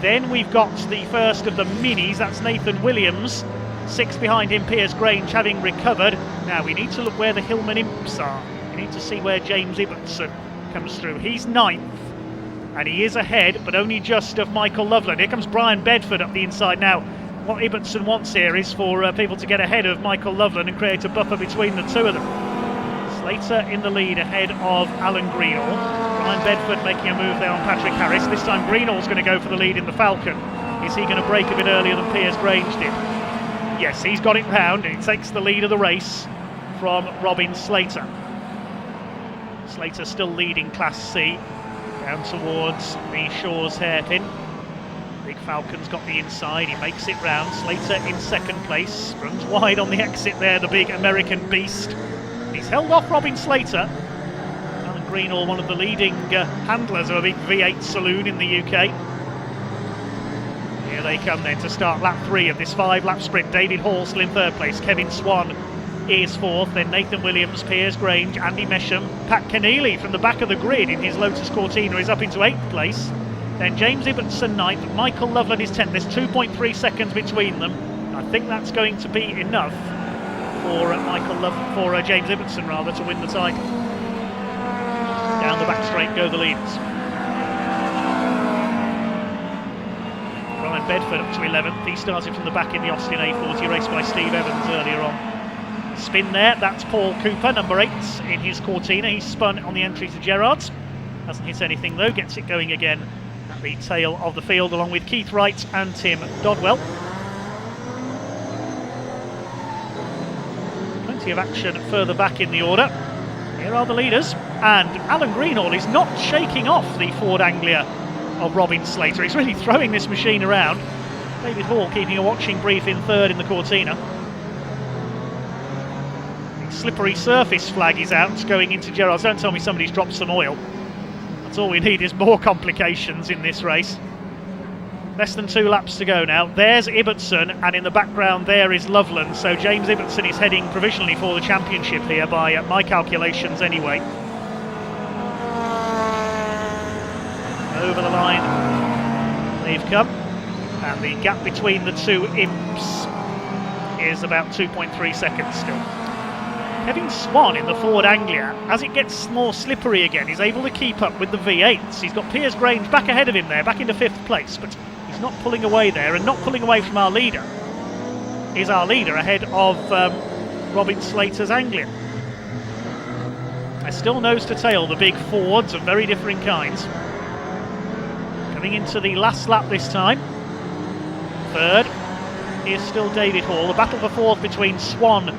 Then we've got the first of the minis. That's Nathan Williams. 6 behind him, Piers Grange having recovered. Now we need to look where the Hillman Imps are. We need to see where James Ibbotson comes through. He's 9th. And he is ahead, but only just of Michael Loveland. Here comes Brian Bedford up the inside now. What Ibbotson wants here is for people to get ahead of Michael Loveland and create a buffer between the two of them. Slater in the lead ahead of Alan Greenall. Brian Bedford making a move there on Patrick Harris. This time Greenall's going to go for the lead in the Falcon. Is he going to break a bit earlier than Piers Grange did? Yes, he's got it round, and he takes the lead of the race from Robin Slater. Slater still leading Class C. Down towards the Shaw's hairpin. Big Falcon's got the inside, he makes it round. Slater in second place, runs wide on the exit there, the big American beast. He's held off Robin Slater. Alan Greenall, one of the leading handlers of a big V8 saloon in the UK. Here they come then to start lap 3 of this 5-lap sprint. David Hall still in 3rd place. Kevin Swan is 4th. Then Nathan Williams, Piers Grange, Andy Mesham. Pat Keneally from the back of the grid in his Lotus Cortina is up into 8th place. Then James Ibbotson 9th. Michael Loveland is 10th. There's 2.3 seconds between them. I think that's going to be enough for James Ibbotson rather to win the title. Down the back straight go the leaders. Brian Bedford up to 11th. He started from the back in the Austin A40 raced by Steve Evans earlier on. Spin there, that's Paul Cooper, number 8 in his Cortina. He's spun on the entry to Gerrard's. Hasn't hit anything though, gets it going again at the tail of the field along with Keith Wright and Tim Dodwell. Plenty of action further back in the order. Here are the leaders, and Alan Greenall is not shaking off the Ford Anglia of Robin Slater. He's really throwing this machine around. David Hall keeping a watching brief in 3rd in the Cortina. The slippery surface flag is out going into Gerrard's. Don't tell me somebody's dropped some oil. That's all we need is more complications in this race. Less than 2 laps to go now. There's Ibbotson, and in the background there is Loveland. So James Ibbotson is heading provisionally for the championship here by my calculations anyway. Over the line they've come, and the gap between the two imps is about 2.3 seconds still. Kevin Swan in the Ford Anglia, as it gets more slippery again, is able to keep up with the V8s. He's got Piers Grange back ahead of him there, back into 5th place, but he's not pulling away there, and not pulling away from our leader is our leader ahead of Robin Slater's Anglia. They're still nose to tail, the big Fords of very different kinds. Coming into the last lap this time. 3rd is still David Hall. The battle for 4th between Swan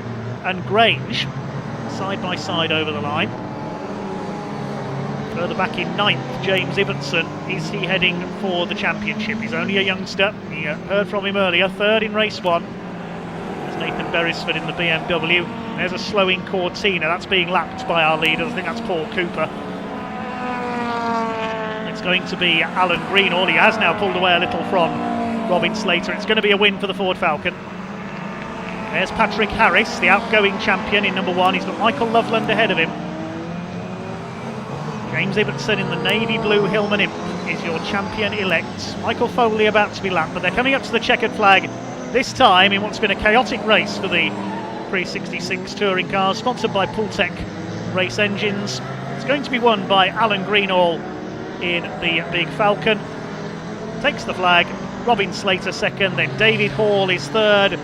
and Grange, side by side over the line. Further back in 9th, James Ibbotson. Is he heading for the championship? He's only a youngster. We heard from him earlier. 3rd in race 1. There's Nathan Beresford in the BMW. There's a slowing Cortina. That's being lapped by our leaders. I think that's Paul Cooper. It's going to be Alan Greenall. He has now pulled away a little from Robin Slater. It's going to be a win for the Ford Falcon. There's Patrick Harris, the outgoing champion in number 1. He's got Michael Loveland ahead of him. James Ibbotson in the navy blue Hillman Imp is your champion-elect. Michael Foley about to be lapped, but they're coming up to the checkered flag this time in what's been a chaotic race for the Pre-66 touring cars, sponsored by Pultec Race Engines. It's going to be won by Alan Greenall in the Big Falcon. Takes the flag. Robin Slater 2nd, then David Hall is 3rd.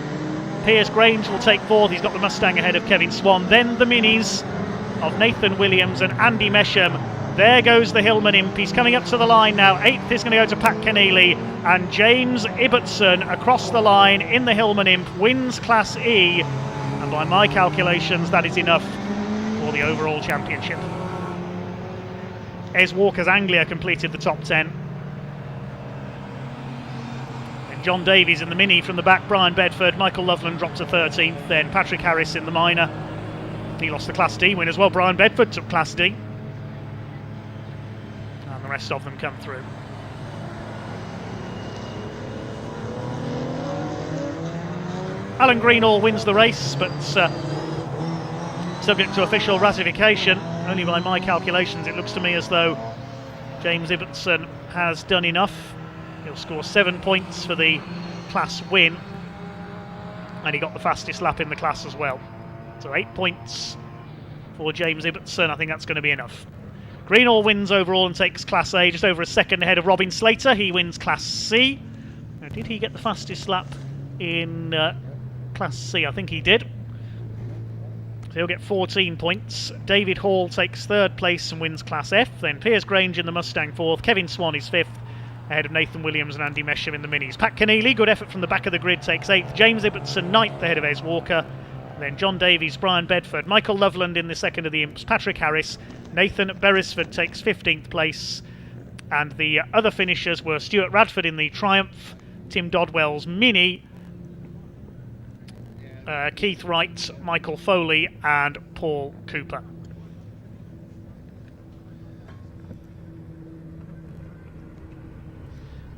Piers Grange will take 4th. He's got the Mustang ahead of Kevin Swan. Then the Minis of Nathan Williams and Andy Mesham. There goes the Hillman Imp. He's coming up to the line now. 8th is going to go to Pat Keneally, and James Ibbotson across the line in the Hillman Imp wins Class E, and by my calculations that is enough for the overall championship. Ez Walker's Anglia completed the top 10. And John Davies in the Mini from the back. Brian Bedford, Michael Loveland dropped to 13th. Then Patrick Harris in the minor. He lost the Class D win as well. Brian Bedford took Class D. And the rest of them come through. Alan Greenall wins the race, but subject to official ratification, only by my calculations, it looks to me as though James Ibbotson has done enough. He'll score 7 points for the class win, and he got the fastest lap in the class as well. So 8 points for James Ibbotson. I think that's going to be enough. Greenall wins overall and takes Class A, just over a second ahead of Robin Slater. He wins Class C. Now, did he get the fastest lap in Class C? I think he did. So he'll get 14 points. David Hall takes 3rd place and wins Class F. Then Piers Grange in the Mustang 4th. Kevin Swan is 5th, ahead of Nathan Williams and Andy Mesham in the Minis. Pat Keneally, good effort from the back of the grid, takes 8th. James Ibbotson 9th, ahead of Ez Walker. Then John Davies, Brian Bedford, Michael Loveland in the 2nd of the Imps. Patrick Harris, Nathan Beresford takes 15th place. And the other finishers were Stuart Radford in the Triumph, Tim Dodwell's Mini, Keith Wright, Michael Foley and Paul Cooper.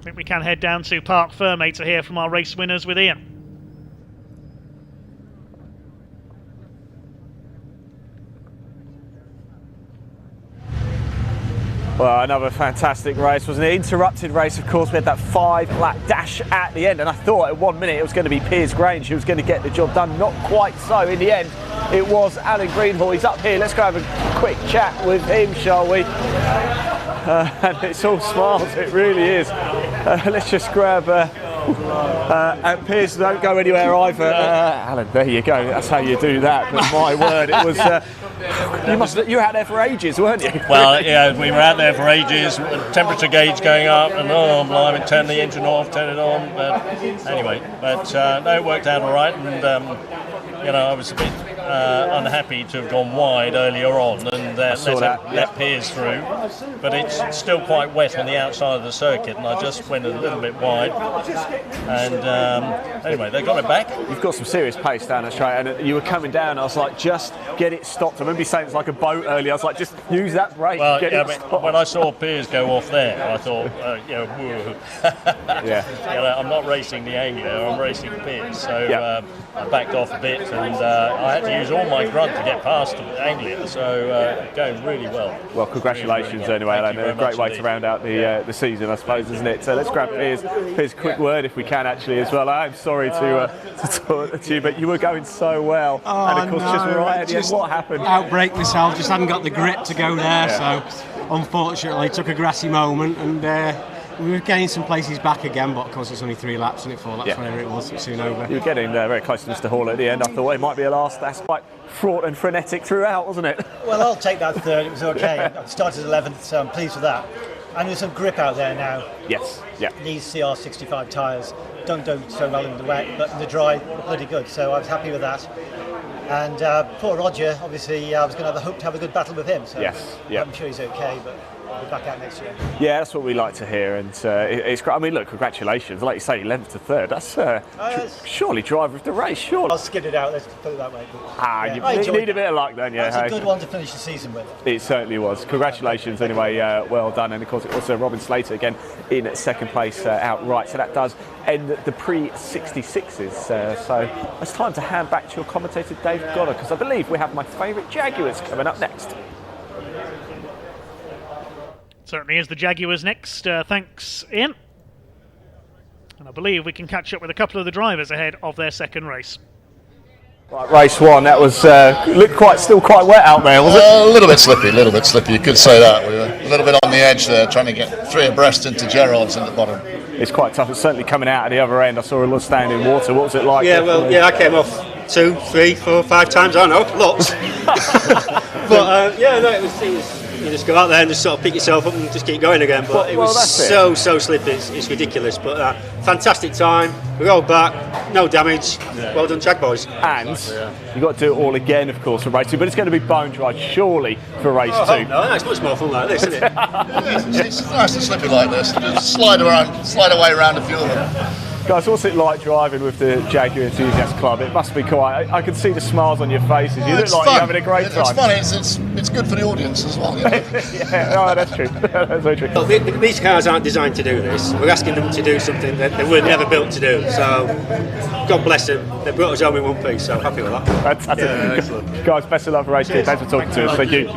I think we can head down to Park Ferme to hear from our race winners with Ian. Well, another fantastic race, wasn't it? Interrupted race, of course. We had that 5-lap dash at the end, and I thought at 1 minute it was going to be Piers Grange who was going to get the job done. Not quite so. In the end, it was Alan Greenhall. He's up here. Let's go have a quick chat with him, shall we? And it's all smiles, it really is. Let's just grab... and Piers, don't go anywhere either. Alan, there you go. That's how you do that. But my word, it was... you were out there for ages, weren't you? Well, yeah, we were out there for ages. Temperature gauge going up, and blimey, turn the engine off, turn it on. But anyway, no, it worked out all right. And I was a bit unhappy to have gone wide earlier on and let Piers through. But it's still quite wet on the outside of the circuit, and I just went a little bit wide. And anyway, they got it back. You've got some serious pace down the straight, and you were coming down. I was like, just get it stopped. I remember you saying it's like a boat earlier. I was like, just use that brake. Well, when I saw Piers go off there, I thought, woo. I'm not racing the Anglia, I'm racing Piers. So I backed off a bit, and I had to use all my grunt to get past Anglia. So going really well. Well, congratulations anyway, Alan. A great way to round out the season, I suppose, isn't it? So let's grab Piers' quick word if we can, actually, as well. I'm sorry to talk to you, but you were going so well, and of course, just right at the end, what happened? Outbrake myself, just hadn't got the grip to go there, so unfortunately took a grassy moment, and we were getting some places back again, but of course it's only 3 laps and 4 laps, whatever it was, it's soon over. You were getting very close to Mr. Hall at the end. I thought it might be a last. That's quite fraught and frenetic throughout, wasn't it? Well, I'll take that third, it was okay. I started 11th, so I'm pleased with that. And there's some grip out there now. Yes, yeah. These CR65 tyres don't do so well in the wet, but in the dry, bloody good, so I was happy with that. And poor Roger, obviously, I was going to hope to have a good battle with him, so I'm sure he's okay, but we'll be back out next year. Yeah, that's what we like to hear, and it's great. I mean, look, congratulations. Like you say, 11th to 3rd. That's surely driver of the race, surely. I'll skid it out, let's put it that way. But, you need a bit of luck then, yeah. That's a good one to finish the season with. It certainly was. Congratulations anyway, well done. And of course, it was Robin Slater again in second place outright. So that does end the pre-66s. So it's time to hand back to your commentator, Dave Goddard, because I believe we have my favourite Jaguars coming up next. Certainly is the Jaguars next. Thanks, Ian. And I believe we can catch up with a couple of the drivers ahead of their second race. Right, race one, that was looked still quite wet out there, was it? A little bit slippy, you could say that. We were a little bit on the edge there, trying to get 3 abreast into Gerrard's at the bottom. It's quite tough. It's certainly coming out at the other end. I saw a lot standing in water. What was it like? I came off 2, 3, 4, 5 times. I don't know, lots. But it was. You just go out there and just sort of pick yourself up and just keep going again. But it was so slippy, it's ridiculous. But fantastic time. We rolled back, no damage. Well done, Jag boys. And you've got to do it all again, of course, for race 2. But it's going to be bone dry, surely, for race 2. No, it's much more fun like this, isn't it? It's nice and slippy like this. Just slide away around a few of them. Guys, what's it like driving with the Jaguar Enthusiast Club? It must be quite. I can see the smiles on your faces. You look like you're having a great time. It's funny. It's good for the audience as well. You know? That's true. That's very true. Well, these cars aren't designed to do this. We're asking them to do something that they were never built to do. So, God bless them. They brought us home in one piece. So happy with that. Fantastic. Excellent. Guys, best of luck for race 2. Thanks for talking to us. Thank you.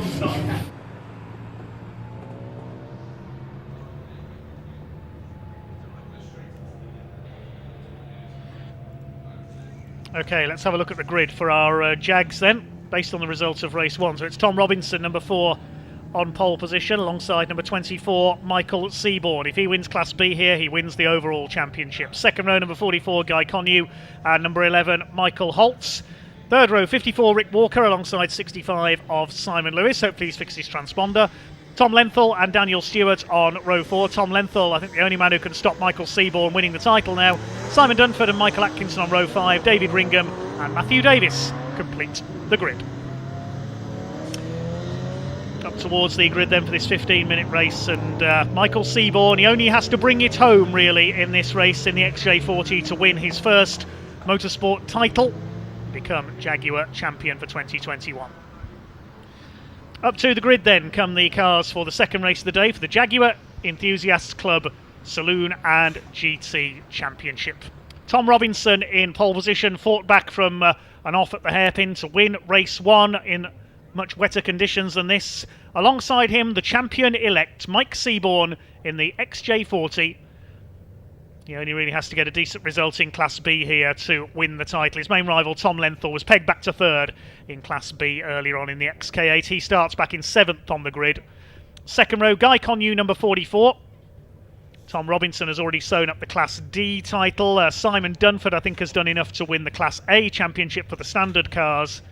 Okay, let's have a look at the grid for our Jags then, based on the results of race 1. So it's Tom Robinson, number 4, on pole position, alongside number 24, Michael Seaborn. If he wins Class B here, he wins the overall championship. Second row, number 44, Guy Connew, and number 11, Michael Holtz. Third row, 54, Rick Walker, alongside 65 of Simon Lewis. Hopefully he's fixed his transponder. Tom Lenthal and Daniel Stewart on row 4. Tom Lenthal, I think the only man who can stop Michael Seaborn winning the title now. Simon Dunford and Michael Atkinson on row 5. David Ringham and Matthew Davis complete the grid. Up towards the grid then for this 15-minute race, and Michael Seaborn, he only has to bring it home really in this race in the XJ40 to win his first motorsport title. become Jaguar champion for 2021. Up to the grid then come the cars for the second race of the day for the Jaguar Enthusiasts Club Saloon and GT Championship. Tom Robinson in pole position, fought back from an off at the hairpin to win race 1 in much wetter conditions than this. Alongside him, the champion-elect Mike Seaborn in the XJ40. He only really has to get a decent result in Class B here to win the title. His main rival, Tom Lenthal, was pegged back to 3rd in Class B earlier on in the XK8. He starts back in 7th on the grid. Second row, Guy Connew, number 44. Tom Robinson has already sewn up the Class D title. Simon Dunford, I think, has done enough to win the Class A championship for the standard cars.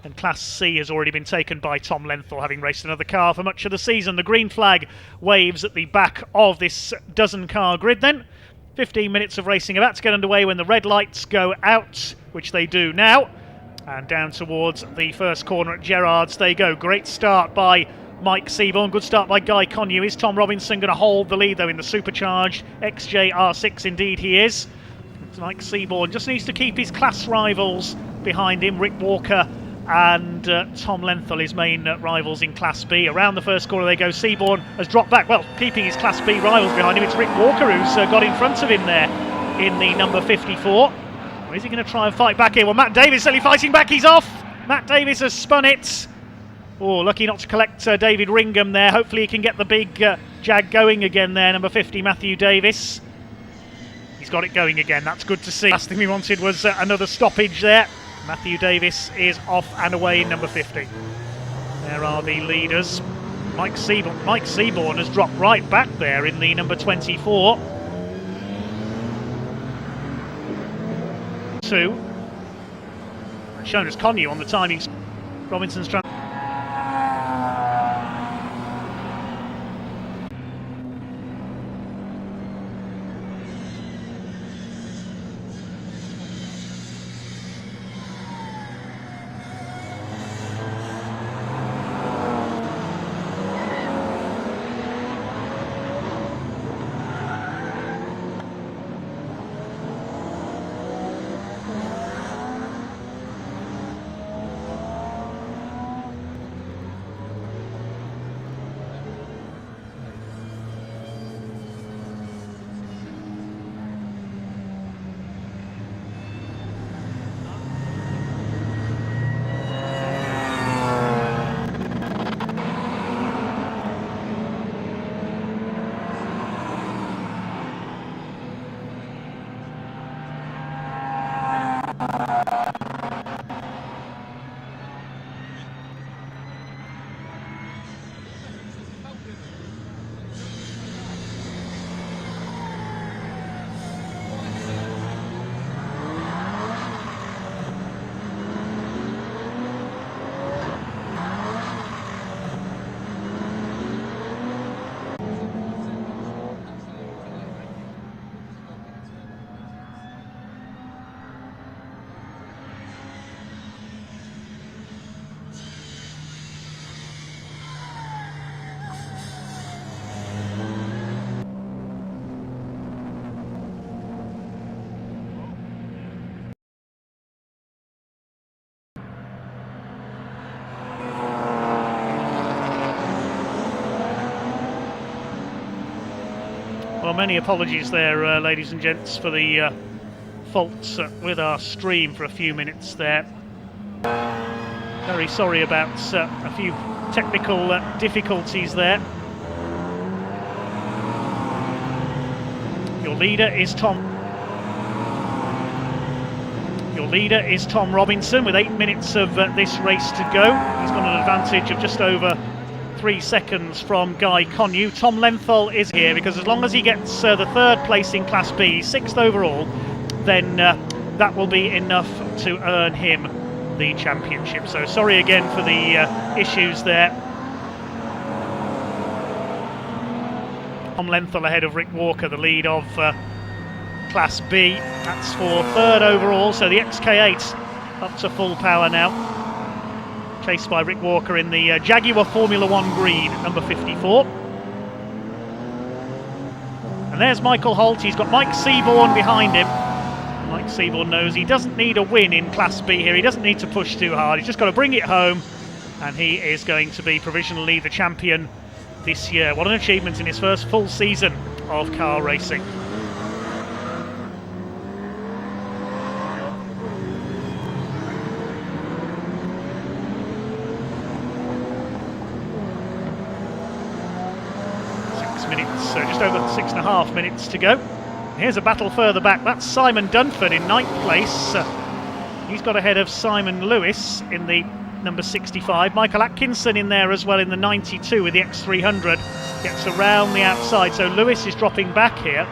And Class C has already been taken by Tom Lenthal, having raced another car for much of the season. The green flag waves at the back of this dozen-car grid then. 15 minutes of racing about to get underway when the red lights go out, which they do now. And down towards the first corner at Gerrards they go. Great start by Mike Seaborn, good start by Guy Connew. Is Tom Robinson going to hold the lead though in the supercharged XJR6? Indeed he is. Mike Seaborn just needs to keep his class rivals behind him, Rick Walker and Tom Lenthal, his main rivals in Class B. Around the first corner they go. Seaborn has dropped back, well, keeping his Class B rivals behind him. It's Rick Walker who's got in front of him there in the number 54. Or is he going to try and fight back here? Well, Matt Davis certainly fighting back. He's off. Matt Davis has spun it. Oh, lucky not to collect David Ringham there. Hopefully he can get the big Jag going again there, number 50, Matthew Davis. He's got it going again. That's good to see. Last thing we wanted was another stoppage there. Matthew Davis is off and away in number 50. There are the leaders. Mike Seaborn has dropped right back there in the number 24. 2. Shown as Connew on the timing. Robinson's trying. Well, many apologies there, ladies and gents, for the faults with our stream for a few minutes there. Very sorry about a few technical difficulties there. Your leader is Tom Robinson with 8 minutes of this race to go. He's got an advantage of just over 3 seconds from Guy Connew. Tom Lenthal is here because as long as he gets the 3rd place in Class B, 6th overall, then that will be enough to earn him the championship. So sorry again for the issues there. Tom Lenthal ahead of Rick Walker, the lead of Class B. That's for 3rd overall, so the XK8 up to full power now. Chased by Rick Walker in the Jaguar Formula 1 green, number 54. And there's Michael Holt. He's got Mike Seaborn behind him. Mike Mike Seaborn knows he doesn't need a win in Class B here. He doesn't need to push too hard. He's just got to bring it home, and he is going to be provisionally the champion this year. What an achievement in his first full season of car racing. Just over 6.5 minutes to go. Here's a battle further back. That's Simon Dunford in 9th place. He's got ahead of Simon Lewis in the number 65. Michael Atkinson in there as well in the 92 with the X300. Gets around the outside, so Lewis is dropping back here.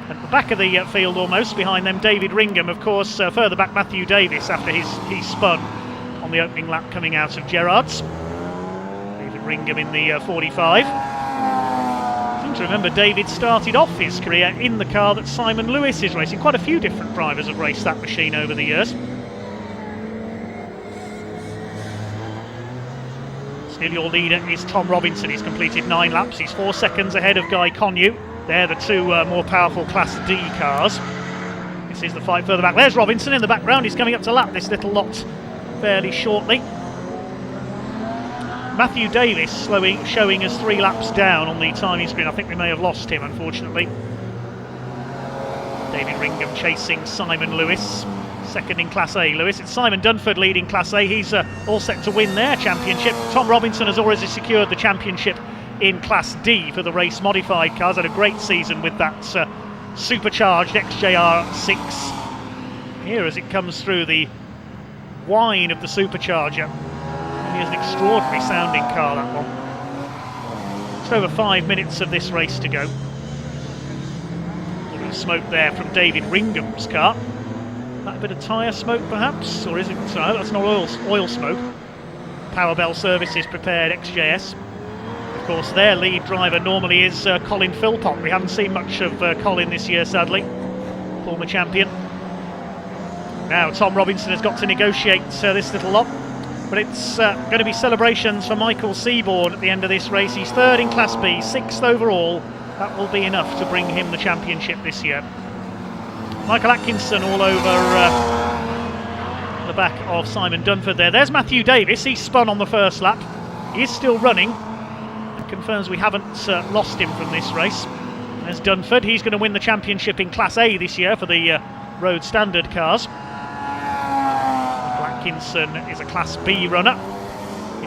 At the back of the field almost, behind them David Ringham, of course, further back Matthew Davis after he spun on the opening lap coming out of Gerrard's. David Ringham in the 45. To remember, David started off his career in the car that Simon Lewis is racing. Quite a few different drivers have raced that machine over the years. Still your leader is Tom Robinson. He's completed 9 laps. He's 4 seconds ahead of Guy Connew. They're the two more powerful Class D cars. This is the fight further back. There's Robinson in the background. He's coming up to lap this little lot fairly shortly. Matthew Davis showing us 3 laps down on the timing screen. I think we may have lost him, unfortunately. David Ringham chasing Simon Lewis, second in Class A. Lewis, it's Simon Dunford leading Class A. He's all set to win their championship. Tom Robinson has already secured the championship in Class D for the race modified cars. Had a great season with that supercharged XJR 6. Here as it comes through, the whine of the supercharger. It's an extraordinary sounding car, that one. Just over 5 minutes of this race to go. A little smoke there from David Ringham's car. That a bit of tyre smoke perhaps, or is it? No, that's not oil smoke. Power Bell Services prepared XJS. Of course, their lead driver normally is Colin Philpott. We haven't seen much of Colin this year, sadly. Former champion. Now Tom Robinson has got to negotiate this little lot. But it's going to be celebrations for Michael Seaborn at the end of this race. He's 3rd in Class B, 6th overall. That will be enough to bring him the championship this year. Michael Atkinson all over the back of Simon Dunford there. There's Matthew Davis. He spun on the first lap. He is still running. That confirms we haven't lost him from this race. There's Dunford. He's going to win the championship in Class A this year for the road standard cars. Atkinson is a Class B runner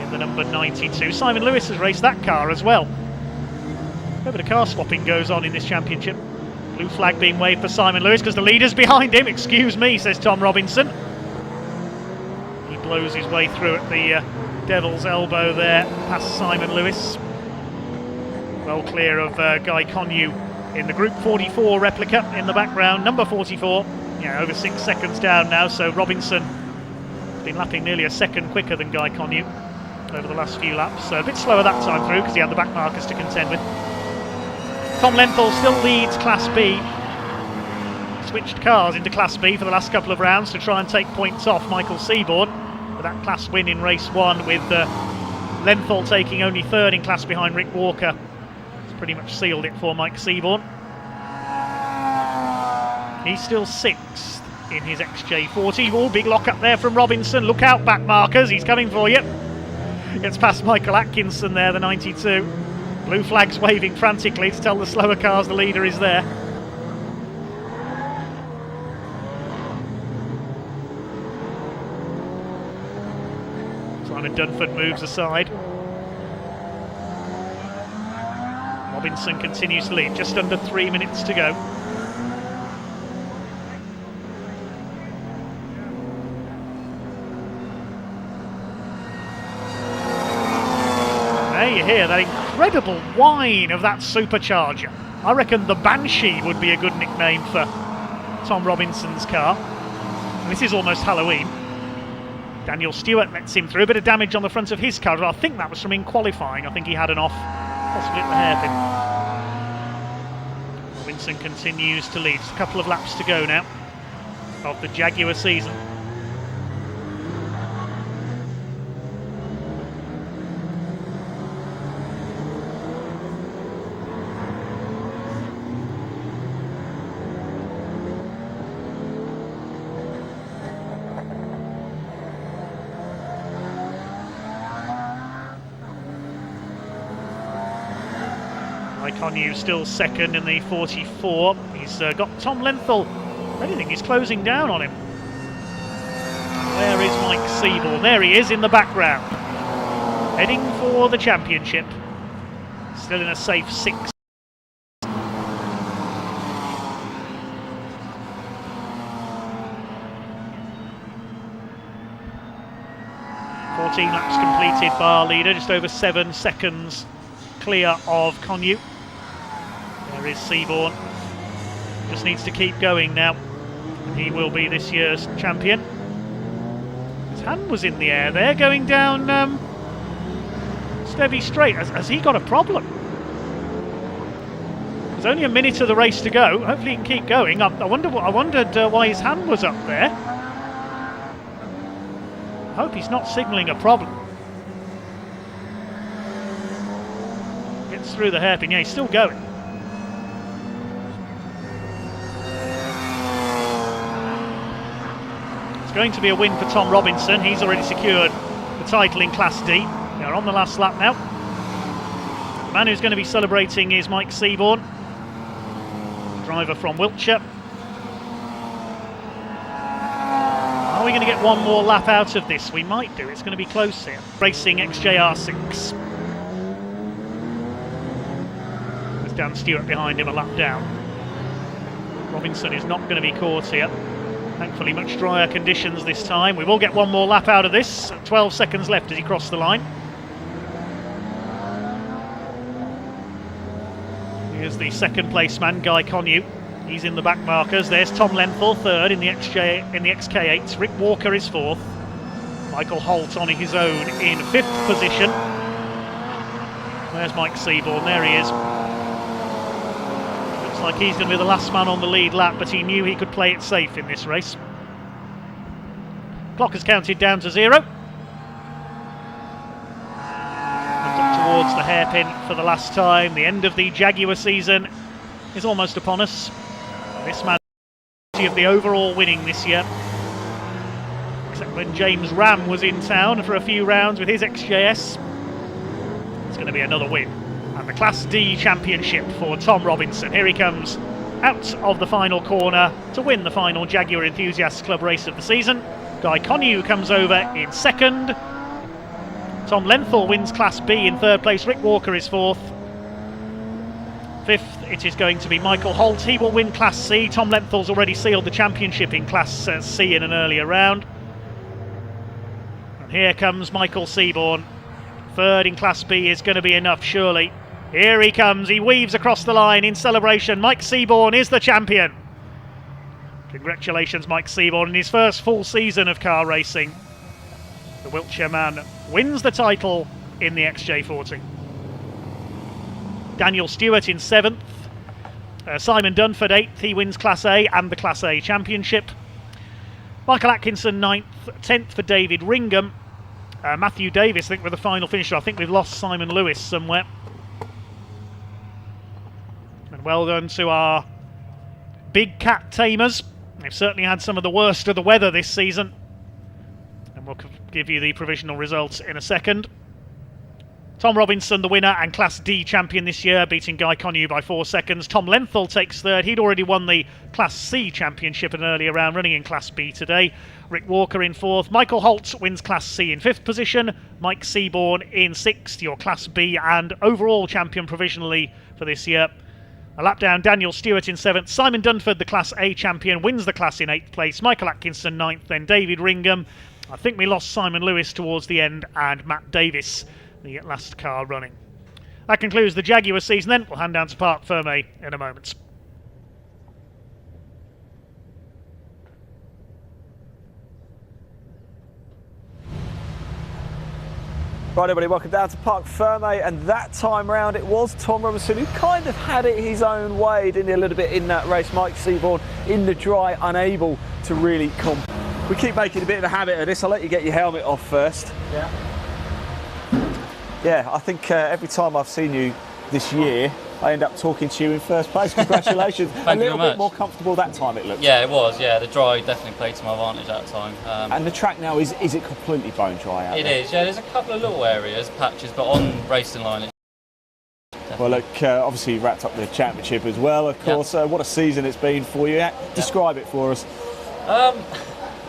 in the number 92. Simon Lewis has raced that car as well. A bit of car swapping goes on in this championship. Blue flag being waved for Simon Lewis because the leader's behind him. Excuse me, says Tom Robinson. He blows his way through at the Devil's Elbow there, past Simon Lewis. Well clear of Guy Connew in the Group 44 replica in the background. Number 44, yeah, over 6 seconds down now, so Robinson been lapping nearly a second quicker than Guy Connew over the last few laps. So a bit slower that time through because he had the back markers to contend with. Tom Lenthal still leads Class B. Switched cars into Class B for the last couple of rounds to try and take points off Michael Seaborn. With that class win in race 1 with Lenthal taking only 3rd in class behind Rick Walker. It's pretty much sealed it for Mike Seaborn. He's still 6th in his XJ40. Oh, big lock up there from Robinson. Look out, back markers, he's coming for you. Gets past Michael Atkinson there, the 92. Blue flags waving frantically to tell the slower cars the leader is there. Simon Dunford moves aside. Robinson continues to lead, just under 3 minutes to go. There you hear that incredible whine of that supercharger. I reckon the Banshee would be a good nickname for Tom Robinson's car. And this is almost Halloween. Daniel Stewart lets him through. A bit of damage on the front of his car. I think that was from in qualifying. I think he had an off, possibly at the hairpin. Robinson continues to lead. Just a couple of laps to go now of the Jaguar season. Connew still second in the 44. He's got Tom Lenthal. If anything, he's closing down on him. Where is Mike Seaborn? There he is in the background. Heading for the championship. Still in a safe 6th. Laps completed by our leader, just over 7 seconds clear of Connew. There is Seaborn. Just needs to keep going now. He will be this year's champion. His hand was in the air there, going down Stevie Straight. Has he got a problem? There's only a minute of the race to go. Hopefully he can keep going. I wondered why his hand was up there. I hope he's not signalling a problem. Gets through the hairpin. Yeah, he's still going. It's going to be a win for Tom Robinson. He's already secured the title in Class D. They're on the last lap now. The man who's going to be celebrating is Mike Seaborn, driver from Wiltshire. Are we going to get one more lap out of this? We might do. It's going to be close here. Racing XJR6. There's Dan Stewart behind him, a lap down. Robinson is not going to be caught here. Thankfully, much drier conditions this time. We will get one more lap out of this. 12 seconds left as he crosses the line. Here's the second place man, Guy Connew. He's in the back markers. There's Tom Lenthal, third in the XK8. Rick Walker is fourth. Michael Holt on his own in 5th position. There's Mike Seaborn. There he is. Looks like he's going to be the last man on the lead lap, but he knew he could play it safe in this race. Clock has counted down to 0. And up towards the hairpin for the last time. The end of the Jaguar season is almost upon us. This man of the overall winning this year, except when James Ram was in town for a few rounds with his XJS. It's going to be another win, and the Class D championship for Tom Robinson. Here he comes out of the final corner to win the final Jaguar Enthusiasts Club race of the season. Guy Connew comes over in 2nd. Tom Lenthal wins Class B in 3rd place. Rick Walker is 4th. 5th, it is going to be Michael Holt. He will win Class C. Tom Lenthal's already sealed the championship in Class C in an earlier round. And here comes Michael Seaborn. 3rd in Class B is going to be enough, surely. Here he comes. He weaves across the line in celebration. Mike Seaborn is the champion. Congratulations, Mike Seaborn, in his first full season of car racing. The Wiltshire man wins the title in the XJ40. Daniel Stewart in 7th. Simon Dunford 8th. He wins Class A and the Class A Championship. Michael Atkinson 9th. 10th for David Ringham. Matthew Davis, I think, with the final finisher. I think we've lost Simon Lewis somewhere. And well done to our big cat tamers. They've certainly had some of the worst of the weather this season. And we'll give you the provisional results in a second. Tom Robinson, the winner and Class D champion this year, beating Guy Connew by 4 seconds. Tom Lenthal takes 3rd. He'd already won the Class C championship in an earlier round, running in Class B today. Rick Walker in 4th. Michael Holt wins Class C in 5th position. Mike Seaborn in 6th, your Class B and overall champion provisionally for this year. A lap down, Daniel Stewart in 7th. Simon Dunford, the Class A champion, wins the class in 8th place. Michael Atkinson 9th, then David Ringham. I think we lost Simon Lewis towards the end, and Matt Davis, the last car running. That concludes the Jaguar season then. We'll hand down to Parc Fermé in a moment. Right, everybody, welcome down to Parc Fermé, and that time round it was Tom Robinson who kind of had it his own way, didn't he, a little bit in that race. Mike Seaborn in the dry, unable to really We keep making a bit of a habit of this. I'll let you get your helmet off first. Yeah. Yeah, I think every time I've seen you this year, I end up talking to you in first place. Congratulations. Thank you very much. A little bit more comfortable that time, it looked. Yeah, it was. Yeah, the dry definitely played to my advantage that time. And the track now, is it completely bone dry out It there? is, yeah. There's a couple of little areas, patches, but on racing line, it's Well, look, obviously you wrapped up the championship as well, of course. What a season it's been for you. Describe it for us.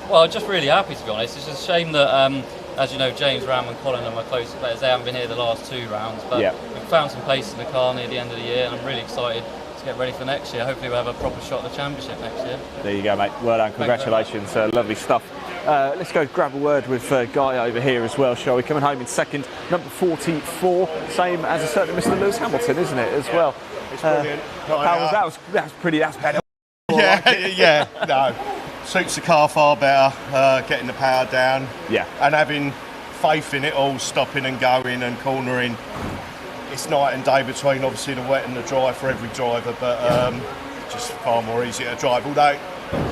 Well, just really happy, to be honest. It's just a shame that, as you know, James, Ram and Colin are my closest players. They haven't been here the last 2 rounds, but we've found some pace in the car near the end of the year, and I'm really excited to get ready for next year. Hopefully we'll have a proper shot at the championship next year. There you go, mate. Well done. Congratulations. Lovely stuff. Let's go grab a word with Guy over here as well, shall we? Coming home in second, number 44, same as a certain Mr. Lewis Hamilton, isn't it, as well? It's brilliant. That's pretty. That's better. No. Suits the car far better, getting the power down. And having faith in it all, stopping and going and cornering. It's night and day between obviously the wet and the dry for every driver, but just far more easy to drive, although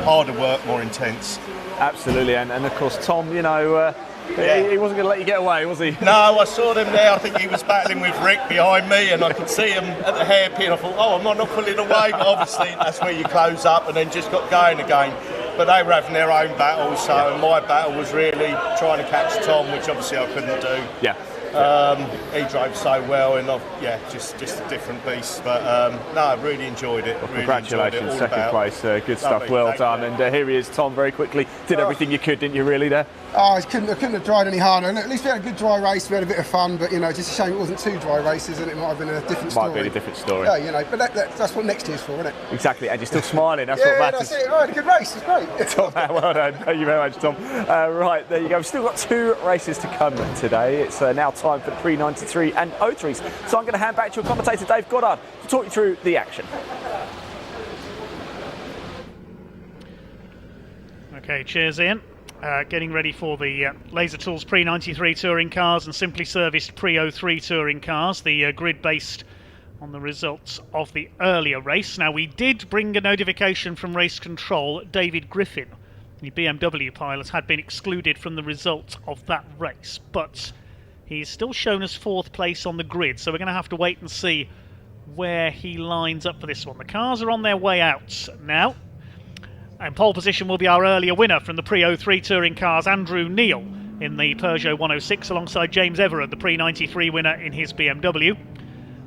harder work, more intense. Absolutely, and of course Tom, you know, he wasn't going to let you get away, was he? No, I saw them there. I think he was battling with Rick behind me, and I could see him at the hairpin. I thought, oh, am I not pulling away? But obviously that's where you close up and then just got going again. But they were having their own battle, so my battle was really trying to catch Tom, which obviously I couldn't do. He drove so well, and just a different beast. But no, I really enjoyed it. Well, really congratulations, enjoyed it second place. Good stuff. Lovely, Well thank done. you. And here he is, Tom, very quickly. Did everything you could, didn't you, really, there? I couldn't have tried any harder. And at least we had a good dry race. We had a bit of fun, but just a shame it wasn't 2 dry races, and it might have been a different story. Might be a different story. Yeah, but that's what next year's for, isn't it? Exactly, and you're still smiling. That's what matters. That's it. I had a good race. It's great. Top man, well done. Thank you very much, Tom. Right, there you go. We've still got 2 races to come today. It's now time for the pre-93 and 03s. So I'm going to hand back to your commentator, Dave Goddard, to talk you through the action. Okay, cheers, Ian. Getting ready for the Laser Tools Pre-93 touring cars and Simply Serviced Pre-03 touring cars, the grid based on the results of the earlier race. Now, we did bring a notification from race control. David Griffin, the BMW pilot, had been excluded from the result of that race, but he's still shown as 4th place on the grid, so we're going to have to wait and see where he lines up for this one. The cars are on their way out now. And pole position will be our earlier winner from the Pre-03 touring cars, Andrew Neil, in the Peugeot 106, alongside James Everard, the Pre-93 winner in his BMW.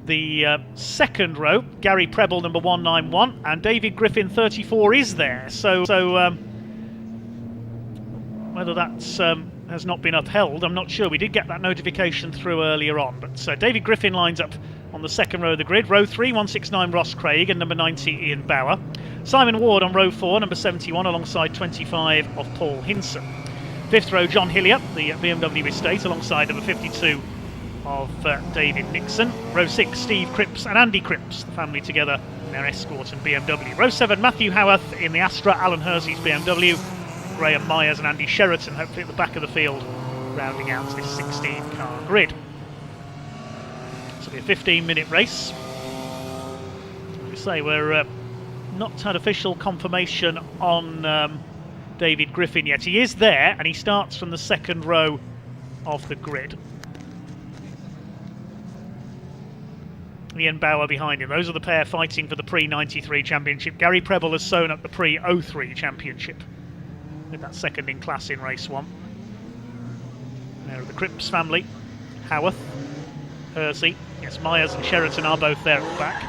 The second row, Gary Preble, number 191, and David Griffin, 34, is there. So whether that has not been upheld, I'm not sure. We did get that notification through earlier on. But David Griffin lines up on the second row of the grid. Row 3, 169 Ross Craig and number 90 Ian Bauer. Simon Ward on row 4, number 71, alongside 25 of Paul Hinson. 5th row, John Hillier, the BMW estate, alongside number 52 of David Nixon. Row 6, Steve Cripps and Andy Cripps, the family together in their Escort and BMW. Row 7, Matthew Howarth in the Astra, Alan Hersey's BMW. Graham Myers and Andy Sheraton, hopefully at the back of the field, rounding out this 16-car grid. This will be a 15-minute race. Like I say, we're not had official confirmation on David Griffin yet. He is there, and he starts from the second row of the grid. Ian Bauer behind him. Those are the pair fighting for the Pre-93 championship. Gary Preble has sewn up the Pre-03 championship with that second in class in race 1. There are the Cripps family, Howarth, Hersey. Yes, Myers and Sheraton are both there at the back.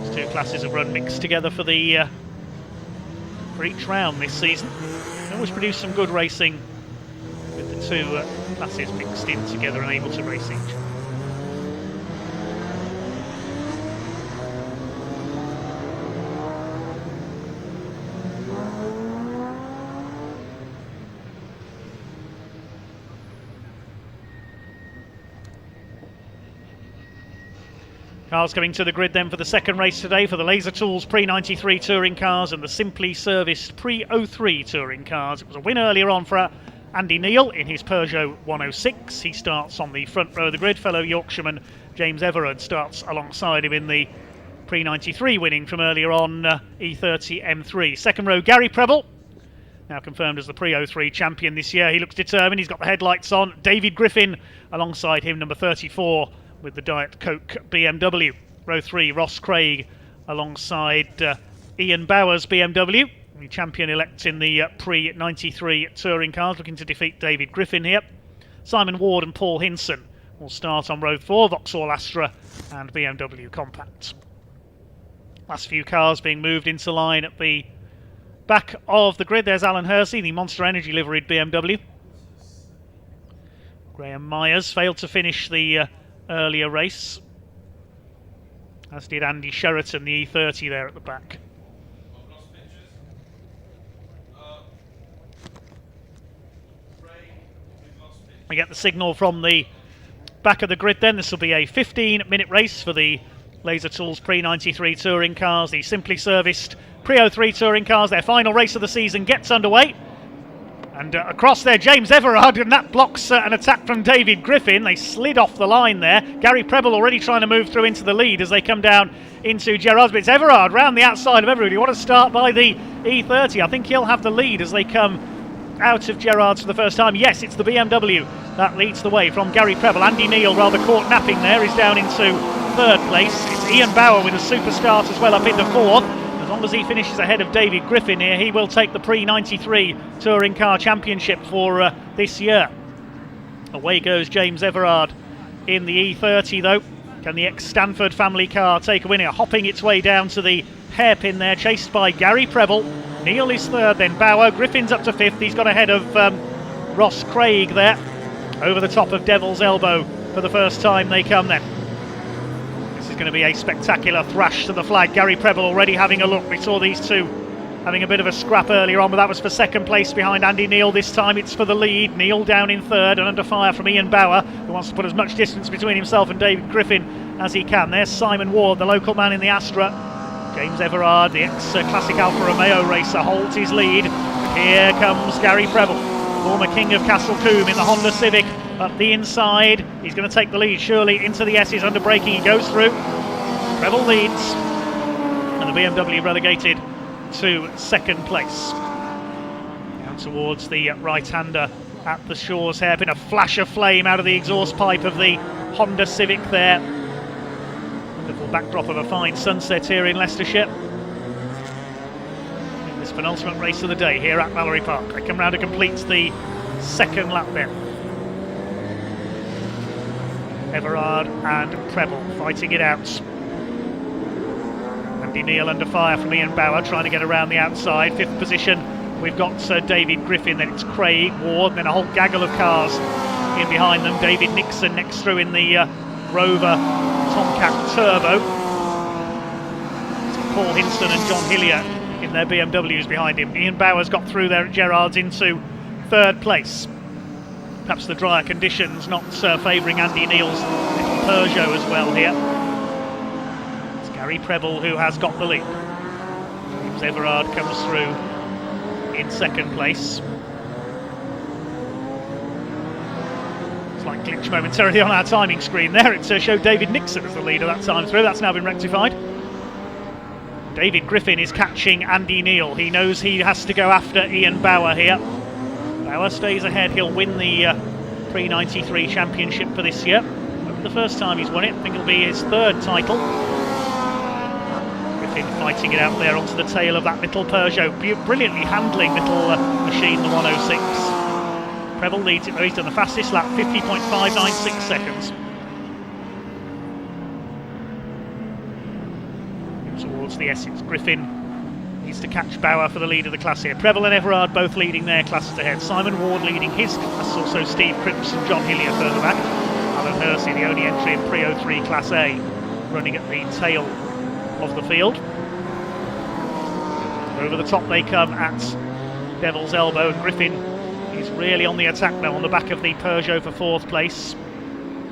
These 2 classes have run mixed together for the for each round this season. They always produce some good racing with the 2 classes mixed in together and able to race each. Cars coming to the grid then for the second race today for the Laser Tools Pre-93 touring cars and the Simply Serviced Pre-03 touring cars. It was a win earlier on for Andy Neil in his Peugeot 106. He starts on the front row of the grid. Fellow Yorkshireman James Everard starts alongside him in the Pre-93 winning from earlier on E30 M3. Second row, Gary Preble, now confirmed as the Pre-03 champion this year. He looks determined. He's got the headlights on. David Griffin alongside him, number 34, with the Diet Coke BMW. Row 3, Ross Craig alongside Ian Bauer's BMW. the champion-elect in the pre-93 touring cars, looking to defeat David Griffin here. Simon Ward and Paul Hinson will start on row 4, Vauxhall Astra and BMW Compact. Last few cars being moved into line at the back of the grid. There's Alan Hersey, the Monster Energy liveried BMW. Graham Myers failed to finish the earlier race, as did Andy Sheraton, the E30 there at the back. We get the signal from the back of the grid then. This will be a 15-minute race for the Laser Tools Pre-93 touring cars, the simply serviced Pre-03 touring cars. Their final race of the season gets underway. And across there, James Everard, and that blocks an attack from David Griffin. They slid off the line there. Gary Preble already trying to move through into the lead as they come down into Gerrard's. But it's Everard round the outside of everybody. What a start by the E30. I think he'll have the lead as they come out of Gerrard's for the first time. Yes, it's the BMW that leads the way from Gary Preble. Andy Neal, rather caught napping there, is down into third place. It's Ian Bauer with a super start as well up into fourth. As long as he finishes ahead of David Griffin here, he will take the Pre-93 Touring Car Championship for this year. Away goes James Everard in the E30 though. Can the ex-Stanford family car take a winner? Hopping its way down to the hairpin there, chased by Gary Preble. Neal is third, then Bauer. Griffin's up to fifth. He's got ahead of Ross Craig there. Over the top of Devil's Elbow for the first time they come then. This is going to be a spectacular thrash to the flag. Gary Preble already having a look. We saw these two having a bit of a scrap earlier on, but that was for second place behind Andy Neal. This time it's for the lead. Neal down in third and under fire from Ian Bauer, who wants to put as much distance between himself and David Griffin as he can. There's Simon Ward, the local man in the Astra. James Everard, the ex-Classic Alfa Romeo racer, holds his lead. Here comes Gary Preble, former king of Castle Combe in the Honda Civic. Up the inside, he's going to take the lead surely into the S's under braking. He goes through. Preble leads, and the BMW relegated to second place. Down towards the right-hander at the Shaw's hairpin. A flash of flame out of the exhaust pipe of the Honda Civic there. Wonderful backdrop of a fine sunset here in Leicestershire. In this penultimate race of the day here at Mallory Park. They come round to complete the second lap then. Everard and Preble fighting it out. Andy Neal under fire from Ian Bauer, trying to get around the outside. Fifth position, we've got David Griffin, then it's Craig Ward, then a whole gaggle of cars in behind them. David Nixon next through in the Rover Tomcat Turbo. It's Paul Hinson and John Hillier in their BMWs behind him. Ian Bauer's got through there at Gerrard's into third place. Perhaps the drier conditions not favouring Andy Neal's little Peugeot as well here. It's Gary Preble who has got the lead. James Everard comes through in second place. Slight glitch momentarily on our timing screen there. It showed David Nixon as the leader that time through. That's now been rectified. David Griffin is catching Andy Neal. He knows he has to go after Ian Bauer here. Bauer stays ahead. He'll win the Pre-93 Championship for this year. The first time he's won it. I think it'll be his third title. Griffin fighting it out there onto the tail of that little Peugeot. Brilliantly handling little machine, the 106. Preble leads it though. He's done the fastest lap, 50.596 seconds. Towards the Essex. Griffin needs to catch Bauer for the lead of the class here. Preble and Everard both leading their classes ahead. Simon Ward leading his class, also Steve Cripps and John Hillier further back. Alan Hersey, the only entry in Pre-03 Class A, running at the tail of the field. Over the top they come at Devil's Elbow, and Griffin is really on the attack now on the back of the Peugeot for fourth place.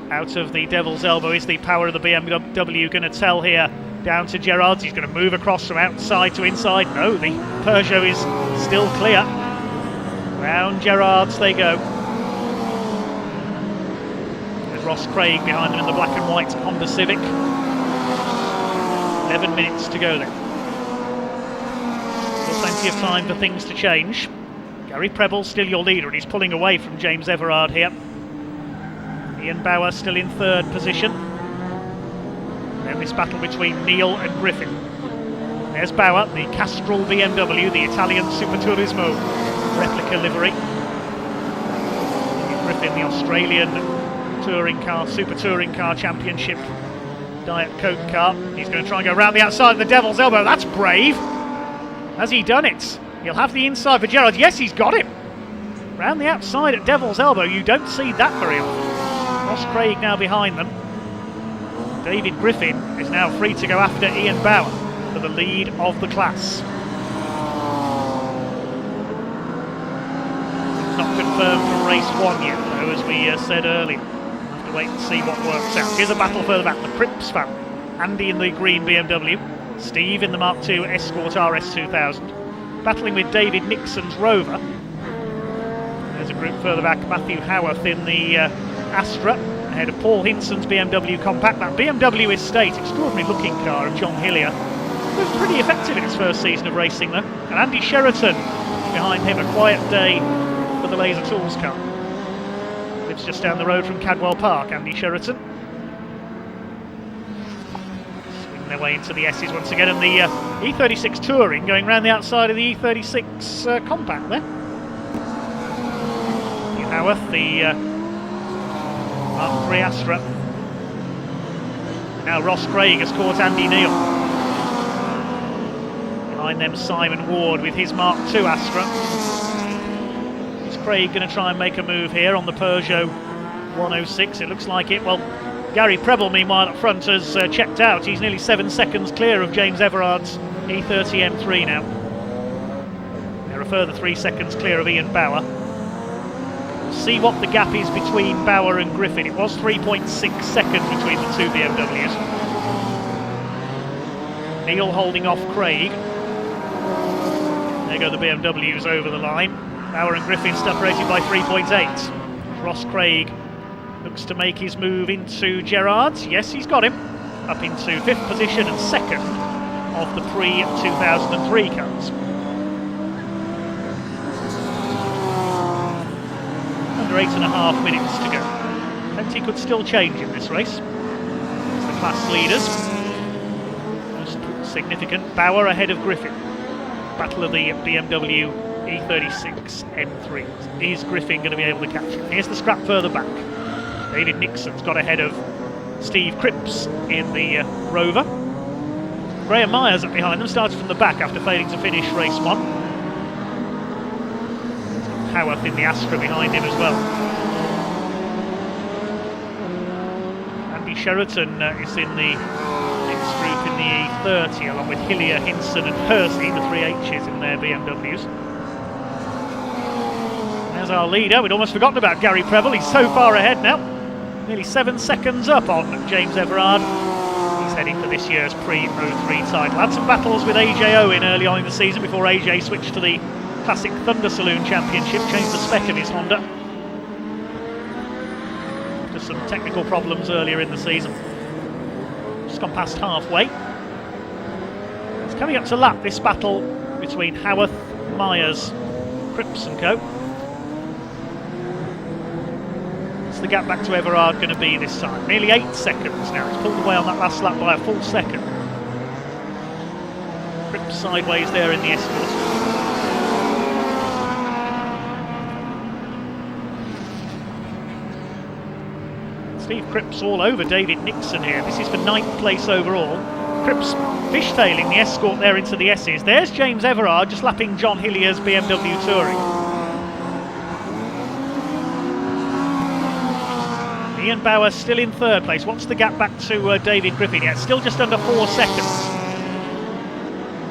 Out of the Devil's Elbow is the power of the BMW going to tell here. Down to Gerrard's, he's going to move across from outside to inside. No, the Peugeot is still clear. Round Gerrard's they go. There's Ross Craig behind them in the black and white Honda Civic. 11 minutes to go then. Still plenty of time for things to change. Gary Preble still your leader, and he's pulling away from James Everard here. Ian Bauer still in third position. Then this battle between Neal and Griffin. There's Bauer, the Castrol BMW, the Italian Super Turismo replica livery. Griffin, the Australian Super Touring Car Championship Diet Coke car. He's going to try and go round the outside of the Devil's Elbow. That's brave. Has he done it? He'll have the inside for Gerrard. Yes, he's got him. Round the outside at Devil's Elbow, you don't see that very often. Ross Craig now behind them. David Griffin is now free to go after Ian Bauer for the lead of the class. It's not confirmed from race 1 yet, though, as we said earlier. We'll have to wait and see what works out. Here's a battle further back. The Cripps family. Andy in the green BMW. Steve in the Mark II Escort RS 2000. Battling with David Nixon's Rover. There's a group further back. Matthew Howarth in the Astra. Ahead of Paul Hinson's BMW Compact. That BMW Estate, extraordinary looking car of John Hillier. It was pretty effective in its first season of racing though. And Andy Sheraton behind him, a quiet day for the Laser Tools car. Lives just down the road from Cadwell Park, Andy Sheraton. Swing their way into the S's once again, and the E36 Touring going round the outside of the E36 Compact there. Howarth, the Mark III Astra. Now Ross Craig has caught Andy Neal. Behind them Simon Ward with his Mark II Astra. Is Craig going to try and make a move here on the Peugeot 106? It looks like it. Well, Gary Preble meanwhile up front has checked out. He's nearly 7 seconds clear of James Everard's E30 M3 now. They're a further 3 seconds clear of Ian Bauer. See what the gap is between Bauer and Griffin. It was 3.6 seconds between the two BMWs. Neil holding off Craig. There go the BMWs over the line. Bauer and Griffin separated by 3.8. Ross Craig looks to make his move into Gerrard's. Yes, he's got him. Up into 5th position and 2nd of the pre-2003 cars. Under 8.5 minutes to go. Plenty could still change in this race. It's the class leaders. Most significant, Bauer ahead of Griffin. Battle of the BMW E36 M3. Is Griffin going to be able to catch him? Here's the scrap further back. David Nixon's got ahead of Steve Cripps in the Rover. Graham Myers up behind them, started from the back after failing to finish race 1. Howarth in the Astra behind him as well. Andy Sheraton is in the next group in the E30 along with Hillier, Hinson and Hersey, the 3Hs in their BMWs. There's our leader. We'd almost forgotten about Gary Preble. He's so far ahead now. Nearly 7 seconds up on James Everard. He's heading for this year's pre-03 title. Had some battles with AJ Owen early on in the season before AJ switched to the Classic Thunder Saloon Championship, changed the spec of his Honda. Just some technical problems earlier in the season. Just gone past halfway. It's coming up to lap, this battle between Howarth, Myers, Cripps and co. What's the gap back to Everard going to be this time? Nearly 8 seconds now. It's pulled away on that last lap by a full second. Cripps sideways there in the Escort. Steve Cripps all over David Nixon here. This is for 9th place overall. Cripps fishtailing the Escort there into the S's. There's James Everard just lapping John Hillier's BMW Touring. Ian Bauer still in 3rd place. What's the gap back to David Griffin? Yeah, still just under 4 seconds.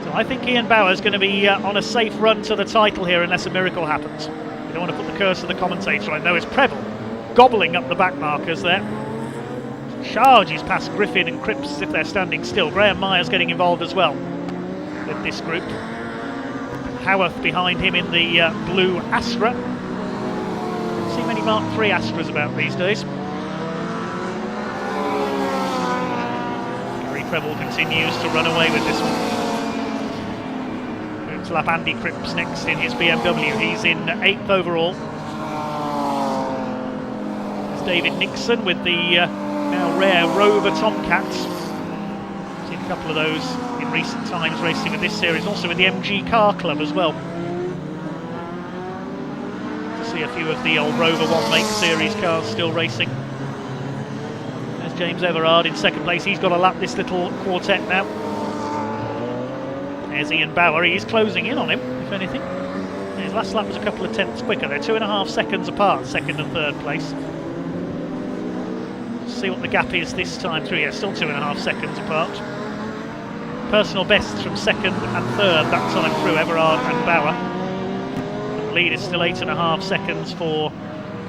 So I think Ian Bauer's going to be on a safe run to the title here unless a miracle happens. We don't want to put the curse of the commentator on. No, it's Preble gobbling up the back markers there. Charges past Griffin and Cripps as if they're standing still. Graham Myers getting involved as well with this group. Howarth behind him in the blue Astra. Don't see many Mark III Astras about these days. Gary Preble continues to run away with this one. Going to lap Andy Cripps next in his BMW. He's in 8th overall. David Nixon with the now rare Rover Tomcat. He's in couple of those in recent times racing with this series, also with the MG Car Club as well. To see a few of the old Rover 1 Make Series cars still racing. There's James Everard in second place. He's got to lap this little quartet now. There's Ian Bauer. He's closing in on him, if anything. His last lap was a couple of tenths quicker. They're 2.5 seconds apart, second and third place. See what the gap is this time through. Yeah, still 2.5 seconds apart. Personal bests from second and third that time through, Everard and Bauer. The lead is still 8.5 seconds for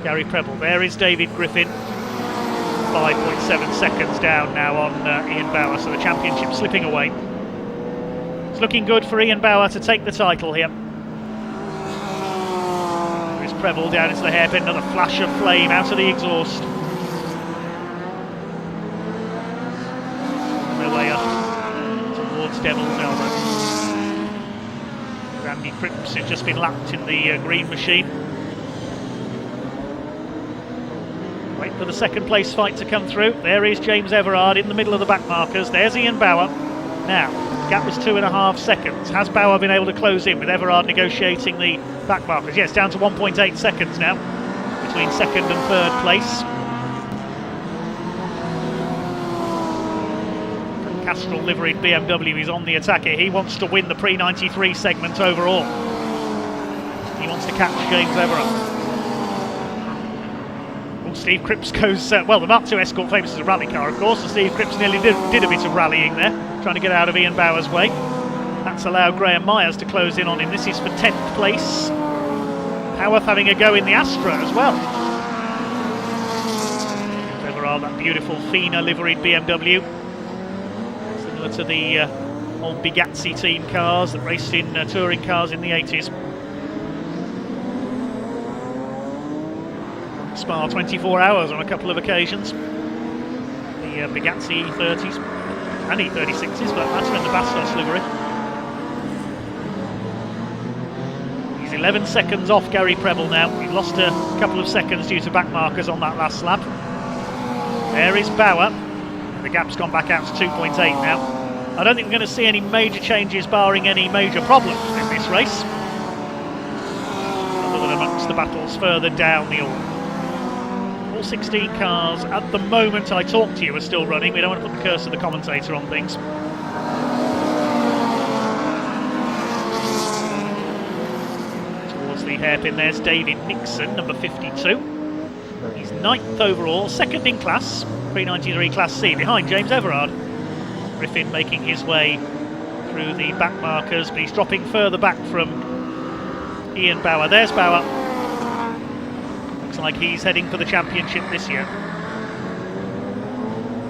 Gary Preble. There is David Griffin, 5.7 seconds down now on Ian Bauer, so the championship slipping away. It's looking good for Ian Bauer to take the title here. There's Preble down into the hairpin, another flash of flame out of the exhaust. Way up towards Devil's Elbow. Randy Cripps has just been lapped in the green machine. Wait for the second place fight to come through. There is James Everard in the middle of the back markers. There's Ian Bauer. Now, gap was 2.5 seconds. Has Bauer been able to close in with Everard negotiating the back markers? Yes, down to 1.8 seconds now between second and third place. Castrol liveried BMW is on the attack here. He wants to win the pre-93 segment overall. He wants to catch James Everard. Well, Steve Cripps goes... well, the Mark II Escort famous as a rally car, of course, and Steve Cripps nearly did a bit of rallying there, trying to get out of Ian Bauer's way. That's allowed Graham Myers to close in on him. This is for 10th place. Howarth having a go in the Astra as well. Everard, that beautiful Fina liveried BMW. To the old Bugatti team cars that raced in touring cars in the 80s. Spa 24 hours on a couple of occasions. The Bugatti E30s and E36s, for that matter, in the Bastos livery. He's 11 seconds off Gary Preble now. He lost a couple of seconds due to back markers on that last lap. There is Bauer. The gap's gone back out to 2.8 now. I don't think we're going to see any major changes barring any major problems in this race, other than amongst the battles further down the order. All 16 cars at the moment I talk to you are still running. We don't want to put the curse of the commentator on things. Towards the hairpin there's David Nixon, number 52. He's 9th overall, second in class, pre-93 Class C, behind James Everard. Griffin making his way through the back markers, but he's dropping further back from Ian Bauer. There's Bauer. Looks like he's heading for the championship this year.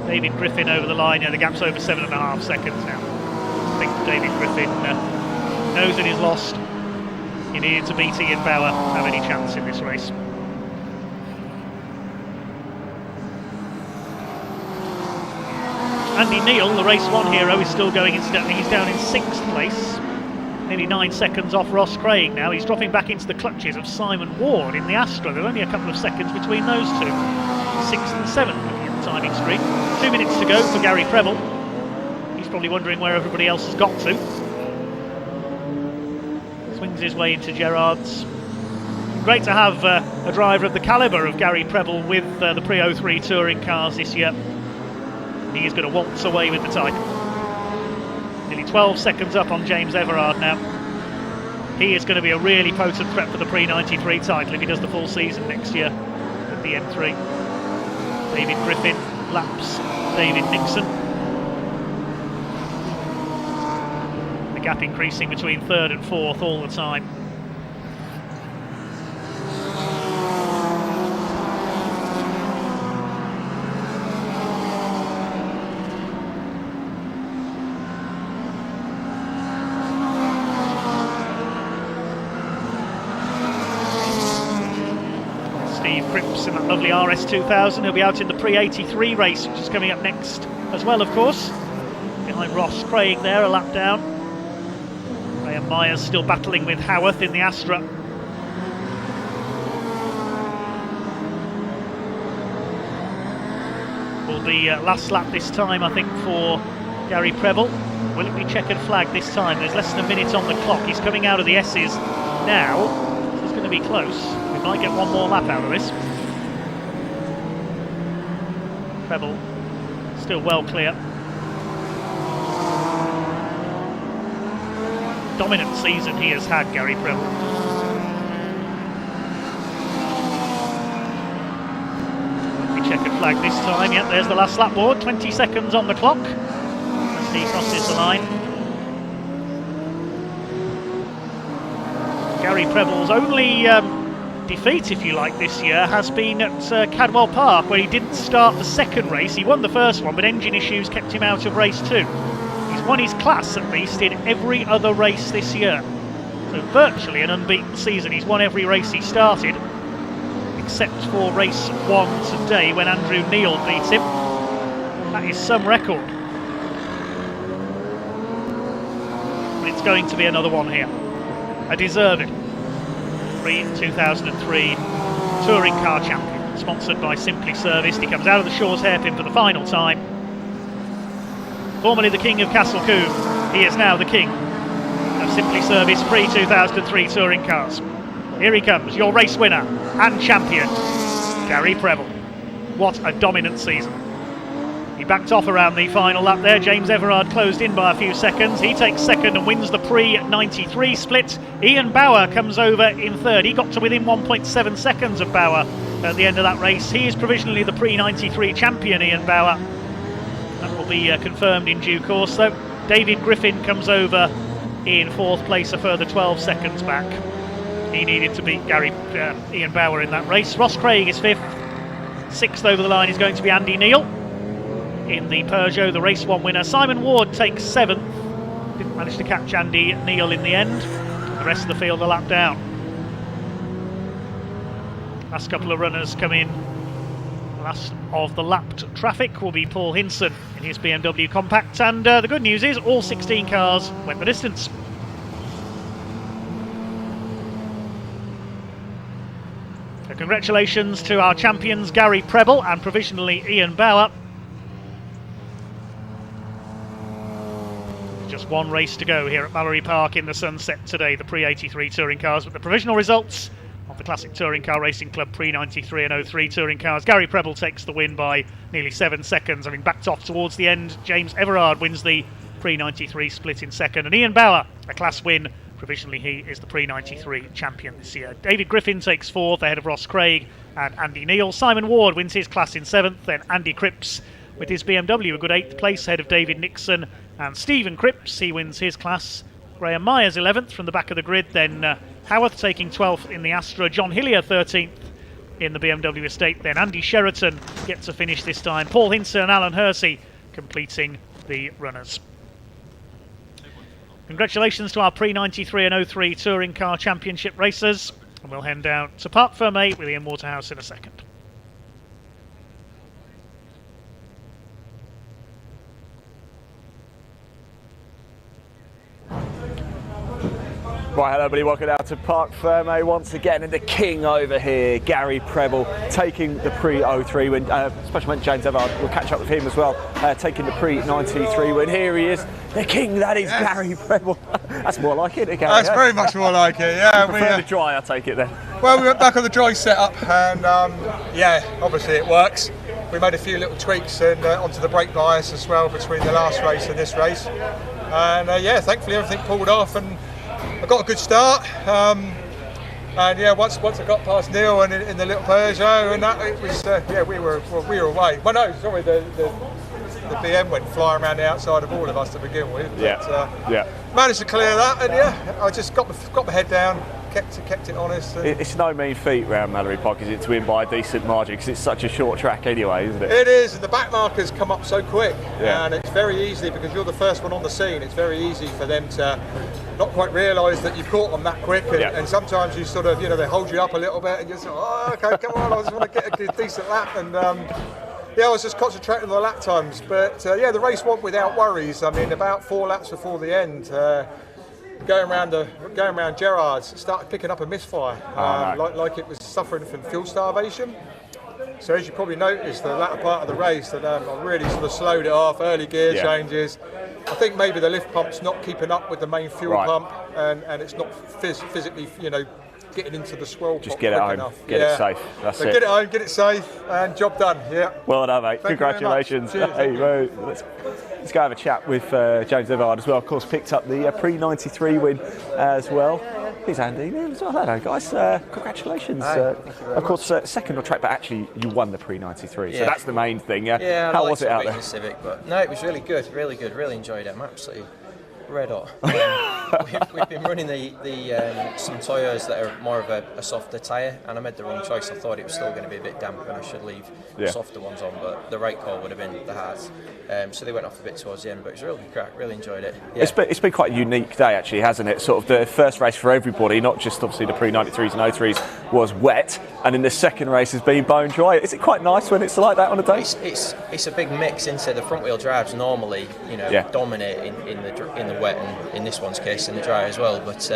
David Griffin over the line. Yeah, the gap's over 7.5 seconds now. I think David Griffin knows that he's lost. He needed to beat Ian Bauer to have any chance in this race. Andy Neal, the race 1 hero, is still going incidentally. He's down in 6th place, nearly 9 seconds off Ross Craig now. He's dropping back into the clutches of Simon Ward in the Astra. There's only a couple of seconds between those two. 6th and 7th looking at the timing screen. 2 minutes to go for Gary Preble. He's probably wondering where everybody else has got to. Swings his way into Gerrard's. Great to have a driver of the calibre of Gary Preble with the Pre-03 touring cars this year. He is going to waltz away with the title. Nearly 12 seconds up on James Everard now. He is going to be a really potent threat for the Pre-93 title if he does the full season next year at the M3. David Griffin laps David Nixon. The gap increasing between 3rd and 4th all the time. Cripps in that lovely RS2000. He'll be out in the Pre-83 race, which is coming up next as well, of course. Behind Ross Craig there, a lap down. Graham Myers still battling with Howarth in the Astra. Will be last lap this time, I think, for Gary Preble. Will it be checkered flag this time? There's less than a minute on the clock. He's coming out of the S's now. This is going to be close. We might get one more lap out of this. Preble still well clear. Dominant season he has had, Gary Preble. Checkered flag this time. Yep, there's the last lap board. 20 seconds on the clock as he crosses the line. Gary Preble's only defeat, if you like, this year has been at Jaguar Park, where he didn't start the second race. He won the first one, but engine issues kept him out of race 2. He's won his class, at least, in every other race this year. So virtually an unbeaten season. He's won every race he started, except for race 1 today when Andrew Neil beat him. That is some record. And it's going to be another one here. A deserved 2003 touring car champion, sponsored by Simply Serviced. He comes out of the Shaw's hairpin for the final time. Formerly the king of Castle Combe, he is now the king of Simply Serviced pre-2003 touring cars. Here he comes, your race winner and champion, Gary Preble. What a dominant season. He backed off around the final lap there. James Everard closed in by a few seconds. He takes second and wins the pre-93 split. Ian Bauer comes over in third. He got to within 1.7 seconds of Bauer at the end of that race. He is provisionally the pre-93 champion, Ian Bauer. That will be confirmed in due course, though. David Griffin comes over in fourth place, a further 12 seconds back. He needed to beat Ian Bauer in that race. Ross Craig is fifth. Sixth over the line is going to be Andy Neal in the Peugeot, the race 1 winner. Simon Ward takes seventh. Didn't manage to catch Andy Neal in the end. The rest of the field a lap down. Last couple of runners come in. Last of the lapped traffic will be Paul Hinson in his BMW Compact. And the good news is all 16 cars went the distance. So congratulations to our champions Gary Preble and provisionally Ian Bauer. Just one race to go here at Mallory Park in the sunset today, the pre-83 touring cars, with the provisional results of the Classic Touring Car Racing Club pre-93 and 03 touring cars. Gary Preble takes the win by nearly 7 seconds, having backed off towards the end. James Everard wins the pre-93 split in second, and Ian Bauer, a class win. Provisionally, he is the pre-93 champion this year. David Griffin takes fourth ahead of Ross Craig and Andy Neal. Simon Ward wins his class in seventh. Then Andy Cripps with his BMW, a good 8th place ahead of David Nixon and Stephen Cripps. He wins his class. Graham Myers 11th from the back of the grid. Then Howarth taking 12th in the Astra. John Hillier 13th in the BMW estate. Then Andy Sheraton gets a finish this time. Paul Hinson and Alan Hersey completing the runners. Congratulations to our pre-93 and 03 Touring Car Championship racers. And we'll head down to Parc Fermé with Ian Waterhouse in a second. Right, hello everybody, welcome out to Parc Fermé once again, and the king over here, Gary Preble, taking the pre-03 win, special mention James Everard, we'll catch up with him as well, taking the pre-93 win. Here he is, the king, that is Gary Preble. That's more like it, Gary. That's very much more like it, yeah. You prefer the dry, I take it then. Well, we went back on the dry setup, and yeah, obviously it works. We made a few little tweaks and onto the brake bias as well between the last race and this race. And yeah, thankfully everything pulled off, and I got a good start, and yeah, once I got past Neil and in the little Peugeot, and that it was yeah, we were away. Well, no, sorry, the BM went flying around the outside of all of us to begin with. But, yeah. Managed to clear that, and yeah, I just got my head down, kept it honest. It's no mean feat round Mallory Park, is it, to win by a decent margin, because it's such a short track anyway, isn't it? It is, and the back markers come up so quick, yeah. And it's very easy, because you're the first one on the scene, it's very easy for them to not quite realise that you've caught them that quick, and sometimes you sort of, you know, they hold you up a little bit, and you're sort of, oh, okay, come on, I just want to get a decent lap, and yeah, I was just concentrating on the lap times, but yeah, the race went without worries. I mean, about 4 laps before the end, going around Gerrard's, started picking up a misfire, like it was suffering from fuel starvation. So as you probably noticed, the latter part of the race, that I really sort of slowed it off, early gear changes. I think maybe the lift pump's not keeping up with the main fuel pump, and it's not physically, getting into the swirl. Just get it home, enough. get it safe. That's so it. Get it home, get it safe, and job done. Yeah. Well done, mate. Thank Congratulations. Hey, well, let's go have a chat with James Everard as well. Of course, picked up the pre-93 win as well. Here's Andy as well. Hello, guys. Congratulations. Of course, second on track, but actually you won the pre-93, so that's the main thing. Yeah. How was it out there? The Civic, but no, it was really good. Really good. Really enjoyed it. I'm absolutely red hot. We've been running some tyres that are more of a softer tyre, and I made the wrong choice. I thought it was still going to be a bit damp and I should leave the softer ones on, but the right call would have been the hards. So they went off a bit towards the end, but it was really good crack. Really enjoyed it. Yeah. It's been quite a unique day, actually, hasn't it? Sort of the first race for everybody, not just obviously the pre-93s and 03s, was wet, and then the second race has been bone dry. Is it quite nice when it's like that on a day? It's a big mix into the front wheel drives normally, dominate in the wet, and in this one's case in the dry as well. But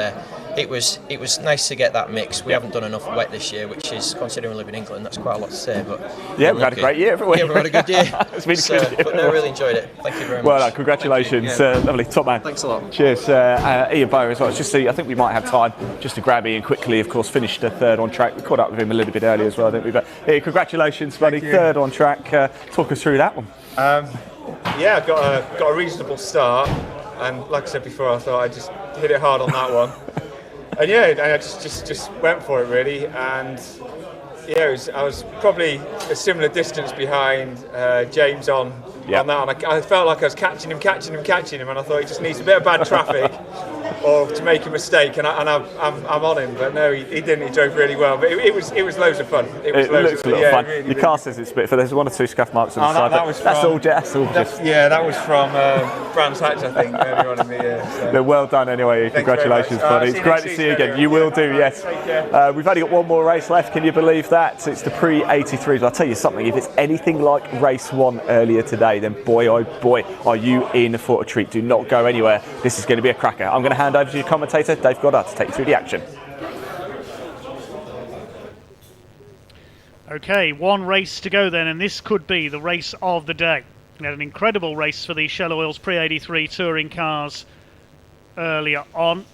it was nice to get that mix. We haven't done enough wet this year, which is, considering we live in England, that's quite a lot to say. But yeah, we've had a great year, haven't we? Yeah, we've had a good year. It's been a good year. But no, really enjoyed it. Thank you very much. Well done, congratulations. Lovely, top man. Thanks a lot. Cheers. Ian Bower as well. I think we might have time just to grab Ian quickly. Of course, finished third on track. We caught up with him a little bit earlier as well, didn't we? But Ian, congratulations, buddy. Third on track. Talk us through that one. Yeah, got a reasonable start, and like I said before, I thought I just hit it hard on that one. And I just went for it really, and I was probably a similar distance behind James on that one. I felt like I was catching him, and I thought he just needs a bit of bad traffic or to make a mistake, and I'm on him. But no, he didn't. He drove really well, but it was loads of fun. It looks a lot of fun. Really, Your car says it's split, but there's one or two scuff marks on the side. That was from Brands Hatch, I think, earlier on in the year. So. Well done anyway. Congratulations, buddy. It's great to see you again. You will do, yes. We've only got one more race left. Can you believe that? It's the pre-83s. I'll tell you something. If it's anything like race one earlier today, then boy, oh boy, are you in for a treat. Do not go anywhere. This is going to be a cracker. I'm going to hand over to your commentator, Dave Goddard, to take you through the action. Okay, one race to go then, and this could be the race of the day. We had an incredible race for the Shell Oils Pre-83 touring cars earlier on.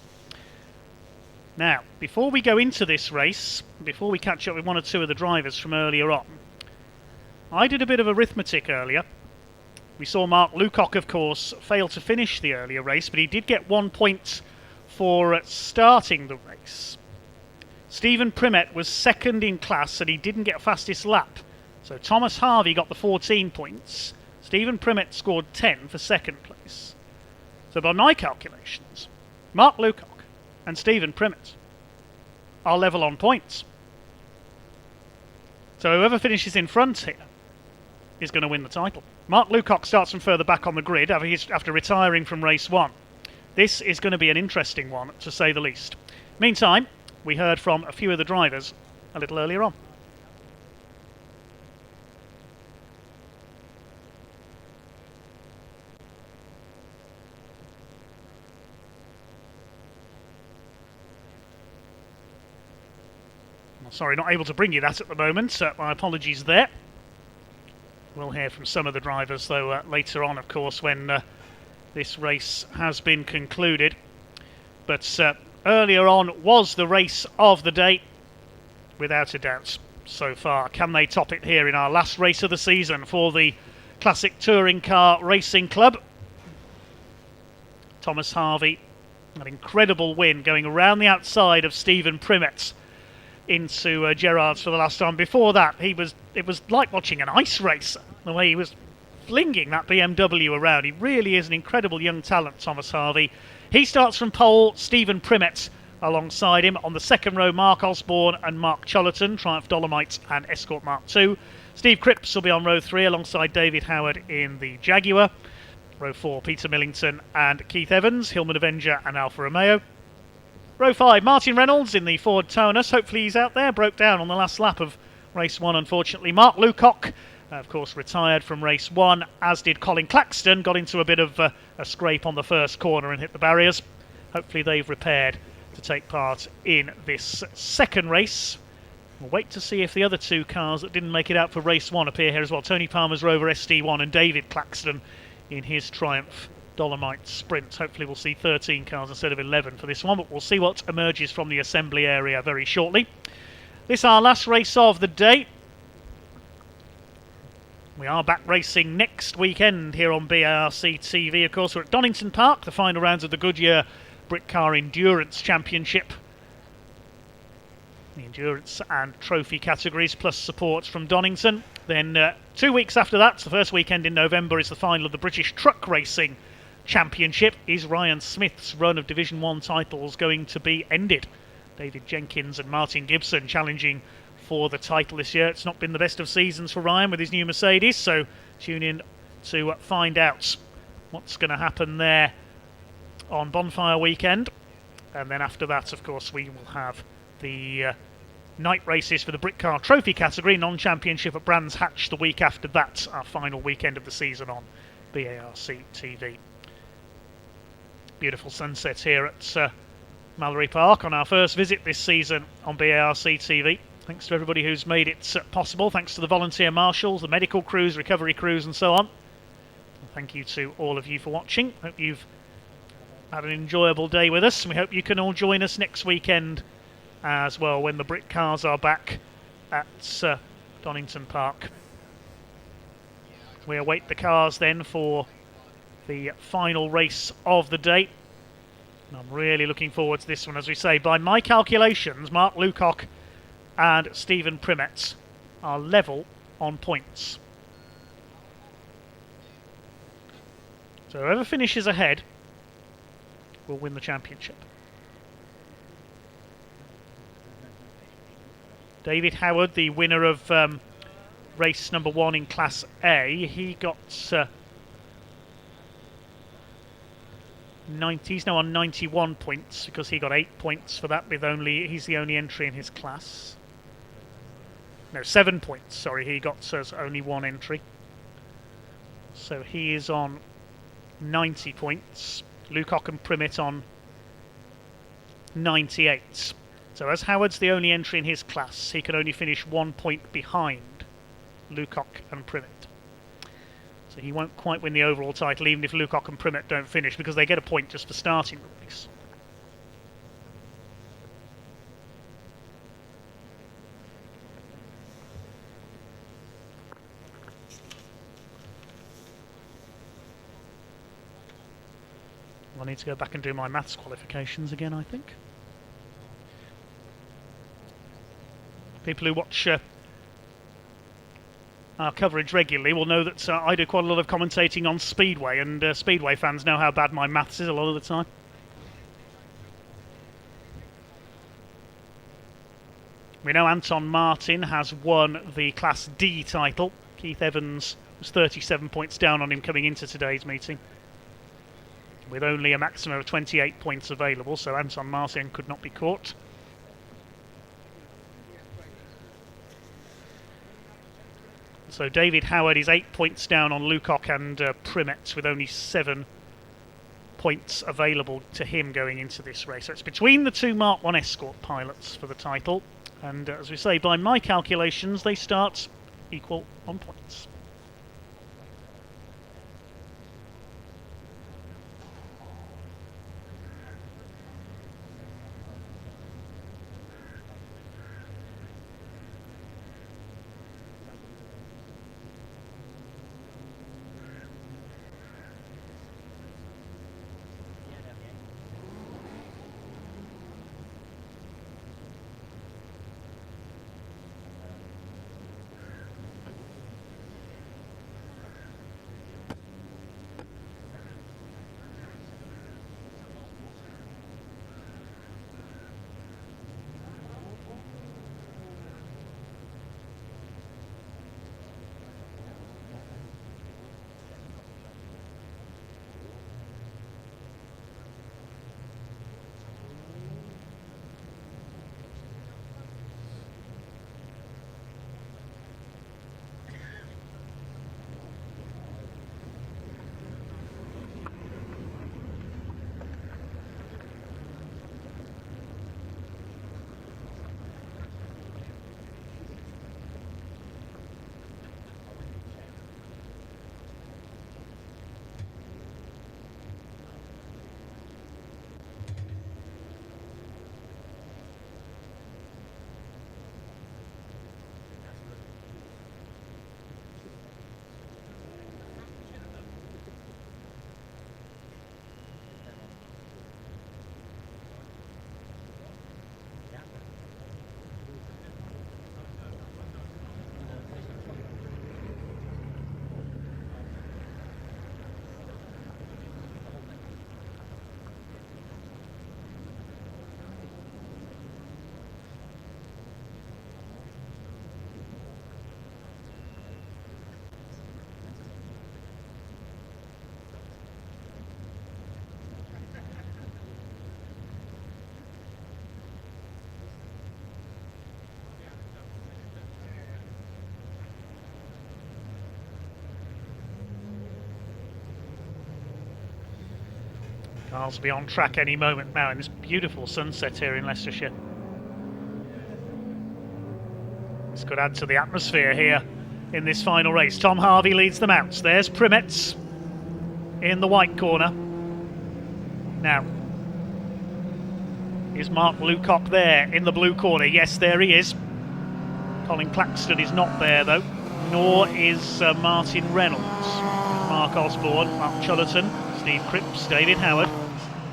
Now, before we go into this race, before we catch up with one or two of the drivers from earlier on, I did a bit of arithmetic earlier. We saw Mark Lucock, of course, fail to finish the earlier race, but he did get 1 point for starting the race. Stephen Primet was second in class and he didn't get fastest lap. So Thomas Harvey got the 14 points. Stephen Primet scored 10 for second place. So by my calculations, Mark Lucock and Stephen Primet are level on points. So whoever finishes in front here is going to win the title. Mark Lucock starts from further back on the grid after retiring from race one. This is going to be an interesting one, to say the least. Meantime, we heard from a few of the drivers a little earlier on. Sorry, not able to bring you that at the moment. My apologies there. We'll hear from some of the drivers, though, later on, of course, when this race has been concluded. But earlier on was the race of the day, without a doubt, so far. Can they top it here in our last race of the season for the Classic Touring Car Racing Club? Thomas Harvey, an incredible win, going around the outside of Stephen Primet into Gerrard's for the last time. Before that, it was like watching an ice race, the way he was flinging that BMW around. He really is an incredible young talent, Thomas Harvey. He starts from pole, Stephen Primet alongside him. On the second row, Mark Osborne and Mark Chollerton, Triumph Dolomite and Escort Mark II. Steve Cripps will be on row 3 alongside David Howard in the Jaguar. Row 4, Peter Millington and Keith Evans, Hillman Avenger and Alfa Romeo. Row 5, Martin Reynolds in the Ford Taunus. Hopefully he's out there. Broke down on the last lap of race 1, unfortunately. Mark Lucock, of course, retired from race 1, as did Colin Claxton. Got into a bit of a scrape on the first corner and hit the barriers. Hopefully they've repaired to take part in this second race. We'll wait to see if the other two cars that didn't make it out for race 1 appear here as well. Tony Palmer's Rover SD1 and David Claxton in his Triumph Dolomite Sprint. Hopefully we'll see 13 cars instead of 11 for this one, but we'll see what emerges from the assembly area very shortly. This is our last race of the day. We are back racing next weekend here on BARC TV. Of course, we're at Donington Park, the final rounds of the Goodyear Brick Car Endurance Championship. The endurance and trophy categories, plus support from Donington. Then 2 weeks after that, the first weekend in November, is the final of the British Truck Racing Championship. Is Ryan Smith's run of Division 1 titles going to be ended? David Jenkins and Martin Gibson challenging for the title this year. It's not been the best of seasons for Ryan with his new Mercedes, so tune in to find out what's going to happen there on Bonfire Weekend. And then after that, of course, we will have the night races for the Brick Car Trophy category, non-championship at Brands Hatch the week after that, our final weekend of the season on BARC TV. Beautiful sunset here at Mallory Park on our first visit this season on BARC TV. Thanks to everybody who's made it possible. Thanks to the volunteer marshals, the medical crews, recovery crews and so on. Thank you to all of you for watching. Hope you've had an enjoyable day with us, and we hope you can all join us next weekend as well when the brick cars are back at Donington Park. We await the cars then for the final race of the day. And I'm really looking forward to this one. As we say, by my calculations, Mark Lucock and Stephen Primet are level on points. So whoever finishes ahead will win the championship. David Howard, the winner of race number 1 in Class A, he got 90. He's now on 91 points because he got 8 points for that. He's the only entry in his class. No, 7 points. Sorry, he got only 1 entry. So he is on 90 points. Lucock and Primet on 98. So as Howard's the only entry in his class, he can only finish 1 point behind Lucock and Primet. So he won't quite win the overall title, even if Lucock and Primet don't finish, because they get a point just for starting the race. I need to go back and do my maths qualifications again, I think. People who watch our coverage regularly will know that I do quite a lot of commentating on Speedway, and Speedway fans know how bad my maths is a lot of the time. We know Anton Martin has won the Class D title. Keith Evans was 37 points down on him coming into today's meeting, with only a maximum of 28 points available, so Anton Martin could not be caught. So David Howard is 8 points down on Lucock and Primet, with only 7 points available to him going into this race. So it's between the two Mark 1 Escort pilots for the title. And as we say, by my calculations, they start equal on points. Cars will be on track any moment now in this beautiful sunset here in Leicestershire. This could add to the atmosphere here in this final race. Tom Harvey leads them out. There's Primet in the white corner. Now, is Mark Lucock there in the blue corner? Yes, there he is. Colin Claxton is not there though, nor is Martin Reynolds. Mark Osborne, Mark Chullerton, Steve Cripps, David Howard,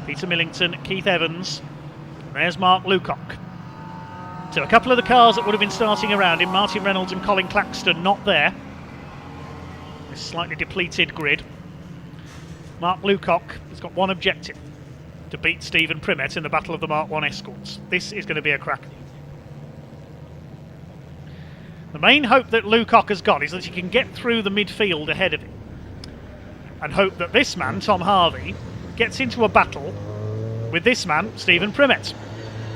Peter Millington, Keith Evans. And there's Mark Lucock. So a couple of the cars that would have been starting around him, Martin Reynolds and Colin Claxton, not there. This slightly depleted grid. Mark Lucock has got one objective: to beat Stephen Primet in the Battle of the Mark 1 Escorts. This is going to be a cracker. The main hope that Lucock has got is that he can get through the midfield ahead of him, and hope that this man, Tom Harvey, gets into a battle with this man, Stephen Primet.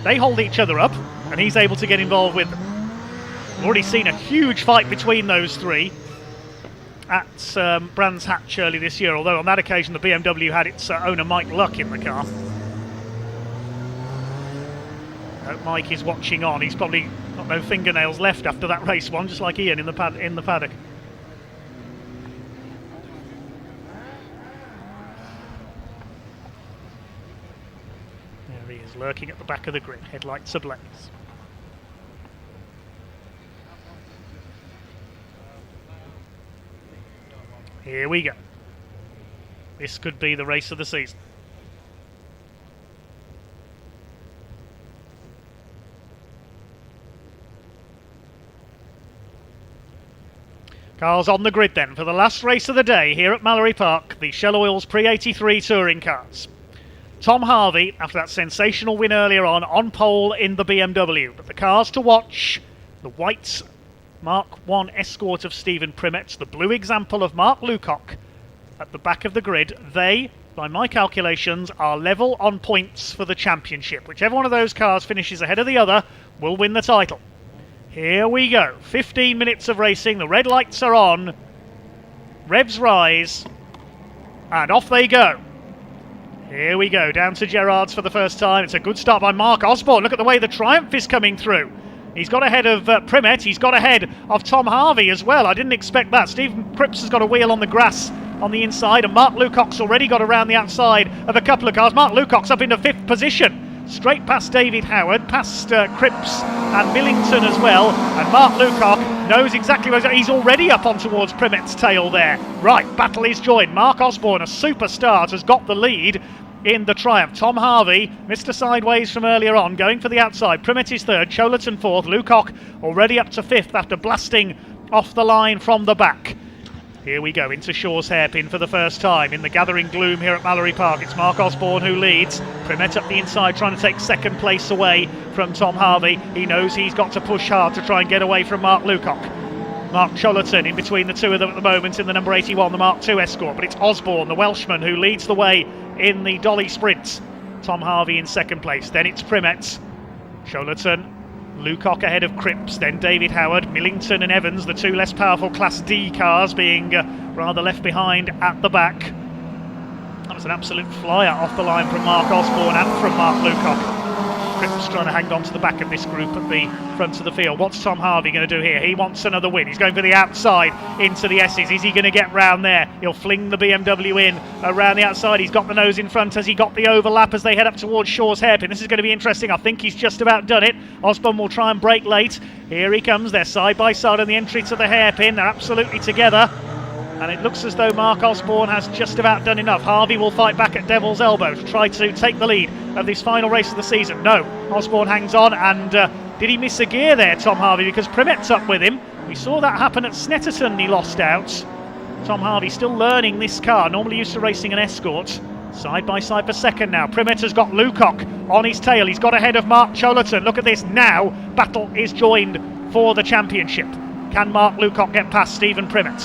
They hold each other up, and he's able to get involved with them. We've already seen a huge fight between those three at Brands Hatch early this year, although on that occasion the BMW had its owner Mike Luck in the car. Mike is watching on. He's probably got no fingernails left after that race one, just like Ian in the paddock. There he is, lurking at the back of the grid, headlights ablaze. Here we go. This could be the race of the season. Cars on the grid then for the last race of the day here at Mallory Park, the Shell Oils Pre-83 touring cars. Tom Harvey, after that sensational win earlier on pole in the BMW. But the cars to watch: the white Mark 1 Escort of Stephen Primet, the blue example of Mark Lucock at the back of the grid. They, by my calculations, are level on points for the championship. Whichever one of those cars finishes ahead of the other will win the title. Here we go. 15 minutes of racing. The red lights are on. Revs rise. And off they go. Here we go. Down to Gerrard's for the first time. It's a good start by Mark Osborne. Look at the way the Triumph is coming through. He's got ahead of Primet. He's got ahead of Tom Harvey as well. I didn't expect that. Stephen Cripps has got a wheel on the grass on the inside, and Mark Lucock's already got around the outside of a couple of cars. Mark Lucock's up into 5th position, straight past David Howard, past Cripps and Millington as well. And Mark Lucock knows exactly where he's already up on towards Primet's tail there. Right, battle is joined. Mark Osborne, a superstar, has got the lead in the Triumph. Tom Harvey, Mr. Sideways from earlier on, going for the outside. Primet is 3rd, Cholaton 4th, Lucock already up to 5th after blasting off the line from the back. Here we go into Shaw's hairpin for the first time in the gathering gloom here at Mallory Park. It's Mark Osborne who leads. Primet up the inside trying to take 2nd place away from Tom Harvey. He knows he's got to push hard to try and get away from Mark Lucock. Mark Cholaton in between the two of them at the moment in the number 81, the Mark II Escort. But it's Osborne, the Welshman, who leads the way in the Dolly Sprint. Tom Harvey in 2nd place. Then it's Primet, Cholaton, Lucock ahead of Cripps, then David Howard, Millington and Evans, the two less powerful Class D cars, being rather left behind at the back. That was an absolute flyer off the line from Mark Osborne and from Mark Lucock. Cripps trying to hang on to the back of this group at the front of the field. What's Tom Harvey going to do here? He wants another win. He's going for the outside into the S's. Is he going to get round there? He'll fling the BMW in around the outside. He's got the nose in front. Has he got the overlap as they head up towards Shaw's hairpin? This is going to be interesting. I think he's just about done it. Osborne will try and break late. Here he comes. They're side by side on the entry to the hairpin. They're absolutely together. And it looks as though Mark Osborne has just about done enough. Harvey will fight back at Devil's Elbow to try to take the lead of this final race of the season. No, Osborne hangs on, and did he miss a gear there, Tom Harvey? Because Primet's up with him. We saw that happen at Snetterton, he lost out. Tom Harvey still learning this car, normally used to racing an Escort. Side by side for 2nd now. Primet has got Lucock on his tail. He's got ahead of Mark Cholaton. Look at this now. Battle is joined for the championship. Can Mark Lucock get past Stephen Primet?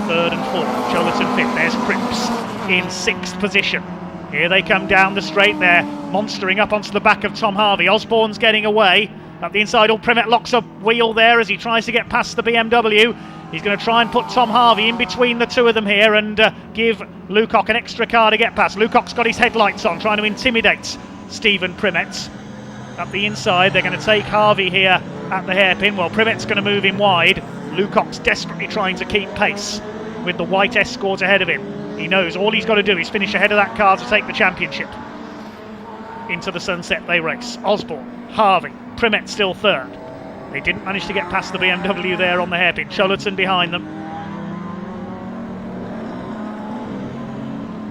3rd and 4th, Cholaton 5th. There's Cripps in 6th position. Here they come down the straight there, monstering up onto the back of Tom Harvey. Osborne's getting away. Up the inside, Primet locks up wheel there as he tries to get past the BMW. He's going to try and put Tom Harvey in between the two of them here and give Lukoc an extra car to get past. Lukoc's got his headlights on, trying to intimidate Stephen Primet. Up the inside, they're going to take Harvey here at the hairpin. Well, Primet's going to move him wide. Lukoc's desperately trying to keep pace with the white Escort ahead of him. He knows all he's got to do is finish ahead of that car to take the championship. Into the sunset they race. Osborne, Harvey, Primet still third. They didn't manage to get past the BMW there on the hairpin. Cholerton behind them.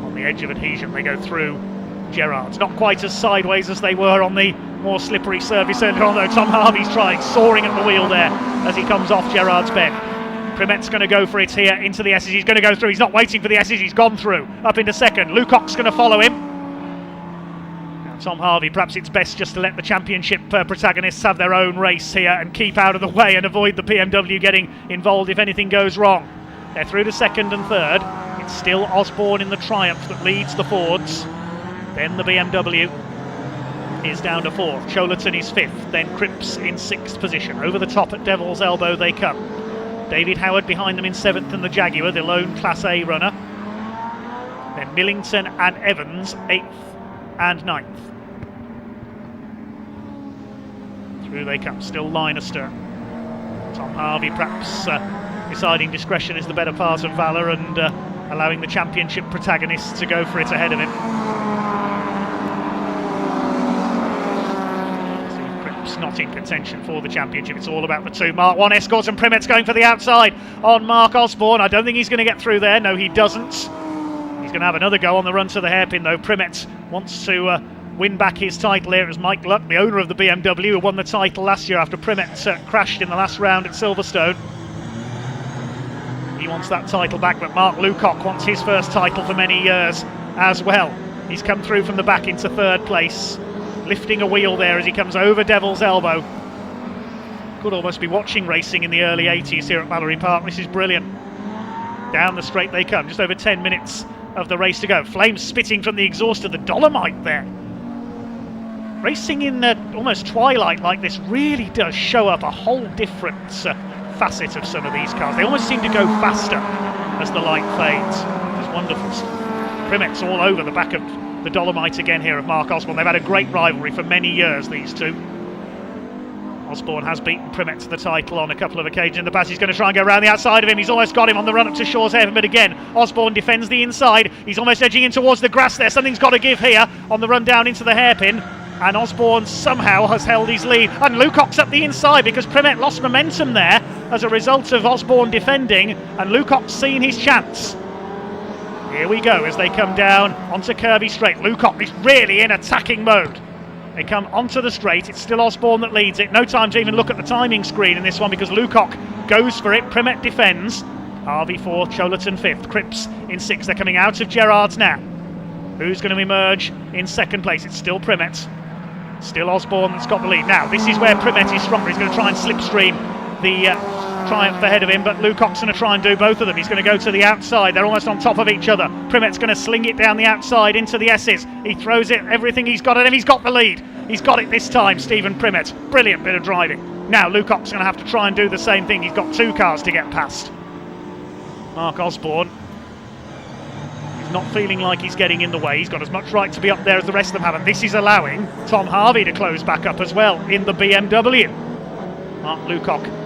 On the edge of adhesion, they go through Gerrard's. Not quite as sideways as they were on the more slippery surface earlier on, though. Tom Harvey's trying, soaring at the wheel there as he comes off Gerrard's bend. Primet's going to go for it here into the S's. He's going to go through. He's not waiting for the S's. He's gone through. Up into second. Lukoc's going to follow him. Now, Tom Harvey, perhaps it's best just to let the championship protagonists have their own race here and keep out of the way and avoid the BMW getting involved if anything goes wrong. They're through to second and third. It's still Osborne in the Triumph that leads the Fords. Then the BMW is down to fourth. Cholerton is fifth. Then Cripps in sixth position. Over the top at Devil's Elbow they come. David Howard behind them in seventh, and the Jaguar, the lone Class A runner. Then Millington and Evans, eighth and ninth. Through they come, still line astern. Tom Harvey perhaps deciding discretion is the better part of valour and allowing the championship protagonists to go for it ahead of him. Not in contention for the championship. It's all about the two. Mark 1 Escorts, and Primet's going for the outside on Mark Osborne. I don't think he's going to get through there. No, he doesn't. He's going to have another go on the run to the hairpin, though. Primet wants to win back his title here as Mike Luck, the owner of the BMW, who won the title last year after Primet crashed in the last round at Silverstone. He wants that title back, but Mark Lukoc wants his first title for many years as well. He's come through from the back into third place, lifting a wheel there as he comes over Devil's Elbow. Could almost be watching racing in the early 80s here at Mallory Park. This is brilliant. Down the straight they come, just over 10 minutes of the race to go. Flames spitting from the exhaust of the Dolomite there. Racing in almost twilight like this really does show up a whole different facet of some of these cars. They almost seem to go faster as the light fades. It's wonderful. Primet's all over the back of the Dolomite again here of Mark Osborne. They've had a great rivalry for many years, these two. Osborne has beaten Primet to the title on a couple of occasions in the past. He's going to try and go around the outside of him. He's almost got him on the run up to Shaw's hairpin, but again, Osborne defends the inside. He's almost edging in towards the grass there. Something's got to give here on the run down into the hairpin, and Osborne somehow has held his lead. And Lukoc's up the inside because Primet lost momentum there as a result of Osborne defending, and Lukoc's seen his chance. Here we go as they come down onto Kirby Straight. Lukoc is really in attacking mode. They come onto the straight. It's still Osborne that leads it. No time to even look at the timing screen in this one because Lukoc goes for it. Primet defends. Harvey 4th, Cholerton 5th, Cripps in 6th. They're coming out of Gerrard's now. Who's going to emerge in second place? It's still Primet. Still Osborne that's got the lead. Now, this is where Primet is stronger. He's going to try and slipstream the Triumph ahead of him, but Lukoc's going to try and do both of them. He's going to go to the outside. They're almost on top of each other. Primet's going to sling it down the outside into the S's. He throws it, everything he's got at him. He's got the lead. He's got it this time, Stephen Primet. Brilliant bit of driving. Now Lukoc's going to have to try and do the same thing. He's got two cars to get past. Mark Osborne is not feeling like he's getting in the way. He's got as much right to be up there as the rest of them have, and this is allowing Tom Harvey to close back up as well in the BMW. Mark Lukoc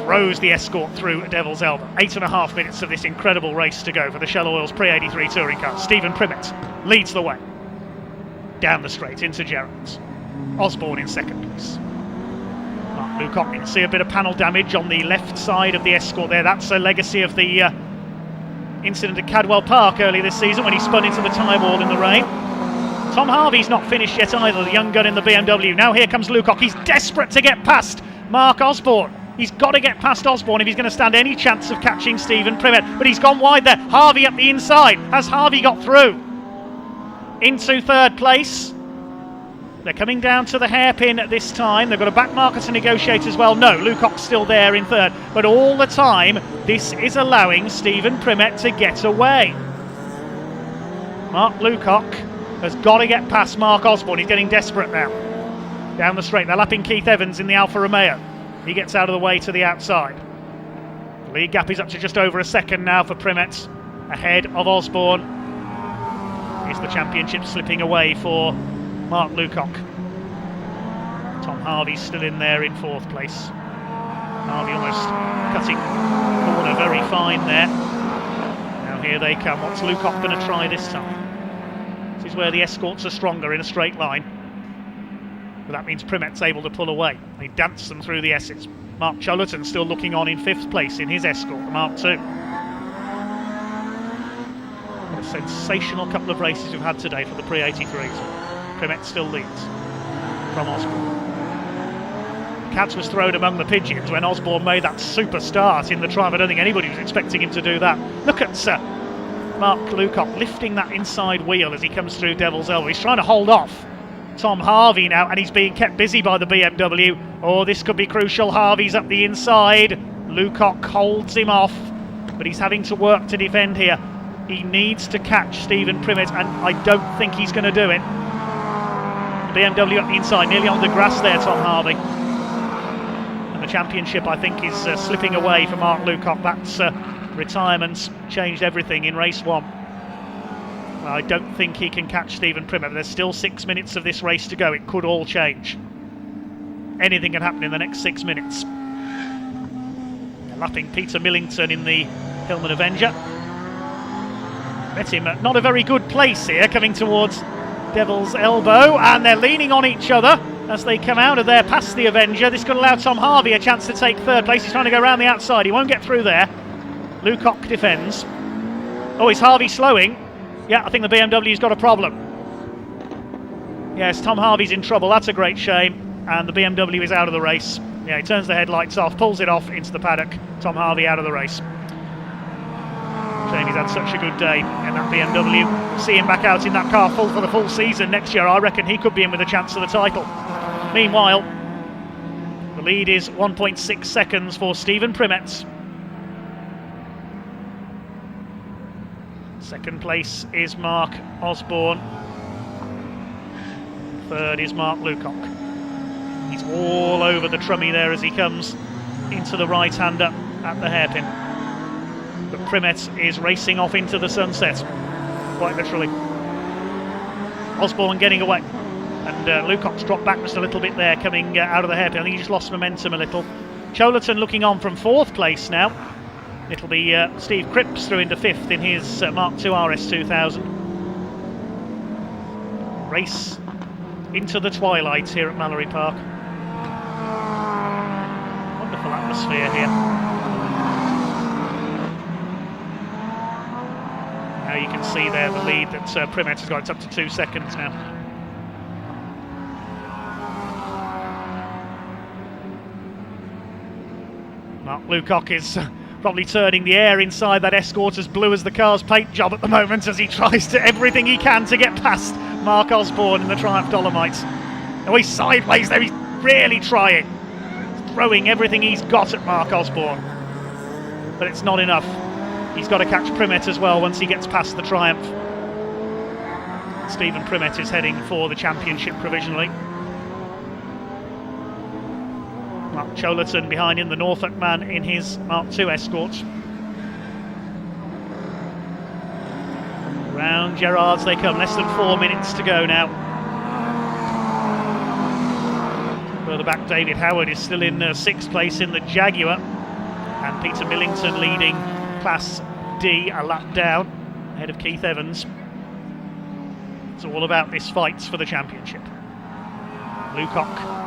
throws the Escort through at Devil's Elbow. 8.5 minutes of this incredible race to go for the Shell Oils Pre-83 touring car. Stephen Primet leads the way. Down the straight into Gerrard's. Osborne in second place. Mark Lukoc, you can see a bit of panel damage on the left side of the Escort there. That's a legacy of the incident at Cadwell Park earlier this season when he spun into the tyre wall in the rain. Tom Harvey's not finished yet either, the young gun in the BMW. Now here comes Lukoc. He's desperate to get past Mark Osborne. He's got to get past Osborne if he's going to stand any chance of catching Stephen Primet. But he's gone wide there. Harvey up the inside. Has Harvey got through? Into third place. They're coming down to the hairpin at this time. They've got a back marker to negotiate as well. No, Lukoc's still there in third. But all the time, this is allowing Stephen Primet to get away. Mark Lukoc has got to get past Mark Osborne. He's getting desperate now. down the straight. They're lapping Keith Evans in the Alfa Romeo. He gets out of the way to the outside. The lead gap is up to just over a second now for Primet, ahead of Osborne. Is the championship slipping away for Mark Lucock? Tom Harvey's still in there in 4th place. Harvey almost cutting the corner very fine there. Now here they come. What's Lucock going to try this time? This is where the escorts are stronger in a straight line. But that means Primet's able to pull away. They dance them through the S's. Mark Cholerton still looking on in 5th place in his escort, the Mark II. What a sensational couple of races we've had today for the pre-83s. Primet still leads from Osborne. Katz was thrown among the pigeons when Osborne made that super start in the Triumph. I don't think anybody was expecting him to do that. Look at Mark Lucock lifting that inside wheel as he comes through Devil's Elbow. He's trying to hold off Tom Harvey now, and he's being kept busy by the BMW. Oh, this could be crucial. Harvey's up the inside. Lucock holds him off, but he's having to work to defend here. He needs to catch Stephen Primet, and I don't think he's going to do it. The BMW up the inside, nearly on the grass there, Tom Harvey. And the championship, I think, is slipping away for Mark Lucock. That's retirement's changed everything in race 1. I don't think he can catch Stephen Primet. There's still 6 minutes of this race to go. It could all change. Anything can happen in the next 6 minutes. They're lapping Peter Millington in the Hillman Avenger. Bet him at not a very good place here, coming towards Devil's Elbow, and they're leaning on each other as they come out of there past the Avenger. This could allow Tom Harvey a chance to take 3rd place. He's trying to go around the outside. He won't get through there. Lucock defends. Oh, is Harvey slowing? Yeah, I think the BMW's got a problem. Yes, Tom Harvey's in trouble. That's a great shame. And the BMW is out of the race. Yeah, he turns the headlights off, pulls it off into the paddock. Tom Harvey out of the race. Shame he's had such a good day in that BMW. See him back out in that car full for the full season next year. I reckon he could be in with a chance for the title. Meanwhile, the lead is 1.6 seconds for Stephen Primet. 2nd place is Mark Osborne. 3rd is Mark Lucock. He's all over the Trummy there as he comes into the right-hander at the hairpin. But Primet is racing off into the sunset, quite literally. Osborne getting away. And Lucock's dropped back just a little bit there, coming out of the hairpin. I think he just lost momentum a little. Cholerton looking on from 4th place now. It'll be Steve Cripps through into 5th in his Mark II RS 2000. Race into the twilight here at Mallory Park. Wonderful atmosphere here. Now you can see there the lead that Primet has got. It's up to 2 seconds now. Mark Lucock is probably turning the air inside that Escort as blue as the car's paint job at the moment as he tries to everything he can to get past Mark Osborne in the Triumph Dolomites. Oh, he's sideways there, he's really trying. Throwing everything he's got at Mark Osborne. But it's not enough. He's got to catch Primet as well once he gets past the Triumph. Stephen Primet is heading for the championship provisionally. Mark Cholerton behind him, the Norfolk man in his Mark II Escort. Round Gerrards they come, less than 4 minutes to go now. Further back, David Howard is still in 6th place in the Jaguar. And Peter Millington leading Class D a lap down, ahead of Keith Evans. It's all about this fight for the championship. Lucock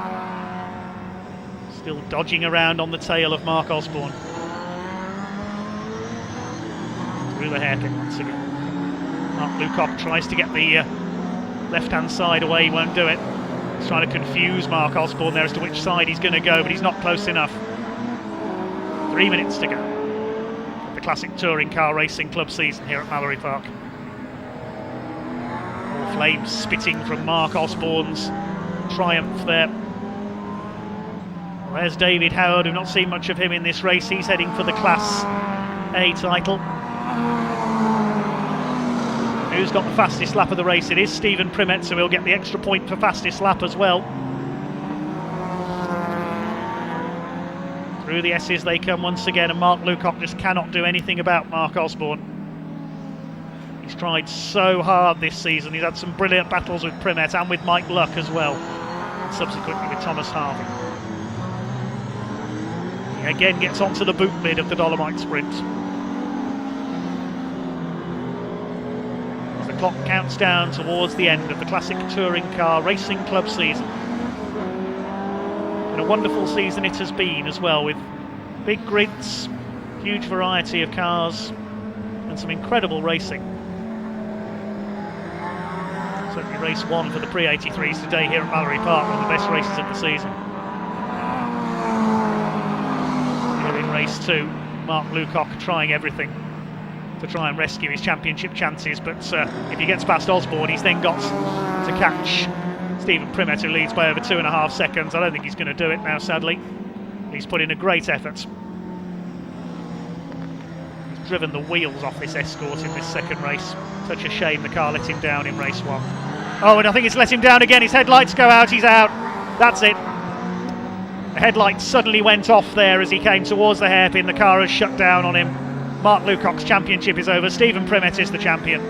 still dodging around on the tail of Mark Osborne. Through the hairpin once again. Mark Lucock tries to get the left-hand side away, he won't do it. He's trying to confuse Mark Osborne there as to which side he's going to go, but he's not close enough. 3 minutes to go. The Classic Touring Car Racing Club season here at Mallory Park. More flames spitting from Mark Osborne's Triumph there. There's David Howard. We've not seen much of him in this race. He's heading for the Class A title. Who's got the fastest lap of the race? It is Stephen Primet, so he'll get the extra point for fastest lap as well. Through the S's they come once again, and Mark Lucock just cannot do anything about Mark Osborne. He's tried so hard this season. He's had some brilliant battles with Primet and with Mike Luck as well, and subsequently with Thomas Harvey. He again gets onto the boot lid of the Dolomite Sprint. As the clock counts down towards the end of the Classic Touring Car Racing Club season. And a wonderful season it has been as well, with big grids, huge variety of cars, and some incredible racing. Certainly race 1 for the pre-83s today here at Mallory Park, one of the best races of the season. Here in race 2, Mark Lucock trying everything to try and rescue his championship chances, but if he gets past Osborne, he's then got to catch Stephen Primet, who leads by over 2.5 seconds. I don't think he's going to do it now, sadly. He's put in a great effort. He's driven the wheels off this Escort in this second race. Such a shame the car let him down in race 1. Oh, and I think it's let him down again. His headlights go out, he's out. That's it. The headlights suddenly went off there as he came towards the hairpin. The car has shut down on him. Mark Lucock's championship is over. Stephen Primet is the champion.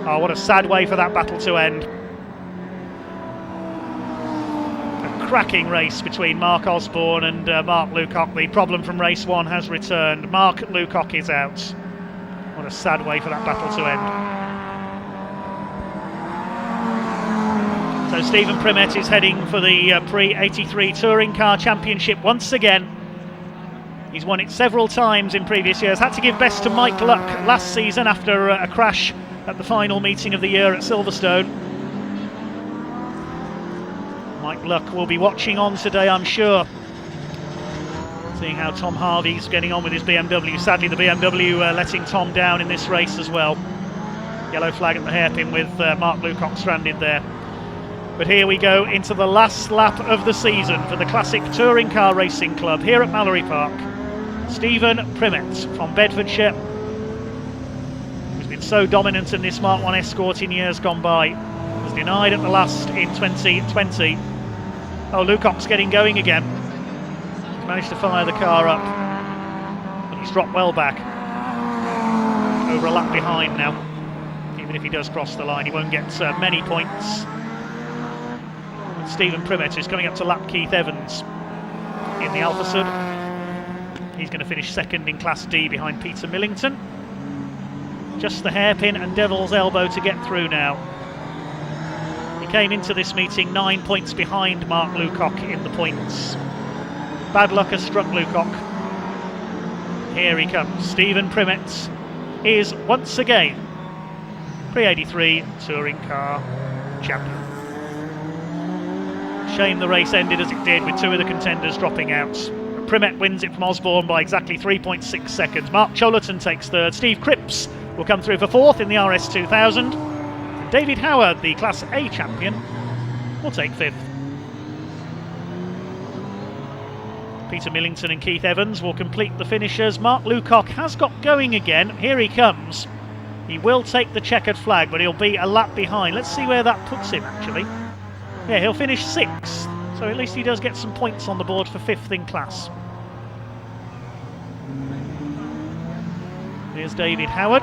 Oh, what a sad way for that battle to end. A cracking race between Mark Osborne and Mark Lucock. The problem from race 1 has returned. Mark Lucock is out. What a sad way for that battle to end. So Stephen Primet is heading for the pre-83 Touring Car Championship once again. He's won it several times in previous years. Had to give best to Mike Luck last season after a crash at the final meeting of the year at Silverstone. Mike Luck will be watching on today, I'm sure, seeing how Tom Harvey's getting on with his BMW. Sadly, the BMW letting Tom down in this race as well. Yellow flag at the hairpin with Mark Lucock stranded there. But here we go into the last lap of the season for the Classic Touring Car Racing Club here at Mallory Park. Stephen Primet from Bedfordshire, who's been so dominant in this Mark 1 Escort in years gone by, was denied at the last in 2020. Oh, Lucock's getting going again. He's managed to fire the car up, but he's dropped well back. Over a lap behind now. Even if he does cross the line, he won't get many points. Stephen Primet is coming up to lap Keith Evans in the Alpha Sud. He's going to finish second in Class D behind Peter Millington. Just the hairpin and devil's elbow to get through now. He came into this meeting 9 points behind Mark Lucock in the points. Bad luck has struck Lucock. Here he comes. Stephen Primet is once again pre-83 Touring Car champion. Shame the race ended as it did, with 2 of the contenders dropping out. Primet wins it from Osborne by exactly 3.6 seconds. Mark Cholerton takes third. Steve Cripps will come through for fourth in the RS2000. And David Howard, the Class A champion, will take fifth. Peter Millington and Keith Evans will complete the finishers. Mark Lucock has got going again. Here he comes. He will take the checkered flag, but he'll be a lap behind. Let's see where that puts him, actually. Yeah, he'll finish 6th, so at least he does get some points on the board for 5th in class. Here's David Howard.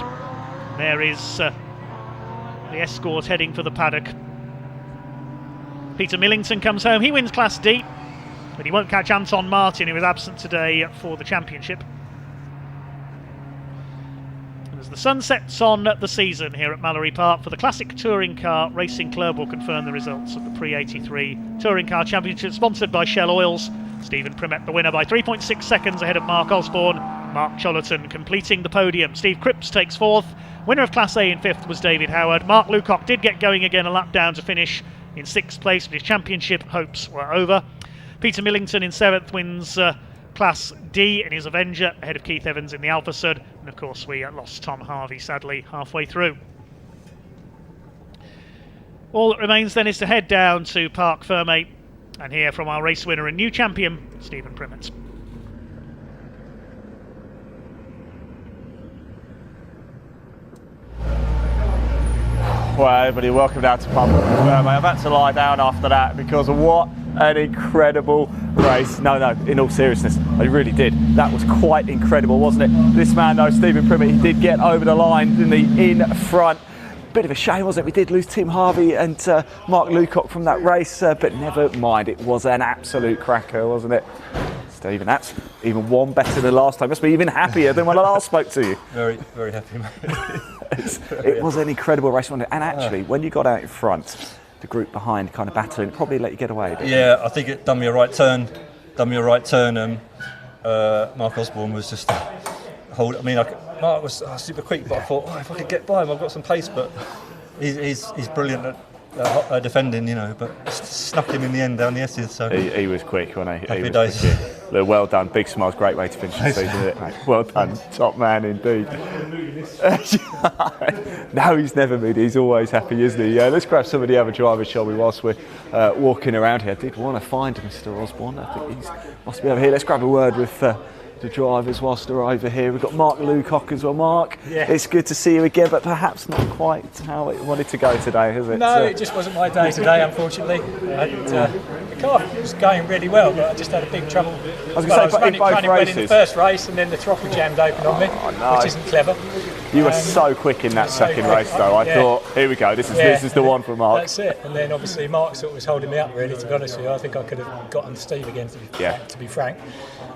There is the Escort heading for the Paddock. Peter Millington comes home. He wins Class D, but he won't catch Anton Martin, who was absent today for the championship. As the sun sets on the season here at Mallory Park for the Classic Touring Car Racing Club, will confirm the results of the pre-83 Touring Car Championship, sponsored by Shell Oils. Stephen Primet the winner by 3.6 seconds ahead of Mark Osborne. Mark Cholerton completing the podium. Steve Cripps takes 4th. Winner of Class A in 5th was David Howard. Mark Lucock did get going again a lap down to finish in 6th place, but his championship hopes were over. Peter Millington in 7th wins Class D in his Avenger ahead of Keith Evans in the Alpha Sud, and of course we lost Tom Harvey sadly halfway through. All that remains then is to head down to Parc Fermé and hear from our race winner and new champion, Stephen Primet. Well, everybody, welcome down to Parc Fermé. I've had to lie down after that because what an incredible race. No, in all seriousness, I really did. That was quite incredible, wasn't it? This man, though, Stephen Primmett, he did get over the line, didn't he, in front. Bit of a shame, wasn't it? We did lose Tim Harvey and Mark Lucock from that race, but never mind. It was an absolute cracker, wasn't it? Stephen, that's even one better than last time. Must be even happier than when I last spoke to you. Very, very happy, mate. It was an incredible race, wasn't it? And actually, when you got out in front, the group behind kind of battling, it probably let you get away a bit. Yeah, I think it done me a right turn. Mark Osborne was just hold. I mean, Mark was super quick, but I thought, if I could get by him, I've got some pace. But he's brilliant at defending, but snuck him in the end down the S's. So he was quick, wasn't he? Happy days. Look, well done, big smiles, great way to finish the season, isn't it, mate? Well done, top man indeed. No, he's never moody, he's always happy, isn't he? Let's grab some of the other drivers, shall we, whilst we're walking around here. I did want to find Mr. Osborne, I think he must be over here. Let's grab a word with the drivers whilst they're over here. We've got Mark Lucock as well. Mark, it's good to see you again, but perhaps not quite how it wanted to go today, has it? No, it just wasn't my day today, unfortunately. The car was going really well, but I just had a big trouble. I was going to say, running well in the first race, and then the throttle jammed open on me, which isn't clever. You were so quick in that second race, though. I thought, here we go, this is the one for Mark. That's it. And then obviously Mark sort of was holding me up, really, to be honest with you. I think I could have gotten Steve again, to be frank.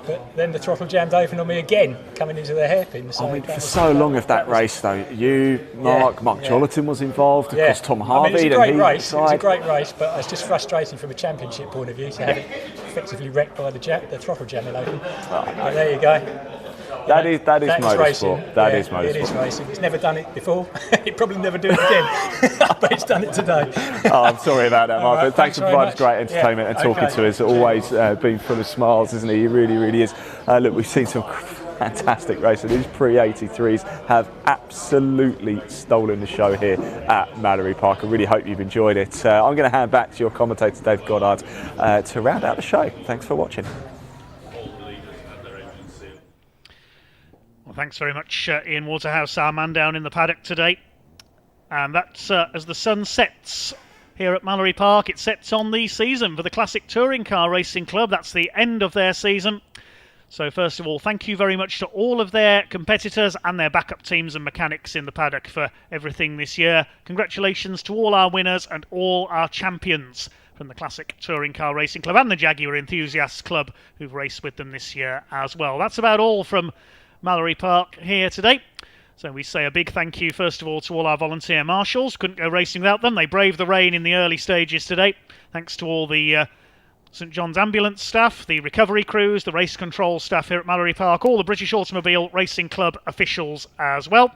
But then the throttle jammed open on me again, coming into the hairpin. So I mean, for so long of that race, though, you, Mark Jollerton was involved, of course, Tom Harvey. It was a great race, but it's just frustrating from a championship point of view to have it effectively wrecked by the throttle jamming open. But there you go. That is motorsport. That is motorsport. It is racing. It's never done it before. It probably never do it again. But it's done it today. I'm sorry about that, Mark. But thanks for providing us great entertainment and talking to us. Always been full of smiles, isn't he? He really, really is. Look, we've seen some fantastic races. These pre-83s have absolutely stolen the show here at Mallory Park. I really hope you've enjoyed it. I'm going to hand back to your commentator, Dave Goddard, to round out the show. Thanks for watching. Well, thanks very much, Ian Waterhouse, our man down in the paddock today. And that's as the sun sets here at Mallory Park. It sets on the season for the Classic Touring Car Racing Club. That's the end of their season. So first of all, thank you very much to all of their competitors and their backup teams and mechanics in the paddock for everything this year. Congratulations to all our winners and all our champions from the Classic Touring Car Racing Club and the Jaguar Enthusiasts Club who've raced with them this year as well. That's about all from Mallory Park here today. So we say a big thank you first of all to all our volunteer marshals. Couldn't go racing without them. They braved the rain in the early stages today. Thanks to all the St John's ambulance staff, the recovery crews, the race control staff here at Mallory Park, all the British Automobile Racing Club officials as well.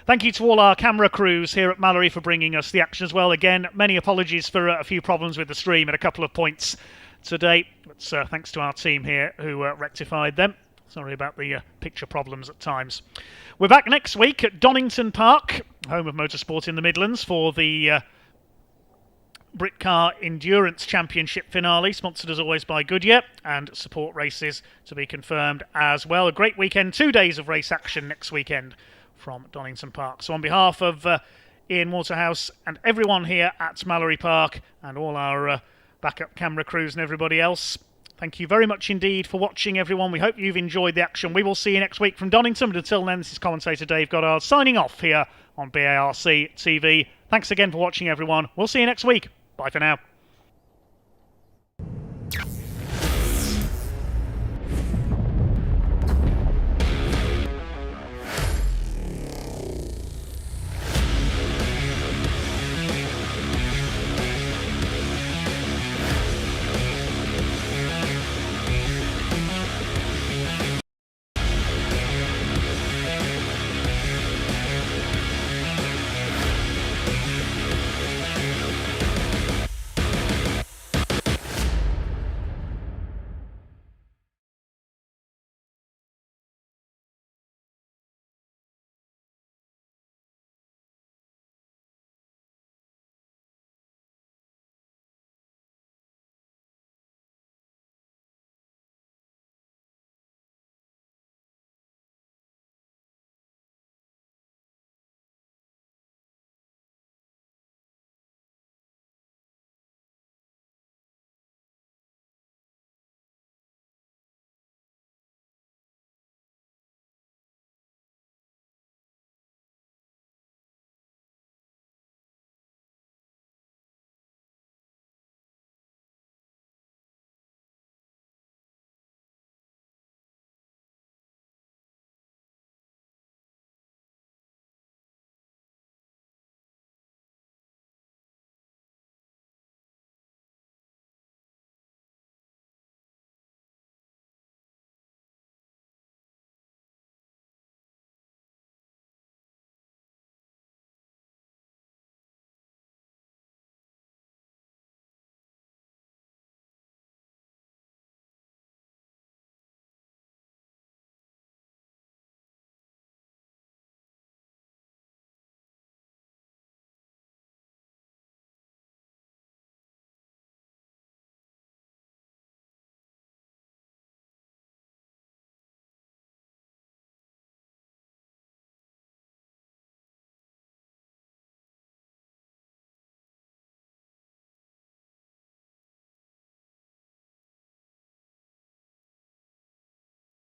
Thank you to all our camera crews here at Mallory for bringing us the action as well. Again, many apologies for a few problems with the stream at a couple of points today. But thanks to our team here who rectified them. Sorry about the picture problems at times. We're back next week at Donington Park, home of motorsport in the Midlands, for the Britcar Endurance Championship finale, sponsored as always by Goodyear, and support races to be confirmed as well. A great weekend, 2 days of race action next weekend from Donington Park. So on behalf of Ian Waterhouse and everyone here at Mallory Park and all our backup camera crews and everybody else, thank you very much indeed for watching, everyone. We hope you've enjoyed the action. We will see you next week from Donington. But until then, this is commentator Dave Goddard signing off here on BARC TV. Thanks again for watching, everyone. We'll see you next week. Bye for now.